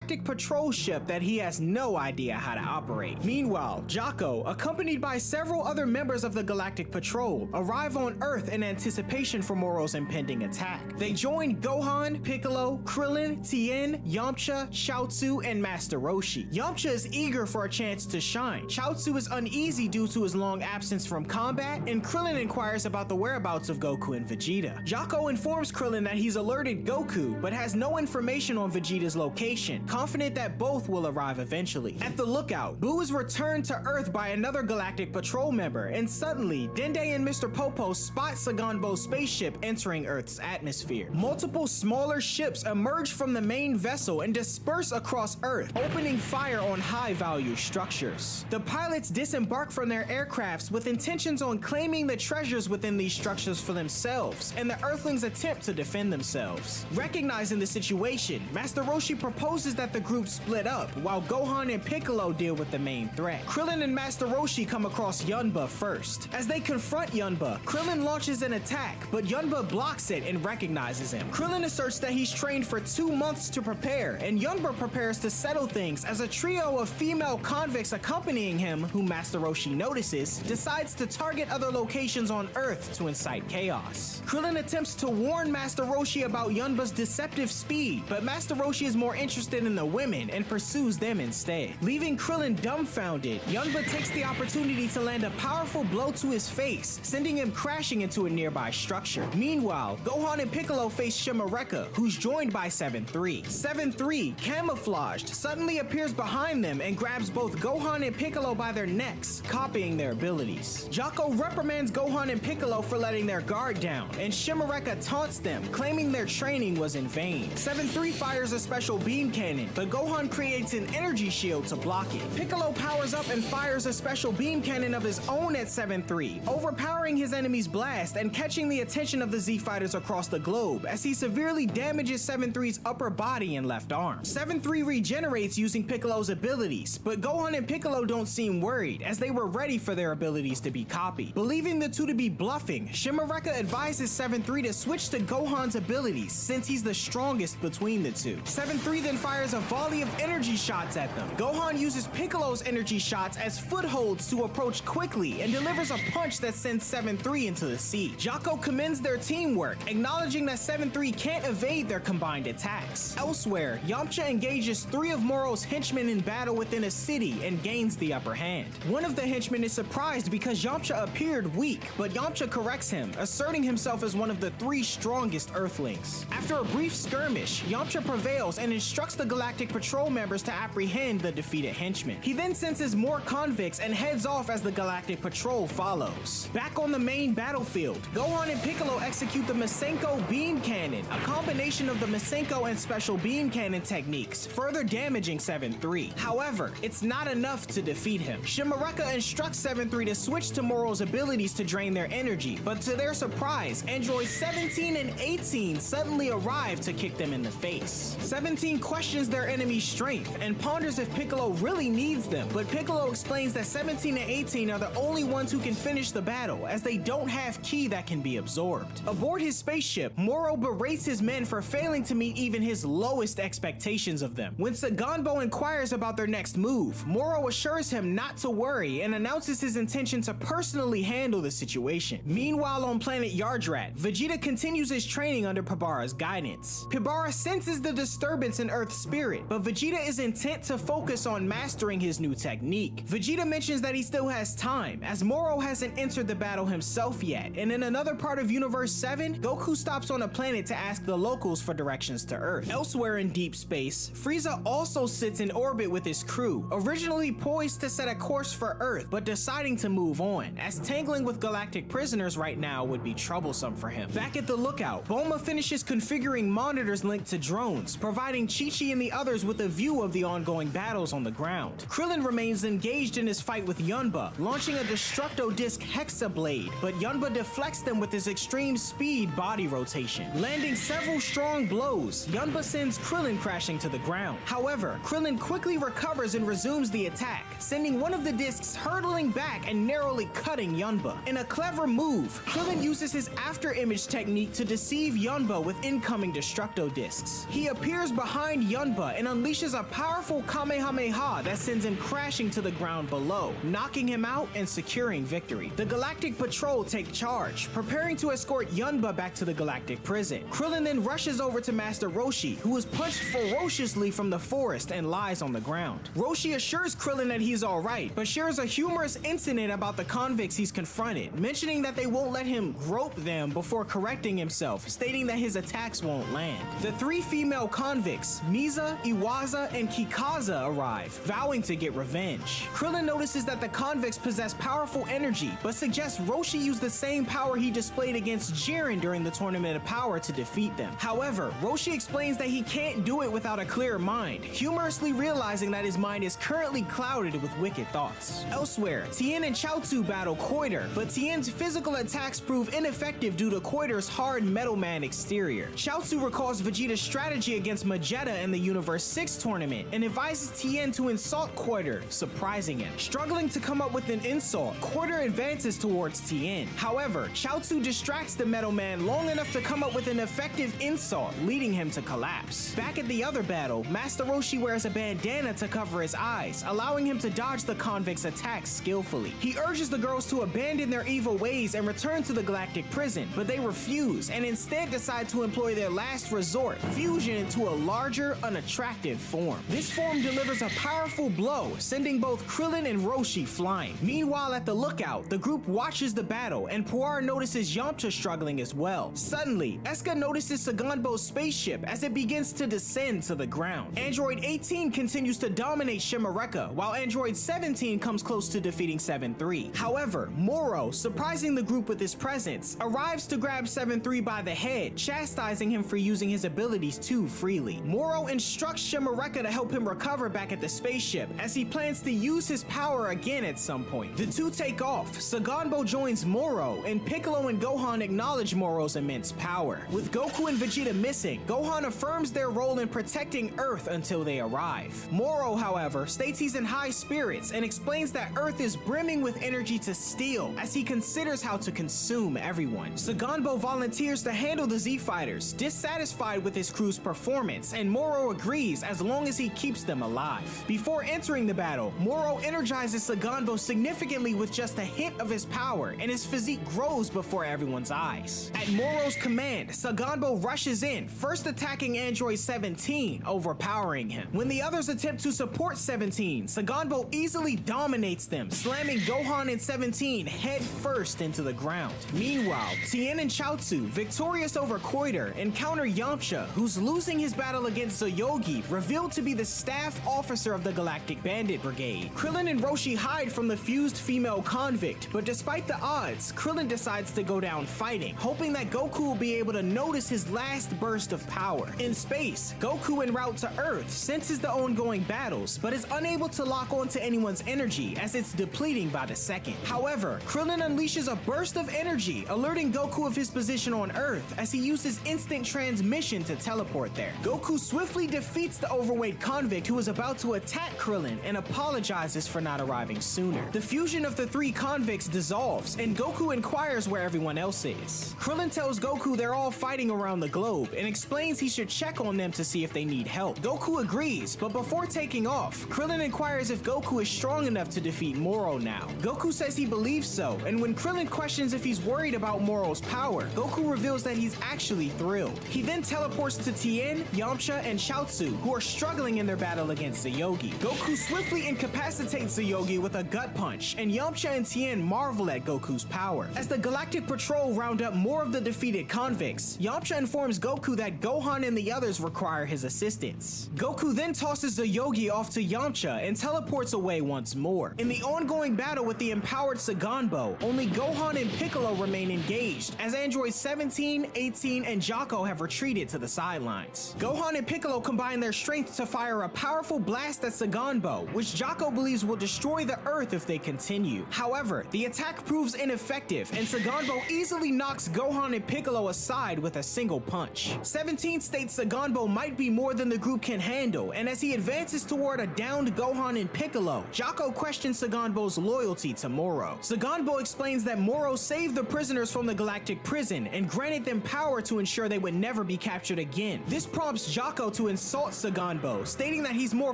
Speaker 5: galactic patrol ship that he has no idea how to operate. Meanwhile, Jocko, accompanied by several other members of the Galactic Patrol, arrive on Earth in anticipation for Moro's impending attack. They join Gohan, Piccolo, Krillin, Tien, Yamcha, Chaozu, and Master Roshi. Yamcha is eager for a chance to shine. Chaozu is uneasy due to his long absence from combat, and Krillin inquires about the whereabouts of Goku and Vegeta. Jocko informs Krillin that he's alerted Goku, but has no information on Vegeta's location, confident that both will arrive eventually. At the lookout, Boo is returned to Earth by another Galactic Patrol member, and suddenly, Dende and Mr. Popo spot Saganbo's spaceship entering Earth's atmosphere. Multiple smaller ships emerge from the main vessel and disperse across Earth, opening fire on high-value structures. The pilots disembark from their aircrafts with intentions on claiming the treasures within these structures for themselves, and the Earthlings attempt to defend themselves. Recognizing the situation, Master Roshi proposes that the group split up, while Gohan and Piccolo deal with the main threat. Krillin and Master Roshi come across Yunba first. As they confront Yunba, Krillin launches an attack, but Yunba blocks it and recognizes him. Krillin asserts that he's trained for 2 months to prepare, and Yunba prepares to settle things as a trio of female convicts accompanying him, whom Master Roshi notices, decides to target other locations on Earth to incite chaos. Krillin attempts to warn Master Roshi about Yunba's deceptive speed, but Master Roshi is more interested in the women and pursues them instead. Leaving Krillin dumbfounded, Yunba takes the opportunity to land a powerful blow to his face, sending him crashing into a nearby structure. Meanwhile, Gohan and Piccolo face Shimareka, who's joined by 7-3. 7-3, camouflaged, suddenly appears behind them and grabs both Gohan and Piccolo by their necks, copying their abilities. Jocko reprimands Gohan and Piccolo for letting their guard down, and Shimareka taunts them, claiming their training was in vain. 7-3 fires a special beam cannon, but Gohan creates an energy shield to block it. Piccolo powers up and fires a special beam cannon of his own at 7-3, overpowering his enemy's blast and catching the attention of the Z fighters across the globe as he severely damages 7-3's upper body and left arm. 7-3 regenerates using Piccolo's abilities, but Gohan and Piccolo don't seem worried as they were ready for their abilities to be copied. Believing the two to be bluffing, Shimareka advises 7-3 to switch to Gohan's abilities since he's the strongest between the two. 7-3 then fires a volley of energy shots at them. Gohan uses Piccolo's energy shots as footholds to approach quickly and delivers a punch that sends 7-3 into the sea. Jocko commends their teamwork, acknowledging that 7-3 can't evade their combined attacks. Elsewhere, Yamcha engages 3 of Moro's henchmen in battle within a city and gains the upper hand. One of the henchmen is surprised because Yamcha appeared weak, but Yamcha corrects him, asserting himself as one of the 3 strongest Earthlings. After a brief skirmish, Yamcha prevails and instructs the Galactic Patrol members to apprehend the defeated henchmen. He then senses more convicts and heads off as the Galactic Patrol follows. Back on the main battlefield, Gohan and Piccolo execute the Masenko Beam Cannon, a combination of the Masenko and Special Beam Cannon techniques, further damaging 7-3. However, it's not enough to defeat him. Shimareka instructs 7-3 to switch to Moro's abilities to drain their energy, but to their surprise, androids 17 and 18 suddenly arrive to kick them in the face. 17 questions their enemy's strength and ponders if Piccolo really needs them, but Piccolo explains that 17 and 18 are the only ones who can finish the battle as they don't have ki that can be absorbed. Aboard his spaceship, Moro berates his men for failing to meet even his lowest expectations of them. When Saganbo inquires about their next move, Moro assures him not to worry and announces his intention to personally handle the situation. Meanwhile, on planet Yardrat, Vegeta continues his training under Pibara's guidance. Pibara senses the disturbance in Earth's spirit, but Vegeta is intent to focus on mastering his new technique. Vegeta mentions that he still has time, as Moro hasn't entered the battle himself yet, and in another part of Universe 7, Goku stops on a planet to ask the locals for directions to Earth. Elsewhere in deep space, Frieza also sits in orbit with his crew, originally poised to set a course for Earth, but deciding to move on, as tangling with galactic prisoners right now would be troublesome for him. Back at the lookout, Bulma finishes configuring monitors linked to drones, providing Chi-Chi and the others with a view of the ongoing battles on the ground. Krillin remains engaged in his fight with Yunba, launching a Destructo Disc Hexa Blade, but Yunba deflects them with his extreme speed body rotation. Landing several strong blows, Yunba sends Krillin crashing to the ground. However, Krillin quickly recovers and resumes the attack, sending one of the discs hurtling back and narrowly cutting Yunba. In a clever move, Krillin uses his after image technique to deceive Yunba with incoming Destructo discs. He appears behind Yunba Champa and unleashes a powerful Kamehameha that sends him crashing to the ground below, knocking him out and securing victory. The Galactic Patrol take charge, preparing to escort Yunba back to the Galactic Prison. Krillin then rushes over to Master Roshi, who is punched ferociously from the forest and lies on the ground. Roshi assures Krillin that he's alright, but shares a humorous incident about the convicts he's confronted, mentioning that they won't let him grope them before correcting himself, stating that his attacks won't land. The three female convicts, Misa, Iwaza, and Kikaza arrive, vowing to get revenge. Krillin notices that the convicts possess powerful energy, but suggests Roshi use the same power he displayed against Jiren during the Tournament of Power to defeat them. However, Roshi explains that he can't do it without a clear mind, humorously realizing that his mind is currently clouded with wicked thoughts. Elsewhere, Tien and Chaozu battle Koiter, but Tien's physical attacks prove ineffective due to Koiter's hard Metal Man exterior. Chaozu recalls Vegeta's strategy against Vegeta in the Universe 6 tournament and advises Tien to insult Koiter, surprising him. Struggling to come up with an insult, Koiter advances towards Tien. However, Chaozu distracts the Metal Man long enough to come up with an effective insult, leading him to collapse. Back at the other battle, Master Roshi wears a bandana to cover his eyes, allowing him to dodge the convicts' attacks skillfully. He urges the girls to abandon their evil ways and return to the Galactic Prison, but they refuse and instead decide to employ their last resort, fusion into a larger, unattractive form. This form delivers a powerful blow, sending both Krillin and Roshi flying. Meanwhile, at the lookout, the group watches the battle, and Puar notices Yamcha struggling as well. Suddenly, Eska notices Saganbo's spaceship as it begins to descend to the ground. Android 18 continues to dominate Shimareka, while Android 17 comes close to defeating 7-3. However, Moro, surprising the group with his presence, arrives to grab 7-3 by the head, chastising him for using his abilities too freely. Moro instructs Shimareka to help him recover back at the spaceship, as he plans to use his power again at some point. The two take off, Saganbo joins Moro, and Piccolo and Gohan acknowledge Moro's immense power. With Goku and Vegeta missing, Gohan affirms their role in protecting Earth until they arrive. Moro, however, states he's in high spirits and explains that Earth is brimming with energy to steal, as he considers how to consume everyone. Saganbo volunteers to handle the Z-Fighters, dissatisfied with his crew's performance, and Moro agrees as long as he keeps them alive. Before entering the battle, Moro energizes Saganbo significantly with just a hint of his power, and his physique grows before everyone's eyes. At Moro's command, Saganbo rushes in, first attacking Android 17, overpowering him. When the others attempt to support 17, Saganbo easily dominates them, slamming Gohan and 17 head first into the ground. Meanwhile, Tien and Chaozu, victorious over Koiter, encounter Yamcha, who's losing his battle against Zoyogi, revealed to be the staff officer of the Galactic Bandit Brigade. Krillin and Roshi hide from the fused female convict, but despite the odds, Krillin decides to go down fighting, hoping that Goku will be able to notice his last burst of power. In space, Goku en route to Earth senses the ongoing battles, but is unable to lock onto anyone's energy as it's depleting by the second. However, Krillin unleashes a burst of energy, alerting Goku of his position on Earth as he uses instant transmission to teleport there. Goku swiftly defeats the overweight convict who is about to attack Krillin and apologizes for not arriving sooner. The fusion of the three convicts dissolves, and Goku inquires where everyone else is. Krillin tells Goku they're all fighting around the globe and explains he should check on them to see if they need help. Goku agrees, but before taking off, Krillin inquires if Goku is strong enough to defeat Moro now. Goku says he believes so, and when Krillin questions if he's worried about Moro's power, Goku reveals that he's actually thrilled. He then teleports to Tien, Yamcha, and Chaozu, who are struggling in their battle against Zoyogi. Goku swiftly incapacitates Zoyogi with a gut punch, and Yamcha and Tien marvel at Goku's power. As the Galactic Patrol round up more of the defeated convicts, Yamcha informs Goku that Gohan and the others require his assistance. Goku then tosses Zoyogi off to Yamcha and teleports away once more. In the ongoing battle with the empowered Saganbo, only Gohan and Piccolo remain engaged, as androids 17, 18, and Jaco have retreated to the sidelines. Gohan and Piccolo combine their strength to fire a powerful blast at Saganbo, which Jaco believes will destroy the Earth if they continue. However, the attack proves ineffective, and Saganbo easily knocks Gohan and Piccolo aside with a single punch. 17 states Saganbo might be more than the group can handle, and as he advances toward a downed Gohan and Piccolo, Jaco questions Saganbo's loyalty to Moro. Saganbo explains that Moro saved the prisoners from the Galactic Prison and granted them power to ensure they would never be captured again. This prompts Jaco to insult insults Saganbo, stating that he's more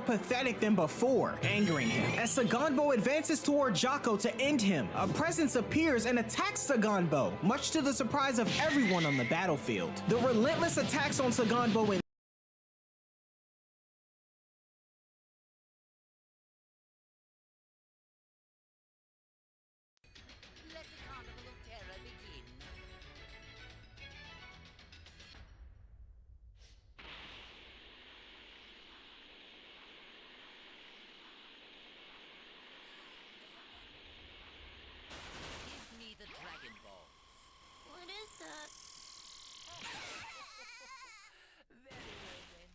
Speaker 5: pathetic than before, angering him. As Saganbo advances toward Jocko to end him, a presence appears and attacks Saganbo, much to the surprise of everyone on the battlefield. The relentless attacks on Saganbo in
Speaker 9: Let the carnival of terror begin. Give me the Dragon Ball.
Speaker 3: What is that?
Speaker 9: Very well then.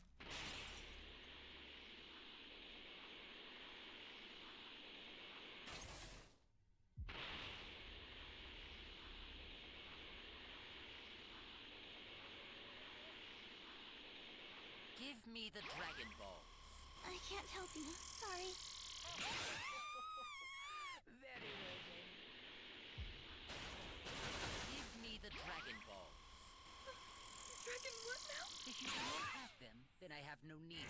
Speaker 9: Give me the Dragon Ball.
Speaker 3: I can't help you. Sorry.
Speaker 9: Very well then. Give me the Dragon Ball.
Speaker 3: Dragon, what now?
Speaker 9: If you do not have them, then I have no need.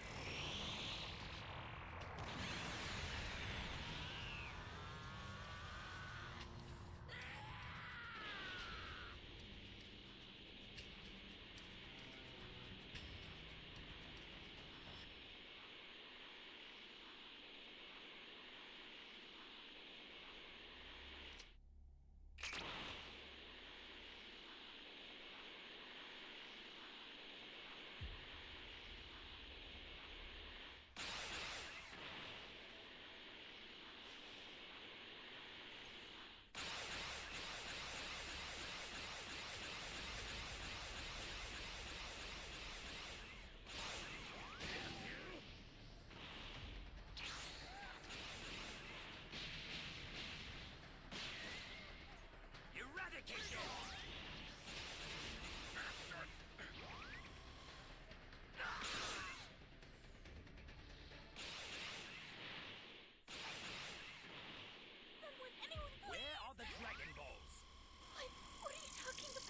Speaker 2: Eradicate them!
Speaker 3: Someone, anyone, please!
Speaker 2: Where are the Dragon Balls?
Speaker 3: What are you talking about?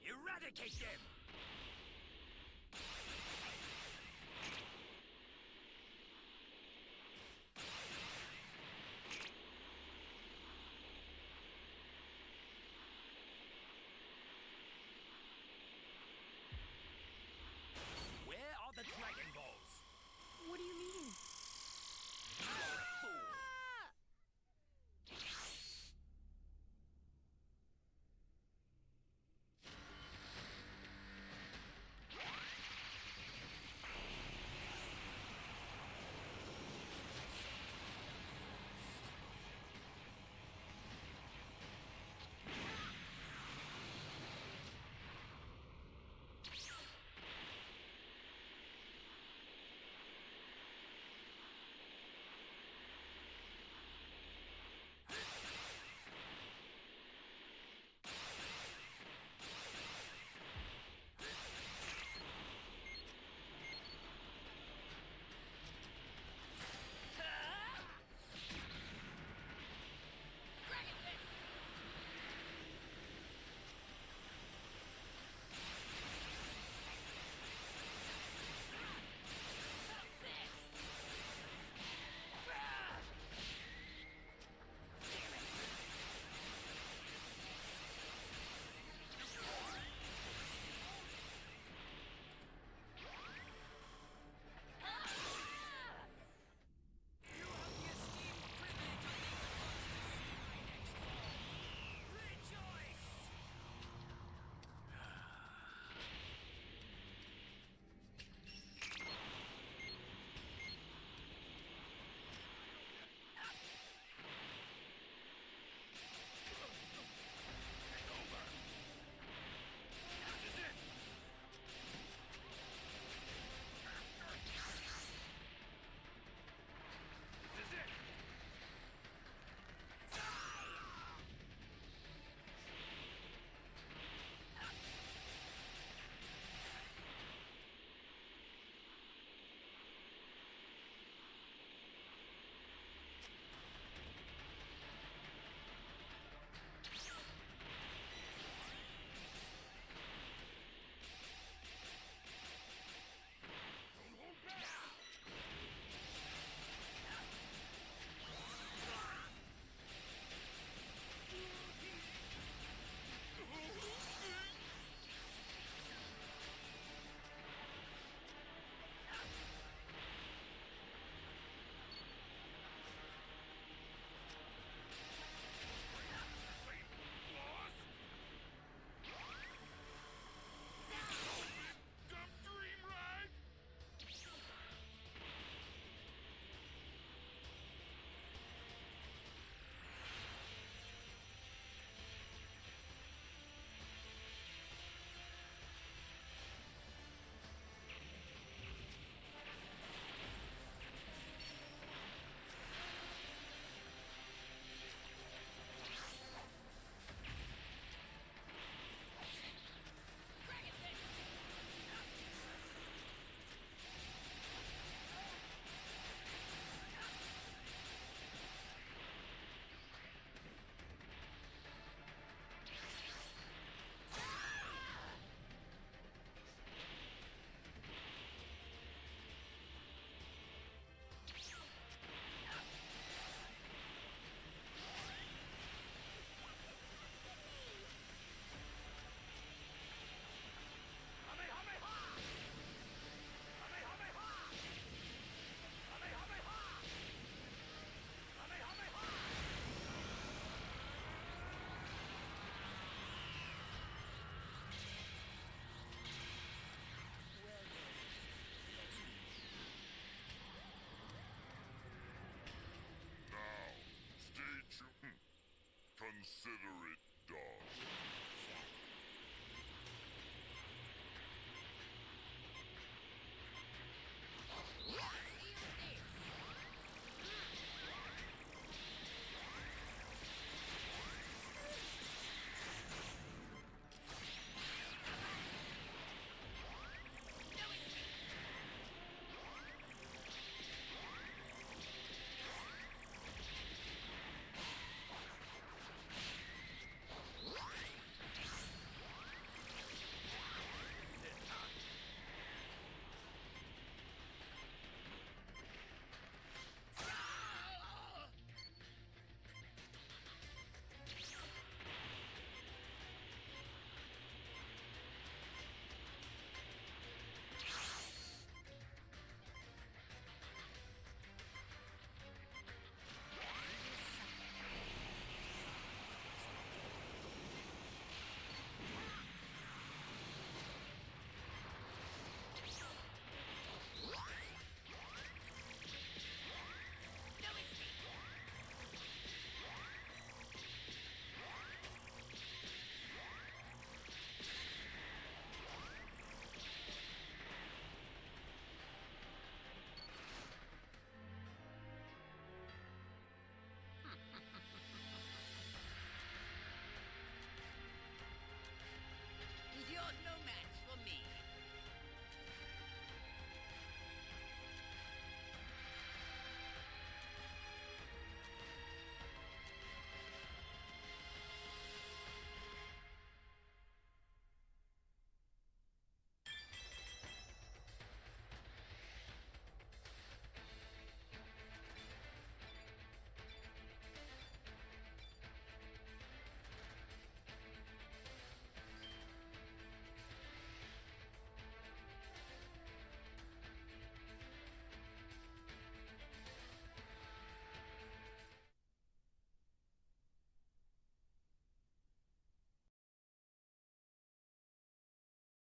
Speaker 2: Eradicate them! Where are the Dragon Balls?
Speaker 3: What do you mean?
Speaker 1: consider it done.
Speaker 9: You're no match for me.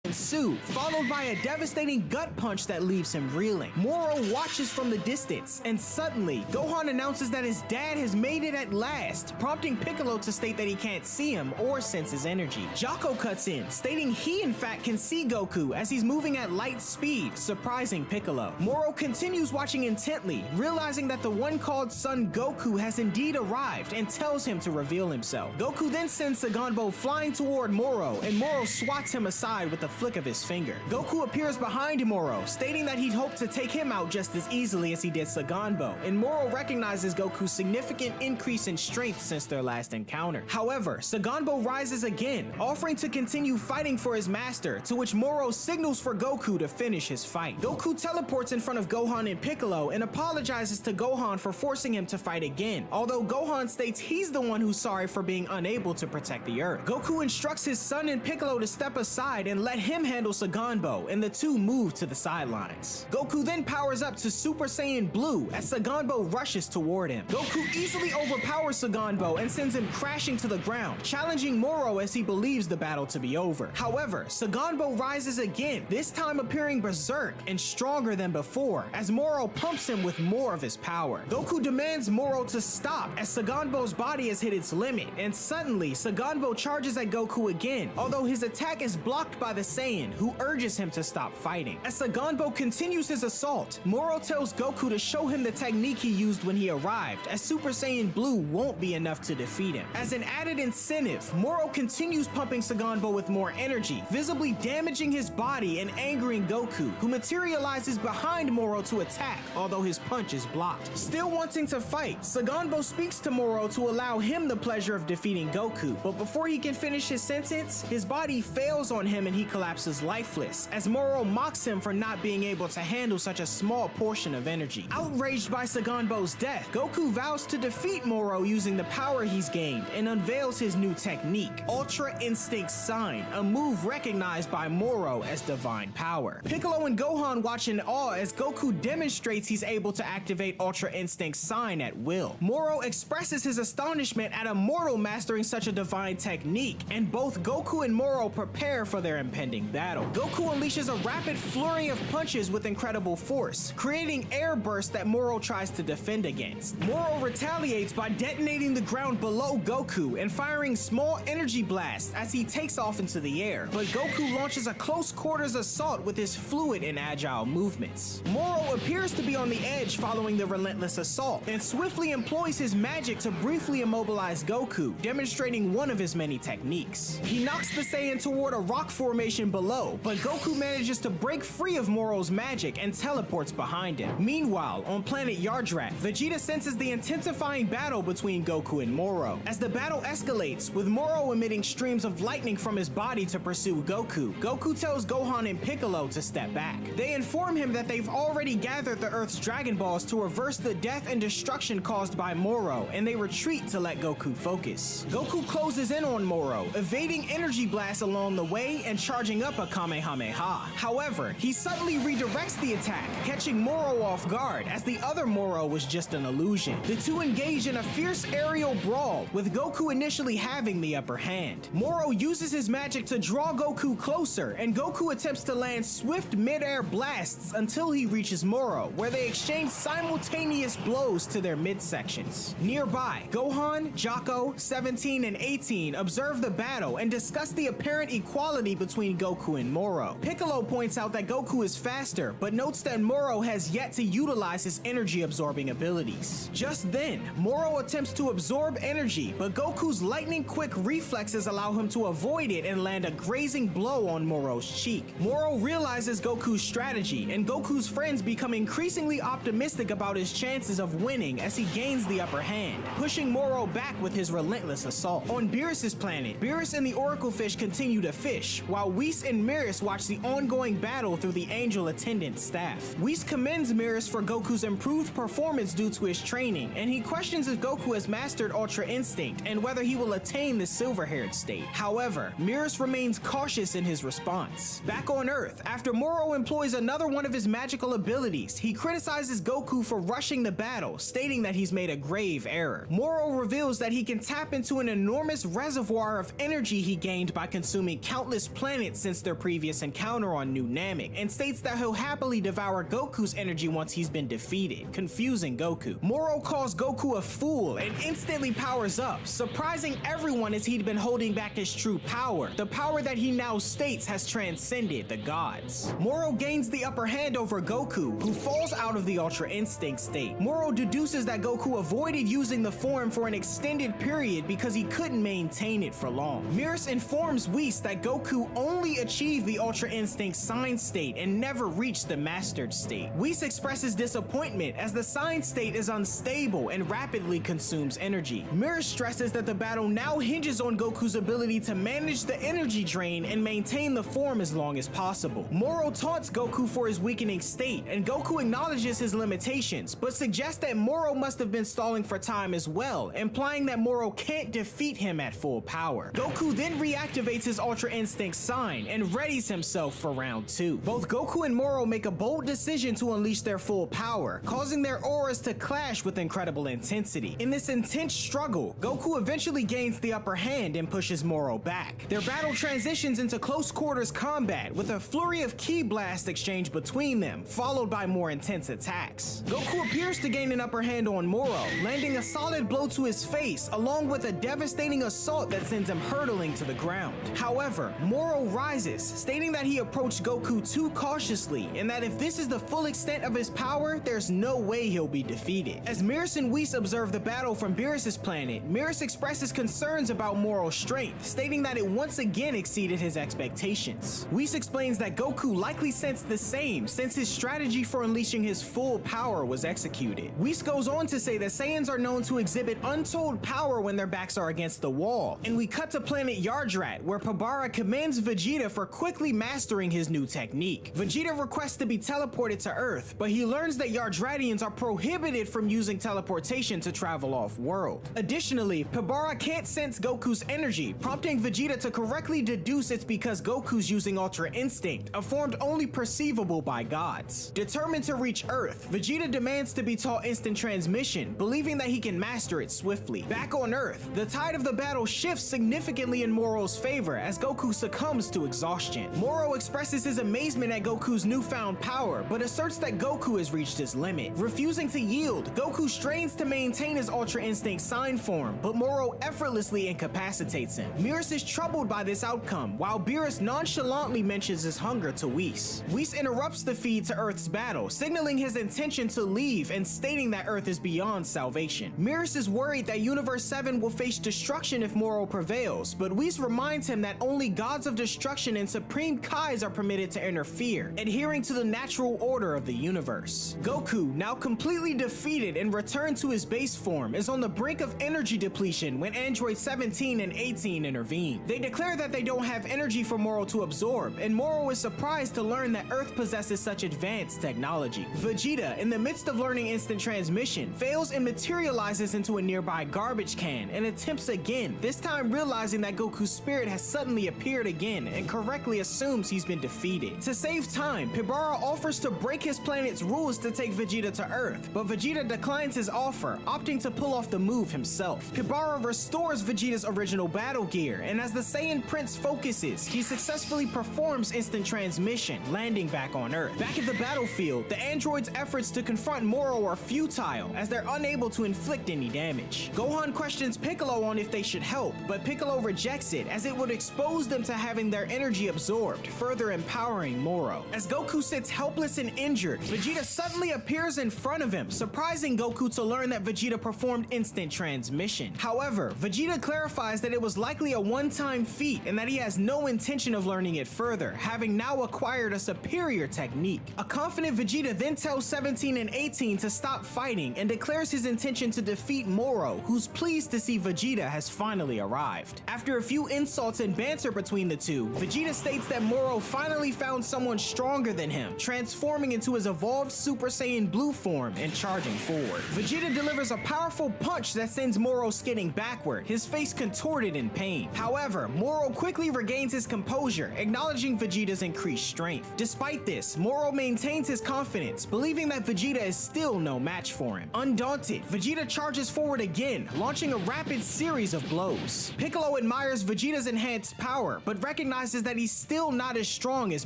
Speaker 5: ensue, followed by a devastating gut punch that leaves him reeling. Moro watches from the distance, and suddenly, Gohan announces that his dad has made it at last, prompting Piccolo to state that he can't see him or sense his energy. Jaco cuts in, stating he in fact can see Goku as he's moving at light speed, surprising Piccolo. Moro continues watching intently, realizing that the one called Son Goku has indeed arrived and tells him to reveal himself. Goku then sends Saganbo flying toward Moro, and Moro swats him aside with a flick of his finger. Goku appears behind Moro, stating that he'd hoped to take him out just as easily as he did Saganbo, and Moro recognizes Goku's significant increase in strength since their last encounter. However, Saganbo rises again, offering to continue fighting for his master, to which Moro signals for Goku to finish his fight. Goku teleports in front of Gohan and Piccolo and apologizes to Gohan for forcing him to fight again, although Gohan states he's the one who's sorry for being unable to protect the Earth. Goku instructs his son and Piccolo to step aside and let him handle Saganbo, and the two move to the sidelines. Goku then powers up to Super Saiyan Blue as Saganbo rushes toward him. Goku easily overpowers Saganbo and sends him crashing to the ground, challenging Moro as he believes the battle to be over. However, Saganbo rises again, this time appearing berserk and stronger than before, as Moro pumps him with more of his power. Goku demands Moro to stop as Saganbo's body has hit its limit, and suddenly Saganbo charges at Goku again, although his attack is blocked by the Saiyan, who urges him to stop fighting. As Saganbo continues his assault, Moro tells Goku to show him the technique he used when he arrived, as Super Saiyan Blue won't be enough to defeat him. As an added incentive, Moro continues pumping Saganbo with more energy, visibly damaging his body and angering Goku, who materializes behind Moro to attack, although his punch is blocked. Still wanting to fight, Saganbo speaks to Moro to allow him the pleasure of defeating Goku, but before he can finish his sentence, his body fails on him and he collapses lifeless, as Moro mocks him for not being able to handle such a small portion of energy. Outraged by Saganbo's death, Goku vows to defeat Moro using the power he's gained and unveils his new technique, Ultra Instinct Sign, a move recognized by Moro as divine power. Piccolo and Gohan watch in awe as Goku demonstrates he's able to activate Ultra Instinct Sign at will. Moro expresses his astonishment at a mortal mastering such a divine technique, and both Goku and Moro prepare for their impending never-ending battle. Goku unleashes a rapid flurry of punches with incredible force, creating air bursts that Moro tries to defend against. Moro retaliates by detonating the ground below Goku and firing small energy blasts as he takes off into the air, but Goku launches a close quarters assault with his fluid and agile movements. Moro appears to be on the edge following the relentless assault and swiftly employs his magic to briefly immobilize Goku, demonstrating one of his many techniques. He knocks the Saiyan toward a rock formation below, but Goku manages to break free of Moro's magic and teleports behind him. Meanwhile, on planet Yardrat, Vegeta senses the intensifying battle between Goku and Moro. As the battle escalates, with Moro emitting streams of lightning from his body to pursue Goku, Goku tells Gohan and Piccolo to step back. They inform him that they've already gathered the Earth's Dragon Balls to reverse the death and destruction caused by Moro, and they retreat to let Goku focus. Goku closes in on Moro, evading energy blasts along the way and charging up a Kamehameha. However, he suddenly redirects the attack, catching Moro off guard as the other Moro was just an illusion. The two engage in a fierce aerial brawl, with Goku initially having the upper hand. Moro uses his magic to draw Goku closer, and Goku attempts to land swift mid-air blasts until he reaches Moro, where they exchange simultaneous blows to their midsections. Nearby, Gohan, Jocko, 17, and 18 observe the battle and discuss the apparent equality between Goku and Moro. Piccolo points out that Goku is faster, but notes that Moro has yet to utilize his energy-absorbing abilities. Just then, Moro attempts to absorb energy, but Goku's lightning-quick reflexes allow him to avoid it and land a grazing blow on Moro's cheek. Moro realizes Goku's strategy, and Goku's friends become increasingly optimistic about his chances of winning as he gains the upper hand, pushing Moro back with his relentless assault. On Beerus's planet, Beerus and the Oracle Fish continue to fish, while Whis and Mirus watch the ongoing battle through the Angel Attendant staff. Whis commends Mirus for Goku's improved performance due to his training, and he questions if Goku has mastered Ultra Instinct and whether he will attain the silver-haired state. However, Mirus remains cautious in his response. Back on Earth, after Moro employs another one of his magical abilities, he criticizes Goku for rushing the battle, stating that he's made a grave error. Moro reveals that he can tap into an enormous reservoir of energy he gained by consuming countless planets since their previous encounter on New Namek, and states that he'll happily devour Goku's energy once he's been defeated, confusing Goku. Moro calls Goku a fool and instantly powers up, surprising everyone as he'd been holding back his true power, the power that he now states has transcended the gods. Moro gains the upper hand over Goku, who falls out of the Ultra Instinct state. Moro deduces that Goku avoided using the form for an extended period because he couldn't maintain it for long. Mirus informs Whis that Goku only achieved the Ultra Instinct sign state and never reached the mastered state. Whis expresses disappointment as the sign state is unstable and rapidly consumes energy. Mirus stresses that the battle now hinges on Goku's ability to manage the energy drain and maintain the form as long as possible. Moro taunts Goku for his weakening state, and Goku acknowledges his limitations, but suggests that Moro must have been stalling for time as well, implying that Moro can't defeat him at full power. Goku then reactivates his Ultra Instinct sign and readies himself for round 2. Both Goku and Moro make a bold decision to unleash their full power, causing their auras to clash with incredible intensity. In this intense struggle, Goku eventually gains the upper hand and pushes Moro back. Their battle transitions into close quarters combat with a flurry of ki blast exchange between them, followed by more intense attacks. Goku appears to gain an upper hand on Moro, landing a solid blow to his face along with a devastating assault that sends him hurtling to the ground. However, Moro rises, stating that he approached Goku too cautiously and that if this is the full extent of his power, there's no way he'll be defeated. As Mirus and Whis observe the battle from Beerus's planet, Mirus expresses concerns about Moro's strength, stating that it once again exceeded his expectations. Whis explains that Goku likely sensed the same since his strategy for unleashing his full power was executed. Whis goes on to say that Saiyans are known to exhibit untold power when their backs are against the wall, and we cut to planet Yardrat, where Pobara commends Vegeta for quickly mastering his new technique. Vegeta requests to be teleported to Earth, but he learns that Yardratians are prohibited from using teleportation to travel off-world. Additionally, Pobara can't sense Goku's energy, prompting Vegeta to correctly deduce it's because Goku's using Ultra Instinct, a form only perceivable by gods. Determined to reach Earth, Vegeta demands to be taught instant transmission, believing that he can master it swiftly. Back on Earth, the tide of the battle shifts significantly in Moro's favor as Goku succumbs to exhaustion. Moro expresses his amazement at Goku's newfound power, but asserts that Goku has reached his limit. Refusing to yield, Goku strains to maintain his Ultra Instinct sign form, but Moro effortlessly incapacitates him. Beerus is troubled by this outcome, while Beerus nonchalantly mentions his hunger to Whis. Whis interrupts the feed to Earth's battle, signaling his intention to leave and stating that Earth is beyond salvation. Beerus is worried that Universe 7 will face destruction if Moro prevails, but Whis reminds him that only gods of destruction and supreme Kais are permitted to interfere, adhering to the natural order of the universe. Goku, now completely defeated and returned to his base form, is on the brink of energy depletion when Android 17 and 18 intervene. They declare that they don't have energy for Moro to absorb, and Moro is surprised to learn that Earth possesses such advanced technology. Vegeta, in the midst of learning instant transmission, fails and materializes into a nearby garbage can and attempts again, this time realizing that Goku's spirit has suddenly appeared again and correctly assumes he's been defeated. To save time, Pibara offers to break his planet's rules to take Vegeta to Earth, but Vegeta declines his offer, opting to pull off the move himself. Pibara restores Vegeta's original battle gear, and as the Saiyan Prince focuses, he successfully performs instant transmission, landing back on Earth. Back at the battlefield, the android's efforts to confront Moro are futile, as they're unable to inflict any damage. Gohan questions Piccolo on if they should help, but Piccolo rejects it, as it would expose them to having their energy absorbed, further empowering Moro. As Goku sits helpless and injured, Vegeta suddenly appears in front of him, surprising Goku to learn that Vegeta performed instant transmission. However, Vegeta clarifies that it was likely a one-time feat and that he has no intention of learning it further, having now acquired a superior technique. A confident Vegeta then tells 17 and 18 to stop fighting and declares his intention to defeat Moro, who's pleased to see Vegeta has finally arrived. After a few insults and banter between the two, Vegeta states that Moro finally found someone stronger than him, transforming into his evolved Super Saiyan Blue form and charging forward. Vegeta delivers a powerful punch that sends Moro skidding backward, his face contorted in pain. However, Moro quickly regains his composure, acknowledging Vegeta's increased strength. Despite this, Moro maintains his confidence, believing that Vegeta is still no match for him. Undaunted, Vegeta charges forward again, launching a rapid series of blows. Piccolo admires Vegeta's enhanced power, but recognizes that he's still not as strong as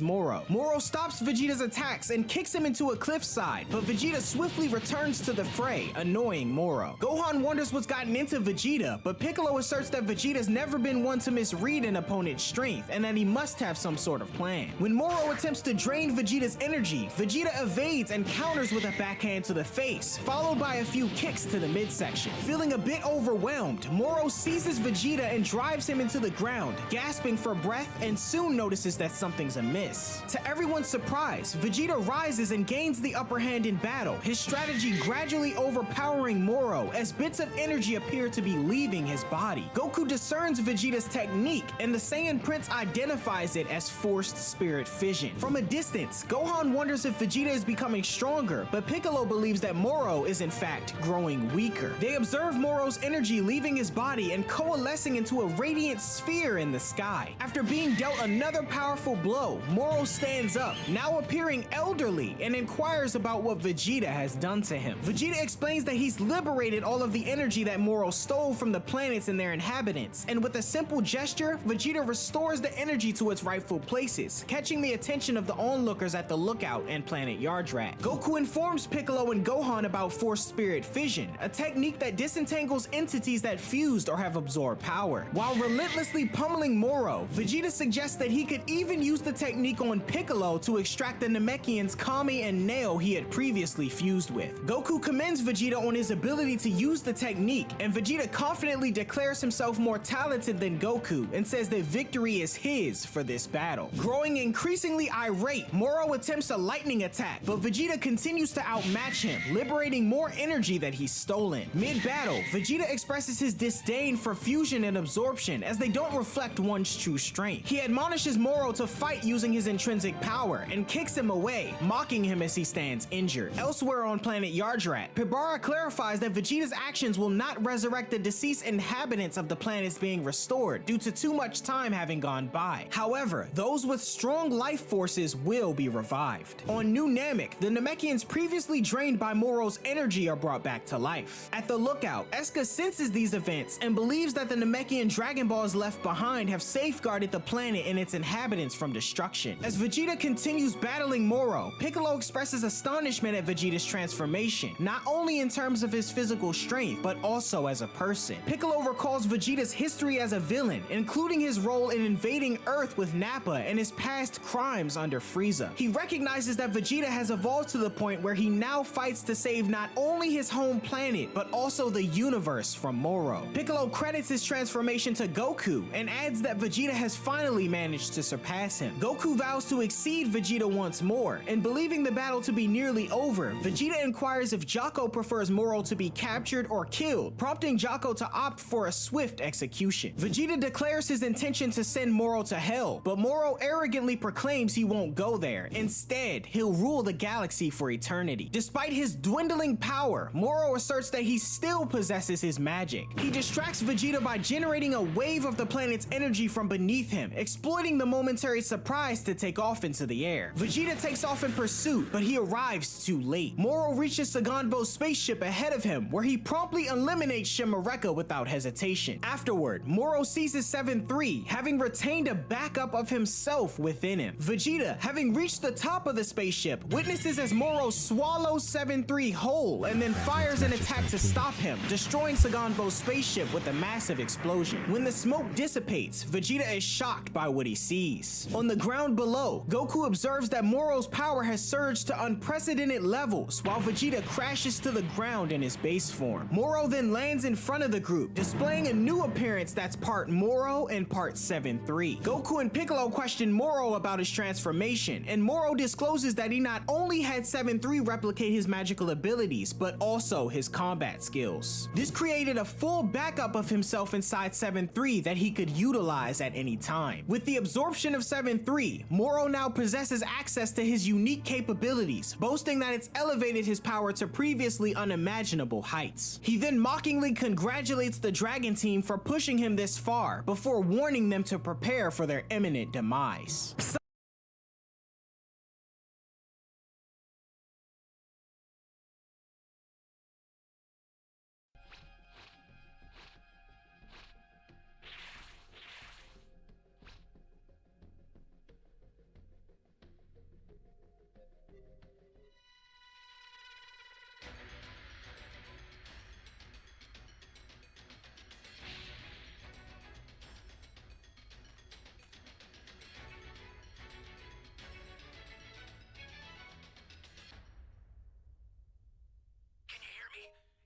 Speaker 5: Moro. Moro stops Vegeta's attacks and kicks him into a cliffside, but Vegeta swiftly returns to the fray, annoying Moro. Gohan wonders what's gotten into Vegeta, but Piccolo asserts that Vegeta's never been one to misread an opponent's strength, and that he must have some sort of plan. When Moro attempts to drain Vegeta's energy, Vegeta evades and counters with a backhand to the face, followed by a few kicks to the midsection. Feeling a bit overwhelmed, Moro seizes Vegeta and drives him into the ground, gasping for breath, and soon notices that something's amiss. To everyone's surprise, Vegeta rises and gains the upper hand in battle, his strategy gradually overpowering Moro as bits of energy appear to be leaving his body. Goku discerns Vegeta's technique, and the Saiyan Prince identifies it as forced spirit fission. From a distance, Gohan wonders if Vegeta is becoming stronger, but Piccolo believes that Moro is in fact growing weaker. They observe Moro's energy leaving his body and coalescing into a radiant sphere in the sky. After being dealt another powerful blow, Moro stands up, now appearing elderly, and inquires about what Vegeta has done to him. Vegeta explains that he's liberated all of the energy that Moro stole from the planets and their inhabitants, and with a simple gesture, Vegeta restores the energy to its rightful places, catching the attention of the onlookers at the lookout and planet Yardrat. Goku informs Piccolo and Gohan about forced spirit fission, a technique that disentangles entities that fused or have absorbed power. While relentlessly pummeling Moro, Vegeta suggests that he could even use the technique on Piccolo to extract the Namekian's Kami and Nail he had previously fused with. Goku commends Vegeta on his ability to use the technique, and Vegeta confidently declares himself more talented than Goku and says that victory is his for this battle. Growing increasingly irate, Moro attempts a lightning attack, but Vegeta continues to outmatch him, liberating more energy that he's stolen. Mid-battle, Vegeta expresses his disdain for fusion and absorption as they don't reflect one's true strength. He admonishes Moro to fight using his intrinsic power and kicks him away, mocking him as he stands injured. Elsewhere on planet Yardrat, Pibara clarifies that Vegeta's actions will not resurrect the deceased inhabitants of the planets being restored due to too much time having gone by. However, those with strong life forces will be revived. On New Namek, the Namekians previously drained by Moro's energy are brought back to life. At the lookout, Eska senses these events and believes that the Namekian Dragon Balls left behind have safeguarded the planet planet and its inhabitants from destruction. As Vegeta continues battling Moro, Piccolo expresses astonishment at Vegeta's transformation, not only in terms of his physical strength, but also as a person. Piccolo recalls Vegeta's history as a villain, including his role in invading Earth with Nappa and his past crimes under Frieza. He recognizes that Vegeta has evolved to the point where he now fights to save not only his home planet, but also the universe from Moro. Piccolo credits his transformation to Goku and adds that Vegeta has finally managed to surpass him. Goku vows to exceed Vegeta once more, and believing the battle to be nearly over, Vegeta inquires if Jaco prefers Moro to be captured or killed, prompting Jaco to opt for a swift execution. Vegeta declares his intention to send Moro to hell, but Moro arrogantly proclaims he won't go there. Instead, he'll rule the galaxy for eternity. Despite his dwindling power, Moro asserts that he still possesses his magic. He distracts Vegeta by generating a wave of the planet's energy from beneath him, exploiting the momentary surprise to take off into the air. Vegeta takes off in pursuit, but he arrives too late. Moro reaches Saganbo's spaceship ahead of him, where he promptly eliminates Shimareka without hesitation. Afterward, Moro seizes 7-3, having retained a backup of himself within him. Vegeta, having reached the top of the spaceship, witnesses as Moro swallows 7-3 whole and then fires an attack to stop him, destroying Saganbo's spaceship with a massive explosion. When the smoke dissipates, Vegeta is shocked by what he sees. On the ground below, Goku observes that Moro's power has surged to unprecedented levels, while Vegeta crashes to the ground in his base form. Moro then lands in front of the group, displaying a new appearance that's part Moro and part 7-3. Goku and Piccolo question Moro about his transformation, and Moro discloses that he not only had 7-3 replicate his magical abilities, but also his combat skills. This created a full backup of himself inside 7-3 that he could utilize at any time. With the absorption of 7-3, Moro now possesses access to his unique capabilities, boasting that it's elevated his power to previously unimaginable heights. He then mockingly congratulates the Dragon Team for pushing him this far, before warning them to prepare for their imminent demise.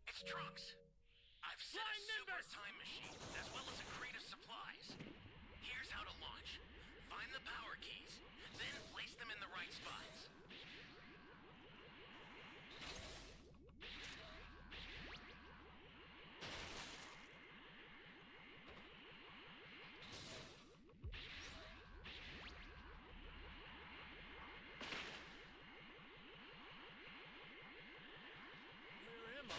Speaker 2: It's Trunks. I've set a super time machine, as well as a crate of supplies. Here's how to launch. Find the power keys, then place them in the right spots.
Speaker 1: Where am I?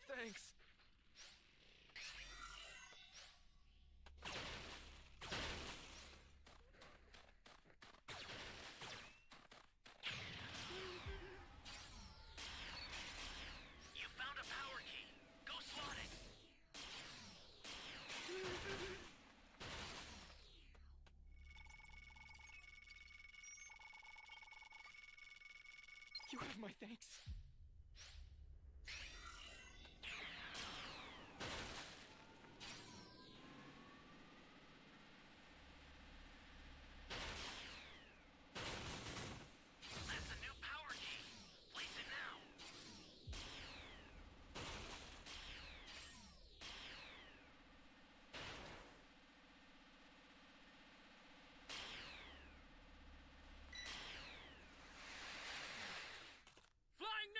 Speaker 1: Thanks.
Speaker 2: You found a power key. Go slot it.
Speaker 1: You have my thanks.
Speaker 2: That's a new power key. Place it now.
Speaker 1: Flying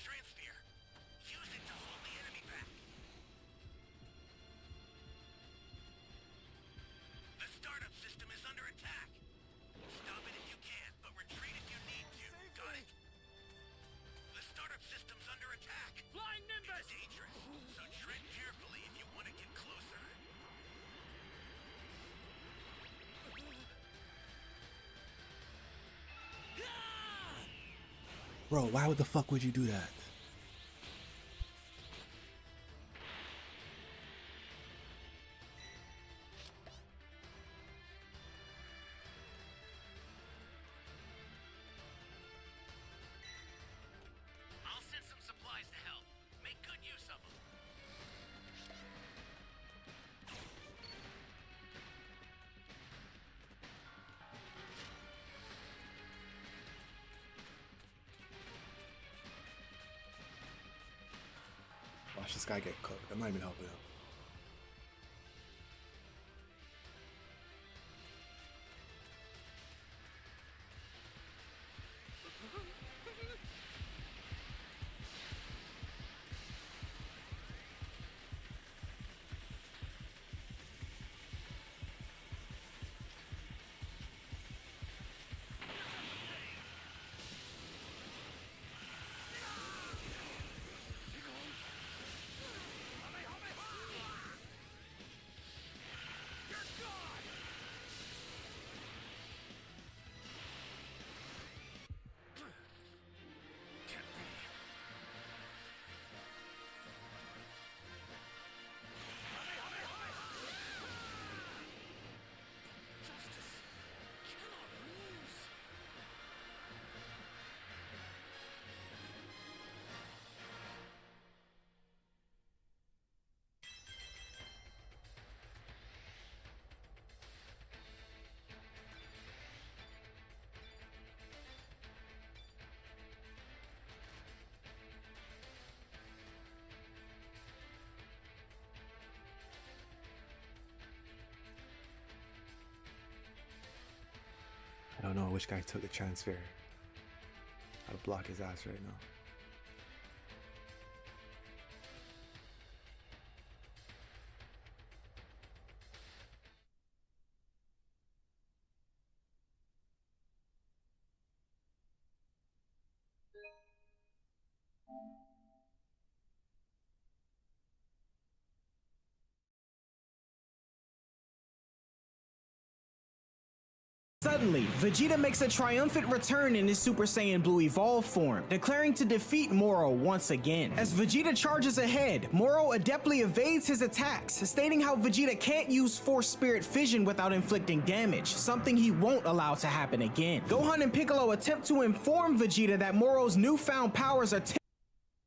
Speaker 2: Transphere. Use it to hold the enemy back. The startup system is under attack. Stop it if you can, but retreat if you need to. Got it? The startup system's under attack.
Speaker 1: Flying Nimbus!
Speaker 2: It's dangerous, so tread carefully if you want to get closer.
Speaker 6: Bro, why would the fuck would you do that?
Speaker 2: I'll send some supplies to help. Make good use of them.
Speaker 4: Watch this guy get cooked. I'm not even helping him.
Speaker 7: I don't know which guy took the transfer. I'd block his ass right now.
Speaker 5: Suddenly, Vegeta makes a triumphant return in his Super Saiyan Blue Evolved form, declaring to defeat Moro once again. As Vegeta charges ahead, Moro adeptly evades his attacks, stating how Vegeta can't use Force Spirit Fission without inflicting damage, something he won't allow to happen again. Gohan and Piccolo attempt to inform Vegeta that Moro's newfound powers are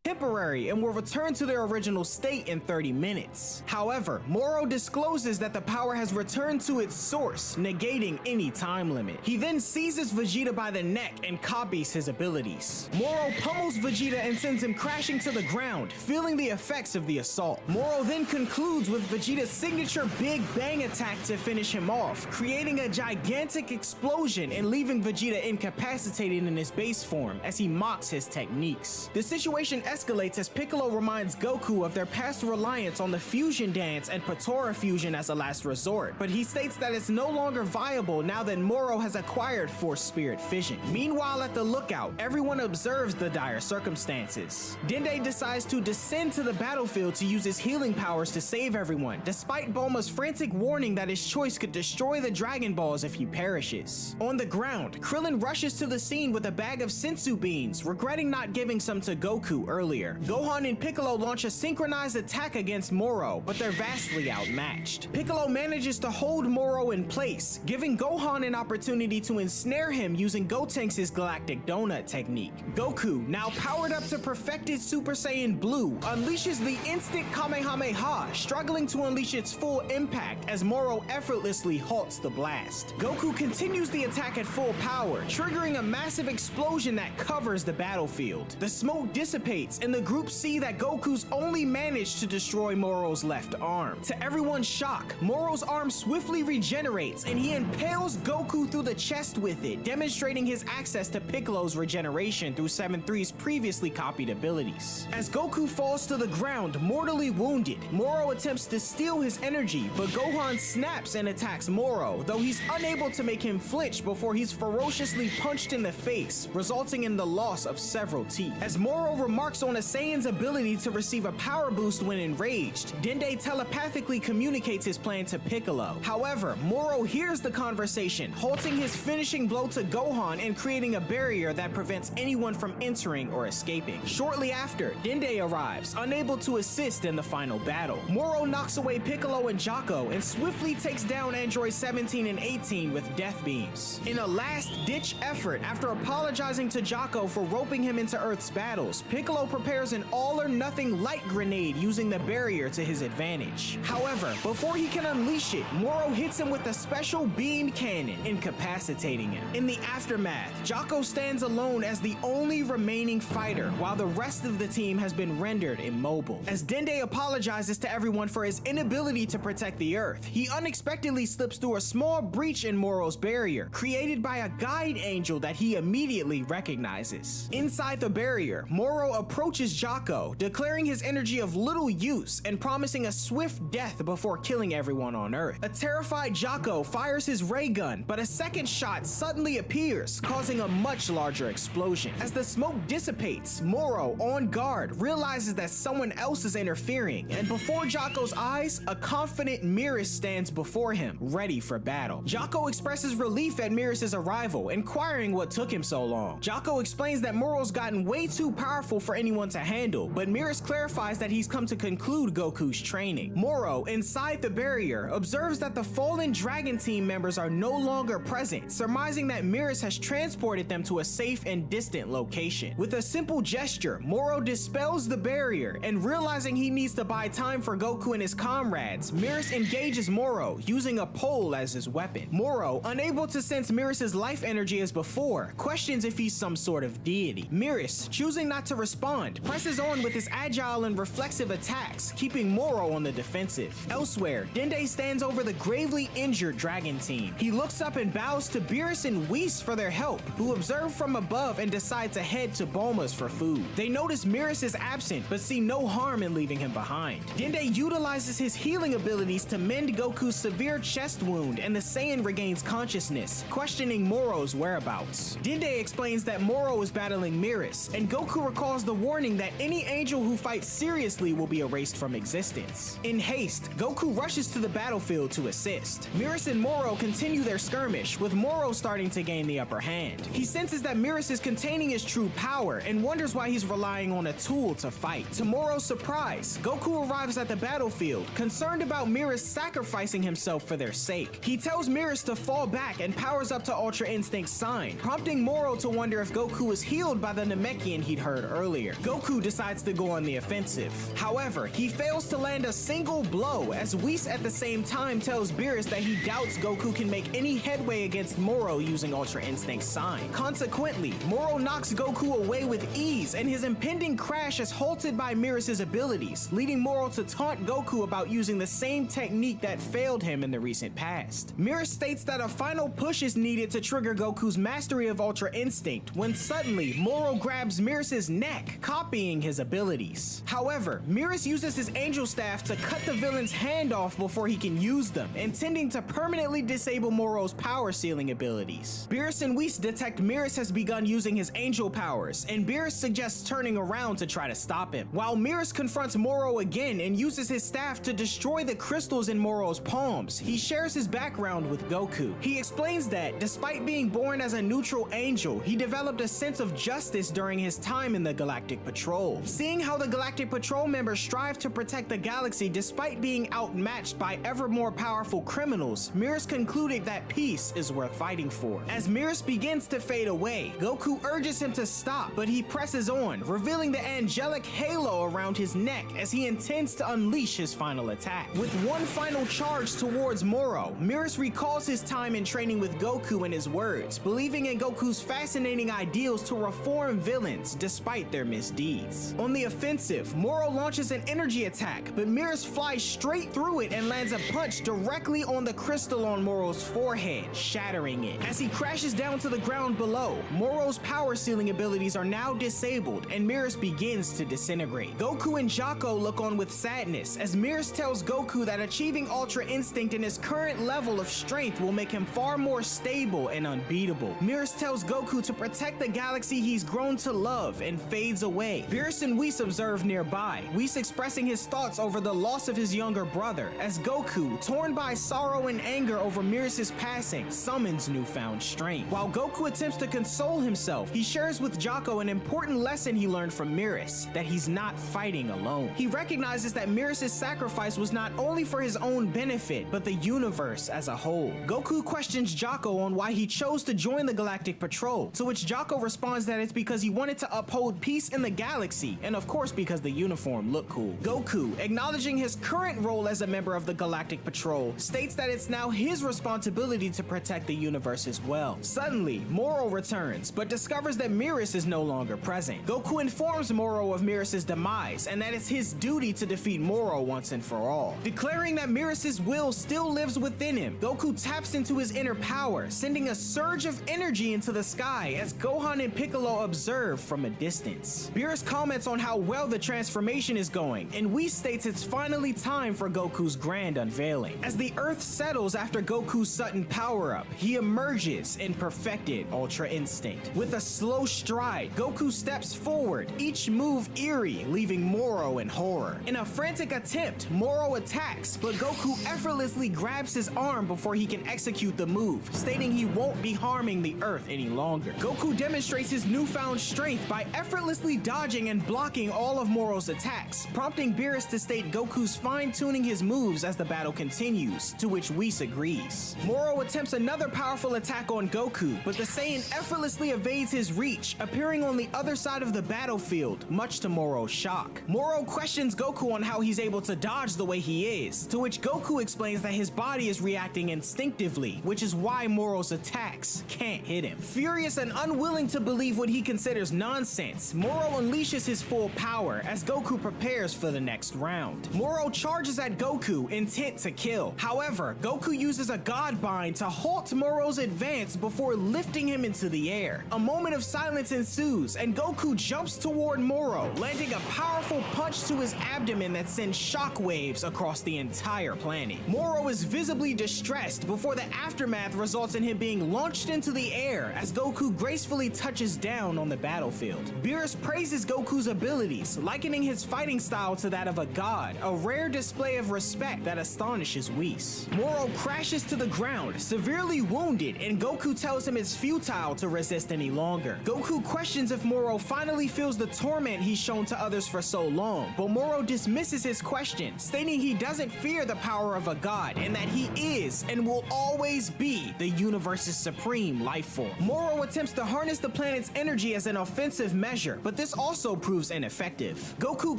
Speaker 5: temporary and will return to their original state in 30 minutes. However, Moro discloses that the power has returned to its source, negating any time limit. He then seizes Vegeta by the neck and copies his abilities. Moro pummels Vegeta and sends him crashing to the ground, feeling the effects of the assault. Moro then concludes with Vegeta's signature Big Bang attack to finish him off, creating a gigantic explosion and leaving Vegeta incapacitated in his base form as he mocks his techniques. The situation escalates as Piccolo reminds Goku of their past reliance on the Fusion Dance and Patora Fusion as a last resort, but he states that it's no longer viable now that Moro has acquired Force Spirit Fission. Meanwhile, at the lookout, everyone observes the dire circumstances. Dende decides to descend to the battlefield to use his healing powers to save everyone, despite Bulma's frantic warning that his choice could destroy the Dragon Balls if he perishes. On the ground, Krillin rushes to the scene with a bag of Senzu beans, regretting not giving some to Goku earlier. Gohan and Piccolo launch a synchronized attack against Moro, but they're vastly outmatched. Piccolo manages to hold Moro in place, giving Gohan an opportunity to ensnare him using Gotenks' Galactic Donut technique. Goku, now powered up to perfected Super Saiyan Blue, unleashes the instant Kamehameha, struggling to unleash its full impact as Moro effortlessly halts the blast. Goku continues the attack at full power, triggering a massive explosion that covers the battlefield. The smoke dissipates arrives, and the group see that Goku's only managed to destroy Moro's left arm. To everyone's shock, Moro's arm swiftly regenerates, and he impales Goku through the chest with it, demonstrating his access to Piccolo's regeneration through 7-3's previously copied abilities. As Goku falls to the ground, mortally wounded, Moro attempts to steal his energy, but Gohan snaps and attacks Moro, though he's unable to make him flinch before he's ferociously punched in the face, resulting in the loss of several teeth. As Moro remarks on a Saiyan's ability to receive a power boost when enraged, Dende telepathically communicates his plan to Piccolo. However, Moro hears the conversation, halting his finishing blow to Gohan and creating a barrier that prevents anyone from entering or escaping. Shortly after, Dende arrives, unable to assist in the final battle. Moro knocks away Piccolo and Jaco and swiftly takes down Android 17 and 18 with death beams. In a last-ditch effort, after apologizing to Jaco for roping him into Earth's battles, Piccolo prepares an all-or-nothing light grenade using the barrier to his advantage. However, before he can unleash it, Moro hits him with a special beam cannon, incapacitating him. In the aftermath, Jaco stands alone as the only remaining fighter, while the rest of the team has been rendered immobile. As Dende apologizes to everyone for his inability to protect the Earth, he unexpectedly slips through a small breach in Moro's barrier, created by a guide angel that he immediately recognizes. Inside the barrier, Moro approaches Jaco, declaring his energy of little use and promising a swift death before killing everyone on Earth. A terrified Jaco fires his ray gun, but a second shot suddenly appears, causing a much larger explosion. As the smoke dissipates, Moro, on guard, realizes that someone else is interfering, and before Jaco's eyes, a confident Mirus stands before him, ready for battle. Jaco expresses relief at Mirus' arrival, inquiring what took him so long. Jaco explains that Moro's gotten way too powerful for anyone to handle, but Mirus clarifies that he's come to conclude Goku's training. Moro, inside the barrier, observes that the fallen Dragon Team members are no longer present, surmising that Mirus has transported them to a safe and distant location. With a simple gesture, Moro dispels the barrier, and realizing he needs to buy time for Goku and his comrades, Mirus engages Moro, using a pole as his weapon. Moro, unable to sense Mirus' life energy as before, questions if he's some sort of deity. Mirus, choosing not to respond, presses on with his agile and reflexive attacks, keeping Moro on the defensive. Elsewhere, Dende stands over the gravely injured Dragon Team. He looks up and bows to Beerus and Whis for their help, who observe from above and decide to head to Bulma's for food. They notice Mirus is absent, but see no harm in leaving him behind. Dende utilizes his healing abilities to mend Goku's severe chest wound, and the Saiyan regains consciousness, questioning Moro's whereabouts. Dende explains that Moro is battling Mirus, and Goku recalls the warning that any angel who fights seriously will be erased from existence. In haste, Goku rushes to the battlefield to assist. Mirus and Moro continue their skirmish, with Moro starting to gain the upper hand. He senses that Mirus is containing his true power and wonders why he's relying on a tool to fight. To Moro's surprise, Goku arrives at the battlefield, concerned about Mirus sacrificing himself for their sake. He tells Mirus to fall back and powers up to Ultra Instinct Sign, prompting Moro to wonder if Goku was healed by the Namekian he'd heard earlier. Goku decides to go on the offensive. However, he fails to land a single blow, as Whis at the same time tells Beerus that he doubts Goku can make any headway against Moro using Ultra Instinct Sign. Consequently, Moro knocks Goku away with ease, and his impending crash is halted by Mirus' abilities, leading Moro to taunt Goku about using the same technique that failed him in the recent past. Mirus states that a final push is needed to trigger Goku's mastery of Ultra Instinct, when suddenly Moro grabs Mirus' neck, copying his abilities. However, Mirus uses his angel staff to cut the villain's hand off before he can use them, intending to permanently disable Moro's power sealing abilities. Beerus and Whis detect Mirus has begun using his angel powers, and Beerus suggests turning around to try to stop him. While Mirus confronts Moro again and uses his staff to destroy the crystals in Moro's palms, he shares his background with Goku. He explains that, despite being born as a neutral angel, he developed a sense of justice during his time in the Galactic Patrol. Seeing how the Galactic Patrol members strive to protect the galaxy despite being outmatched by ever more powerful criminals, Mirus concluded that peace is worth fighting for. As Mirus begins to fade away, Goku urges him to stop, but he presses on, revealing the angelic halo around his neck as he intends to unleash his final attack. With one final charge towards Moro, Mirus recalls his time in training with Goku and his words, believing in Goku's fascinating ideals to reform villains despite their misdeeds. his deeds. On the offensive, Moro launches an energy attack, but Mirrors flies straight through it and lands a punch directly on the crystal on Moro's forehead, shattering it. As he crashes down to the ground below, Moro's power ceiling abilities are now disabled, and Mirrors begins to disintegrate. Goku and Jaco look on with sadness as Mirrors tells Goku that achieving Ultra Instinct in his current level of strength will make him far more stable and unbeatable. Mirrors tells Goku to protect the galaxy he's grown to love and fades away. Beerus and Whis observe nearby, Whis expressing his thoughts over the loss of his younger brother, as Goku, torn by sorrow and anger over Mirrors' passing, summons newfound strength. While Goku attempts to console himself, he shares with Jaco an important lesson he learned from Mirrors, that he's not fighting alone. He recognizes that Mirrors' sacrifice was not only for his own benefit, but the universe as a whole. Goku questions Jaco on why he chose to join the Galactic Patrol, to which Jaco responds that it's because he wanted to uphold peace in the galaxy, and of course because the uniform looked cool. Goku, acknowledging his current role as a member of the Galactic Patrol, states that it's now his responsibility to protect the universe as well. Suddenly, Moro returns, but discovers that Mirrors is no longer present. Goku informs Moro of Mirrors' demise, and that it's his duty to defeat Moro once and for all. Declaring that Mirrors' will still lives within him, Goku taps into his inner power, sending a surge of energy into the sky as Gohan and Piccolo observe from a distance. Beerus comments on how well the transformation is going, and Whis states it's finally time for Goku's grand unveiling. As the Earth settles after Goku's sudden power-up, he emerges in perfected Ultra Instinct. With a slow stride, Goku steps forward, each move eerie, leaving Moro in horror. In a frantic attempt, Moro attacks, but Goku effortlessly grabs his arm before he can execute the move, stating he won't be harming the Earth any longer. Goku demonstrates his newfound strength by effortlessly dodging and blocking all of Moro's attacks, prompting Beerus to state Goku's fine-tuning his moves as the battle continues, to which Whis agrees. Moro attempts another powerful attack on Goku, but the Saiyan effortlessly evades his reach, appearing on the other side of the battlefield, much to Moro's shock. Moro questions Goku on how he's able to dodge the way he is, to which Goku explains that his body is reacting instinctively, which is why Moro's attacks can't hit him. Furious and unwilling to believe what he considers nonsense, Moro unleashes his full power as Goku prepares for the next round. Moro charges at Goku, intent to kill. However, Goku uses a God Bind to halt Moro's advance before lifting him into the air. A moment of silence ensues, and Goku jumps toward Moro, landing a powerful punch to his abdomen that sends shockwaves across the entire planet. Moro is visibly distressed before the aftermath results in him being launched into the air as Goku gracefully touches down on the battlefield. Beerus praises Goku's abilities, likening his fighting style to that of a god, a rare display of respect that astonishes Whis. Moro crashes to the ground, severely wounded, and Goku tells him it's futile to resist any longer. Goku questions if Moro finally feels the torment he's shown to others for so long, but Moro dismisses his question, stating he doesn't fear the power of a god and that he is and will always be the universe's supreme life form. Moro attempts to harness the planet's energy as an offensive measure, but this also proves ineffective. Goku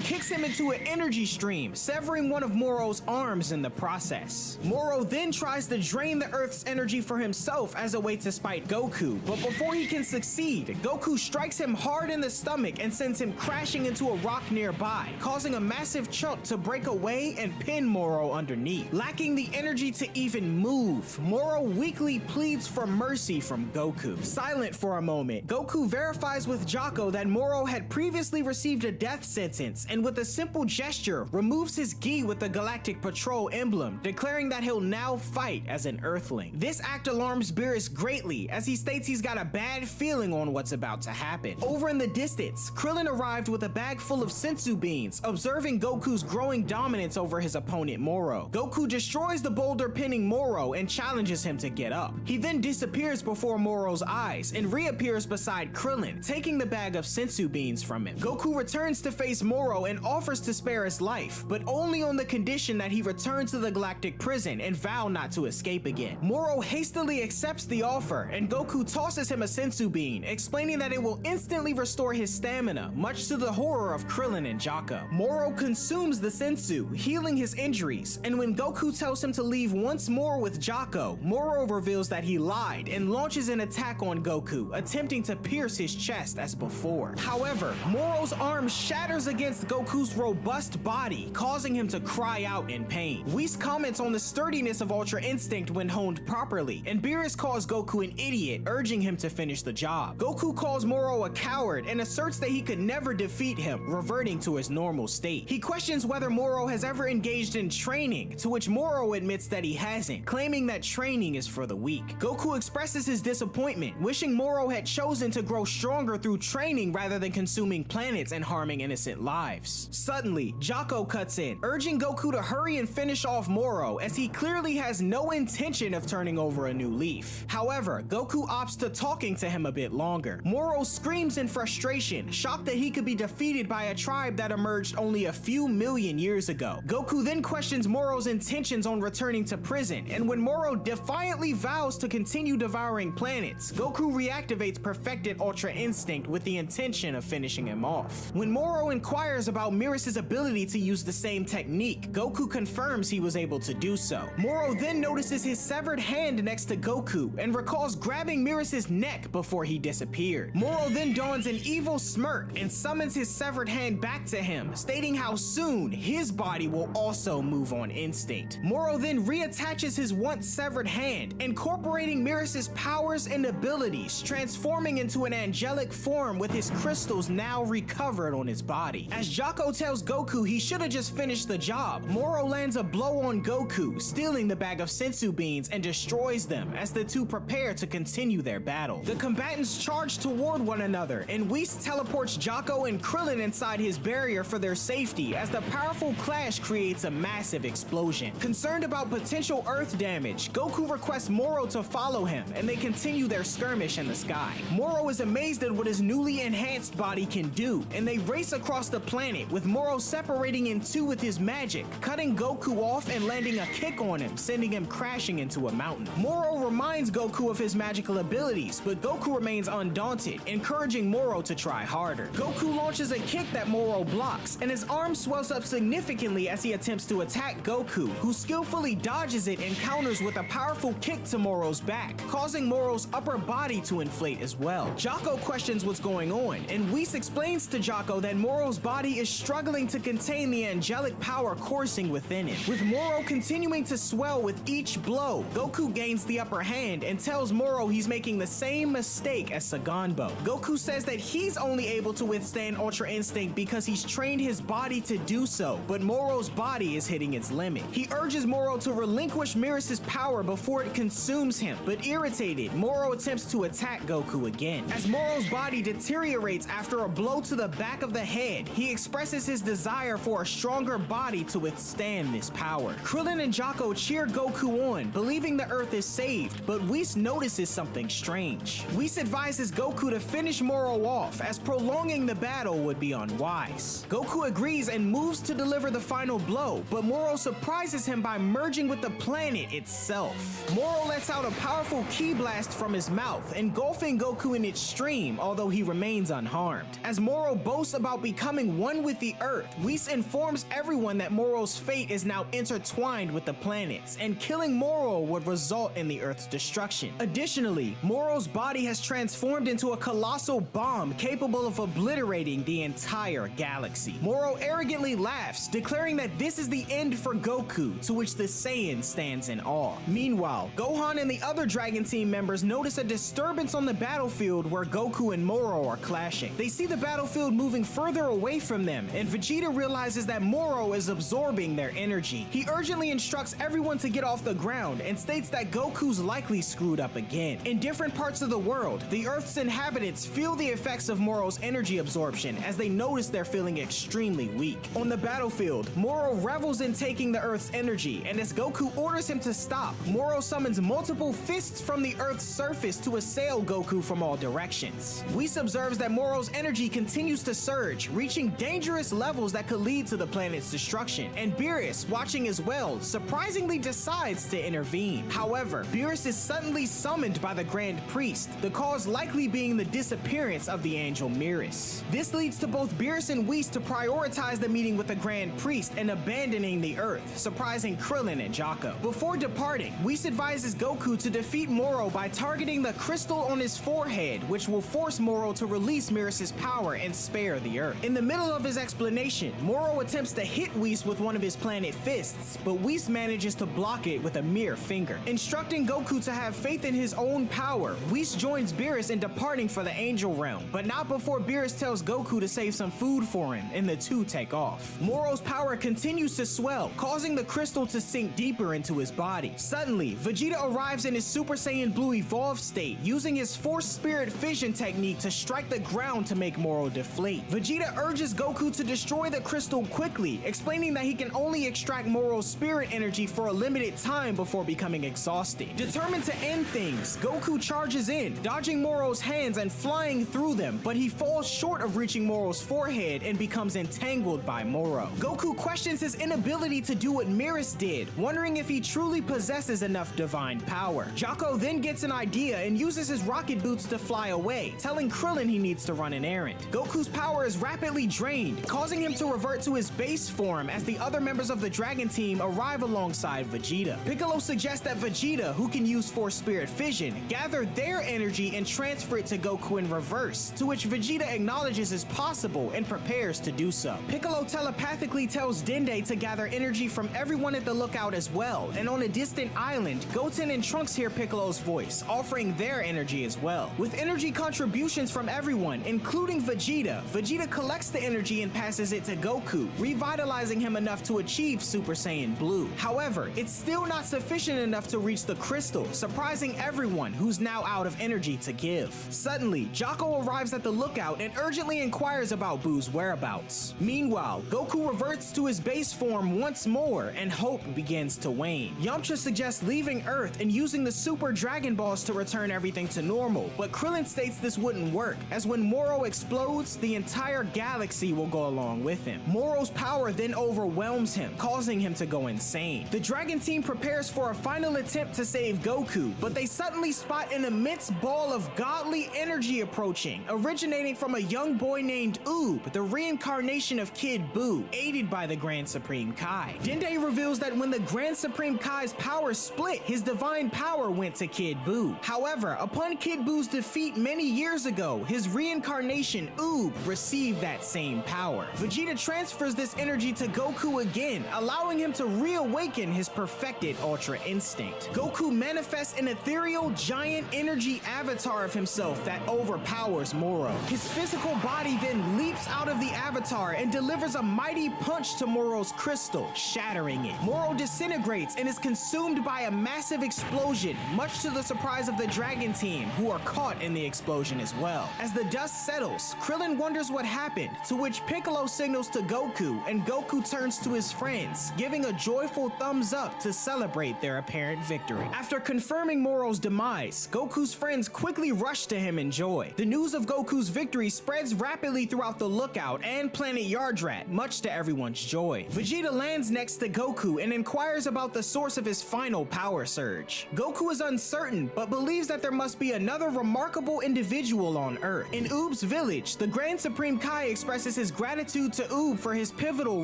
Speaker 5: kicks him into an energy stream, severing one of Moro's arms in the process. Moro then tries to drain the Earth's energy for himself as a way to spite Goku, but before he can succeed, Goku strikes him hard in the stomach and sends him crashing into a rock nearby, causing a massive chunk to break away and pin Moro underneath. Lacking the energy to even move, Moro weakly pleads for mercy from Goku. Silent for a moment, Goku verifies with Jaco that Moro had previously received a death sentence, and with a simple gesture, removes his gi with the Galactic Patrol emblem, declaring that he'll now fight as an Earthling. This act alarms Beerus greatly, as he states he's got a bad feeling on what's about to happen. Over in the distance, Krillin arrived with a bag full of sensu beans, observing Goku's growing dominance over his opponent Moro. Goku destroys the boulder pinning Moro and challenges him to get up. He then disappears before Moro's eyes and reappears beside Krillin, taking the bag of sensu beans from him. Goku returns to face Moro and offers to spare his life, but only on the condition that he return to the Galactic Prison and vow not to escape again. Moro hastily accepts the offer, and Goku tosses him a sensu bean, explaining that it will instantly restore his stamina, much to the horror of Krillin and Jocko. Moro consumes the sensu, healing his injuries, and when Goku tells him to leave once more with Jocko, Moro reveals that he lied and launches an attack on Goku, attempting to pierce his chest as before. However, Moro's arm shatters against Goku's robust body, causing him to cry out in pain. Whis comments on the sturdiness of Ultra Instinct when honed properly, and Beerus calls Goku an idiot, urging him to finish the job. Goku calls Moro a coward and asserts that he could never defeat him, reverting to his normal state. He questions whether Moro has ever engaged in training, to which Moro admits that he hasn't, claiming that training is for the weak. Goku expresses his disappointment, wishing Moro had chosen to grow stronger through training rather than consuming planets and harming innocent lives. Suddenly, Jocko cuts in, urging Goku to hurry and finish off Moro, as he clearly has no intention of turning over a new leaf. However, Goku opts to talking to him a bit longer. Moro screams in frustration, shocked that he could be defeated by a tribe that emerged only a few million years ago. Goku then questions Moro's intentions on returning to prison, and when Moro defiantly vows to continue devouring planets, Goku reactivates perfected Ultra Instinct with the intention of finishing him off. When Moro inquires about Beerus' ability to use the same technique, Goku confirms he was able to do so. Moro then notices his severed hand next to Goku and recalls grabbing Beerus' neck before he disappeared. Moro then dons an evil smirk and summons his severed hand back to him, stating how soon his body will also move on instinct. Moro then reattaches his once severed hand, incorporating Beerus' powers and abilities, transforming into an angelic form with his crystals now recovered on his body. As Jocko tells Goku he should have just finished the job, Moro lands a blow on Goku, stealing the bag of sensu beans and destroys them as the two prepare to continue their battle. The combatants charge toward one another, and Whis teleports Jocko and Krillin inside his barrier for their safety as the powerful clash creates a massive explosion. Concerned about potential Earth damage, Goku requests Moro to follow him, and they continue their skirmish in the sky. Moro is amazed at what his newly enhanced body can do, and they race across the planet, with Moro separating in two with his magic, cutting Goku off and landing a kick on him, sending him crashing into a mountain. Moro reminds Goku of his magical abilities, but Goku remains undaunted, encouraging Moro to try harder. Goku launches a kick that Moro blocks, and his arm swells up significantly as he attempts to attack Goku, who skillfully dodges it and counters with a powerful kick to Moro's back, causing Moro's upper body to inflate as well. Jocko questions what's going on, and Whis explains to Jocko that Moro's body is struggling to contain the angelic power coursing within it. With Moro continuing to swell with each blow, Goku gains the upper hand and tells Moro he's making the same mistake as Saganbo. Goku says that he's only able to withstand Ultra Instinct because he's trained his body to do so, but Moro's body is hitting its limit. He urges Moro to relinquish Beerus' power before it consumes him, but irritated, Moro attempts to attack Goku again. As Moro's body deteriorates after a blow to the back of the head, he expresses his desire for a stronger body to withstand this power. Krillin and Jocko cheer Goku on, believing the Earth is saved, but Whis notices something strange. Whis advises Goku to finish Moro off, as prolonging the battle would be unwise. Goku agrees and moves to deliver the final blow, but Moro surprises him by merging with the planet itself. Moro lets out a powerful ki blast from his mouth, engulfing Goku in its stream, although he remains unharmed. As Moro boasts about becoming one with the Earth, Whis informs everyone that Moro's fate is now intertwined with the planets, and killing Moro would result in the Earth's destruction. Additionally, Moro's body has transformed into a colossal bomb capable of obliterating the entire galaxy. Moro arrogantly laughs, declaring that this is the end for Goku, to which the Saiyan stands in awe. Meanwhile, Gohan and the other Dragon Team members notice a disturbance on the battlefield where Goku and Moro are clashing. They see the battlefield moving further away from them, and Vegeta realizes that Moro is absorbing their energy. He urgently instructs everyone to get off the ground and states that Goku's likely screwed up again. In different parts of the world, the Earth's inhabitants feel the effects of Moro's energy absorption as they notice they're feeling extremely weak. On the battlefield, Moro revels in taking the Earth's energy, and as Goku orders him to stop, Moro summons multiple fists from the Earth's surface to assail Goku from all directions. Whis observes that Moro's energy continues to surge, reaching dangerous levels that could lead to the planet's destruction, and Beerus, watching as well, surprisingly decides to intervene. However, Beerus is suddenly summoned by the Grand Priest, the cause likely being the disappearance of the angel Mirus. This leads to both Beerus forcing Whis to prioritize the meeting with the Grand Priest and abandoning the Earth, surprising Krillin and Jaco. Before departing, Whis advises Goku to defeat Moro by targeting the crystal on his forehead, which will force Moro to release Miras's power and spare the Earth. In the middle of his explanation, Moro attempts to hit Whis with one of his planet fists, but Whis manages to block it with a mere finger. Instructing Goku to have faith in his own power, Whis joins Beerus in departing for the Angel Realm, but not before Beerus tells Goku to save some food for him, and the two take off. Moro's power continues to swell, causing the crystal to sink deeper into his body. Suddenly, Vegeta arrives in his Super Saiyan Blue evolved state, using his Force Spirit Fission technique to strike the ground to make Moro deflate. Vegeta urges Goku to destroy the crystal quickly, explaining that he can only extract Moro's spirit energy for a limited time before becoming exhausted. Determined to end things, Goku charges in, dodging Moro's hands and flying through them, but he falls short of reaching Moro's forehead and becomes entangled by Moro. Goku questions his inability to do what Miras did, wondering if he truly possesses enough divine power. Jaco then gets an idea and uses his rocket boots to fly away, telling Krillin he needs to run an errand. Goku's power is rapidly drained, causing him to revert to his base form as the other members of the Dragon Team arrive alongside Vegeta. Piccolo suggests that Vegeta, who can use Force Spirit Fission, gather their energy and transfer it to Goku in reverse, to which Vegeta acknowledges is possible and prepares to do so. Piccolo telepathically tells Dende to gather energy from everyone at the lookout as well, and on a distant island, Goten and Trunks hear Piccolo's voice, offering their energy as well. With energy contributions from everyone, including Vegeta, Vegeta collects the energy and passes it to Goku, revitalizing him enough to achieve Super Saiyan Blue. However, it's still not sufficient enough to reach the crystal, surprising everyone who's now out of energy to give. Suddenly, Jaco arrives at the lookout and urgently inquires about Boo's whereabouts. Meanwhile, Goku reverts to his base form once more and hope begins to wane. Yamcha suggests leaving Earth and using the Super Dragon Balls to return everything to normal, but Krillin states this wouldn't work, as when Moro explodes, the entire galaxy will go along with him. Moro's power then overwhelms him, causing him to go insane. The Dragon Team prepares for a final attempt to save Goku, but they suddenly spot an immense ball of godly energy approaching, originating from a young boy named Oob, the reincarnation of Kid Buu, aided by the Grand Supreme Kai. Dende reveals that when the Grand Supreme Kai's power split, his divine power went to Kid Buu. However, upon Kid Buu's defeat many years ago, his reincarnation Oob received that same power. Vegeta transfers this energy to Goku again, allowing him to reawaken his perfected Ultra Instinct. Goku manifests an ethereal giant energy avatar of himself that overpowers Moro. His physical body then leaps out of the avatar and delivers a mighty punch to Moro's crystal, shattering it. Moro disintegrates and is consumed by a massive explosion, much to the surprise of the Dragon Team, who are caught in the explosion as well. As the dust settles, Krillin wonders what happened, to which Piccolo signals to Goku, and Goku turns to his friends, giving a joyful thumbs up to celebrate their apparent victory. After confirming Moro's demise, Goku's friends quickly rush to him in joy. The news of Goku's victory spreads rapidly throughout the lookout and planet Yardrat, much to everyone's joy. Vegeta lands next to Goku and inquires about the source of his final power surge. Goku is uncertain, but believes that there must be another remarkable individual on Earth. In Oob's village, the Grand Supreme Kai expresses his gratitude to Oob for his pivotal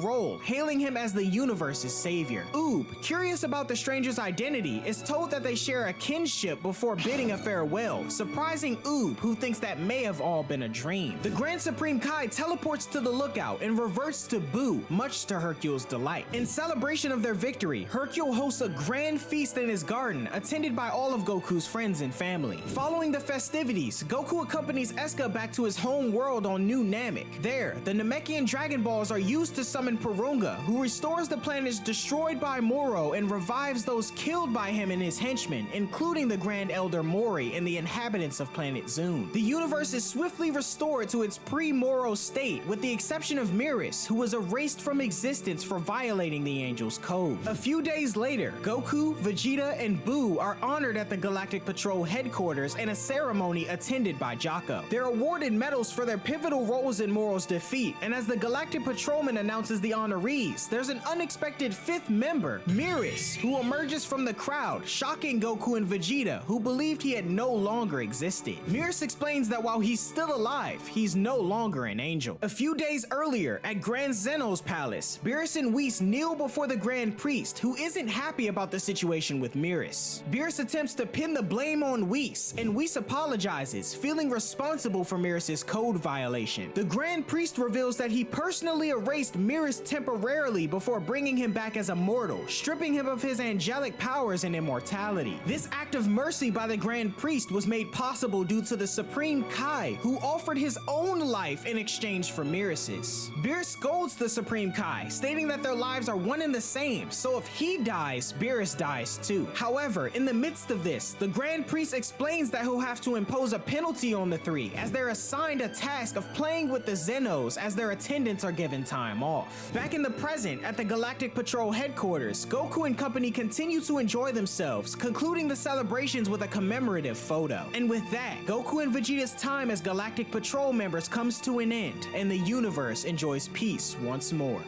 Speaker 5: role, hailing him as the universe's savior. Oob, curious about the stranger's identity, is told that they share a kinship before bidding a farewell, surprising Oob, who thinks that may have all been a dream. The Grand Supreme Kai teleports to the lookout and reverts to Buu, much to Hercule's delight. In celebration of their victory, Hercule hosts a grand feast in his garden, attended by all of Goku's friends and family. Following the festivities, Goku accompanies Eska back to his home world on New Namek. There, the Namekian Dragon Balls are used to summon Porunga, who restores the planets destroyed by Moro and revives those killed by him and his henchmen, including the Grand Elder Mori and the inhabitants of planet Zune. The universe is swiftly restored to its pre-Moro state, with the exception of Miras, who was erased from existence for violating the Angel's Code. A few days later, Goku, Vegeta, and Buu are honored at the Galactic Patrol headquarters in a ceremony attended by Jaco. They're awarded medals for their pivotal roles in Moro's defeat, and as the Galactic Patrolman announces the honorees, there's an unexpected fifth member, Miras, who emerges from the crowd, shocking Goku and Vegeta, who believed he had no longer existed. Miras explains that while he's still alive, he's no longer an angel. Council. A few days earlier, at Grand Zeno's palace, Beerus and Whis kneel before the Grand Priest, who isn't happy about the situation with Myrrus. Beerus attempts to pin the blame on Whis, and Whis apologizes, feeling responsible for Myrrus's code violation. The Grand Priest reveals that he personally erased Myrrus temporarily before bringing him back as a mortal, stripping him of his angelic powers and immortality. This act of mercy by the Grand Priest was made possible due to the Supreme Kai, who offered his own life in exchange for Myrrus's. Beerus scolds the Supreme Kai, stating that their lives are one and the same, so if he dies, Beerus dies too. However, in the midst of this, the Grand Priest explains that he'll have to impose a penalty on the three, as they're assigned a task of playing with the Zenos as their attendants are given time off. Back in the present, at the Galactic Patrol headquarters, Goku and company continue to enjoy themselves, concluding the celebrations with a commemorative photo. And with that, Goku and Vegeta's time as Galactic Patrol members comes to an end, and the universe enjoys peace once more.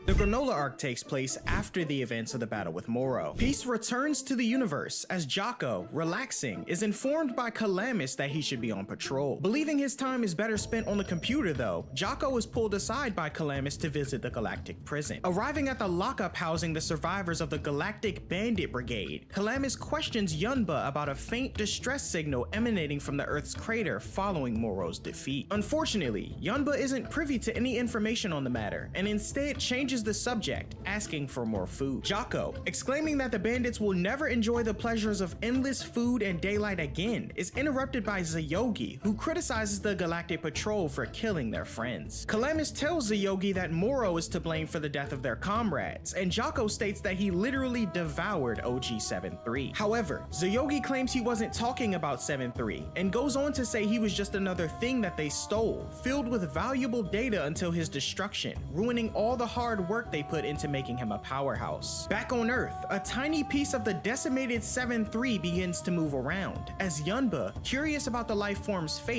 Speaker 5: The Granola arc takes place after the events of the battle with Moro. Peace returns to the universe as Jocko, relaxing, is informed by Calamus that he should be on patrol. Believing his time is better spent on the computer though, Jocko is pulled aside by Calamus to visit the Galactic Prison. Arriving at the lockup housing the survivors of the Galactic Bandit Brigade, Calamus questions Yunba about a faint distress signal emanating from the Earth's crater following Moro's defeat. Unfortunately, Yunba isn't privy to any information on the matter, and instead changes the subject, asking for more food. Jocko, exclaiming that the bandits will never enjoy the pleasures of endless food and daylight again, is interrupted by Zayogi, who criticizes the Galactic Patrol for killing their friends. Calamus tells Zayogi that Moro is to blame for the death of their comrades, and Jocko states that he literally devoured OG-73. However, Zayogi claims he wasn't talking about 7-3, and goes on to say he was just another thing that they stole, filled with valuable data until his destruction, ruining all the hard work they put into making him a powerhouse. Back on Earth, a tiny piece of the decimated 7-3 begins to move around, as Yunba, curious about the life form's fate,